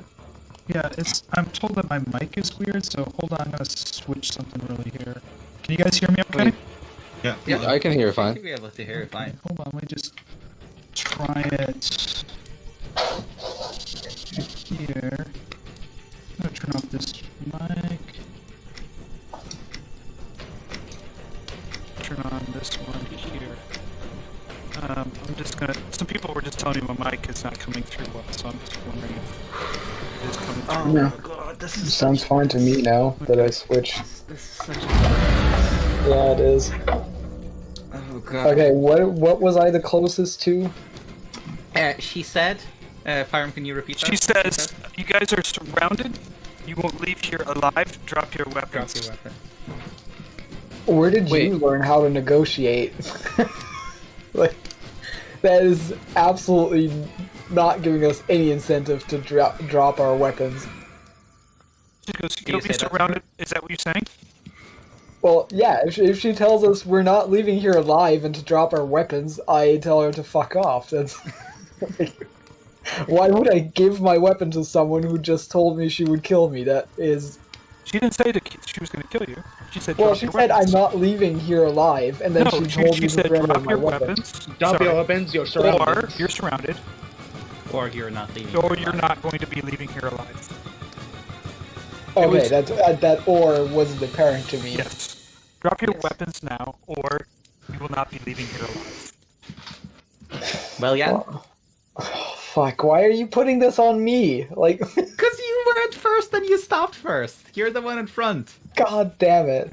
Yeah, I'm told that my mic is weird, so hold on. I'm gonna switch something really here. Can you guys hear me? Okay. Wait. Yeah. I can hear You'll fine. be able to hear it fine. Hold on. Let me just try it here. I'm gonna turn off this mic. Turn on this one here. I'm just gonna. Some people were just telling me my mic is not coming through well, so I'm just wondering if it is coming through. Oh No. my god, this is Sounds fine to me now that I switched. this is such a. Yeah, it is. Oh god. Okay, what was I the closest to? She said, Pyram, can you repeat that? She says, "You guys are surrounded. You won't leave here alive. Drop your Drop weapons." your weapon. Where did Wait. you learn how to negotiate? Like, that is absolutely not giving us any incentive to drop our weapons. She goes, Can you "You'll be say that surrounded." Is that what you're saying? Well, yeah, if she tells us we're not leaving here alive and to drop our weapons, I tell her to fuck off. That's why would I give my weapon to someone who just told me she would kill me? That is. She didn't say she was going to kill you. She said, Well, "Drop she your said weapons." I'm not leaving here alive, and then No, she told she me said, to surrender "Drop my your weapon. weapons." Drop Sorry. your weapons. You're Or surrounded. you're surrounded, Or you're not leaving. or you're not going to be leaving here alive. Okay, was- that's that or wasn't apparent to me. Yes. Drop your Yes. weapons now, or you will not be leaving here alive. Well, Jan, Fuck, why are you putting this on me? Like, because you went first and you stopped first. You're the one in front. god damn it.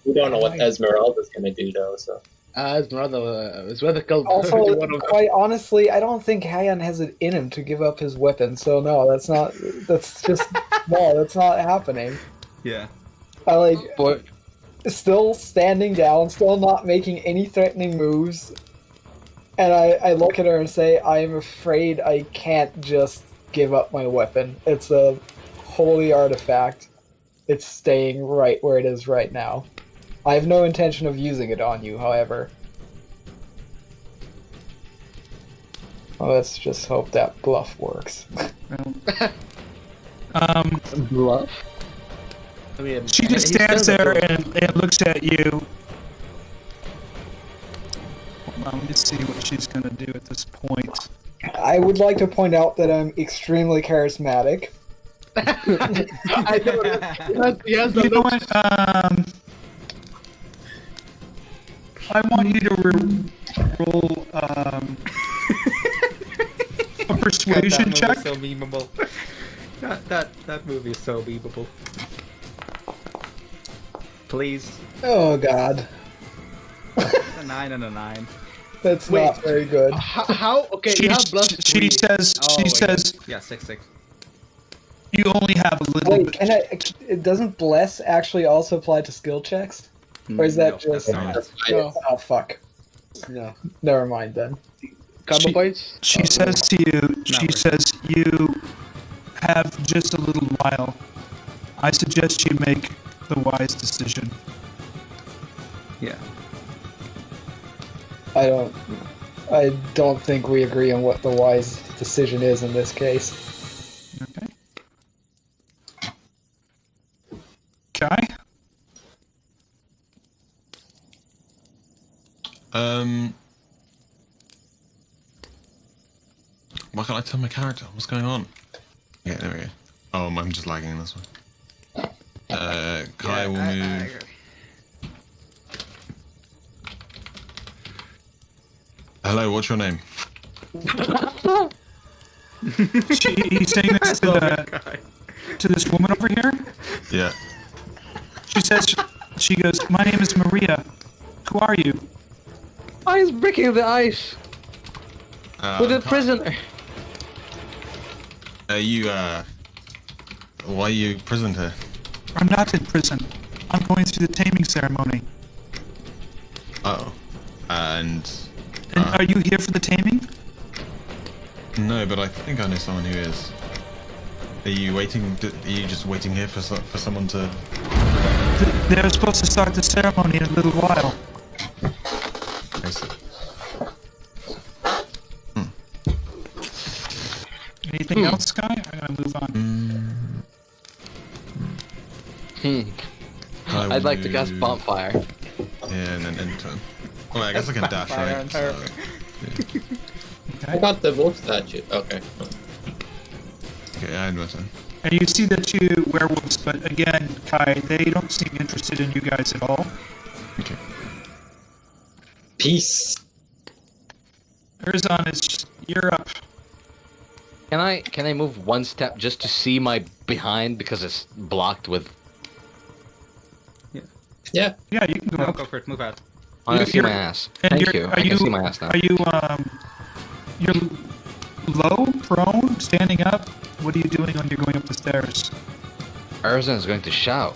We don't know what Esmeralda's gonna do though, so. Esmeralda killed Also, one of them. quite honestly, I don't think Herjann has it in him to give up his weapon, so no, that's not happening. Yeah. I like, Boy, still standing down, still not making any threatening moves, and I look at her and say, I'm afraid I can't just give up my weapon. It's a holy artifact. It's staying right where it is right now. I have no intention of using it on you, however. Well, let's just hope that bluff works. bluff. I mean, She just he stands said there that- and looks at you. Hold on, let me see what she's going to do at this point. I would like to point out that I'm extremely charismatic. I know. He has the You know look. what? I want you to roll a persuasion that check. movie is so memeable. That movie is so memeable. Please. Oh god. A 9 and a 9. That's Wait. not very good. How? Okay, She, you have plus she 3. says, Oh, she wait. says, Yeah, 6/6. you only have a little Wait, bit. can it doesn't bless actually also apply to skill checks? Or is that No, just... that's not. No. Oh, fuck. No. Never mind then. Combo She- points? She says to you, she Number. says, you have just a little while. I suggest you make the wise decision. Yeah. I don't think we agree on what the wise decision is in this case. Okay. Kai? Why can't I tell my character? What's going on? Yeah, there we go. Oh, I'm just lagging in this one. Kai will move. Hello, what's your name? He's saying this to this woman over here. Yeah. She says, she goes, "My name is Maria. Who are you?" He's breaking the ice with a prisoner. Why are you imprisoned here? I'm not in prison. I'm going through the taming ceremony. Oh. And Are you here for the taming? no, but I think I know someone who is. Are you waiting? Are you just waiting here for someone to? They're supposed to start the ceremony in a little while. I see. Anything else, Sky? I'm gonna move on. I'd like to cast bonfire. Yeah, and then enter. Oh, I guess I can dash, Bonfire right? on her. I got the wolf statue. Okay. Okay, I had my turn. And you see the two werewolves, but again, Kai, they don't seem interested in you guys at all. Okay. Peace. Erzan, you're up. Can I move one step just to see my behind because it's blocked with? Yeah. Yeah, you can go No, up. go for it. Move out. I can see You're- my ass. and Thank you're- you. are I can you- see my ass now. Are you, you're low, prone, standing up? What are you doing when you're going up the stairs? Erzan is going to shout.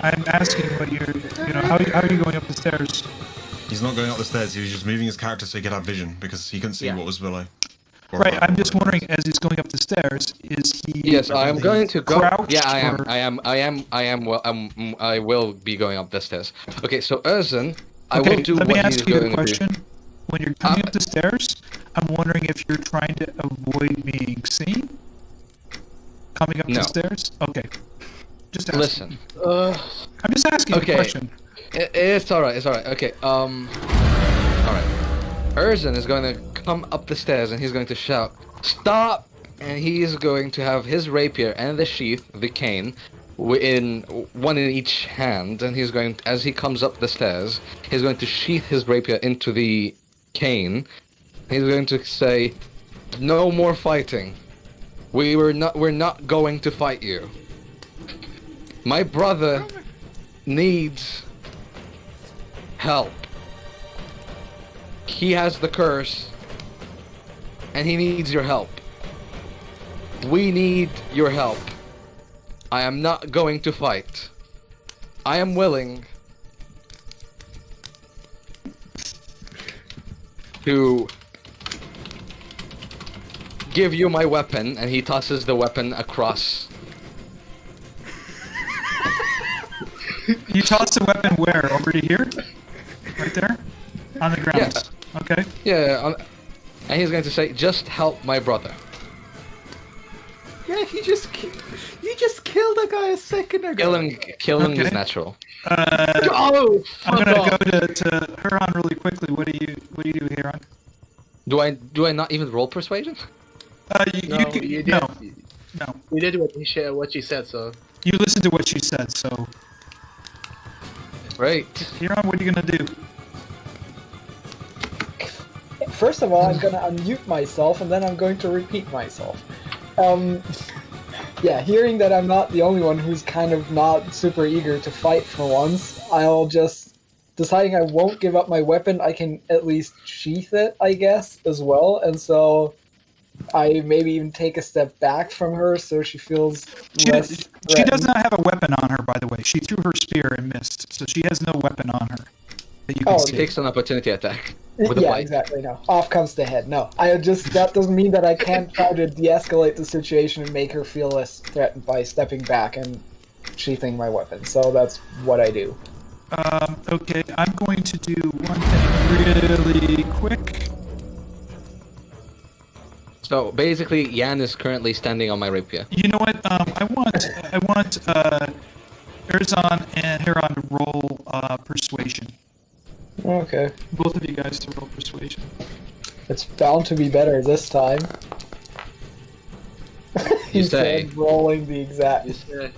I'm asking what you're, how are you going up the stairs? He's not going up the stairs. He was just moving his character so he could have vision because he couldn't see Yeah. what was below. Or Right, above. I'm just wondering, as he's going up the stairs, is he... Yes, I am going to go. crouched, Yeah, I am. or- Well, I will be going up the stairs. Okay, so Erzan, I Okay, will do let what me he's ask you going the to do. question. When you're coming up the stairs, I'm wondering if you're trying to avoid being seen? Coming up No. the stairs? Okay. Just asking. Listen, I'm just asking Okay. a question. it's all right. It's all right. Okay. All right. Erzan is going to come up the stairs and he's going to shout, "Stop!" And he is going to have his rapier and the sheath, the cane, one in each hand. And he's going, as he comes up the stairs, he's going to sheath his rapier into the cane. He's going to say, "No more fighting. We're not going to fight you. My brother needs help. He has the curse, and he needs your help. We need your help. I am not going to fight. I am willing to give you my weapon," and he tosses the weapon across. You toss the weapon where? Over to here? Right there? On the ground? Okay. Yeah, and he's going to say, "Just help my brother." Yeah, you just killed a guy a second ago. Killing is Okay. natural. Oh, I'm fuck gonna off. go to Herjann really quickly. What do you do, Herjann? Do I not even roll persuasion? No, you did. No. You did what she said, so. You listened to what she said, so Right. Herjann, what are you gonna do? First of all, I'm gonna unmute myself, and then I'm going to repeat myself. Yeah, hearing that I'm not the only one who's kind of not super eager to fight for once, I'll just... Deciding I won't give up my weapon, I can at least sheath it, I guess, as well, and so... I maybe even take a step back from her so she feels less She does threatened. not have a weapon on her, by the way. She threw her spear and missed, so she has no weapon on her that you can Oh, see. Takes an opportunity attack with a Yeah, bite. exactly, no. Off comes the head. No. That doesn't mean that I can't try to de-escalate the situation and make her feel less threatened by stepping back and sheathing my weapon. So that's what I do. Okay, I'm going to do one thing really quick. So basically, Yan is currently standing on my rapier. You know what? I want Erzan and Herjann to roll persuasion. Okay. Both of you guys to roll persuasion. It's bound to be better this time. He say. said, rolling the exact, You say.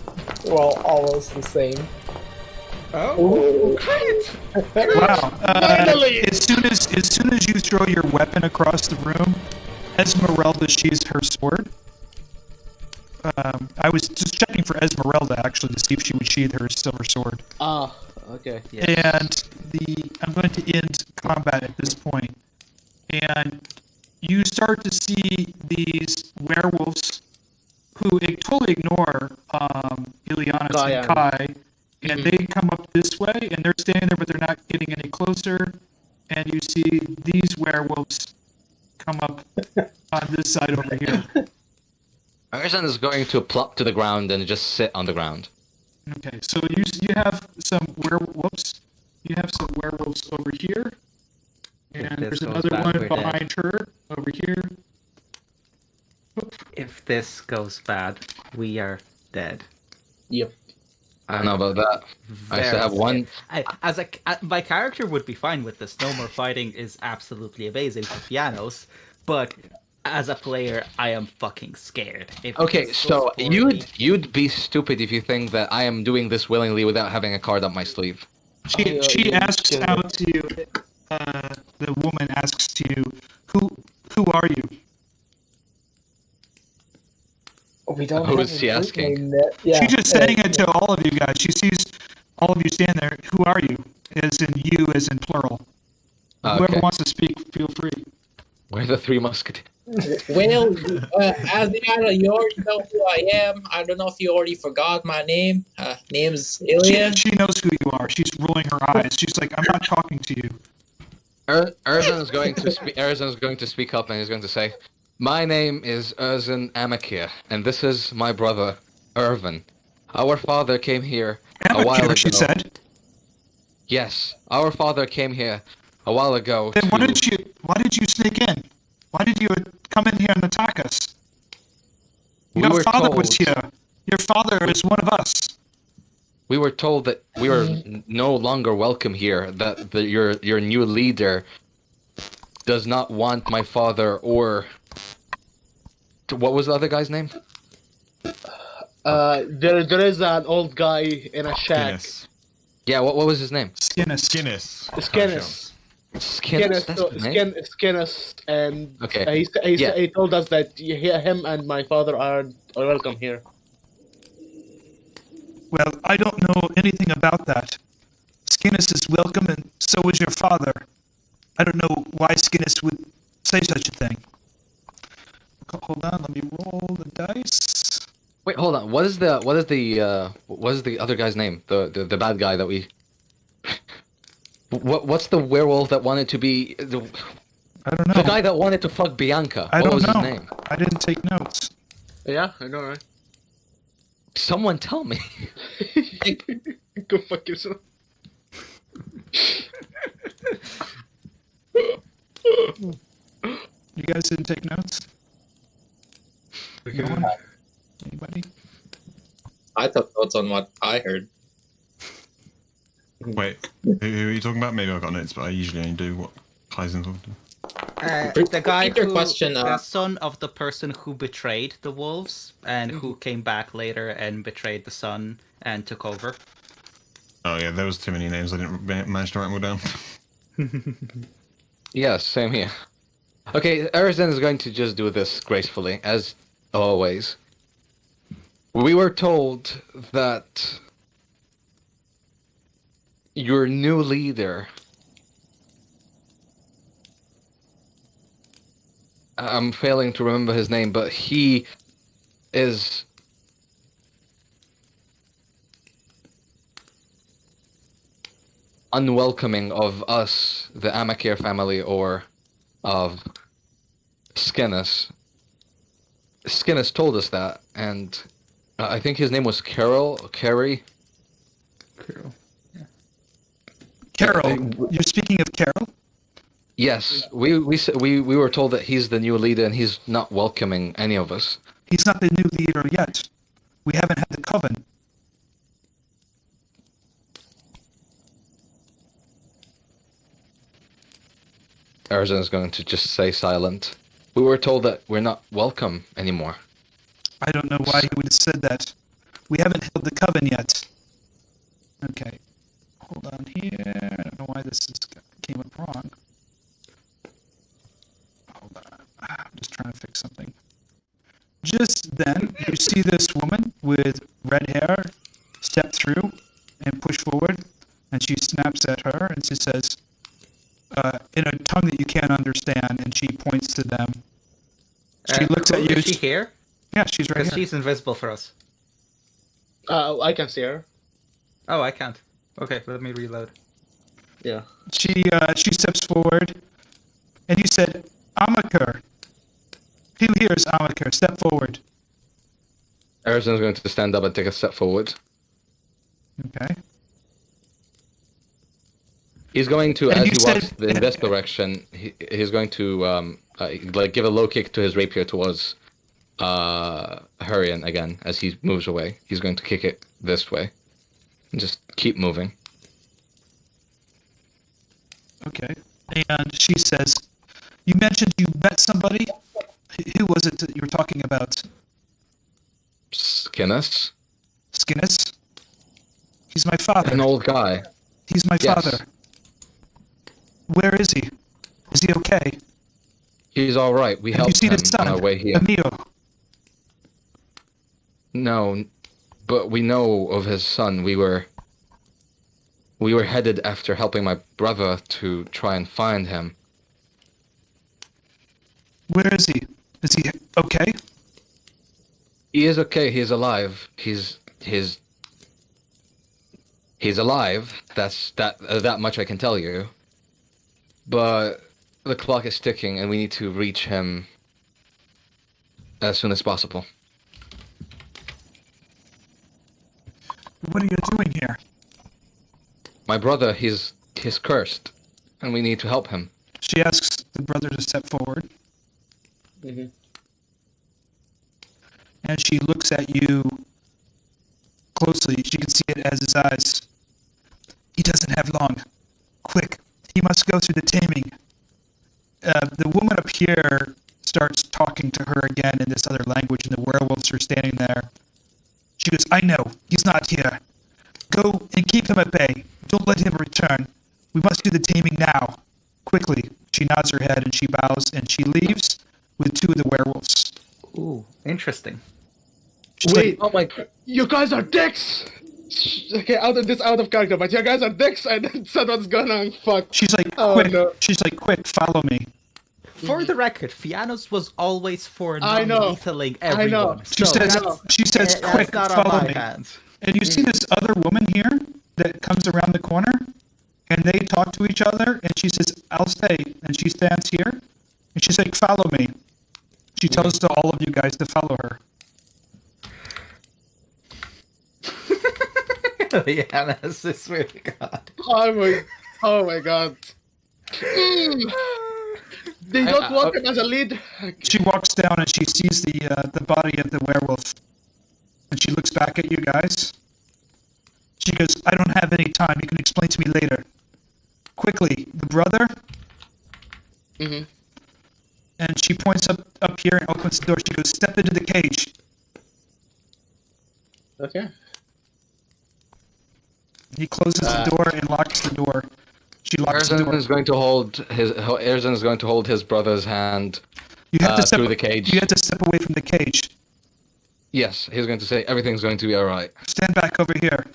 well, almost the same. Oh, Wow. Finally! As soon as you throw your weapon across the room, Esmeralda sheathes her sword. I was just checking for Esmeralda actually to see if she would sheathe her silver sword. Ah, okay. And I'm going to end combat at this point. And you start to see these werewolves who totally ignore Ileanys and Kai, and they come up this way, and they're standing there, but they're not getting any closer. And you see these werewolves come up on this side over here. Erzan is going to plop to the ground and just sit on the ground. Okay, so you have some werewolves. You have some werewolves over here, and If there's this goes another bad, one we're dead. behind her over here. If this goes bad, we are dead. Yep. I don't know about that. I still have one. My character would be fine with this. No more fighting is absolutely amazing for Fiannos, but as a player, I am fucking scared. If Okay, this so goes poorly- you'd be stupid if you think that I am doing this willingly without having a card up my sleeve. She asks out to you. The woman asks to you, "Who are you?" We don't Who have is a she group asking? name yet. Yeah. She's just saying it to all of you guys. She sees all of you stand there. Who are you? As in you, as in plural. Whoever Okay. wants to speak, feel free. We're the Three Musketeers. Well, Adriana, you already know who I am. I don't know if you already forgot my name. Name's Ilya. She knows who you are. She's rolling her eyes. She's like, "I'm not talking to you." Erzan is going to speak. Erzan is going to speak up and he's going to say, "My name is Erzan Armakiir, and this is my brother, Ervan. Our father came here a while ago." Armakiir, she said. Yes, our father came here a while ago. Then why to- did you sneak in? Why did you come in here and attack us? We Your were father was told- here. Your father is one of us. We were told that we were no longer welcome here. That your new leader does not want my father or what was the other guy's name? There is an old guy in a shack. Guinness. Yeah, what was his name? Skinnis. Guinness. Skinnis. Skinnis. That's his name? Skinnis, and Okay. he told us that him and my father are welcome here. Well, I don't know anything about that. Skinnis is welcome, and so is your father. I don't know why Skinnis would say such a thing. Hold on, let me roll the dice. Wait, hold on. What is the other guy's name? The bad guy that we. What's the werewolf that wanted to be I don't know. the guy that wanted to fuck Bianca? I What don't was know. his name? I didn't take notes. Yeah, I know, right? Someone tell me. Go fuck yourself. You guys didn't take notes? No one? Anybody? I took notes on what I heard. Wait, who are you talking about? Maybe I got notes, but I usually only do what Kaizen's talking to. The guy Repeat your who, question, the son of the person who betrayed the wolves and who came back later and betrayed the son and took over. Oh yeah, there was too many names. I didn't manage to write them all down. Yes, same here. Okay, Erzan is going to just do this gracefully, as always. We were told that your new leader... I'm failing to remember his name, but he is... unwelcoming of us, the Armakiir family, or of Skinnis. Skinnis told us that, and I think his name was Carrie. Carol. You're speaking of Carol? Yes, we were told that he's the new leader and he's not welcoming any of us. He's not the new leader yet. We haven't had the coven. Erzan is going to just stay silent. We were told that we're not welcome anymore. I don't know why he would have said that. We haven't held the coven yet. Okay. Hold on here. I don't know why came up wrong. Hold on. I'm just trying to fix something. Just then, you see this woman with red hair step through and push forward, and she snaps at her, and she says, in a tongue that you can't understand, and she points to them. She looks at you. Is she here? Yeah, she's right Because here. she's invisible for us. I can see her. Oh, I can't. Okay, let me reload. Yeah. She steps forward, and you said, Armakiir. Who here is Armakiir? Step forward. Erzan's going to stand up and take a step forward. Okay. He's going to, And as you he said- walks in this direction, he's going to give a low kick to his rapier towards Herjann again as he moves away. He's going to kick it this way. And just keep moving. Okay. And she says, you mentioned you met somebody? Who was it that you were talking about? Skinnis? Skinnis? He's my father. An old guy. He's my Yes. father. Where is he? Is he okay? He's alright. We Have you helped seen him his son, on our way here. Emil? No, but we know of his son. We were headed after helping my brother to try and find him. Where is he? Is he okay? He is okay. He is alive. He's alive. That much I can tell you. But the clock is ticking, and we need to reach him as soon as possible. What are you doing here? My brother, he's cursed, and we need to help him. She asks the brother to step forward. Mm-hmm. And she looks at you closely. She can see it as his eyes. He doesn't have long. Quick, he must go through the taming. The woman up here starts talking to her again in this other language, and the werewolves are standing there. She goes, I know, he's not here. Go and keep him at bay. Don't let him return. We must do the taming now. Quickly. She nods her head and she bows and she leaves with two of the werewolves. Ooh, interesting. She's Wait, Oh my! you guys are dicks! Okay, out of character, but you guys are dicks, and someone's gonna fuck. She's like, Oh, quick. no. She's like, quick, follow me. For the record, Fiannos was always for I know. non-lethaling I know. everyone. She so says, no. she says, that's quick, not on follow my me. hands. And you see this other woman here that comes around the corner, and they talk to each other, and she says, I'll stay. And she stands here, and she's like, follow me. She tells to all of you guys to follow her. Yeah, that's I swear to God. Oh my god. They don't want him as a lead. She walks down and she sees the body of the werewolf. And she looks back at you guys. She goes, I don't have any time. You can explain to me later. Quickly, the brother. Mm-hmm. And she points up here and opens the door. She goes, step into the cage. Okay. He closes the door and locks the door. She locks the Erzan door. is going to hold his brother's hand You have to step through the cage. You have to step away from the cage. Yes, he's going to say everything's going to be all right. Stand back over here.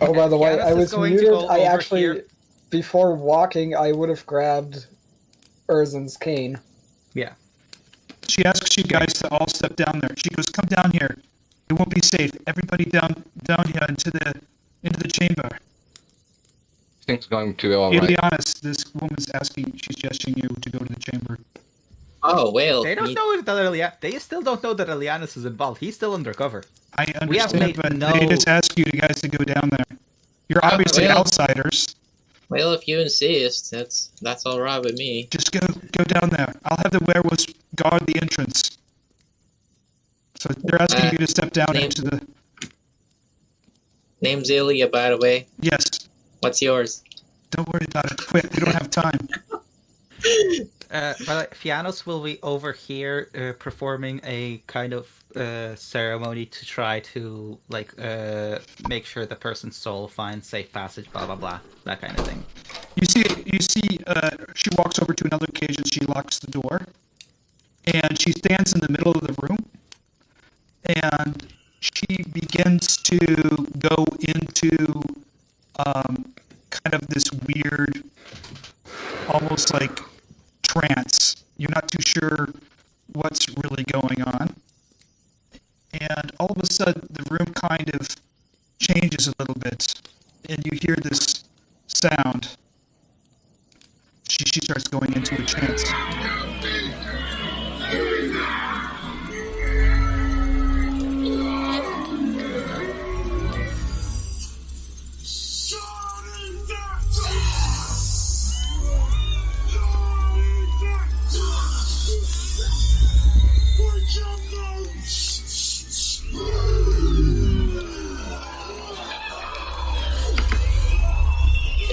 Oh, by the way, Fiannos I is was going to muted. go I over actually, here. before walking, I would have grabbed Erzan's cane. Yeah. She asks you guys to all step down there. She goes, come down here. It won't be safe. Everybody down here into the chamber. Things going to be all right. Ileanys, this woman's she's gesturing you to go to the chamber. Oh, well. They don't know that they still don't know that Ileanys is involved. He's still undercover. I We have understand, made but no- they just ask you guys to go down there. You're obviously well. outsiders. Well, if you insist, that's all right with me. Just go down there. I'll have the werewolves guard the entrance. So they're asking you to step down name- into the... Name's Ilya, by the way. Yes. What's yours? Don't worry about it. Quick, we don't have time. But Fiannos will be over here performing a kind of ceremony to try to make sure the person's soul finds safe passage, blah blah blah, that kind of thing. You see, she walks over to another cage and she locks the door. And she stands in the middle of the room. And she begins to go into kind of this weird, almost like trance. You're not too sure what's really going on. And all of a sudden, the room kind of changes a little bit. And you hear this sound. She starts going into a trance.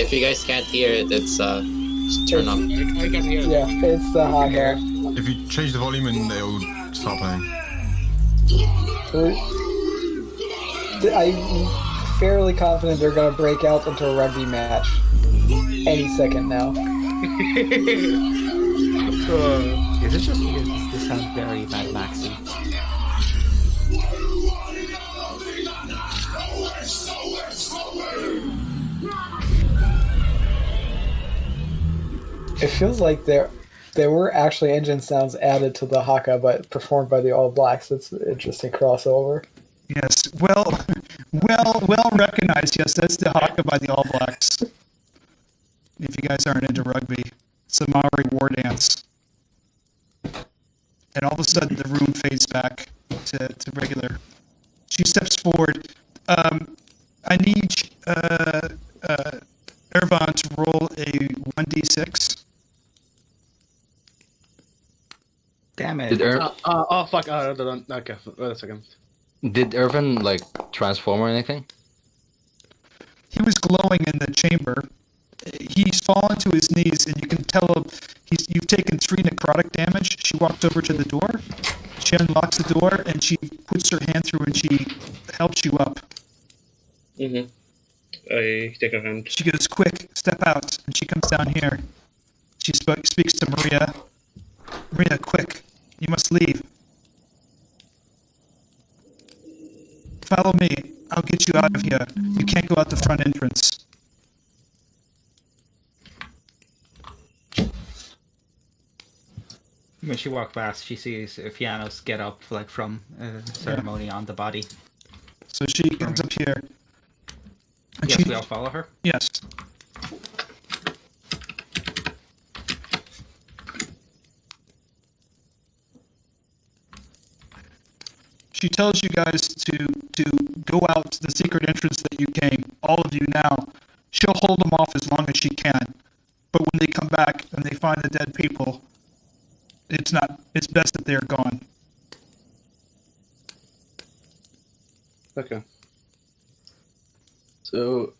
If you guys can't hear it, it's just turn up. I can hear it. Yeah, it's the Haka. If you change the volume and they'll start playing. I'm fairly confident they're gonna break out into a rugby match any second now. Is it just because this sounds very Mad Maxy? It feels like there were actually engine sounds added to the Haka, but performed by the All Blacks. It's an interesting crossover. Yes, well recognized. Yes, that's the Haka by the All Blacks. If you guys aren't into rugby, it's a Maori war dance. And all of a sudden, the room fades back to regular. She steps forward. I need Ervan to roll a 1d6. Damn it. Did Oh fuck! Okay, wait a second. Did Ervan like transform or anything? He was glowing in the chamber. He's fallen to his knees, and you can tell you've taken 3 necrotic damage. She walks over to the door. She unlocks the door, and she puts her hand through, and she helps you up. Mm-hmm. I take her hand. She goes, "Quick, step out," and she comes down here. She speaks to Maria. Maria, quick, you must leave. Follow me. I'll get you out of here. You can't go out the front entrance. When she walks past, she sees Fiannos get up from ceremony on the body. So she comes up here. And Yes, we all follow her. Yes. She tells you guys to go out the secret entrance that you came. All of you now. She'll hold them off as long as she can. But when they come back and they find the dead people, it's best that they're gone. Okay. So.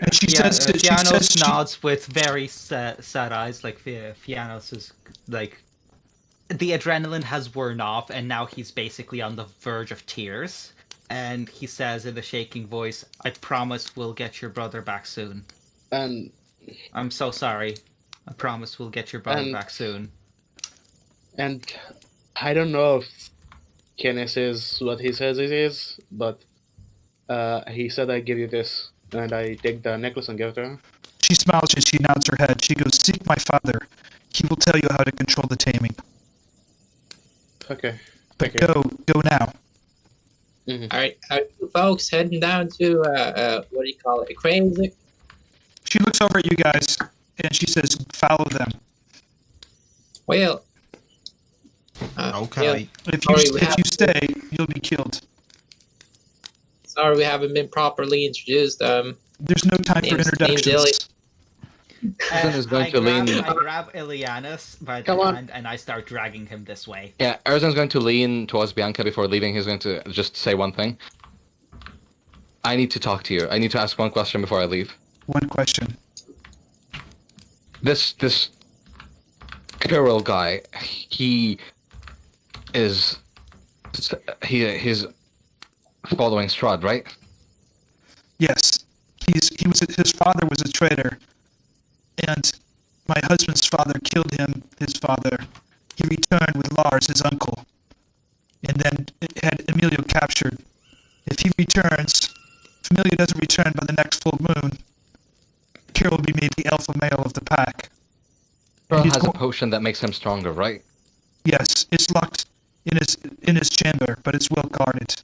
And she says to Fiannos nods with very sad eyes, like Fiannos is like the adrenaline has worn off, and now he's basically on the verge of tears. And he says in a shaking voice, "I promise we'll get your brother back soon." And I'm so sorry. I promise we'll get your brother back soon. And I don't know if Khyraezul is what he says it is, but he said I give you this, and I take the necklace and give it to her. She smiles and she nods her head. She goes, "Seek my father. He will tell you how to control the taming." Okay. But go now. Mm-hmm. All right, folks, heading down to what do you call it, Crazy? She looks over at you guys and she says, "Follow them." Well, Okay. If Sorry, you stay, you'll be killed. sorry we haven't been properly introduced. There's no time for Name's introductions. Erzan is going to lean. I grab Ileanys by the hand and I start dragging him this way. Yeah, Erzan's going to lean towards Bianca before leaving. He's going to just say one thing. I need to talk to you. I need to ask one question before I leave. One question. This Khyraezul guy, he's following Strahd, right? Yes, his father was a traitor, and my husband's father killed him. His father. He returned with Lars, his uncle, and then had Emilio captured. If Emilio doesn't return by the next full moon, Khyraezul will be made the alpha male of the pack. Khyraezul has a potion that makes him stronger, right? Yes, it's locked in his chamber, but it's well guarded.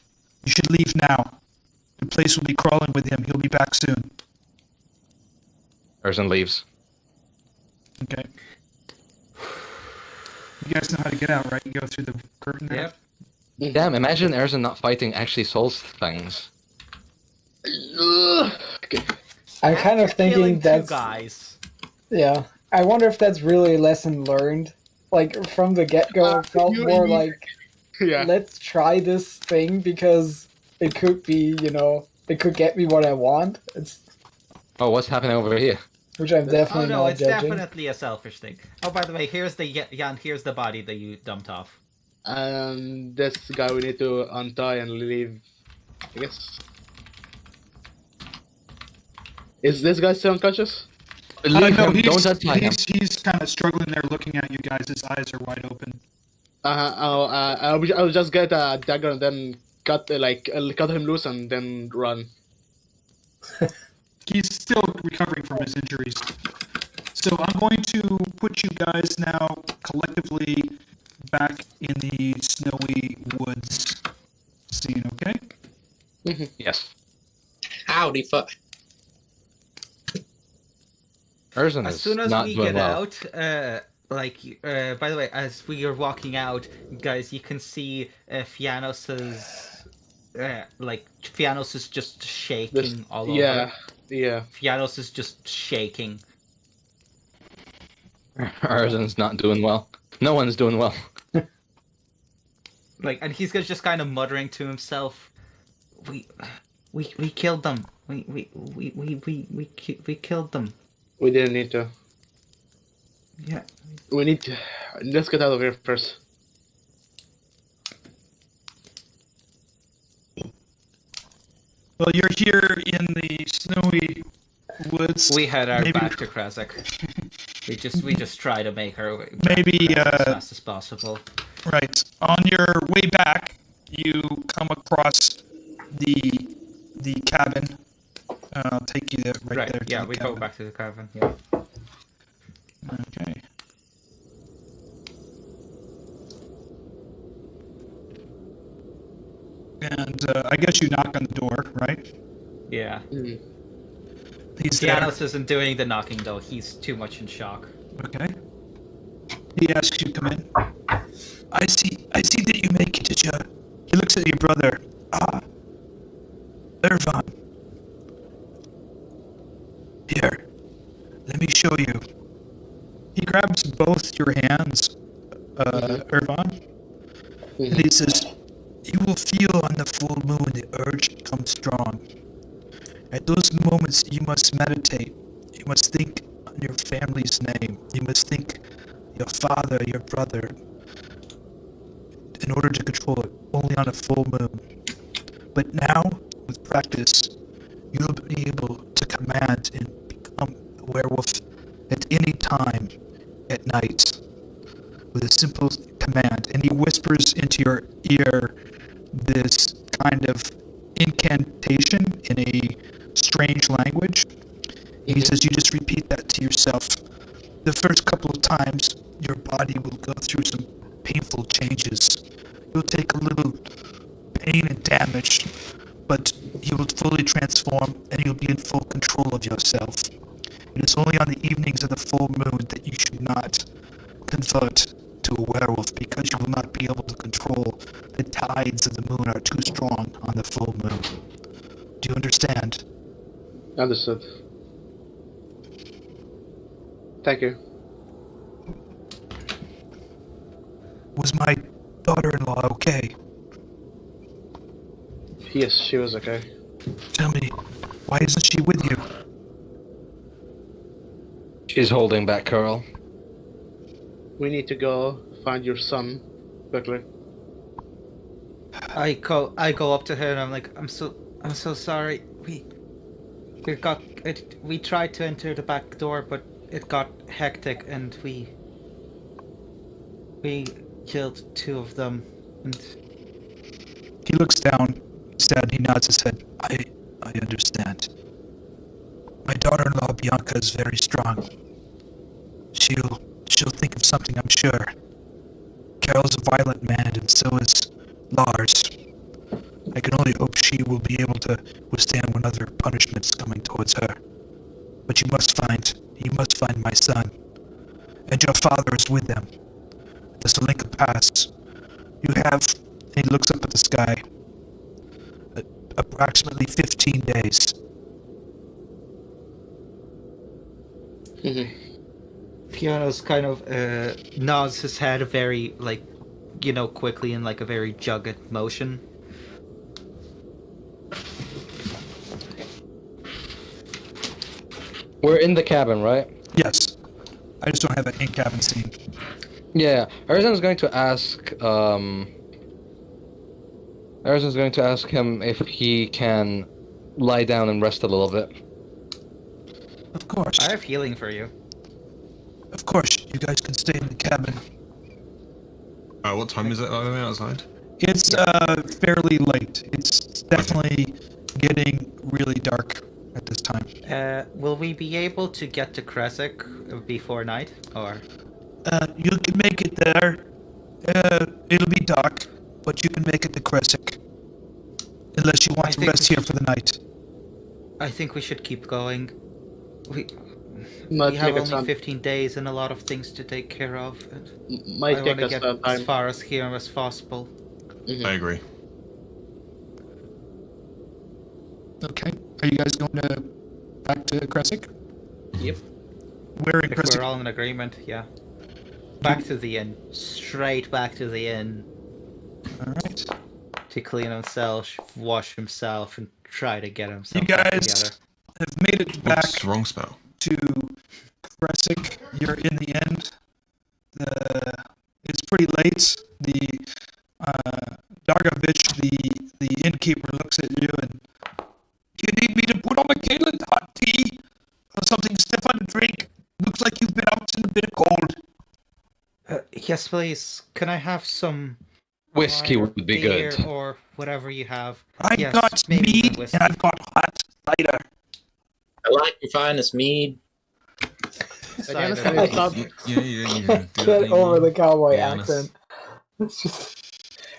You should leave now. The place will be crawling with him. He'll be back soon. Erzan leaves. Okay. You guys know how to get out, right? You go through the curtain there? Yep. Damn, imagine Erzan not fighting actually solves things. Okay. I'm kind of thinking Killing that's two guys. yeah. I wonder if that's really a lesson learned. Like from the get-go, it felt more like Yeah. let's try this thing because it could be, it could get me what I want. It's Oh, what's happening over here? which I'm Oh definitely no, not it's judging. definitely a selfish thing. Oh, by the way, here's the here's the body that you dumped off. This guy we need to untie and leave, I guess. Is this guy still unconscious? Leave No, him, don't untie him. he's kind of struggling there looking at you guys. His eyes are wide open. I'll just get a dagger and then cut him loose and then run. He's still recovering from his injuries. So I'm going to put you guys now collectively back in the snowy woods scene, okay? Yes. Howdy, fuck. Erzan As is soon as not we doing get well. out, by the way, as we are walking out, guys, you can see Fiannos's, Fiannos is just shaking all over. Yeah. Fiannos is just shaking. Erzan's not doing well. No one's doing well. And he's just kind of muttering to himself, we killed them. We killed them. We didn't need to. Yeah. We need to. Let's get out of here first. Well, you're here in the snowy woods. We head our Maybe- back to Khyraezul. we just try to make our way Maybe, back as fast as possible. Right. On your way back, you come across the cabin. I'll take you there, right there. To Yeah, the we cabin. go back to the cavern. Yeah. Okay. And I guess you knock on the door, right? Yeah. He's there. Fiannos isn't doing the knocking though. He's too much in shock. Okay. He asks you to come in. I see that you make it, He looks at your brother. Ervan. Here, let me show you. He grabs both your hands, Ervan, and he says, you will feel on the full moon the urge come strong. At those moments, you must meditate. You must think on your family's name. You must think your father, your brother, in order to control it, only on a full moon. But now, with practice, you'll be able to command and become a werewolf at any time at night with a simple command. And he whispers into your ear this kind of incantation in a strange language. He says you just repeat that to yourself. The first couple of times, your body will go through some painful changes. You'll take a little pain and damage, but you will fully transform and you'll be in full control of yourself. It is only on the evenings of the full moon that you should not convert to a werewolf, because you will not be able to control the tides of the moon are too strong on the full moon. Do you understand? Understood. Thank you. Was my daughter-in-law okay? Yes, she was okay. Tell me, why isn't she with you? She's holding back Carl. We need to go find your son quickly. I go up to her and I'm like, I'm so sorry. We tried to enter the back door, but it got hectic and we killed two of them. And He looks down, instead he nods his head. I understand. My daughter-in-law Bianca is very strong. She'll think of something, I'm sure. Carol's a violent man, and so is Lars. I can only hope she will be able to withstand when other punishment's coming towards her. But you must find my son. And your father is with them. The Salinka Pass. You have, and he looks up at the sky, approximately 15 days. Fiannos kind of nods his head very, quickly in like a very jugged motion. We're in the cabin, right? Yes. I just don't have an in-cabin scene. Yeah, Erzan's going to ask. Erzan's going to ask him if he can lie down and rest a little bit. Of course. I have healing for you. Of course, you guys can stay in the cabin. What time is it outside? It's fairly late. It's definitely getting really dark at this time. Will we be able to get to Khyraezul before night, or? You can make it there. It'll be dark, but you can make it to Khyraezul. Unless you want to rest here for the night. I think we should keep going. We Might have take us only some. 15 days and a lot of things to take care of. And Might I take want to us get some as time. far as here as possible. I agree. Okay. Are you guys going to back to Khyraezul? Yep. Where in If we're Khyraezul? all in agreement, yeah. Back to the inn. Straight back to the inn. Alright. To clean himself, wash himself, and try to get himself You back guys together. have made it back What's the wrong spell? to Khyraezul. You're in the end. It's pretty late. The Dargovich, the innkeeper, looks at you and, do you need me to put on a kettle of hot tea or something stiff on the drink? Looks like you've been out in a bit of cold. Yes, please. Can I have some Whiskey wine or would be beer good. or whatever you have? I've Yes, got maybe even mead whiskey. and I've got hot cider. I like your finest mead. Cider. I thought- Get over the cowboy Ileanys. accent. It's just.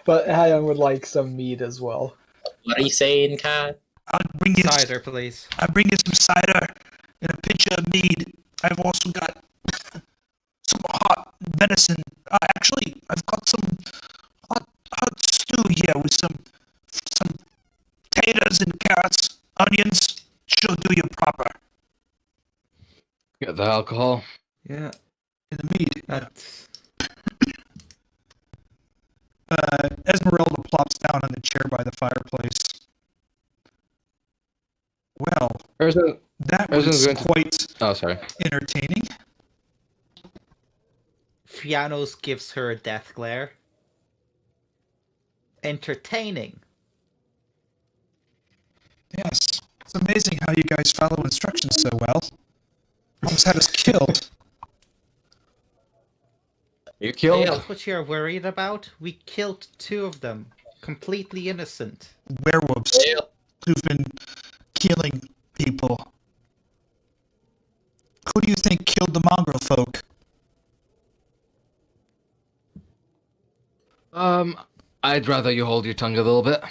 But Herjann would like some mead as well. What are you saying, Kat? I'll bring you Cider, please. I bring you some cider and a pitcher of mead. I've also got some hot venison. Actually, I've got some hot stew here with some potatoes and carrots, onions. She'll do you proper. Get the alcohol. Yeah. In the mead. That's... Esmeralda plops down on the chair by the fireplace. Well, Erzan. that Erzan's was going to- quite Oh, sorry. entertaining. Fiannos gives her a death glare. Entertaining. Yes, it's amazing how you guys follow instructions so well. Almost had us killed. You killed. That's what you're worried about? We killed two of them. Completely innocent. Werewolves Yeah. who've been killing people. Who do you think killed the mongrel folk? I'd rather you hold your tongue a little bit.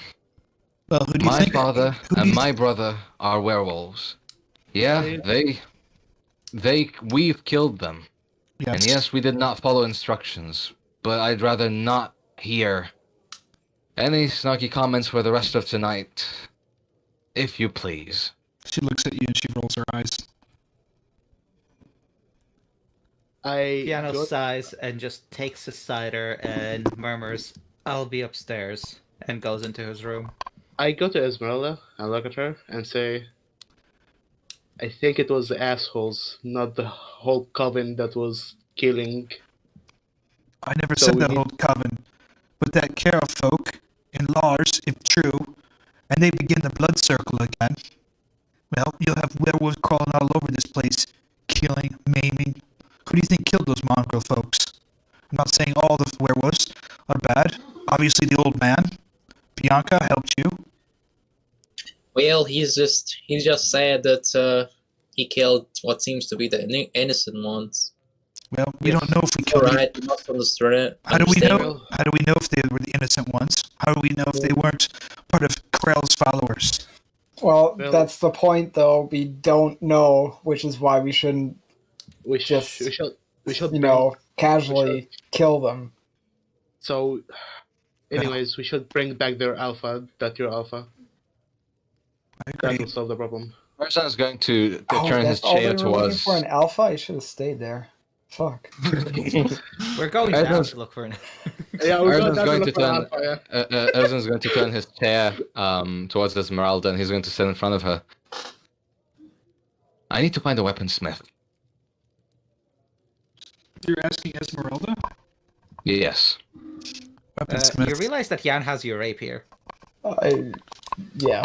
Well, who do you My think? father who do and you my brother are werewolves. Yeah, we've killed them. Yes. And yes, we did not follow instructions, but I'd rather not hear any snarky comments for the rest of tonight. If you please. She looks at you and she rolls her eyes. Fiannos Go- sighs and just takes a cider and murmurs, I'll be upstairs, and goes into his room. I go to Esmeralda and look at her and say, I think it was the assholes, not the whole coven that was killing I never So said we the need- whole coven, but that Kara folk in Lars, if true, and they begin the blood circle again, well, you'll have werewolves crawling all over this place, killing, maiming. Who do you think killed those mongrel folks? I'm not saying all the werewolves are bad. Obviously, the old man, Bianca, helped you. Well, he's just said that he killed what seems to be the innocent ones. Well, we don't know if we killed them. Alright, you must understand it. How do we know? Understand. How do we know if they were the innocent ones? How do we know if they weren't part of Krell's followers? Well, Well- that's the point, though. We don't know, which is why we shouldn't, We Just, should casually kill them. So, anyways, we should bring back their alpha. That your alpha. I That agree. will solve the problem. Erzan is going to turn his that's all they chair were looking towards. for an alpha? I should have stayed there. Fuck. We're going down Erzan's- to look for an. Yeah, we're Erzan's down going look to for turn. alpha, yeah. Erzan's going to turn his chair towards Esmeralda, and he's going to sit in front of her. I need to find a weaponsmith. You're asking Esmeralda? Yes. Weaponsmith. You realize that Jan has your rapier. Yeah.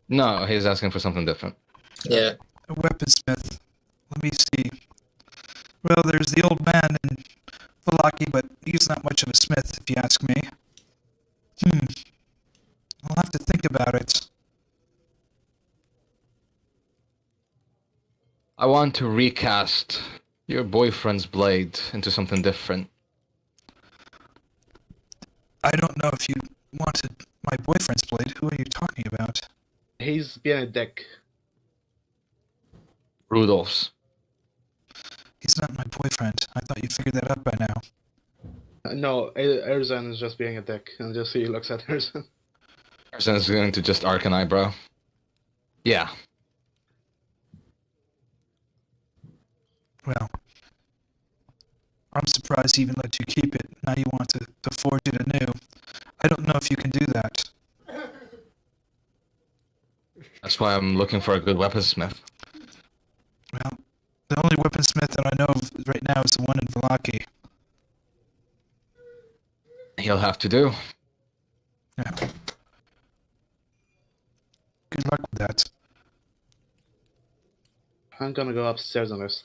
No, he's asking for something different. Yeah. A weaponsmith. Let me see. Well, there's the old man in Valaki, but he's not much of a smith, if you ask me. I'll have to think about it. I want to recast your boyfriend's blade into something different. I don't know if you wanted my boyfriend's blade. Who are you talking about? He's being a dick. Rudolph's. He's not my boyfriend. I thought you figured that out by now. No, Erzan is just being a dick, and just he looks at Erzan. Erzan is going to just arc an eyebrow. Yeah. Well, I'm surprised he even let you keep it. Now you want to forge it anew. I don't know if you can do that. That's why I'm looking for a good weaponsmith. Well, the only weaponsmith that I know of right now is the one in Valaki. He'll have to do. Yeah. Good luck with that. I'm gonna go upstairs on this.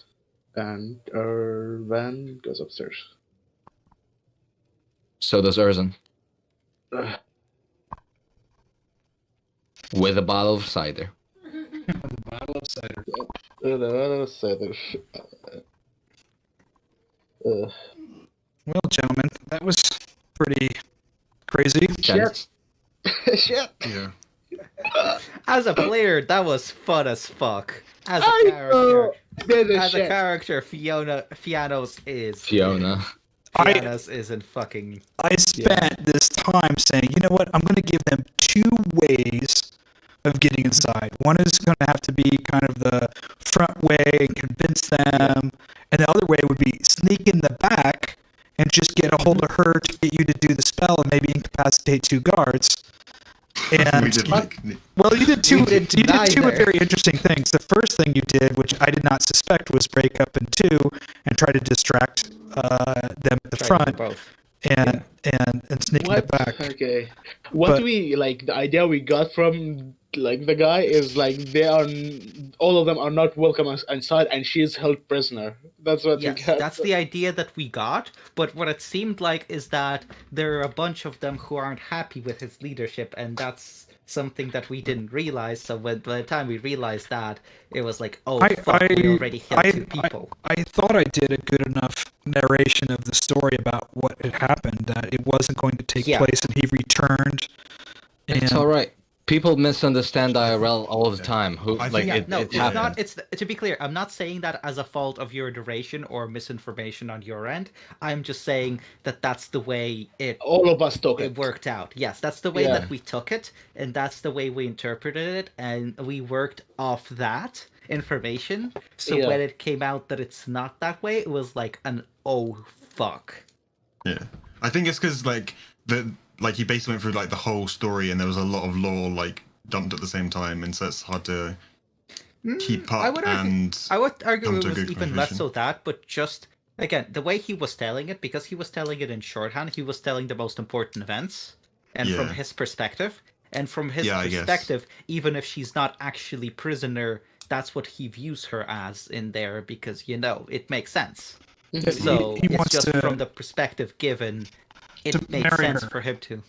And Ervan goes upstairs. So does Erzan. Ugh. With a bottle of cider. The bottle of cider. Well, gentlemen, that was pretty crazy. Shit. Shit! Yeah. As a player, that was fun as fuck. As a I character, This is as a shit. character, Fiannos is. Fiona. Fiannos isn't fucking. I spent this time saying, you know what, I'm going to give them two ways of getting inside. One is going to have to be kind of the front way and convince them, and the other way would be sneak in the back and just get a hold of her to get you to do the spell and maybe incapacitate two guards. And We did like well, you did two. We did You did two neither. very interesting things. The first thing you did, which I did not suspect, was break up in two and try to distract them at the front Both. and sneak in the What? back. Okay. What But- we like? The idea we got from like the guy is like all of them are not welcome inside, and she's held prisoner. That's what we Yes, got. that's the idea that we got, but what it seemed like is that there are a bunch of them who aren't happy with his leadership, and that's something that we didn't realize, so by the time we realized that, it was like, oh fuck, we already killed two people. I thought I did a good enough narration of the story about what had happened, that it wasn't going to take Yeah. place, and he returned. It's And alright. People misunderstand IRL all the time. Who I like think- Yeah, it, no, it it's happens. not. It's to be clear. I'm not saying that as a fault of your narration or misinformation on your end. I'm just saying that that's the way all of us took it it. worked out. Yes, that's the way Yeah. that we took it, and that's the way we interpreted it, and we worked off that information. So Yeah. when it came out that it's not that way, it was like an oh fuck. Yeah, I think it's because he basically went through like the whole story, and there was a lot of lore like dumped at the same time, and so it's hard to keep up I would argue, and I would argue come it to a was good even less conclusion. so that, but just Again, the way he was telling it, because he was telling it in shorthand, he was telling the most important events, and from Yeah. his perspective. And from his Yeah, I guess. perspective, even if she's not actually prisoner, that's what he views her as in there, because, it makes sense. So he it's wants just to- from the perspective given, it to makes marry sense her. for him to.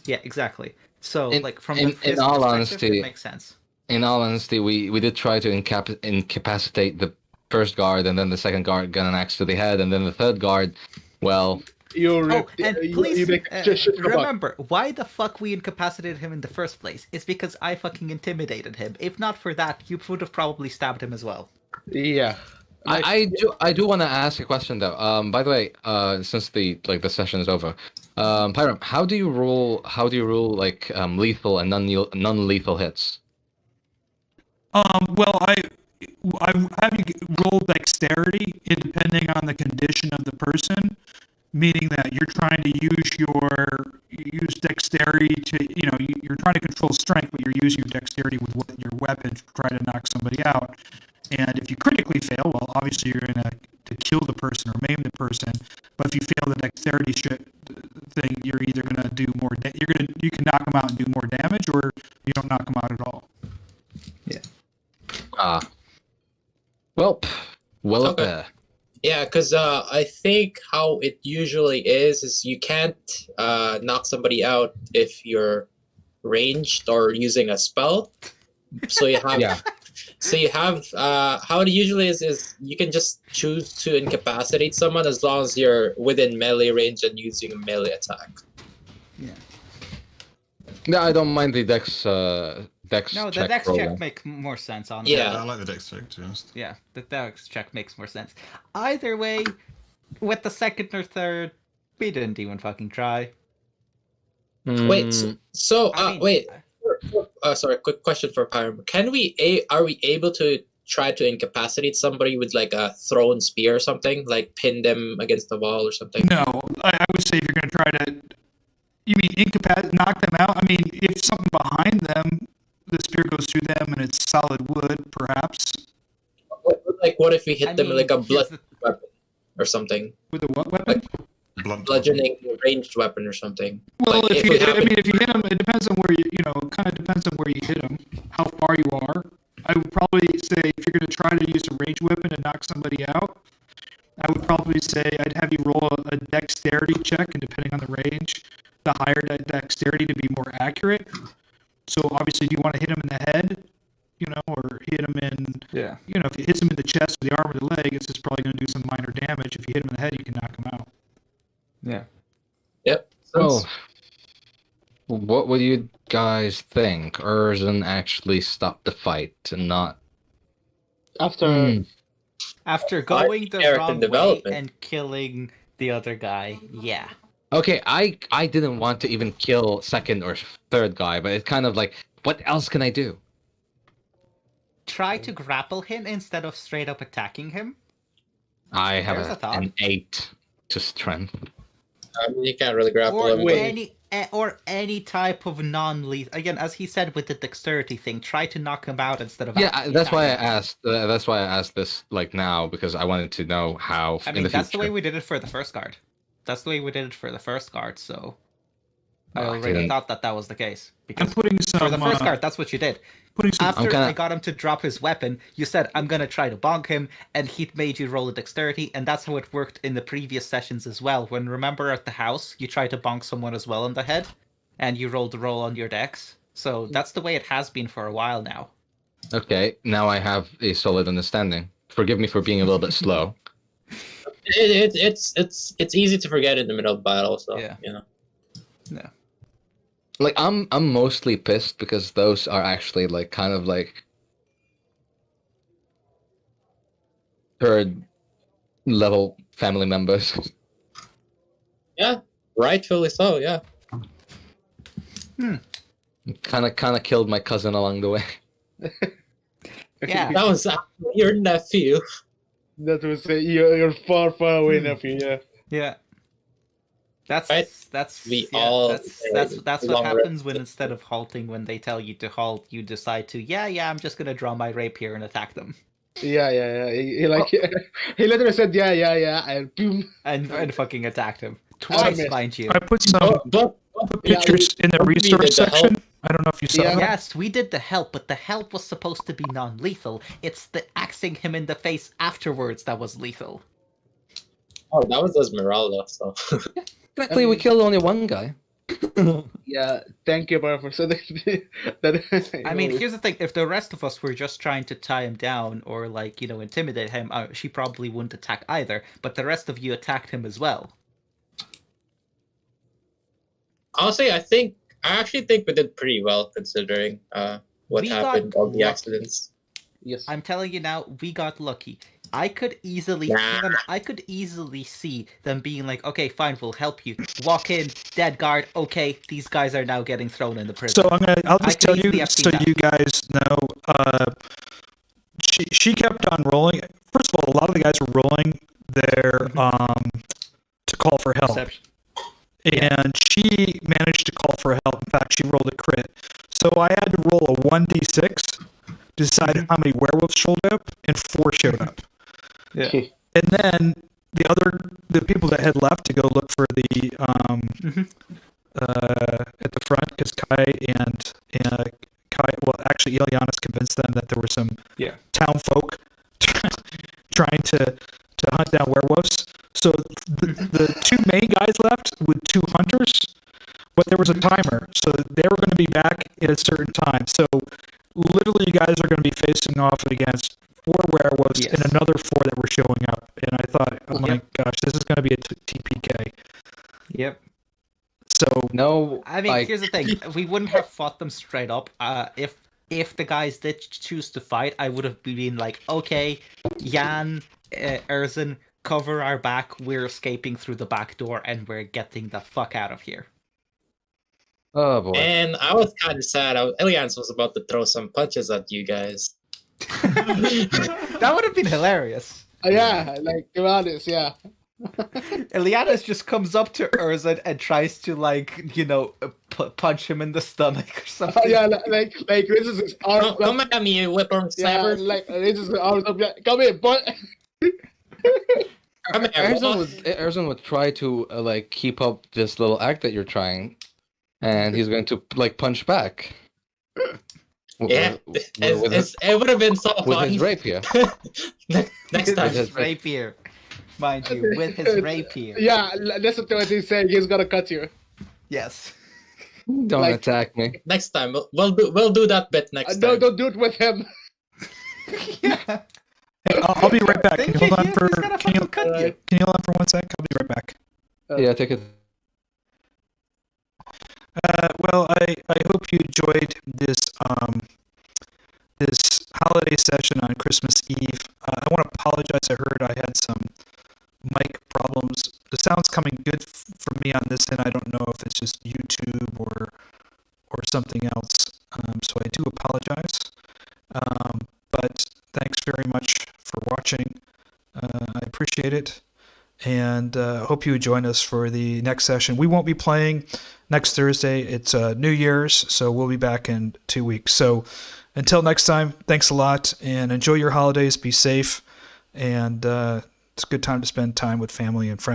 Yeah, exactly. So, from in his all perspective, honesty- it makes sense. In all honesty, we did try to incapacitate the first guard, and then the second guard got an axe to the head, and then the third guard, well, You Oh, ripped and you please make shit come up. remember, why the fuck we incapacitated him in the first place? It's because I fucking intimidated him. If not for that, you would have probably stabbed him as well. Yeah. I do want to ask a question though. By the way, since the session is over, Pyram, how do you rule like lethal and non-lethal hits? Well, I have you roll dexterity depending on the condition of the person, meaning that you're trying to use dexterity to, you're trying to control strength, but you're using your dexterity with your weapon to try to knock somebody out. And if you critically fail, well, obviously you're going to kill the person or maim the person. But if you fail the dexterity thing, you're either going to do more. You can knock them out and do more damage, or you don't knock them out at all. Well, Okay. there. Yeah, because I think how it usually is you can't knock somebody out if you're ranged or using a spell. So you have Yeah. So you have how it usually is you can just choose to incapacitate someone as long as you're within melee range and using a melee attack. Yeah, I don't mind the dex. Dex No, the check dex roll. check makes more sense, honestly. Yeah. I like the dex check, to be honest. Yeah, the dex check makes more sense. Either way, with the second or third, we didn't even fucking try. Wait, Mm, so I mean, wait. Sorry, quick question for Pyram. Are we able to try to incapacitate somebody with like a thrown spear or something, like pin them against the wall or something? No, I would say if you're going to try to, you mean knock them out? I mean, if something behind them, the spear goes through them and it's solid wood, perhaps. What if we hit I them with mean, like a here's blood the- weapon or something? With a what weapon? Bludgeoning ranged weapon or something. Well, Like, if we have it- you hit them, it depends on where it kind of depends on where you hit them, how far you are. I would probably say if you're going to try to use a ranged weapon to knock somebody out, I would probably say I'd have you roll a dexterity check, and depending on the range, the higher that dexterity to be more accurate. So obviously, do you want to hit him in the head, or hit him in, if it hits him in the chest or the arm or the leg, it's just probably going to do some minor damage. If you hit him in the head, you can knock him out. Yeah. Yep. so, what would you guys think? Erzan actually stopped the fight and not. After After going the character wrong way development. and killing the other guy, yeah. Okay, I didn't want to even kill second or third guy, but it's kind of like, what else can I do? Try to grapple him instead of straight up attacking him. I have There's a thought. an 8 to strength. I mean, you can't really grapple Or him. any type of non-lethal. Again, as he said with the dexterity thing, try to knock him out instead of. Yeah, actually that's why I attacking him. asked. That's why I asked this like now, because I wanted to know how. I in mean, the that's the way future. we did it for the first guard. That's the way we did it for the first guard. So I I already didn't- thought that was the case I'm because putting some. for the first guard, that's what you did. Putting some. After kinda- I got him to drop his weapon, you said, I'm going to try to bonk him, and he made you roll a dexterity, and that's how it worked in the previous sessions as well. When, remember, at the house, you tried to bonk someone as well on the head, and you rolled a roll on your dex. So that's the way it has been for a while now. Okay, now I have a solid understanding. Forgive me for being a little bit slow. It's easy to forget in the middle of battle. So Yeah. No. Like I'm mostly pissed because those are actually like kind of like third level family members. Yeah, rightfully so. Yeah. kind of killed my cousin along the way. Yeah. That was actually your nephew. that was your far, far away nephew. Yeah. Yeah. That's Right? that's We yeah, all that's what long happens when instead of halting when they tell you to halt, you decide to I'm just gonna draw my rapier and attack them. Yeah. He like he literally said yeah, and boom. And fucking attacked him. Twice, missed. mind you. I put some But pictures in the we did resource the help. section. I don't know if you saw Yeah. that. Yes, we did the help, but the help was supposed to be non-lethal. It's the axing him in the face afterwards that was lethal. Oh, that was Esmeralda. So Technically, we killed only one guy. Yeah, thank you, bro, for saying that. I mean, here's the thing: if the rest of us were just trying to tie him down or like intimidate him, she probably wouldn't attack either. But the rest of you attacked him as well. honestly, I actually think we did pretty well considering what We happened, got all the lucky. accidents. Yes. I'm telling you now, we got lucky. I could easily see them being like, okay, fine, we'll help you. Walk in, dead guard. Okay, these guys are now getting thrown in the prison. So I'll just tell you, easily have so seen that. you guys know. She kept on rolling. First of all, a lot of the guys were rolling their to call for help, Perception. and she managed to call for help. In fact, she rolled a crit. So I had to roll a 1d6 to decide how many werewolves showed up, and 4 showed up. Yeah. And then the people that had left to go look for the at the front, because Kai and actually Ileanys convinced them that there were some town folk trying to hunt down werewolves. So the 2 main guys left with 2 hunters, but there was a timer, so they were going to be back at a certain time. So literally, you guys are going to be facing off against 4 werewolves and another 4 that were showing up. And I thought, oh my gosh, this is going to be a TPK. Yep. So No, I mean, here's the thing: we wouldn't have fought them straight up. If the guys did choose to fight, I would have been like, okay, Jan, Erzan, cover our back. We're escaping through the back door, and we're getting the fuck out of here. Oh boy. And I was kind of sad. Ileanys was about to throw some punches at you guys. That would have been hilarious. Yeah, like to be honest, yeah. Ileanys just comes up to Erzan and tries to punch him in the stomach or something. Yeah, like raises his arms. Come at me, you whip arm Yeah, sniper. like raises his arms up. Yeah, come here, boy. Come here, Erzan would try to keep up this little act that you're trying, and he's going to punch back. Yeah, it would have been so with fun. his rapier. Next time. His rapier, mind you, with his rapier. Yeah, listen to what he's saying. He's gonna cut you. Yes. Don't Like- attack me. Next time, we'll do that bit next No, time. don't do it with him. Yeah. Hey, I'll be right back. Can you hold on for? He's gonna fucking cut you. Can you hold on for 1 sec? I'll be right back. Yeah, take it. Well, I hope you enjoyed this this holiday session on Christmas Eve. I want to apologize. I heard I had some mic problems. The sound's coming good for me on this end. I don't know if it's just YouTube or something else. So I do apologize. But thanks very much for watching. I appreciate it. And hope you join us for the next session. We won't be playing next Thursday. It's New Year's, so we'll be back in 2 weeks. So until next time, thanks a lot, and enjoy your holidays. Be safe, and it's a good time to spend time with family and friends.